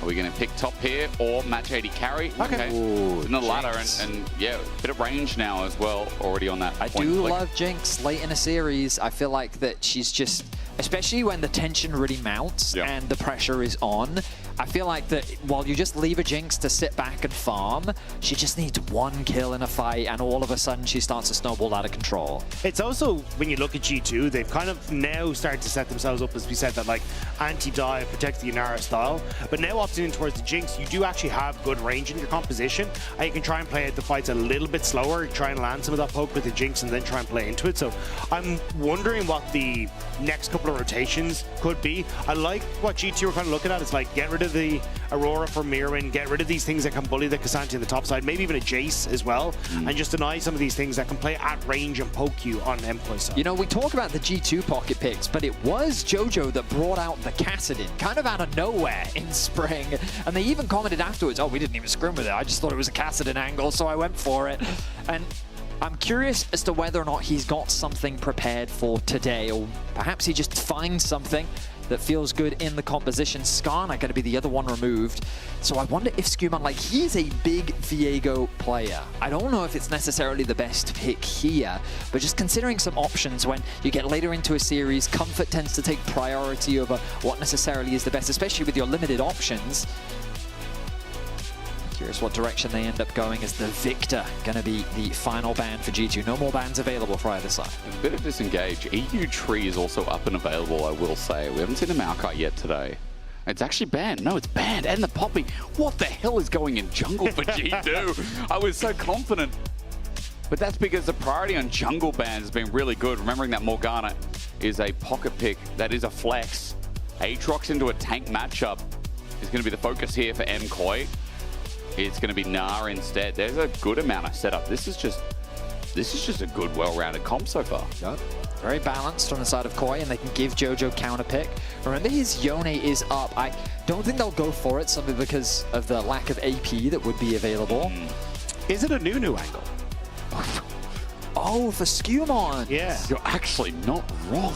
Are we going to pick top here or match 80 carry? Okay. Ooh, in the ladder and yeah, a bit of range now as well, already on that I point. do love Jinx late in a series. I feel like that she's just, especially when the tension really mounts and the pressure is on, I feel like that while you just leave a Jinx to sit back and farm, she just needs one kill in a fight and all of a sudden she starts to snowball out of control. It's also, when you look at G2, they've kind of now started to set themselves up, as we said, that like anti-dive, protect the Yunara style, but now opting in towards the Jinx, you do actually have good range in your composition, and you can try and play out the fights a little bit slower, try and land some of that poke with the Jinx and then try and play into it. So I'm wondering what the next couple of rotations could be. I like what G2 are kind of looking at. It's like, get rid of the Aurora for Mirwin, get rid of these things that can bully the Cassante in the top side, maybe even a Jace as well, and just deny some of these things that can play at range and poke you on MKOI side. You know, we talk about the G2 pocket picks, but it was JoJo that brought out the Kassadin, kind of out of nowhere in spring, and they even commented afterwards, oh, we didn't even scrim with it, I just thought it was a Kassadin angle, so I went for it. And I'm curious as to whether or not he's got something prepared for today, or perhaps he just finds something that feels good in the composition. Skarner going to be the other one removed. So I wonder if Scuman, like, he's a big Viego player. I don't know if it's necessarily the best pick here, but just considering some options when you get later into a series, comfort tends to take priority over what necessarily is the best, especially with your limited options. Curious what direction they end up going. Is the Victor going to be the final ban for G2? No more bans available for either side. A bit of disengage. EU Tree is also up and available, I will say. We haven't seen a Maokai yet today. It's actually banned. No, it's banned. And the Poppy. What the hell is going in jungle for G2? I was so confident. But that's because the priority on jungle bans has been really good. Remembering that Morgana is a pocket pick. That is a flex. Aatrox into a tank matchup is going to be the focus here for MKOI. It's going to be Gnar instead. There's a good amount of setup. This is just a good, well-rounded comp so far. Yep. Very balanced on the side of Koi, and they can give JoJo counter pick. Remember, his Yone is up. I don't think they'll go for it, simply because of the lack of AP that would be available. Is it a Nunu angle? Oh, for Skumon. Yeah. You're actually not wrong.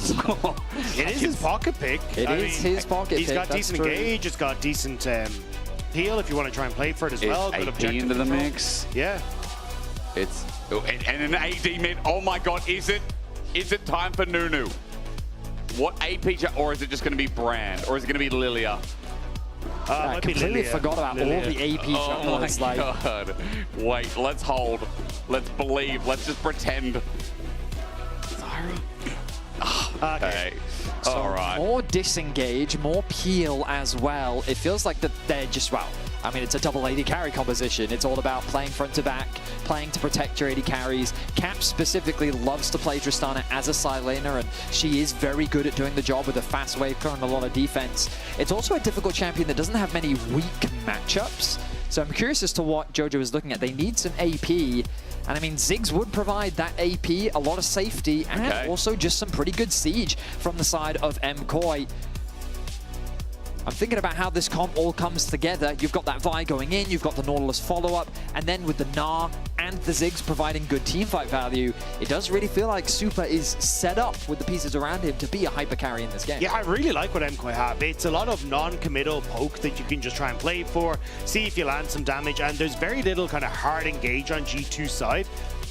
It is his pocket pick. It is his pocket pick. He's got decent engage. It's got decent heal if you want to try and play for it as well. Good AP into the mix. Yeah. It's and an AD mid. Oh my God, is it time for Nunu? What AP, or is it just going to be Brand, or is it going to be Lilia? I completely forgot about all the AP junglers. Oh my God. Wait, let's hold. Let's believe. Let's just pretend. Okay. So all right. More disengage, more peel as well. It feels like that they're just, well, I mean, it's a double AD carry composition. It's all about playing front to back, playing to protect your AD carries. Cap specifically loves to play Tristana as a side laner, and she is very good at doing the job with a fast wave current and a lot of defense. It's also a difficult champion that doesn't have many weak matchups. So I'm curious as to what JoJo is looking at. They need some AP. And I mean, Ziggs would provide that AP, a lot of safety, and also just some pretty good siege from the side of MKOI. I'm thinking about how this comp all comes together. You've got that Vi going in, you've got the Nautilus follow-up, and then with the Gnar and the Ziggs providing good teamfight value, it does really feel like Super is set up with the pieces around him to be a hyper carry in this game. Yeah, I really like what MKOI have. It's a lot of non-committal poke that you can just try and play for, see if you land some damage, and there's very little kind of hard engage on G2's side.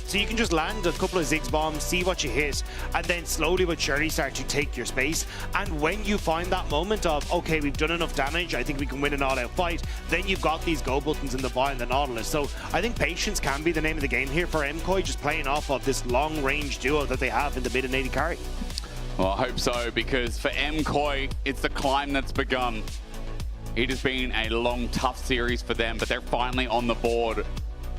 So you can just land a couple of Ziggs bombs, see what you hit, and then slowly but surely start to take your space. And when you find that moment of, okay, we've done enough damage, I think we can win an all-out fight, then you've got these go buttons in the Vi and the Nautilus. So I think patience can be the name of the game here for MKOI, just playing off of this long-range duo that they have in the mid and AD carry. Well, I hope so, because for MKOI, it's the climb that's begun. It has been a long, tough series for them, but they're finally on the board.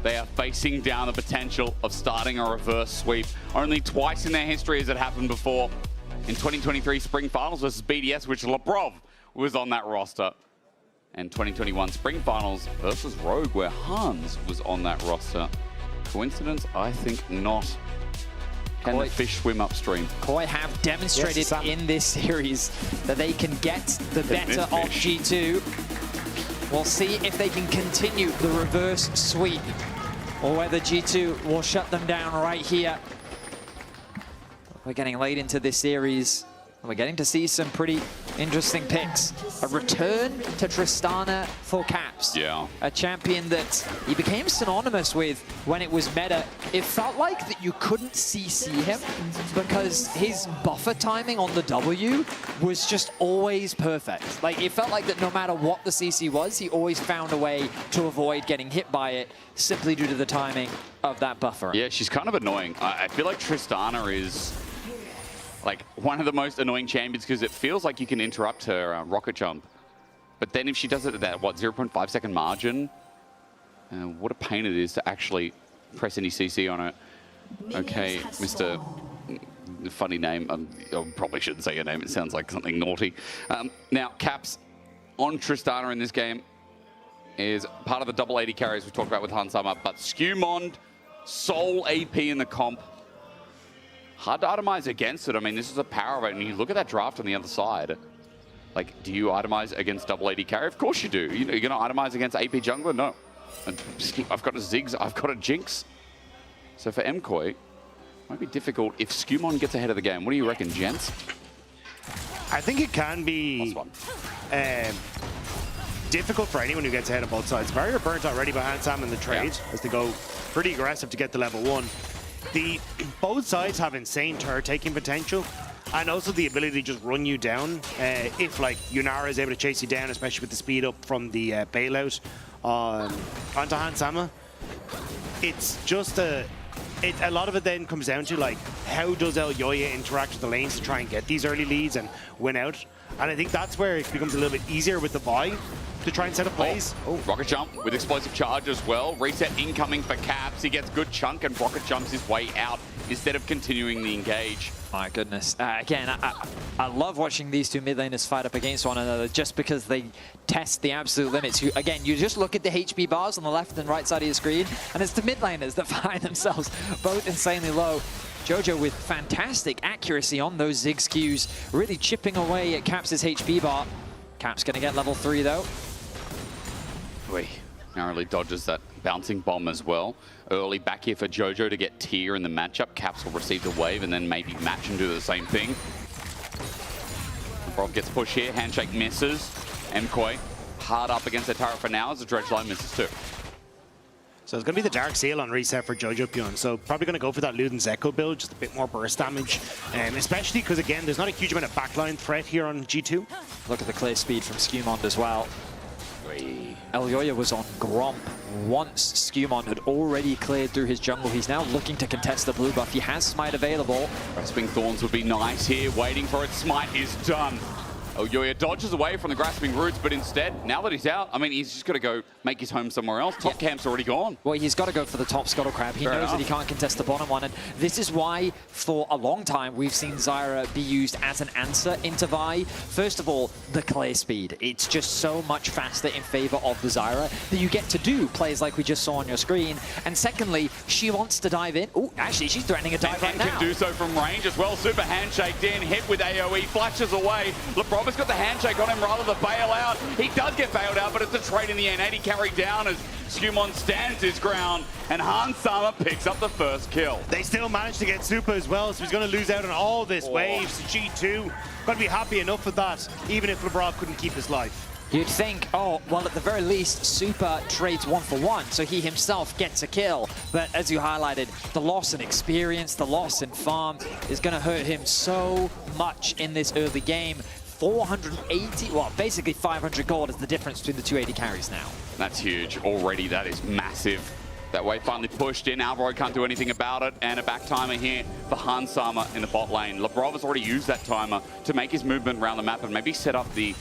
They are facing down the potential of starting a reverse sweep. Only twice in their history has it happened before. In 2023 Spring Finals versus BDS, which Lebrov was on that roster. And 2021 Spring Finals versus Rogue, where Hans was on that roster. Coincidence? I think not. Can the fish swim upstream? KOI have demonstrated in this series that they can get the better of G2. We'll see if they can continue the reverse sweep or whether G2 will shut them down right here. We're getting late into this series. We're getting to see some pretty interesting picks. A return to Tristana for Caps. Yeah. A champion that he became synonymous with when it was meta. It felt like that you couldn't CC him because his buffer timing on the W was just always perfect. Like, it felt like that no matter what the CC was, he always found a way to avoid getting hit by it simply due to the timing of that buffer. Yeah, she's kind of annoying. I feel like Tristana is like one of the most annoying champions because it feels like you can interrupt her rocket jump. But then if she does it at that, what, 0.5 second margin, what a pain it is to actually press any CC on it. Okay, Mr. Funny name. I probably shouldn't say your name. It sounds like something naughty. Now, Caps on Tristana in this game is part of the double 80 carries we talked about with Hansama, but Skewmond, sole AP in the comp. Hard to itemize against it. I mean, this is a power of it, and you look at that draft on the other side. Like, do you itemize against double 80 carry? Of course you do. You know, you're going to itemize against AP jungler? No. I've got a Ziggs, I've got a Jinx. So for MKOI, it might be difficult if Skewmon gets ahead of the game. What do you reckon, gents? I think it can be difficult for anyone who gets ahead of both sides. Barrier burnt already behind Sam in the trade as they go pretty aggressive to get to level 1. Both sides have insane turret taking potential and also the ability to just run you down if like Yunara is able to chase you down, especially with the speed up from the bailout onto Hansama. It's just a lot of it then comes down to like how does Elyoya interact with the lanes to try and get these early leads and win out. And I think that's where it becomes a little bit easier with the Vi to try and set up plays. Rocket jump with explosive charge as well. Reset incoming for Caps. He gets good chunk and rocket jumps his way out instead of continuing the engage. My goodness. Again, I love watching these two mid laners fight up against one another just because they test the absolute limits. Again, you just look at the HP bars on the left and right side of your screen, and it's the mid laners that find themselves both insanely low. Jojo with fantastic accuracy on those Ziggs Qs, really chipping away at Caps' HP bar. Caps gonna get level 3 though. Narrowly dodges that bouncing bomb as well. Early back here for Jojo to get tier in the matchup. Caps will receive the wave and then maybe match and do the same thing. Rob gets pushed here, handshake misses. MKOI hard up against the turret for now as the dredge line misses too. So it's going to be the Dark Seal on reset for Jojo Pyun. So probably going to go for that Luden's Echo build, just a bit more burst damage. Especially because, again, there's not a huge amount of backline threat here on G2. Look at the clear speed from Skewmond as well. Elyoya was on Gromp once Skewmond had already cleared through his jungle. He's now looking to contest the blue buff. He has Smite available. Grasping Thorns would be nice here, waiting for it. Smite is done. Elyoya dodges away from the Grasping Roots, but instead, now that he's out, I mean, he's just got to go make his home somewhere else. Top camp's already gone. Well, he's got to go for the top Scuttle Crab. He knows that he can't contest the bottom one, and this is why, for a long time, we've seen Zyra be used as an answer into Vi. First of all, the clear speed. It's just so much faster in favor of the Zyra that you get to do plays like we just saw on your screen. And secondly, she wants to dive in. Oh, actually, she's threatening a dive right now. And can do so from range as well. Super handshaked in, hit with AoE, flashes away. Lebrov almost got the handshake on him rather than bail out. He does get bailed out, but it's a trade in the end. 80 carry down as Skumon stands his ground, and Hans Sama picks up the first kill. They still managed to get Super as well, so he's going to lose out on all this waves. G2 got to be happy enough with that, even if Labrov couldn't keep his life. You'd think, oh, well, at the very least, Super trades 1-for-1, so he himself gets a kill. But as you highlighted, the loss in experience, the loss in farm is going to hurt him so much in this early game. 480, well, basically 500 gold is the difference between the 280 carries now. That's huge. Already, that is massive. That wave finally pushed in. Alvaro can't do anything about it. And a back timer here for Hans Sama in the bot lane. Labrov has already used that timer to make his movement around the map and maybe set up the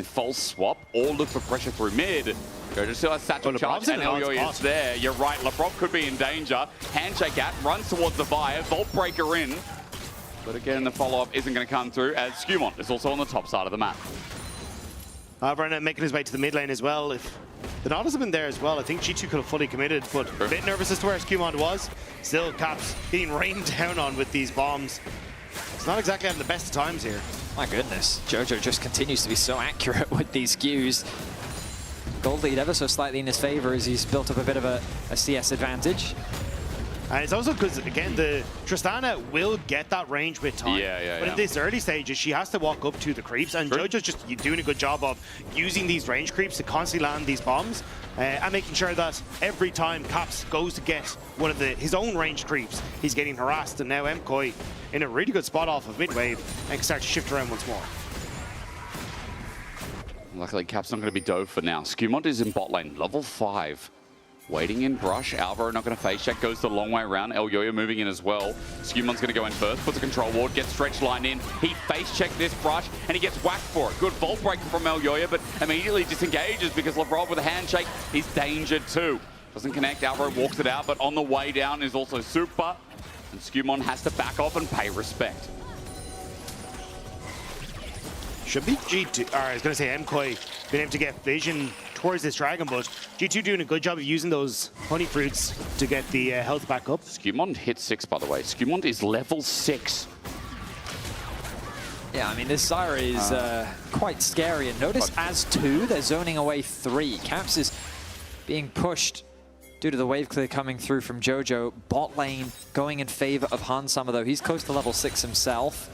false swap or look for pressure through mid. Jojo still has satchel charge and Elyoy is there. You're right, Labrov could be in danger. Handshake out, runs towards the fire, Vault Breaker in. But again, the follow-up isn't going to come through as Skumon is also on the top side of the map. Brennan making his way to the mid lane as well. If the Nautilus have been there as well, I think G2 could have fully committed, but a bit nervous as to where Skumon was. Still, Caps being rained down on with these bombs. It's not exactly having the best of times here. My goodness, Jojo just continues to be so accurate with these Qs. Gold lead ever so slightly in his favor as he's built up a bit of a CS advantage. And it's also because, again, the Tristana will get that range with time. But in this early stages, she has to walk up to the creeps, and Jojo's just doing a good job of using these range creeps to constantly land these bombs, and making sure that every time Caps goes to get one of his own range creeps, he's getting harassed. And now MKOI in a really good spot off of mid-wave and can start to shift around once more. Luckily, Cap's not going to be dove for now. Skumon is in bot lane, level 5. Waiting in brush. Alvaro not going to face check, goes the long way around. Elyoya moving in as well. Skumon's going to go in first, puts a control ward, gets stretch line in. He face checked this brush and he gets whacked for it. Good vault breaker from Elyoya, but immediately disengages because Labrov with a handshake is danger too. Doesn't connect, Alvaro walks it out, but on the way down is also Super. And Skumon has to back off and pay respect. Should be G2, or I was going to say MKOI being able to get vision towards this dragon, but G2 doing a good job of using those honey fruits to get the health back up. Skumon hit 6, by the way. Skumon is level 6. Yeah, I mean, this Zyra is quite scary. And notice as 2, they're zoning away 3. Caps is being pushed due to the wave clear coming through from Jojo. Bot lane going in favor of Hans Sama, though. He's close to level 6 himself.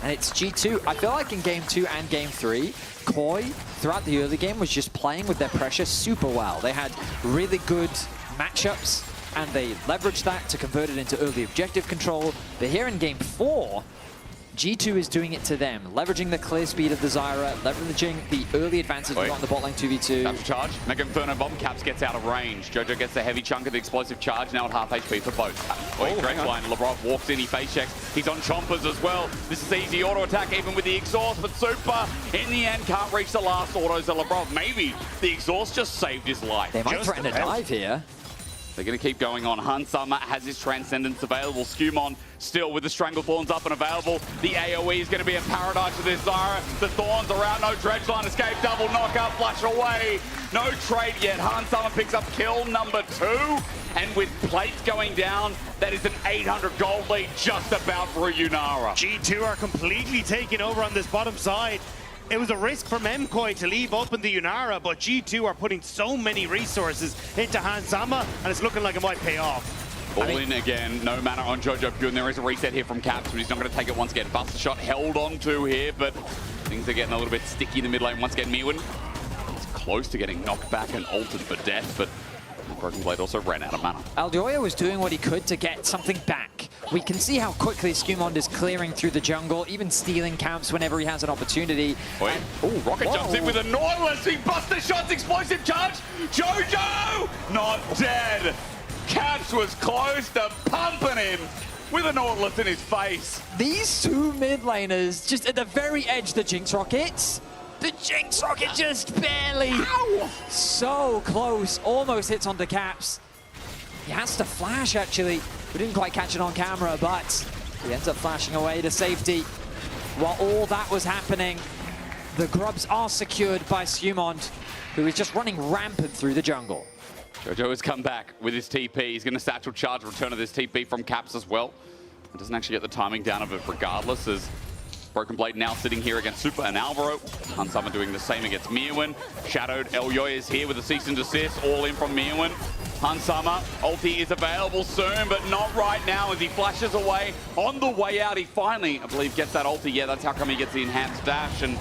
And it's G2. I feel like in game 2 and game 3, KOI, throughout the early game, was just playing with their pressure super well. They had really good matchups, and they leveraged that to convert it into early objective control. But here in game 4, G2 is doing it to them, leveraging the clear speed of the Zyra, leveraging the early advantage we got on the bot lane 2v2. That's a charge. Mega Inferno Bomb. Caps gets out of range. Jojo gets a heavy chunk of the explosive charge, now at half HP for both. Stretch line. Labrov walks in, he face checks. He's on chompers as well. This is easy auto attack even with the exhaust, but Super in the end can't reach the last auto. So Labrov, maybe the exhaust just saved his life. They might threaten a dive here. They're going to keep going on. Hans Sama has his Transcendence available. Skumon still with the Strangle Thorns up and available. The AoE is going to be a paradise for this Zyra. The Thorns are out. No dredge line escape. Double knockout. Flash away. No trade yet. Hans Sama picks up kill number 2. And with plates going down, that is an 800 gold lead just about for Yunara. G2 are completely taking over on this bottom side. It was a risk from MKOI to leave open the Yunara, but G2 are putting so many resources into Hans Sama, and it's looking like it might pay off. All in again, no mana on Jojo Good. There is a reset here from Caps, but he's not going to take it once again. Buster shot held on to here, but things are getting a little bit sticky in the mid lane. Once again, Miwin is close to getting knocked back and altered for death, but the Broken Blade also ran out of mana. Elyoya was doing what he could to get something back. We can see how quickly Skumon is clearing through the jungle, even stealing camps whenever he has an opportunity. Rocket jumps in with a Nautilus. He buster shots, explosive charge. Jojo not dead. Caps was close to pumping him with a Nautilus in his face. These two mid laners just at the very edge, the Jinx Rockets. The Jinx Rocket just barely. Ow! So close, almost hits onto Caps. He has to flash, actually. We didn't quite catch it on camera, but he ends up flashing away to safety. While all that was happening, the grubs are secured by Skumon, who is just running rampant through the jungle. Jojo has come back with his TP. He's going to satchel charge return of this TP from Caps as well. It doesn't actually get the timing down of it regardless, as Broken Blade now sitting here against Super and Alvaro. Hansama doing the same against Mirwin. Shadowed Elyoya is here with a cease and desist, all in from Mirwin. Hansama, ulti is available soon, but not right now as he flashes away. On the way out, he finally, I believe, gets that ulti. Yeah, that's how come he gets the enhanced dash and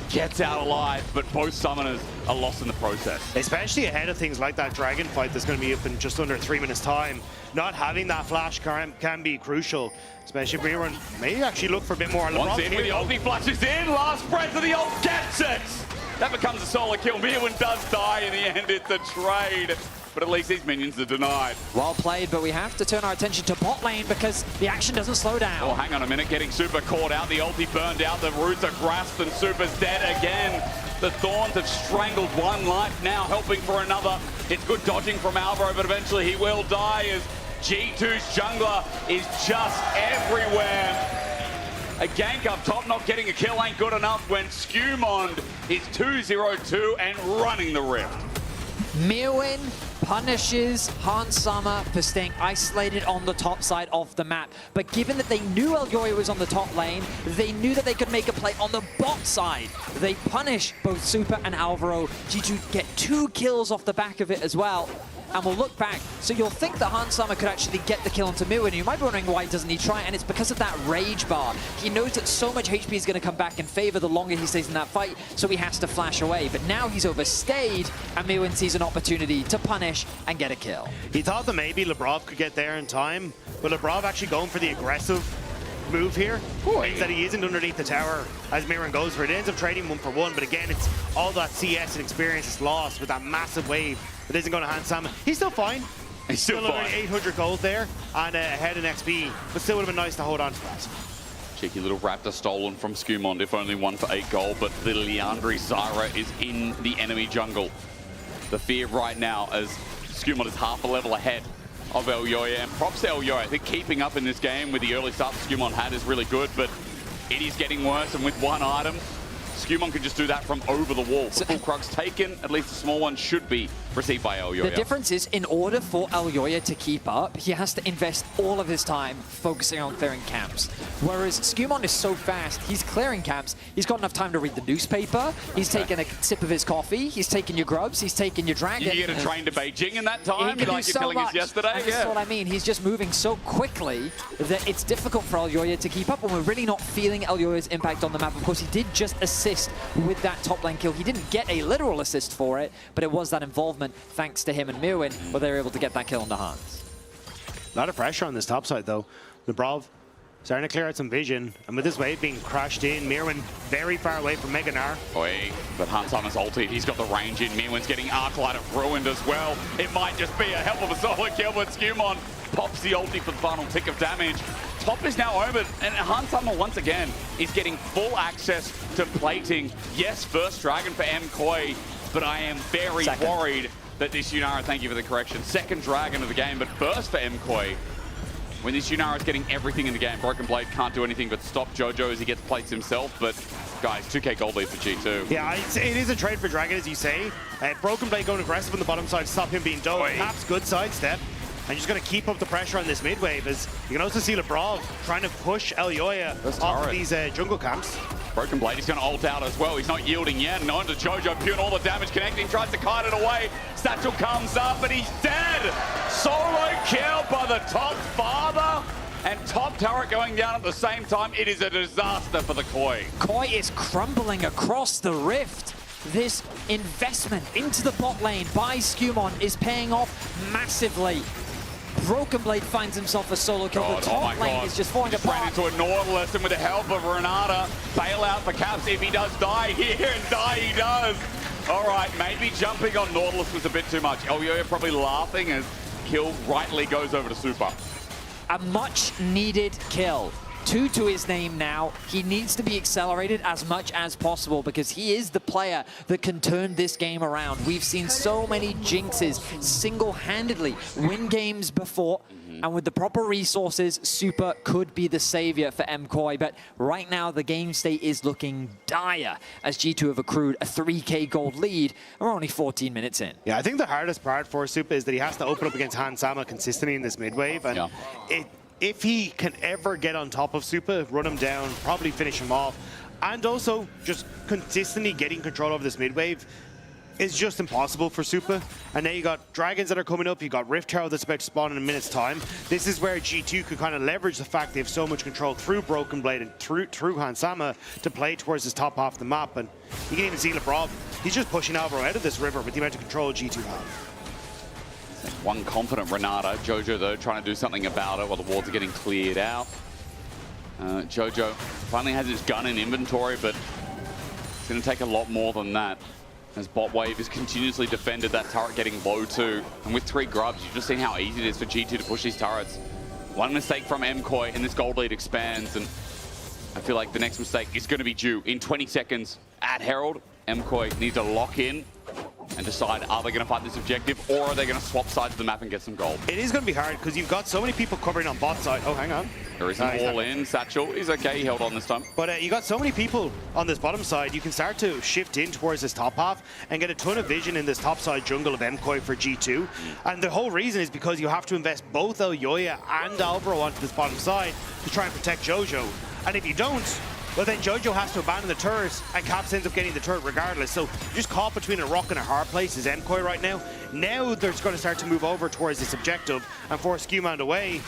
gets out alive, but both summoners are lost in the process. Especially ahead of things like that dragon fight that's going to be up in just under 3 minutes time. Not having that flash can be crucial, especially if Mirwin may actually look for a bit more. Once in with the ulti, flashes in, last breath of the ult, gets it! That becomes a solo kill. Mirwin does die in the end, it's a trade. But at least these minions are denied. Well played, but we have to turn our attention to bot lane because the action doesn't slow down. Oh, hang on a minute, getting Super caught out, the ulti burned out, the roots are grasped and Super's dead again. The Thorns have strangled one life now, helping for another. It's good dodging from Alvaro, but eventually he will die as G2's jungler is just everywhere. A gank up top, not getting a kill ain't good enough when Skumond is 2-0-2 and running the rift. Mirwin punishes Hansama for staying isolated on the top side of the map. But given that they knew Elyoya was on the top lane, they knew that they could make a play on the bot side. They punish both Super and Alvaro. G2 get 2 kills off the back of it as well. And we'll look back. So you'll think that Hansama could actually get the kill onto Mirwin. You might be wondering why doesn't he try, and it's because of that rage bar. He knows that so much HP is going to come back in favor the longer he stays in that fight, so he has to flash away. But now he's overstayed, and Mirwin sees an opportunity to punish and get a kill. He thought that maybe Lebrov could get there in time, but Lebrov actually going for the aggressive move here means that he isn't underneath the tower as Mirwin goes for it. It ends up trading 1-for-1, but again, it's all that CS and experience is lost with that massive wave that isn't going to Hansama. He's still fine. He's still fine. 800 gold there and ahead in XP, but still would have been nice to hold on to that. Cheeky little Raptor stolen from Skumond, if only 1 for 8 gold, but the Liandry Zyra is in the enemy jungle. The fear right now as Skumond is half a level ahead of Elyoya, and props to Elyoya. I think keeping up in this game with the early start that Skumond had is really good, but it is getting worse, and with 1 item, Skumond can just do that from over the wall. The full Krug's taken, at least the small one should be received by Elyoya. The difference is, in order for Elyoya to keep up, he has to invest all of his time focusing on clearing camps. Whereas Skumond is so fast, he's clearing camps, he's got enough time to read the newspaper, he's taking a sip of his coffee, he's taking your grubs, he's taking your dragon. You get a train to Beijing in that time, like you're telling us yesterday. That's what I mean. He's just moving so quickly that it's difficult for Elyoya to keep up, and we're really not feeling Elyoya's impact on the map. Of course, he did just assist with that top lane kill. He didn't get a literal assist for it, but it was that involvement thanks to him and Mirwin where they were able to get that kill on the Hans. A lot of pressure on this top side though. Lebrov starting to clear out some vision, and with this wave being crashed in, Mirwin very far away from Mega Gnar. But Hansama's ulti, he's got the range in. Mirwin's getting Arclight ruined as well. It might just be a hell of a solo kill, but Skumond pops the ulti for the final tick of damage. Top is now over, and Hansama once again is getting full access to plating. Yes, first dragon for MKOI, but I am very worried that this Yunara, thank you for the correction, second dragon of the game, but first for MKOI. When this Yunara is getting everything in the game, Broken Blade can't do anything but stop Jojo as he gets plates himself, but guys, 2k gold lead for G2. Yeah, it is a trade for Dragon, as you say. Broken Blade going aggressive on the bottom side to stop him being done. Perhaps good sidestep. And just going to keep up the pressure on this mid wave, as you can also see Lebrov trying to push Elyoya off of these jungle camps. Broken Blade, he's going to ult out as well. He's not yielding yet. And on to Jojo, Pure, all the damage connecting, tries to kite it away. Satchel comes up, but he's dead. Solo kill by the top father. And top turret going down at the same time. It is a disaster for the Koi. Koi is crumbling across the rift. This investment into the bot lane by Skumond is paying off massively. Broken Blade finds himself a solo kill. The top lane is just falling apart. Ran into a Nautilus, and with the help of Renata, bailout for Caps if he does die here, and die he does. All right, maybe jumping on Nautilus was a bit too much. Elyoya probably laughing as kill rightly goes over to Super. A much needed kill. 2 to his name now. He needs to be accelerated as much as possible because he is the player that can turn this game around. We've seen so many jinxes single-handedly win games before, and with the proper resources, Super could be the savior for MKOI. But right now, the game state is looking dire as G2 have accrued a 3k gold lead. We're only 14 minutes in. Yeah, I think the hardest part for Super is that he has to open up against Hansama consistently in this mid wave, and if he can ever get on top of Super, run him down, probably finish him off, and also just consistently getting control over this mid-wave is just impossible for Super. And now you got Dragons that are coming up, you got Rift Tower that's about to spawn in a minute's time. This is where G2 could kind of leverage the fact they have so much control through Broken Blade and through Hans Sama to play towards this top half of the map. And you can even see LeBron, he's just pushing Alvaro out of this river with the amount of control G2 have. One confident Renata. Jojo, though, trying to do something about it while the wards are getting cleared out. Jojo finally has his gun in inventory, but it's going to take a lot more than that. As bot wave is continuously defended, that turret getting low too. And with 3 grubs, you've just seen how easy it is for G2 to push these turrets. One mistake from MKOI and this gold lead expands, and I feel like the next mistake is going to be due in 20 seconds at Herald. MKOI needs to lock in and decide, are they going to fight this objective, or are they going to swap sides of the map and get some gold? It is going to be hard because you've got so many people covering on bot side. Oh, hang on. There is an all-in. Satchel is okay. He held on this time. But you got so many people on this bottom side, you can start to shift in towards this top half and get a ton of vision in this top side jungle of MKOI for G2. And the whole reason is because you have to invest both Elyoya and Alvaro onto this bottom side to try and protect Jojo. And if you don't, well, then Jojo has to abandon the turret, and Caps ends up getting the turret regardless. So you're just caught between a rock and a hard place as MKOI right now. Now they're going to start to move over towards this objective and force Skewman away.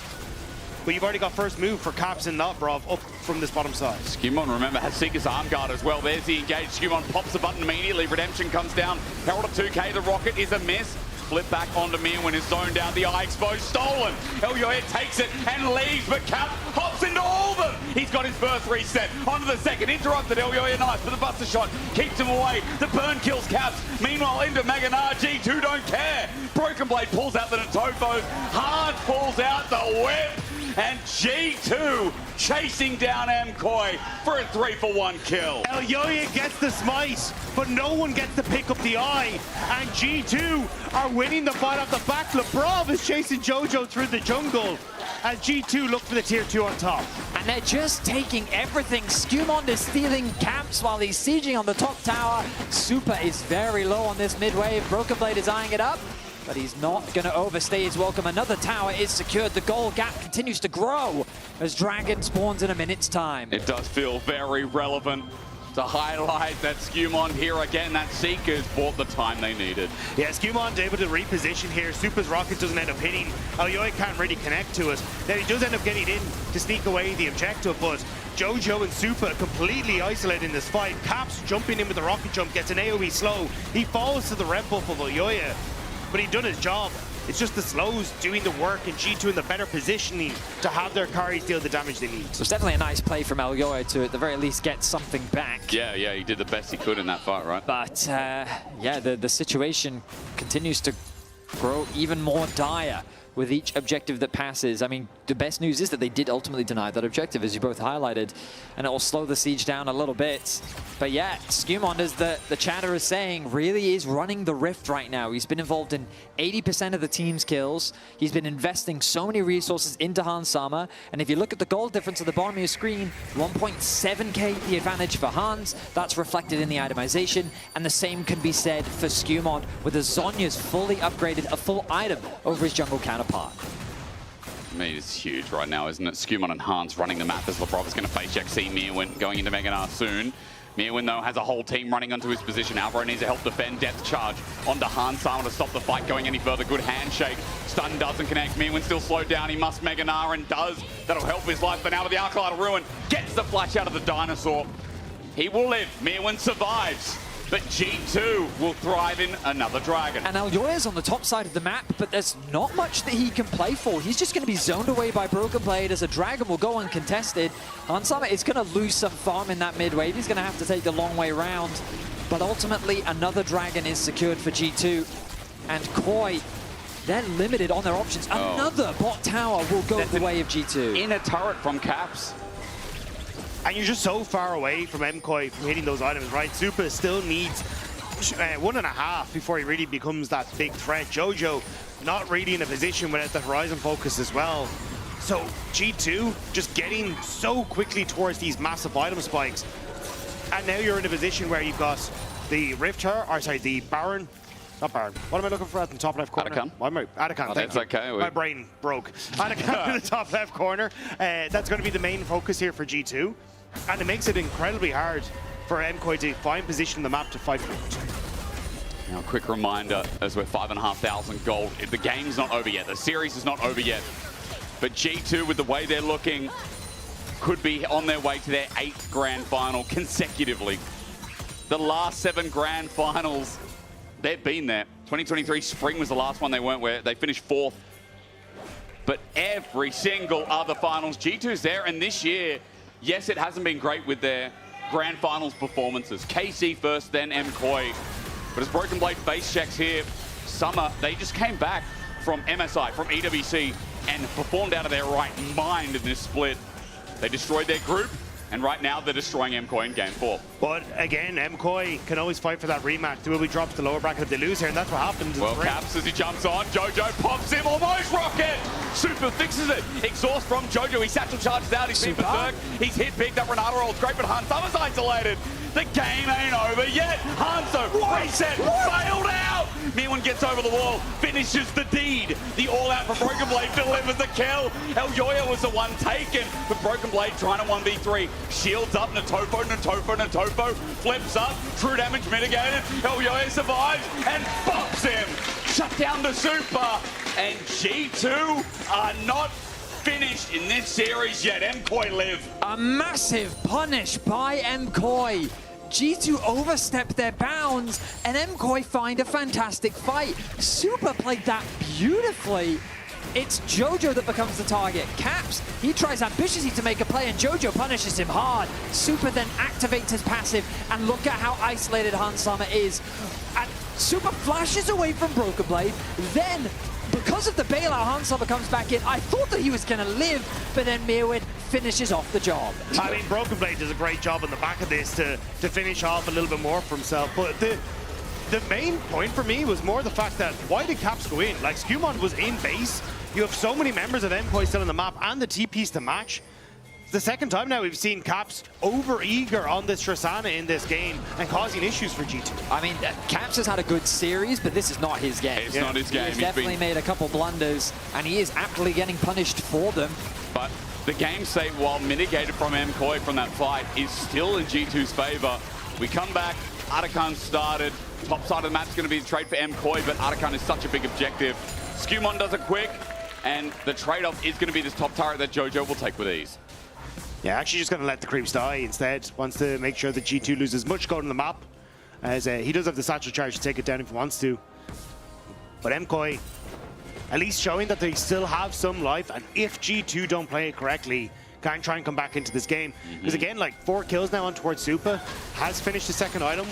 But you've already got first move for Caps and Notbrov up from this bottom side. Skewman, remember, has Seeker's arm guard as well. There's the engage. Skewman pops the button immediately. Redemption comes down. Herald at 2k. The rocket is a miss. Flip back onto Mirwin, is zoned down, the eye exposed, stolen. Elyoya takes it and leaves, but Cap hops into all of them. He's got his burst reset. Onto the second, interrupted. Elyoya nice for the buster shot, keeps him away. The burn kills Caps. Meanwhile, into Maganar, G2 don't care. Broken Blade pulls out the Natofos. Hard pulls out the whip. And G2 chasing down MKOI for a 3-for-1 kill. Elyoya gets the smite, but no one gets to pick up the eye. And G2 are winning the fight off the back. Lebrov is chasing Jojo through the jungle as G2 look for the tier 2 on top. And they're just taking everything. Skewmon is stealing Caps while he's sieging on the top tower. Super is very low on this mid-wave. Broken Blade is eyeing it up, but he's not going to overstay his welcome. Another tower is secured. The goal gap continues to grow as Dragon spawns in a minute's time. It does feel very relevant to highlight that Skewmon here again. That Seekers bought the time they needed. Yeah, Skewmon's able to reposition here. Super's rocket doesn't end up hitting. Elyoya can't really connect to it. Then he does end up getting in to sneak away the objective, but Jojo and Super completely isolated in this fight. Caps jumping in with the rocket jump, gets an AoE slow. He falls to the red buff of Elyoya, but he'd done his job. It's just the slows doing the work and G2 in the better positioning to have their carries deal the damage they need. So it's definitely a nice play from Elyoya to at the very least get something back. Yeah, he did the best he could in that fight, right? But yeah, the situation continues to grow even more dire with each objective that passes. I mean, the best news is that they did ultimately deny that objective, as you both highlighted, and it will slow the siege down a little bit. But yeah, Skewmon, as the chatter is saying, really is running the Rift right now. He's been involved in 80% of the team's kills. He's been investing so many resources into Hans Sama, and if you look at the gold difference at the bottom of your screen, 1.7k the advantage for Hans. That's reflected in the itemization, and the same can be said for Skewmon, with the Zhonya's fully upgraded a full item over his jungle counterpart. I mean, it's huge right now, isn't it? Skewmon and Hans running the map as Lebrov is going to face check. See Mirwin going into Meganar soon. Mirwin, though, has a whole team running onto his position. Alvaro needs to help defend. Depth charge onto Hans Sama to stop the fight going any further. Good handshake. Stun doesn't connect. Mirwin still slowed down. He must Meganar and does. That'll help his life. But now with the Arclight of Ruin, gets the flash out of the dinosaur. He will live. Mirwin survives. But G2 will thrive in another Dragon. And Elyoya's on the top side of the map, but there's not much that he can play for. He's just going to be zoned away by Broken Blade as a Dragon will go uncontested. Hans Sama is going to lose some farm in that mid wave. He's going to have to take the long way round. But ultimately, another Dragon is secured for G2. And Koi, they're limited on their options. Another bot tower will go the way of G2. In a turret from Caps. And you're just so far away from MKOI from hitting those items, right? Super still needs 1.5 before he really becomes that big threat. Jojo not really in a position without the Horizon focus as well. So G2 just getting so quickly towards these massive item spikes. And now you're in a position where you've got the Rift Tower, or sorry, the Baron Not Baron. What am I looking for at the top left corner? Atakan. Why am I? Atakan, That's okay. My brain broke. Atakan in the top left corner. That's going to be the main focus here for G2. And it makes it incredibly hard for MKOI to find position on the map to fight for it. Now, a quick reminder, as we're 5,500 gold, the game's not over yet. The series is not over yet. But G2, with the way they're looking, could be on their way to their 8th grand final consecutively. The last 7 grand finals, they've been there. 2023 spring was the last one they weren't, where they finished 4th. But every single other finals, G2's there. And this year, yes, it hasn't been great with their grand finals performances. KC first, then MKOI. But as Broken Blade face checks here, Summer, they just came back from MSI, from EWC, and performed out of their right mind in this split. They destroyed their group, and right now they're destroying MKOI in Game 4. But again, MKOI can always fight for that rematch. They will be dropped to the lower bracket if they lose here, and that's what happens. Well, Caps, as he jumps on, Jojo pops him, almost rocket! Super fixes it. Exhaust from Jojo. He satchel charges out. He's been berserk. He's hit, picked up. Renato rolls great, but Hanso's isolated. The game ain't over yet. Hanso, reset, failed out. Mewin gets over the wall, finishes the deed. The all-out for Broken Blade delivers the kill. El Yoyo was the one taken, but Broken Blade trying to 1v3. Shields up, Natofo, flips up, true damage mitigated. El Yoyo survives and bops him. Shut down the Super, and G2 are not finished in this series yet. MKOI live. A massive punish by MKOI. G2 overstepped their bounds, and MKOI find a fantastic fight. Super played that beautifully. It's Jojo that becomes the target. Caps, he tries ambitiously to make a play, and Jojo punishes him hard. Super then activates his passive, and look at how isolated Hansama is. And Super flashes away from Broken Blade, then because of the bailout, Hansama comes back in. I thought that he was going to live, but then Mewin finishes off the job. I mean, Broken Blade does a great job on the back of this to finish off a little bit more for himself. But the main point for me was more the fact that why did Caps go in? Like, Skumon was in base. You have so many members of MKOI still on the map and the TPs to match. It's the second time now we've seen Caps over-eager on this Tristana in this game and causing issues for G2. I mean, Caps has had a good series, but this is not his game. It's not his game. He's definitely made a couple blunders, and he is aptly getting punished for them. But the game state, while mitigated from MKOI from that fight, is still in G2's favor. We come back, Atakan started. Top side of the map's going to be the trade for MKOI, but Atakan is such a big objective. Skumon does it quick, and the trade-off is going to be this top turret that Jojo will take with ease. Yeah, actually just going to let the creeps die instead. Wants to make sure that G2 loses as much gold on the map as he does have the satchel charge to take it down if he wants to. But MKOI, at least showing that they still have some life, and if G2 don't play it correctly, can try and come back into this game. Because again, like 4 kills now on towards Supa, has finished the second item.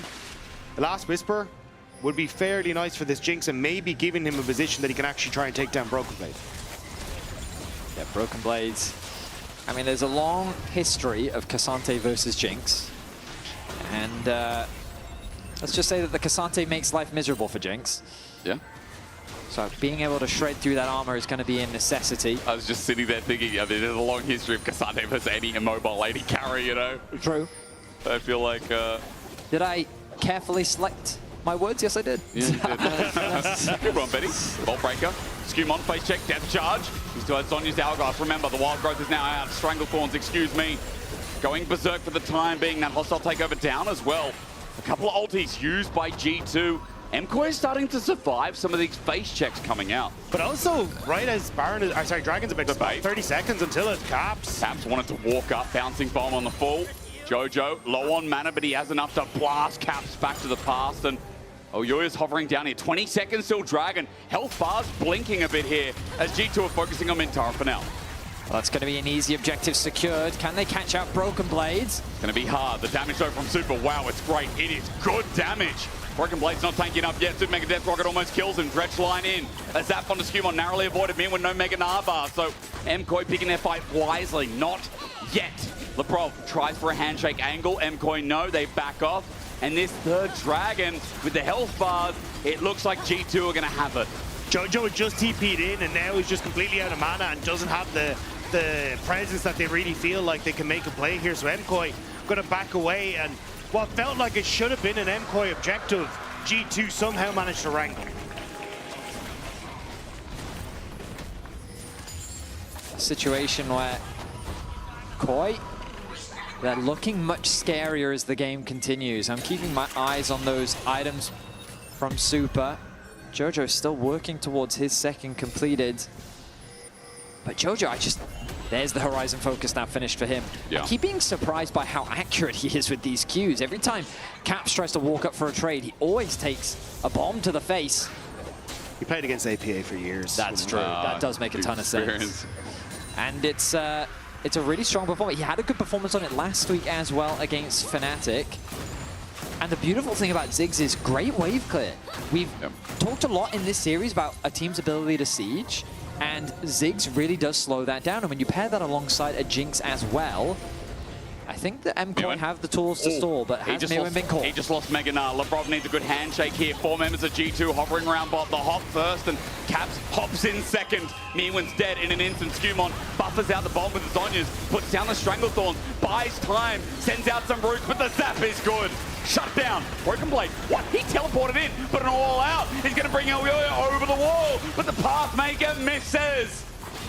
The last Whisper would be fairly nice for this Jinx and maybe giving him a position that he can actually try and take down Broken Blade. Yeah, Broken Blades. I mean, there's a long history of Cassante versus Jinx. And let's just say that the Cassante makes life miserable for Jinx. Yeah. So being able to shred through that armor is going to be a necessity. I was just sitting there thinking, I mean, there's a long history of Cassante versus any immobile lady carry, you know? True. I feel like... Did I carefully select my words? Yes, I did. Yeah, you did. Good one, Betty. Bolt breaker. Skumon, face check, death charge. He still has Sonya's Hourglass. Remember, the Wild Growth is now out. Stranglethorns, excuse me. Going berserk for the time being. That hostile takeover down as well. A couple of ultis used by G2. MKOI is starting to survive some of these face checks coming out. But also, right as Dragon's about to 30 seconds until it Caps. Caps wanted to walk up, bouncing bomb on the full. Jojo, low on mana, but he has enough to blast Caps back to the past. And Yoyo's hovering down here. 20 seconds till Dragon. Health bars blinking a bit here as G2 are focusing on Mintara for now. Well, that's going to be an easy objective secured. Can they catch out Broken Blades? It's going to be hard. The damage though from Super, wow, it's great. It is good damage. Broken Blade's not tanking up yet. Super Mega Death Rocket almost kills him. Dredge line in. A zap on the Skumon narrowly avoided me with no Mega Narbar. So MKOI picking their fight wisely. Not yet. Leprov tries for a handshake angle. MKOI no, they back off. And this third Dragon with the health bars, it looks like G2 are going to have it. Jojo had just TP'd in and now he's just completely out of mana and doesn't have the presence that they really feel like they can make a play here. So MKOI going to back away, and what felt like it should have been an MKOI objective G2 somehow managed to wrangle. Situation where MKOI, they're looking much scarier as the game continues. I'm keeping my eyes on those items from Super. Jojo still working towards his second completed. But Jojo, there's the Horizon focus now finished for him. Yeah. I keep being surprised by how accurate he is with these cues. Every time Caps tries to walk up for a trade, he always takes a bomb to the face. He played against APA for years. That's true. That does make a ton of sense. And it's a really strong performance. He had a good performance on it last week as well against Fnatic. And the beautiful thing about Ziggs is great wave clear. We've talked a lot in this series about a team's ability to siege, and Ziggs really does slow that down. And when you pair that alongside a Jinx as well, I think that MKOI have the tools to stall, but has Mewin been caught? He just lost Mega Gnar. Lebrov needs a good handshake here. 4 members of G2 hovering around bot. The hop first, and Caps hops in second. Mewin's dead in an instant. Skumon buffers out the bomb with the Zhonya's, puts down the Stranglethorns, buys time, sends out some roots, but the zap is good. Shut down. Broken Blade. What? He teleported in, but an all out. He's going to bring Elyoya over the wall, but the Pathmaker misses.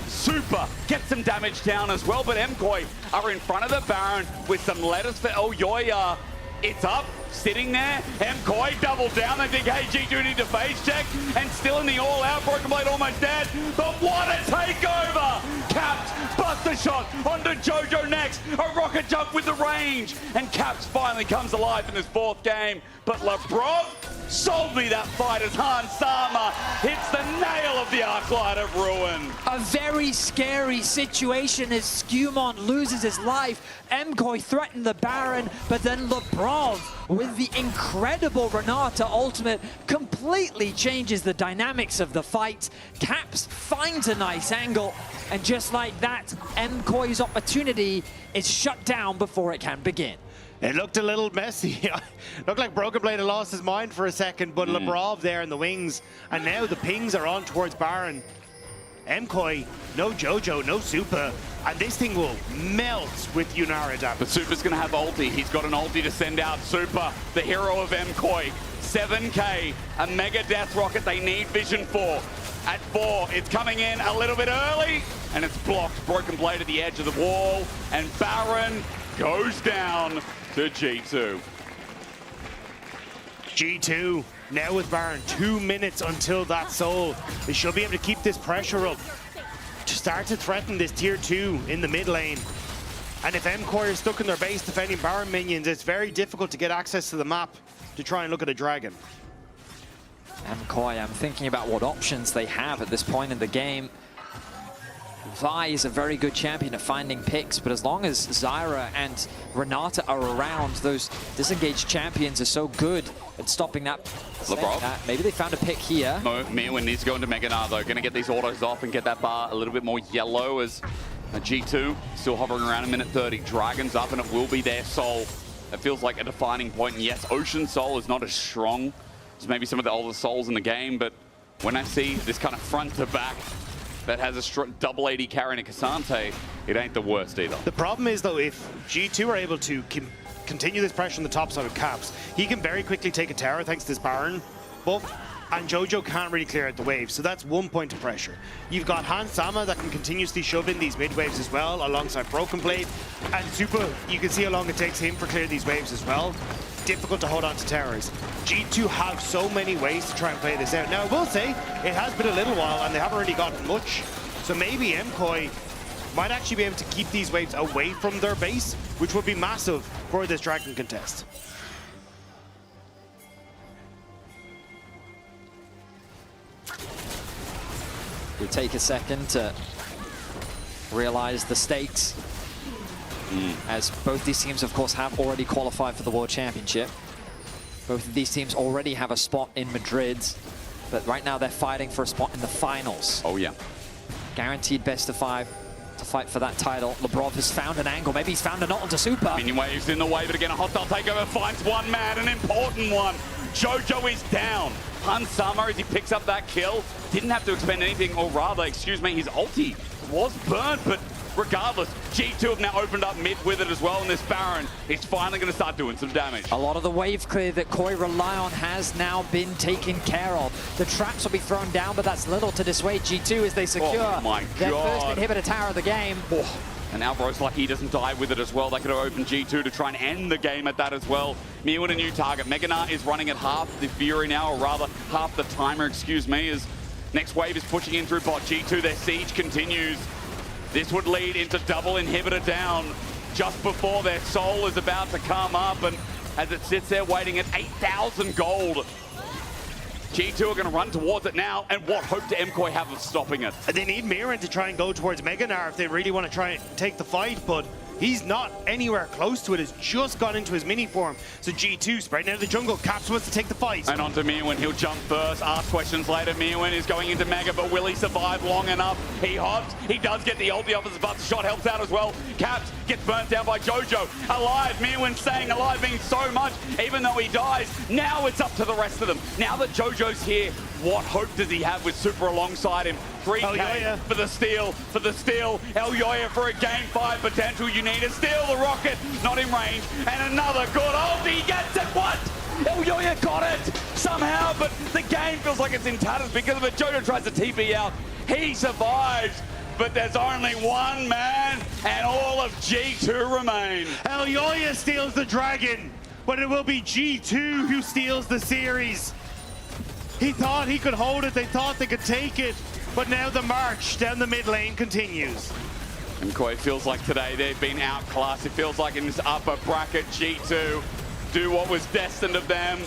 Super gets some damage down as well, but MKOI are in front of the Baron with some letters for Elyoya. It's up, sitting there. MKOI double down. They think, hey, G2 need to phase check, and still in the all-out. Broken Blade almost dead, but what a takeover! Caps bust a shot onto Jojo next. A rocket jump with the range, and Caps finally comes alive in this 4th game. But Lebrov sold me that fight as Hans Sama hits the nail of the Arclight of Ruin. A very scary situation as Skumon loses his life. MKOI threatened the Baron, but then Lebrov with the incredible Renata ultimate completely changes the dynamics of the fight. Caps finds a nice angle, and just like that, MKOI's opportunity is shut down before it can begin. It looked a little messy. Looked like Broken Blade had lost his mind for a second, but Lebrov there in the wings, and now the pings are on towards Baron. MKOI, no Jojo, no Super, and this thing will melt with Yunara damage. But Super's going to have ulti. He's got an ulti to send out. Super, the hero of MKOI. 7k, a mega death rocket they need vision for. At 4, it's coming in a little bit early, and it's blocked. Broken Blade at the edge of the wall, and Baron goes down to G2. G2 now with Baron, 2 minutes until that soul. They should be able to keep this pressure up to start to threaten this tier 2 in the mid lane. And if MKOI are stuck in their base defending Baron minions, it's very difficult to get access to the map to try and look at a dragon. MKOI, I'm thinking about what options they have at this point in the game. Vi is a very good champion at finding picks, but as long as Zyra and Renata are around, those disengaged champions are so good at stopping that. Lebrov. Maybe they found a pick here. Mewin needs to go into Mega Gnar though. Going to get these autos off and get that bar a little bit more yellow as G2 still hovering around a minute 30. Dragon's up, and it will be their soul. It feels like a defining point. And yes, Ocean Soul is not as strong as maybe some of the older souls in the game, but when I see this kind of front to back that has a double AD carrying a Cassante, it ain't the worst either. The problem is though, if G2 are able to continue this pressure on the top side of Caps, he can very quickly take a tower thanks to this Baron buff, and Jojo can't really clear out the waves, so that's 1 point of pressure. You've got Hans Sama that can continuously shove in these mid waves as well, alongside Broken Blade, and Super, you can see how long it takes him for clearing these waves as well. Difficult to hold on to towers. G2 have so many ways to try and play this out. Now, I will say, it has been a little while and they haven't really gotten much. So maybe MKOI might actually be able to keep these waves away from their base, which would be massive for this Dragon contest. We take a second to realize the stakes. As both these teams, of course, have already qualified for the World Championship. Both of these teams already have a spot in Madrid, but right now they're fighting for a spot in the finals. Oh, yeah. Guaranteed best of 5 to fight for that title. Lebrov has found an angle. Maybe he's found a knot onto Super. Minion waves in the way, but again, a hostile takeover finds one man, an important one. Jojo is down. Hans Sama, as he picks up that kill, didn't have to expend anything, or rather, excuse me, his ulti was burnt, but regardless, G2 have now opened up mid with it as well, and this Baron is finally going to start doing some damage. A lot of the wave clear that KOI rely on has now been taken care of. The traps will be thrown down, but that's little to dissuade G2 as they secure their first inhibitor tower of the game. And Alvaro's lucky he doesn't die with it as well. They could have opened G2 to try and end the game at that as well. MKOI with a new target. Meganar is running at half the Fury now, or rather half the timer, excuse me, as next wave is pushing in through bot. G2, their siege continues. This would lead into double inhibitor down just before their soul is about to come up, and as it sits there waiting at 8,000 gold. G2 are going to run towards it now, and what hope do MKOI have of stopping it? They need Mirren to try and go towards Meganar if they really want to try and take the fight, but he's not anywhere close to it. Has just gone into his mini form. So G2 spreading out of the jungle. Caps wants to take the fight. And onto MKOI. He'll jump first, ask questions later. MKOI is going into Mega, but will he survive long enough? He hops. He does get the ulti off his butt. The shot helps out as well. Caps gets burnt down by Jojo. Alive. MKOI staying alive means so much, even though he dies. Now it's up to the rest of them. Now that Jojo's here, what hope does he have with Super alongside him? 3K for the steal, Elyoya for a game 5 potential. You need to steal the rocket, not in range. And another good ulti, he gets it, what? Elyoya got it somehow, but the game feels like it's in tatters because of it. Jojo tries to TP out, he survives, but there's only one man and all of G2 remain. Elyoya steals the dragon, but it will be G2 who steals the series. He thought he could hold it, they thought they could take it, but now the march down the mid lane continues. MKOI feels like today they've been outclassed. It feels like in this upper bracket, G2 do what was destined of them.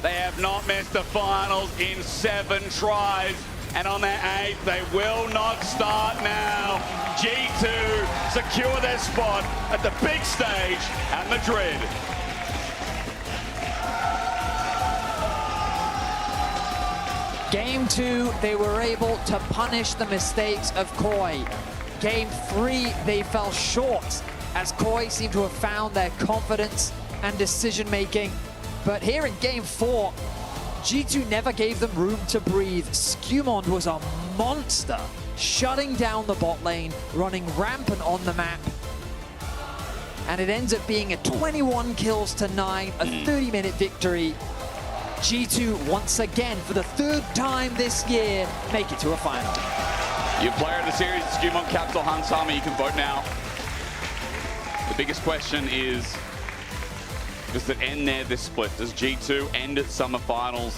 They have not missed the finals in 7 tries, and on their 8th, they will not start now. G2 secure their spot at the big stage at Madrid. Game 2, they were able to punish the mistakes of KOI. Game 3, they fell short as KOI seemed to have found their confidence and decision-making. But here in Game 4, G2 never gave them room to breathe. Skumon was a monster, shutting down the bot lane, running rampant on the map. And it ends up being a 21 kills to 9, a 30-minute victory. G2 once again, for the 3rd time this year, make it to a final. Your player of the series, Skumon, Caps, or Hansama, you can vote now. The biggest question is, does it end there, this split? Does G2 end at Summer Finals,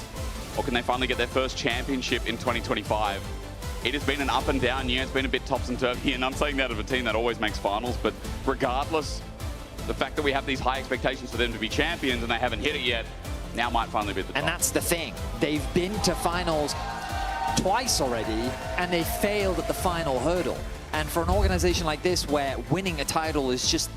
or can they finally get their first championship in 2025? It has been an up and down year. It's been a bit topsy-turvy, and I'm saying that of a team that always makes finals, but regardless, the fact that we have these high expectations for them to be champions and they haven't hit it yet, now might finally be the time. And that's the thing. They've been to finals twice already, and they failed at the final hurdle. And for an organization like this, where winning a title is just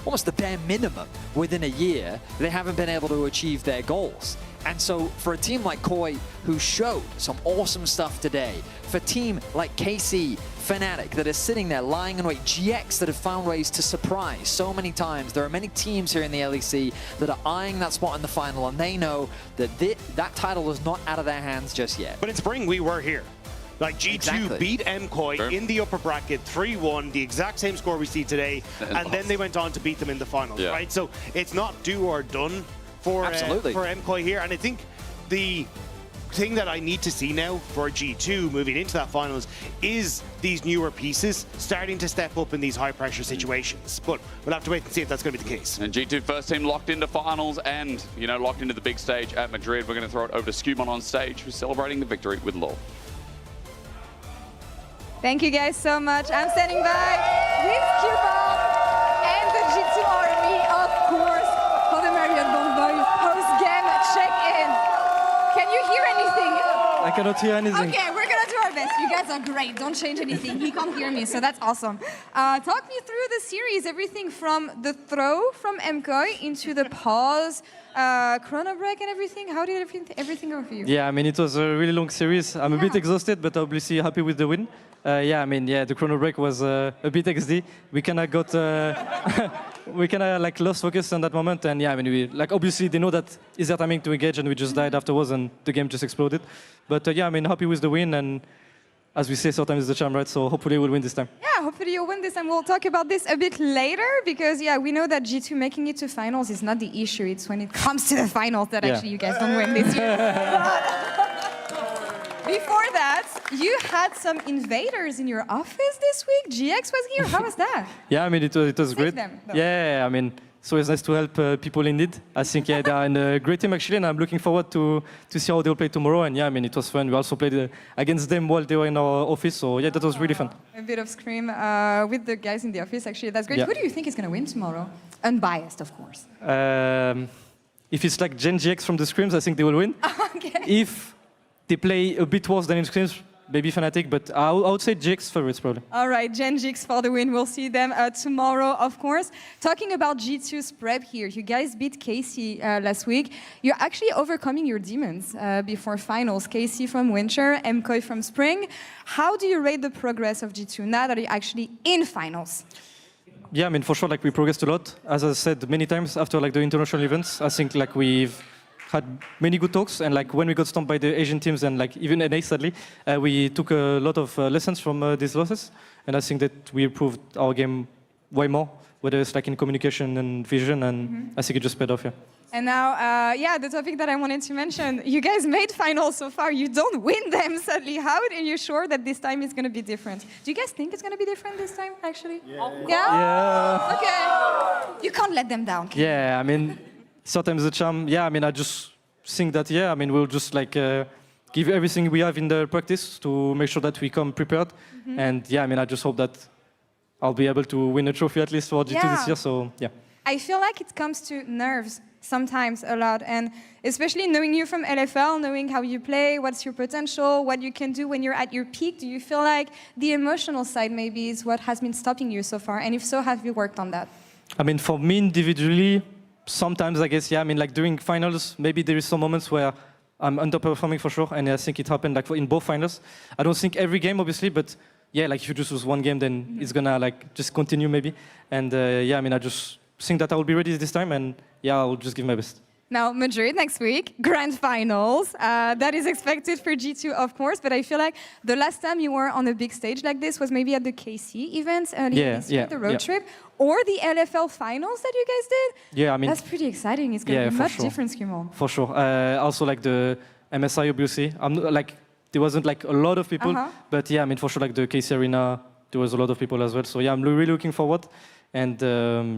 almost the bare minimum within a year, they haven't been able to achieve their goals. And so for a team like KOI, who showed some awesome stuff today, for a team like KC, Fnatic, that is sitting there lying in wait, GX that have found ways to surprise so many times. There are many teams here in the LEC that are eyeing that spot in the final, and they know that that title is not out of their hands just yet. But in spring, we were here. Like G2 beat MKOI in the upper bracket 3-1, the exact same score we see today, and then they went on to beat them in the finals, right? So it's not do or done for MKOI here, and I think the thing that I need to see now for G2 moving into that finals is these newer pieces starting to step up in these high pressure situations. But we'll have to wait and see if that's going to be the case. And G2 first team locked into finals and, you know, locked into the big stage at Madrid. We're going to throw it over to Skumon on stage, who's celebrating the victory with Law. Thank you guys so much. I'm standing by with Skumon and the G2 army, of course, for the Marriott Boys post-game check-in. Can you hear anything? I cannot hear anything. Okay, we're gonna do our best. You guys are great. Don't change anything. He can't hear me, so that's awesome. Talk me through the series. Everything from the throw from MKOI into the pause, chrono break and everything. How did everything go for you? Yeah, I mean, it was a really long series. I'm a bit exhausted, but obviously happy with the win. The chrono break was a bit XD. We kind of got, we kind of like lost focus on that moment. And we obviously they know that is their timing to engage, and we just died afterwards, and the game just exploded. But happy with the win, and as we say, sometimes the charm, right? So hopefully we'll win this time. Yeah, hopefully you'll win this, and we'll talk about this a bit later, because yeah, we know that G2 making it to finals is not the issue. It's when it comes to the finals that actually you guys don't win this year. Before that, you had some invaders in your office this week. GX was here. How was that? Yeah, I mean, it was great. Them, yeah, I mean, so it's nice to help people indeed. I think yeah, they are in a great team actually, and I'm looking forward to see how they'll play tomorrow. And yeah, I mean, it was fun. We also played against them while they were in our office, so yeah, that was really fun. A bit of scream with the guys in the office, actually. That's great. Yeah. Who do you think is going to win tomorrow? Unbiased, of course. If it's like Gen GX from the scrims, I think they will win. Okay. If they play a bit worse than in scrims, maybe Fnatic, but I would say GX favorites probably. All right, Gen GX for the win. We'll see them tomorrow, of course. Talking about G2's prep here, you guys beat KC last week. You're actually overcoming your demons before finals. KC from Winter, MKOI from Spring. How do you rate the progress of G2 now that you're actually in finals? Yeah, I mean, for sure, like we progressed a lot. As I said many times after like the international events, I think like we've had many good talks, and like when we got stomped by the Asian teams and like even NA sadly, we took a lot of lessons from these losses, and I think that we improved our game way more, whether it's like in communication and vision, and I think it just paid off, yeah. And now, yeah, the topic that I wanted to mention, you guys made finals so far, you don't win them sadly. How are you sure that this time is going to be different? Do you guys think it's going to be different this time, actually? Yeah? Okay. You can't let them down. Yeah, I mean, sometimes the charm, yeah, I mean, I just think that, yeah, I mean, we'll just like give everything we have in the practice to make sure that we come prepared. And yeah, I mean, I just hope that I'll be able to win a trophy at least for G2 this year, so yeah. I feel like it comes to nerves sometimes a lot, and especially knowing you from LFL, knowing how you play, what's your potential, what you can do when you're at your peak. Do you feel like the emotional side maybe is what has been stopping you so far? And if so, have you worked on that? I mean, for me individually, sometimes I guess, yeah, I mean, like during finals, maybe there is some moments where I'm underperforming for sure, and I think it happened like in both finals. I don't think every game, obviously, but yeah, like if you just lose one game, then it's gonna like just continue maybe. And yeah, I mean, I just think that I will be ready this time, and yeah, I'll just give my best. Now, Madrid next week, grand finals. That is expected for G2, of course, but I feel like the last time you were on a big stage like this was maybe at the KC event earlier this year, the road trip, or the LFL finals that you guys did. Yeah, I mean, that's pretty exciting. It's going to be much different, Skimon. For sure. Also, like the MSI, obviously. Like there wasn't like a lot of people, but yeah, I mean, for sure, like the KC Arena, there was a lot of people as well. So yeah, I'm really looking forward, and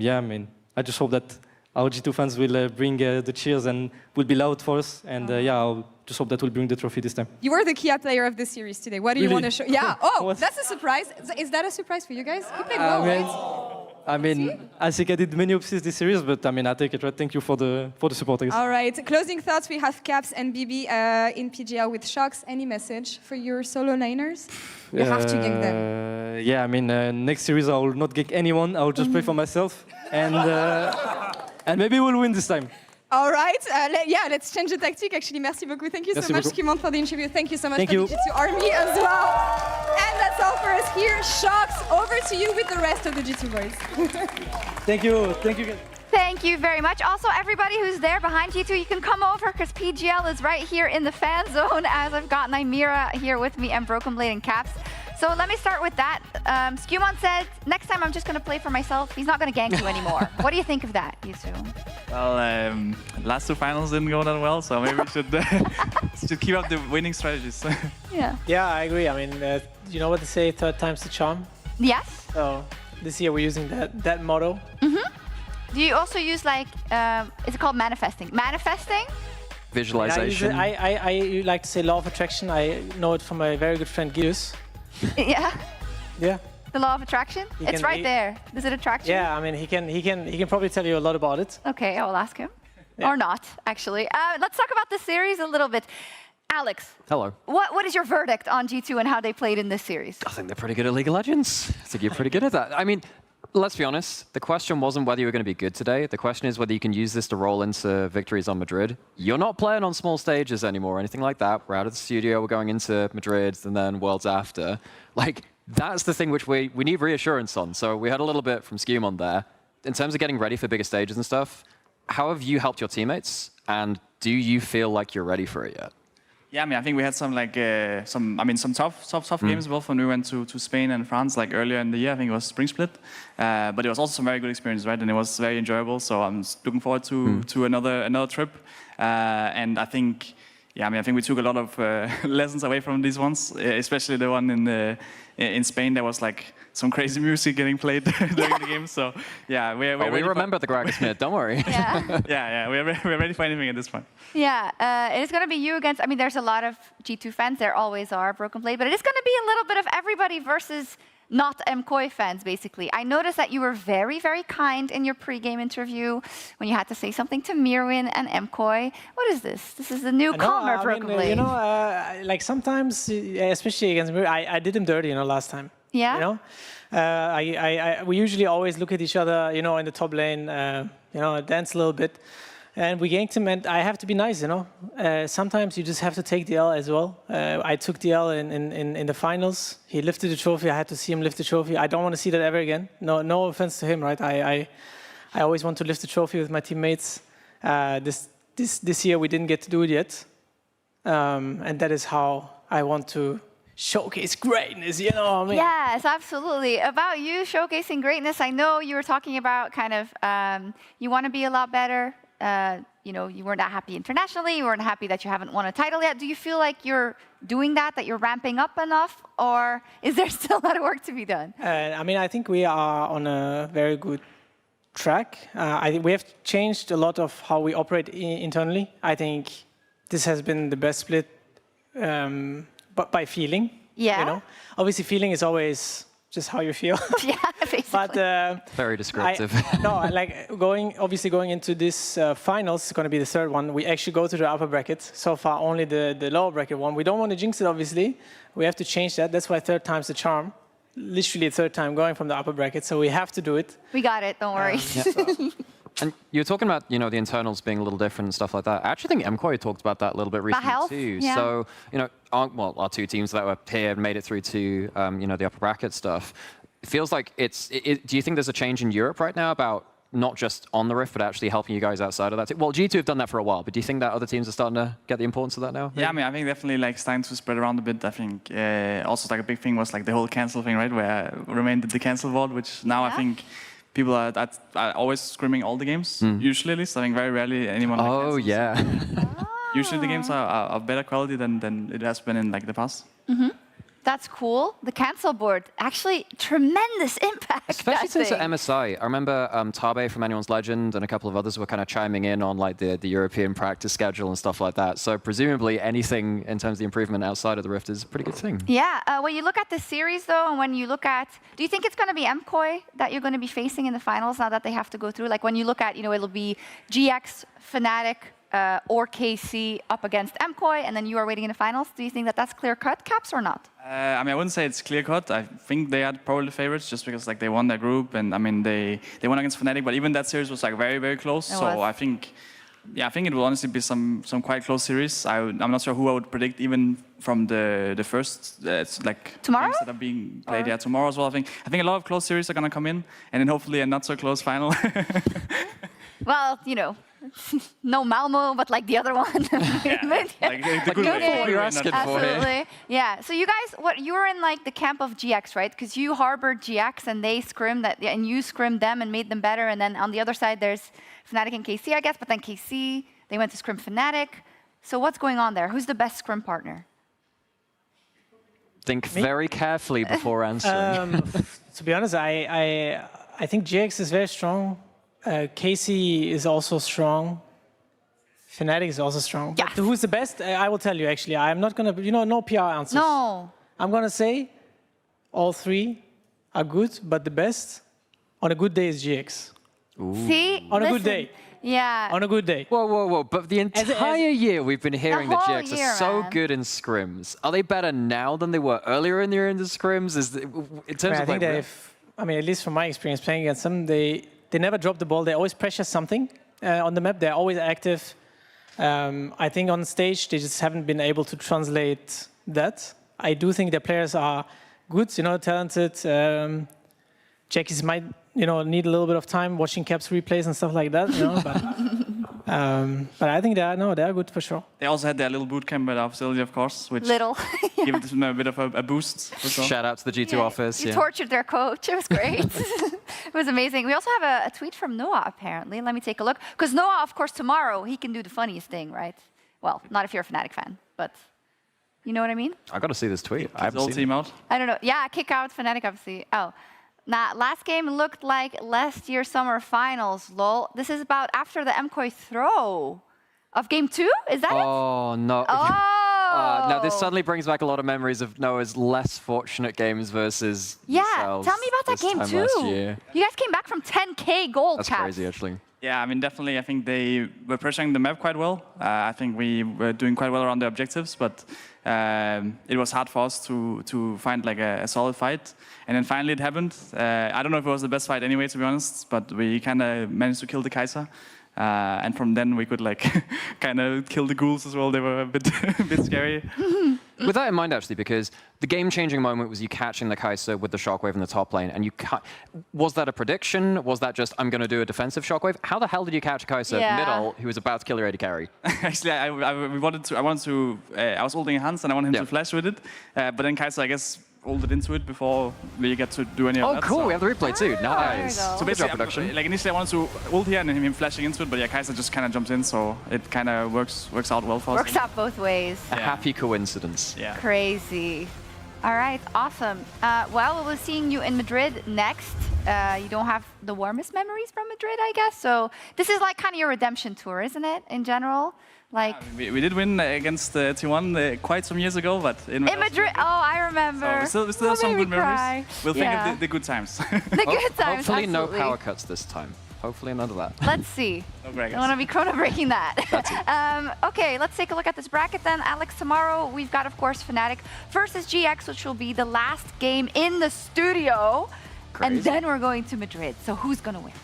yeah, I mean, I just hope that our G2 fans will bring the cheers and will be loud for us. And yeah, I'll just hope that we'll bring the trophy this time. You were the Kia player of the series today. What do you want to show? Yeah. Oh, that's a surprise. Is that a surprise for you guys? You played well, right? I mean, I think I did many upsets this series, but I mean, I take it, right? Thank you for the support, I guess. All right. Closing thoughts. We have Caps and BB in PGL with Shocks. Any message for your solo laners? You have to gank them. Yeah, I mean, next series I will not gank anyone. I will just play for myself, and maybe we'll win this time. All right. Yeah, let's change the tactic. Actually, merci beaucoup. Thank you so much, Skimon, for the interview. Thank you so much for the G2 Army as well. And that's all for us here. Shocks, over to you with the rest of the G2 boys. Thank you. Thank you. Thank you very much. Also, everybody who's there behind G2, you can come over because PGL is right here in the fan zone, as I've got Nymira here with me and Broken Blade and Caps. So let me start with that. Skimon said, next time I'm just going to play for myself. He's not going to gank you anymore. What do you think of that, Yusu? Well, last two finals didn't go that well, so maybe we should keep up the winning strategies. Yeah, I agree. I mean, you know what they say, third time's the charm? Yes. So this year we're using that motto. Do you also use like, is it called manifesting? Manifesting? Visualization. I like to say law of attraction. I know it from my very good friend Gius. Yeah. Yeah. The law of attraction? It's right there. Does it attract you? Yeah, I mean, he can probably tell you a lot about it. Okay, I will ask him. Or not, actually. Let's talk about the series a little bit. Alex. Hello. What is your verdict on G2 and how they played in this series? I think they're pretty good at League of Legends. I think you're pretty good at that. I mean, let's be honest. The question wasn't whether you were going to be good today. The question is whether you can use this to roll into victories on Madrid. You're not playing on small stages anymore or anything like that. We're out of the studio. We're going into Madrid and then Worlds after. Like, that's the thing which we need reassurance on. So we had a little bit from Skimon there. In terms of getting ready for bigger stages and stuff, how have you helped your teammates? And do you feel like you're ready for it yet? Yeah, I mean, I think we had some tough games as well when we went to Spain and France like earlier in the year. I think it was Spring Split, but it was also some very good experience, right? And it was very enjoyable. So I'm looking forward to another trip. And I think, yeah, I mean, I think we took a lot of lessons away from these ones, especially the one in Spain. There was like some crazy music getting played during the game. So yeah, we remember the Gragasmith. Don't worry. Yeah, we're ready for anything at this point. Yeah, it is going to be you against, I mean, there's a lot of G2 fans, there always are, Broken Blade, but it is going to be a little bit of everybody versus not MKOI fans, basically. I noticed that you were very, very kind in your pre-game interview when you had to say something to Mirwin and MKOI. What is this? This is the newcomer, Broken Blade. You know, like sometimes, especially against Mirwin, I did him dirty, last time. Yeah? You know? We usually always look at each other, in the top lane, dance a little bit. And we ganked him, and I have to be nice, sometimes you just have to take the L as well. I took the L in the finals. He lifted the trophy. I had to see him lift the trophy. I don't want to see that ever again. No offense to him, right? I always want to lift the trophy with my teammates. This year we didn't get to do it yet, and that is how I want to showcase greatness, I mean? Yes, absolutely. About you showcasing greatness, I know you were talking about kind of you want to be a lot better. You weren't that happy internationally. You weren't happy that you haven't won a title yet. Do you feel like you're doing that you're ramping up enough, or is there still a lot of work to be done? I mean, I think we are on a very good track. I think we have changed a lot of how we operate internally. I think this has been the best split, but by feeling. Yeah. Obviously, feeling is always just how you feel. Yeah, basically. But very descriptive. Going into this finals, it's going to be the third one. We actually go to the upper bracket. So far, only the lower bracket one. We don't want to jinx it, obviously. We have to change that. That's why third time's the charm. Literally third time going from the upper bracket. So we have to do it. We got it. Don't worry. And you were talking about, the internals being a little different and stuff like that. I actually think MKOI talked about that a little bit recently too. Yeah. So, our two teams that were here made it through to, the upper bracket stuff. It feels like do you think there's a change in Europe right now about not just on the Rift, but actually helping you guys outside of that? Well, G2 have done that for a while, but do you think that other teams are starting to get the importance of that now? Yeah, I mean, I think definitely starting to spread around a bit. I think also a big thing was the whole cancel thing, right? Where Remain did the cancel vote, which now I think people are always scrimming all the games, usually at least. I think very rarely anyone cancels. Yeah. Usually the games are of better quality than it has been in the past. Mm-hmm. That's cool. The cancel board, actually tremendous impact. Especially since at MSI. I remember Tabe from Anyone's Legend and a couple of others were kind of chiming in on the European practice schedule and stuff like that. So presumably anything in terms of the improvement outside of the Rift is a pretty good thing. Yeah. When you look at the series, though, and when you look at, do you think it's going to be MKOI that you're going to be facing in the finals now that they have to go through? Like when you look at, it'll be GX, Fnatic, or KC up against MKOI, and then you are waiting in the finals. Do you think that's clear-cut, Caps, or not? I mean, I wouldn't say it's clear-cut. I think they are probably the favorites just because they won their group, and I mean they won against Fnatic, but even that series was very, very close. I think it will honestly be some quite close series. I'm not sure who I would predict even from the first tomorrow games that are being played. Yeah, tomorrow as well. I think a lot of close series are gonna come in, and then hopefully a not so close final. Well, no Malmo, but the other one. The good way. You're asking for Absolutely. Yeah. So you guys, you were in the camp of GX, right? Because you harbored GX and they scrimmed and you scrimmed them and made them better. And then on the other side, there's Fnatic and KC, I guess. But then KC, they went to scrim Fnatic. So what's going on there? Who's the best scrim partner? Think very carefully before answering. To be honest, I think GX is very strong. KC is also strong. Fnatic is also strong. Yes. But who's the best? I will tell you, actually. I'm not going to, no PR answers. No. I'm going to say all three are good, but the best on a good day is GX. Ooh. See? On a good day. Yeah. On a good day. Whoa. But the entire year we've been hearing that GX year, are so man. good in scrims. Are they better now than they were earlier in the year in the scrims? In terms I think at least from my experience playing against them, they never drop the ball. They always pressure something on the map. They're always active. I think on stage, they just haven't been able to translate that. I do think their players are good, talented. Jackies might, need a little bit of time watching Caps replays and stuff like that, but But I think they are good for sure. They also had their little boot camp at our facility, of course, which gave them a bit of a boost. Shout out to the G2 office. You tortured their coach. It was great. It was amazing. We also have a tweet from Noah, apparently. Let me take a look. Because Noah, of course, tomorrow, he can do the funniest thing, right? Well, not if you're a Fnatic fan, but you know what I mean? I got to see this tweet. I haven't Old seen team it. out. I don't know. Yeah, kick out Fnatic, obviously. Oh. Now, last game looked like last year's summer finals, lol. This is about after the MKOI throw of game 2? Is that it? Oh, no. Oh! Now, this suddenly brings back a lot of memories of Noah's less fortunate games versus yourselves tell me about that this game time too. last year. You guys came back from 10K gold That's caps. crazy, actually. Yeah, I mean, definitely, I think they were pressuring the map quite well. I think we were doing quite well around the objectives, but it was hard for us to find like a solid fight. And then finally it happened. I don't know if it was the best fight anyway, to be honest, but we kind of managed to kill the Kai'Sa. And from then we could like kind of kill the ghouls as well. They were a bit scary. With that in mind, actually, because the game-changing moment was you catching the Kai'Sa with the shockwave in the top lane, and was that a prediction? Was that just, I'm going to do a defensive shockwave? How the hell did you catch a Kai'Sa middle who was about to kill your AD carry? Actually, I was holding Hans and I wanted him to flash with it, but then Kai'Sa, I guess, ulted into it before we get to do any of that. Oh, cool! We have the replay too. Nice. So basically, like initially I wanted to ult here and then him flashing into it, but yeah, Kai'Sa just kind of jumps in, so it kind of works out well for us. Works out both ways. A happy coincidence. Yeah. Crazy. All right, awesome. Well, we'll be seeing you in Madrid next. You don't have the warmest memories from Madrid, I guess. So this is like kind of your redemption tour, isn't it? In general, like we did win against T1 quite some years ago, but in Madrid. Oh, I remember. So we still have some good memories. Cry. We'll think of the good times. The good times. Hopefully, absolutely. no power cuts this time. Hopefully, none of that. Let's see. No braggers. I want to be chrono breaking that. Okay, let's take a look at this bracket then. Alex, tomorrow we've got, of course, Fnatic versus GX, which will be the last game in the studio. Crazy. And then we're going to Madrid. So who's going to win?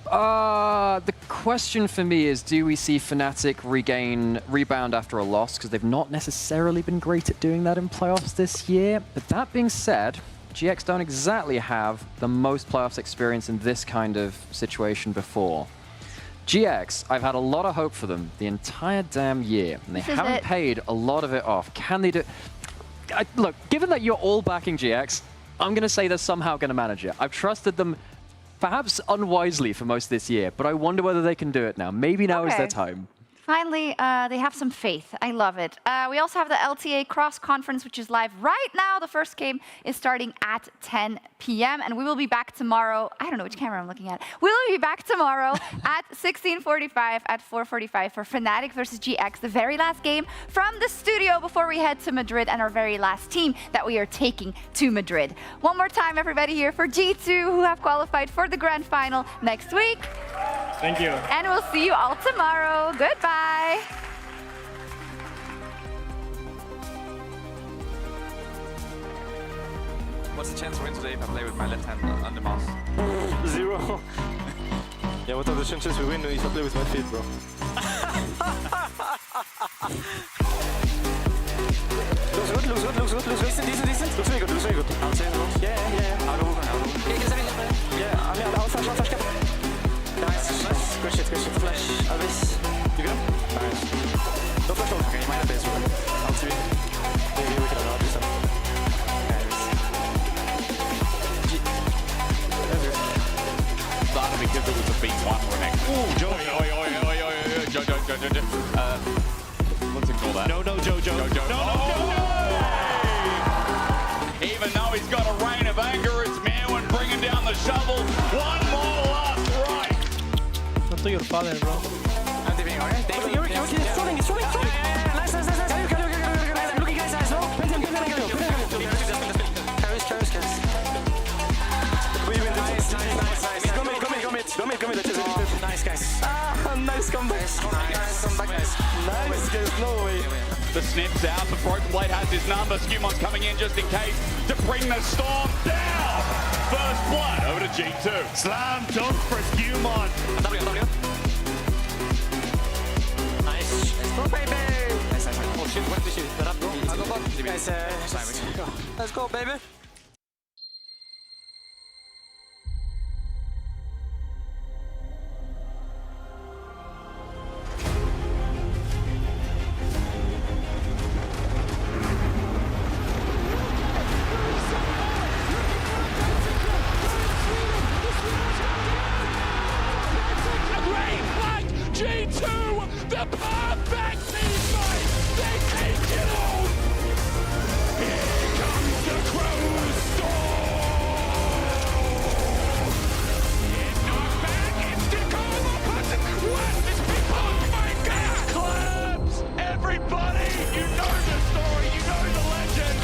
The question for me is, do we see Fnatic rebound after a loss? Because they've not necessarily been great at doing that in playoffs this year. But that being said, GX don't exactly have the most playoffs experience in this kind of situation before. GX, I've had a lot of hope for them the entire damn year, and they haven't paid a lot of it off. Can they do... Look, given that you're all backing GX, I'm going to say they're somehow going to manage it. I've trusted them perhaps unwisely for most this year, but I wonder whether they can do it now. Maybe now is their time. Finally, they have some faith. I love it. We also have the LTA Cross Conference, which is live right now. The first game is starting at 10 p.m. and we will be back tomorrow. I don't know which camera I'm looking at. We will be back tomorrow at 16:45 at 4:45 for Fnatic versus GX, the very last game from the studio before we head to Madrid and our very last team that we are taking to Madrid. One more time, everybody here for G2 who have qualified for the grand final next week. Thank you. And we'll see you all tomorrow. Goodbye. What's the chance to win today if I play with my left hand on the mouse? 0. Yeah, what are the chances we win if I play with my feet, bro? Looks good. Decent. Looks really good. I'll say it. Yeah. I'll go. Yeah, I mean, I'll flash. Nice. Good shit. Flash. Always. You good? Nice. Don't flash long. Okay, you might have base. I'll see you. Maybe we can do some. Started because it was a B1 remix. Ooh, Jojo. Let's ignore that. No, Jojo. No. Even though he's got a rain of anger, it's Merwin bringing down the shovel. One more last right. No to your father, bro. I'm dipping, alright? He's trolling. Nice. Looking guys, nice, no? Carries. We win this. Nice. Go mid, that's it. Nice, guys. Nice comeback. Nice, guys, no way. The snip's out, the Broken Blade has his number. Scumon's coming in just in case to bring the storm down. First blood over to G2. Slam dunk for Scumon. W. Nice. Let's go, baby. Nice. Oh, shoot. What did you shoot? I'll go. Guys, let's go, baby. a perfect team fight. They take it all. Here comes the Crow Storm. It's not back. It's the Coma Putin. What is people? My God. Claps. Everybody. You know the story. You know the legend.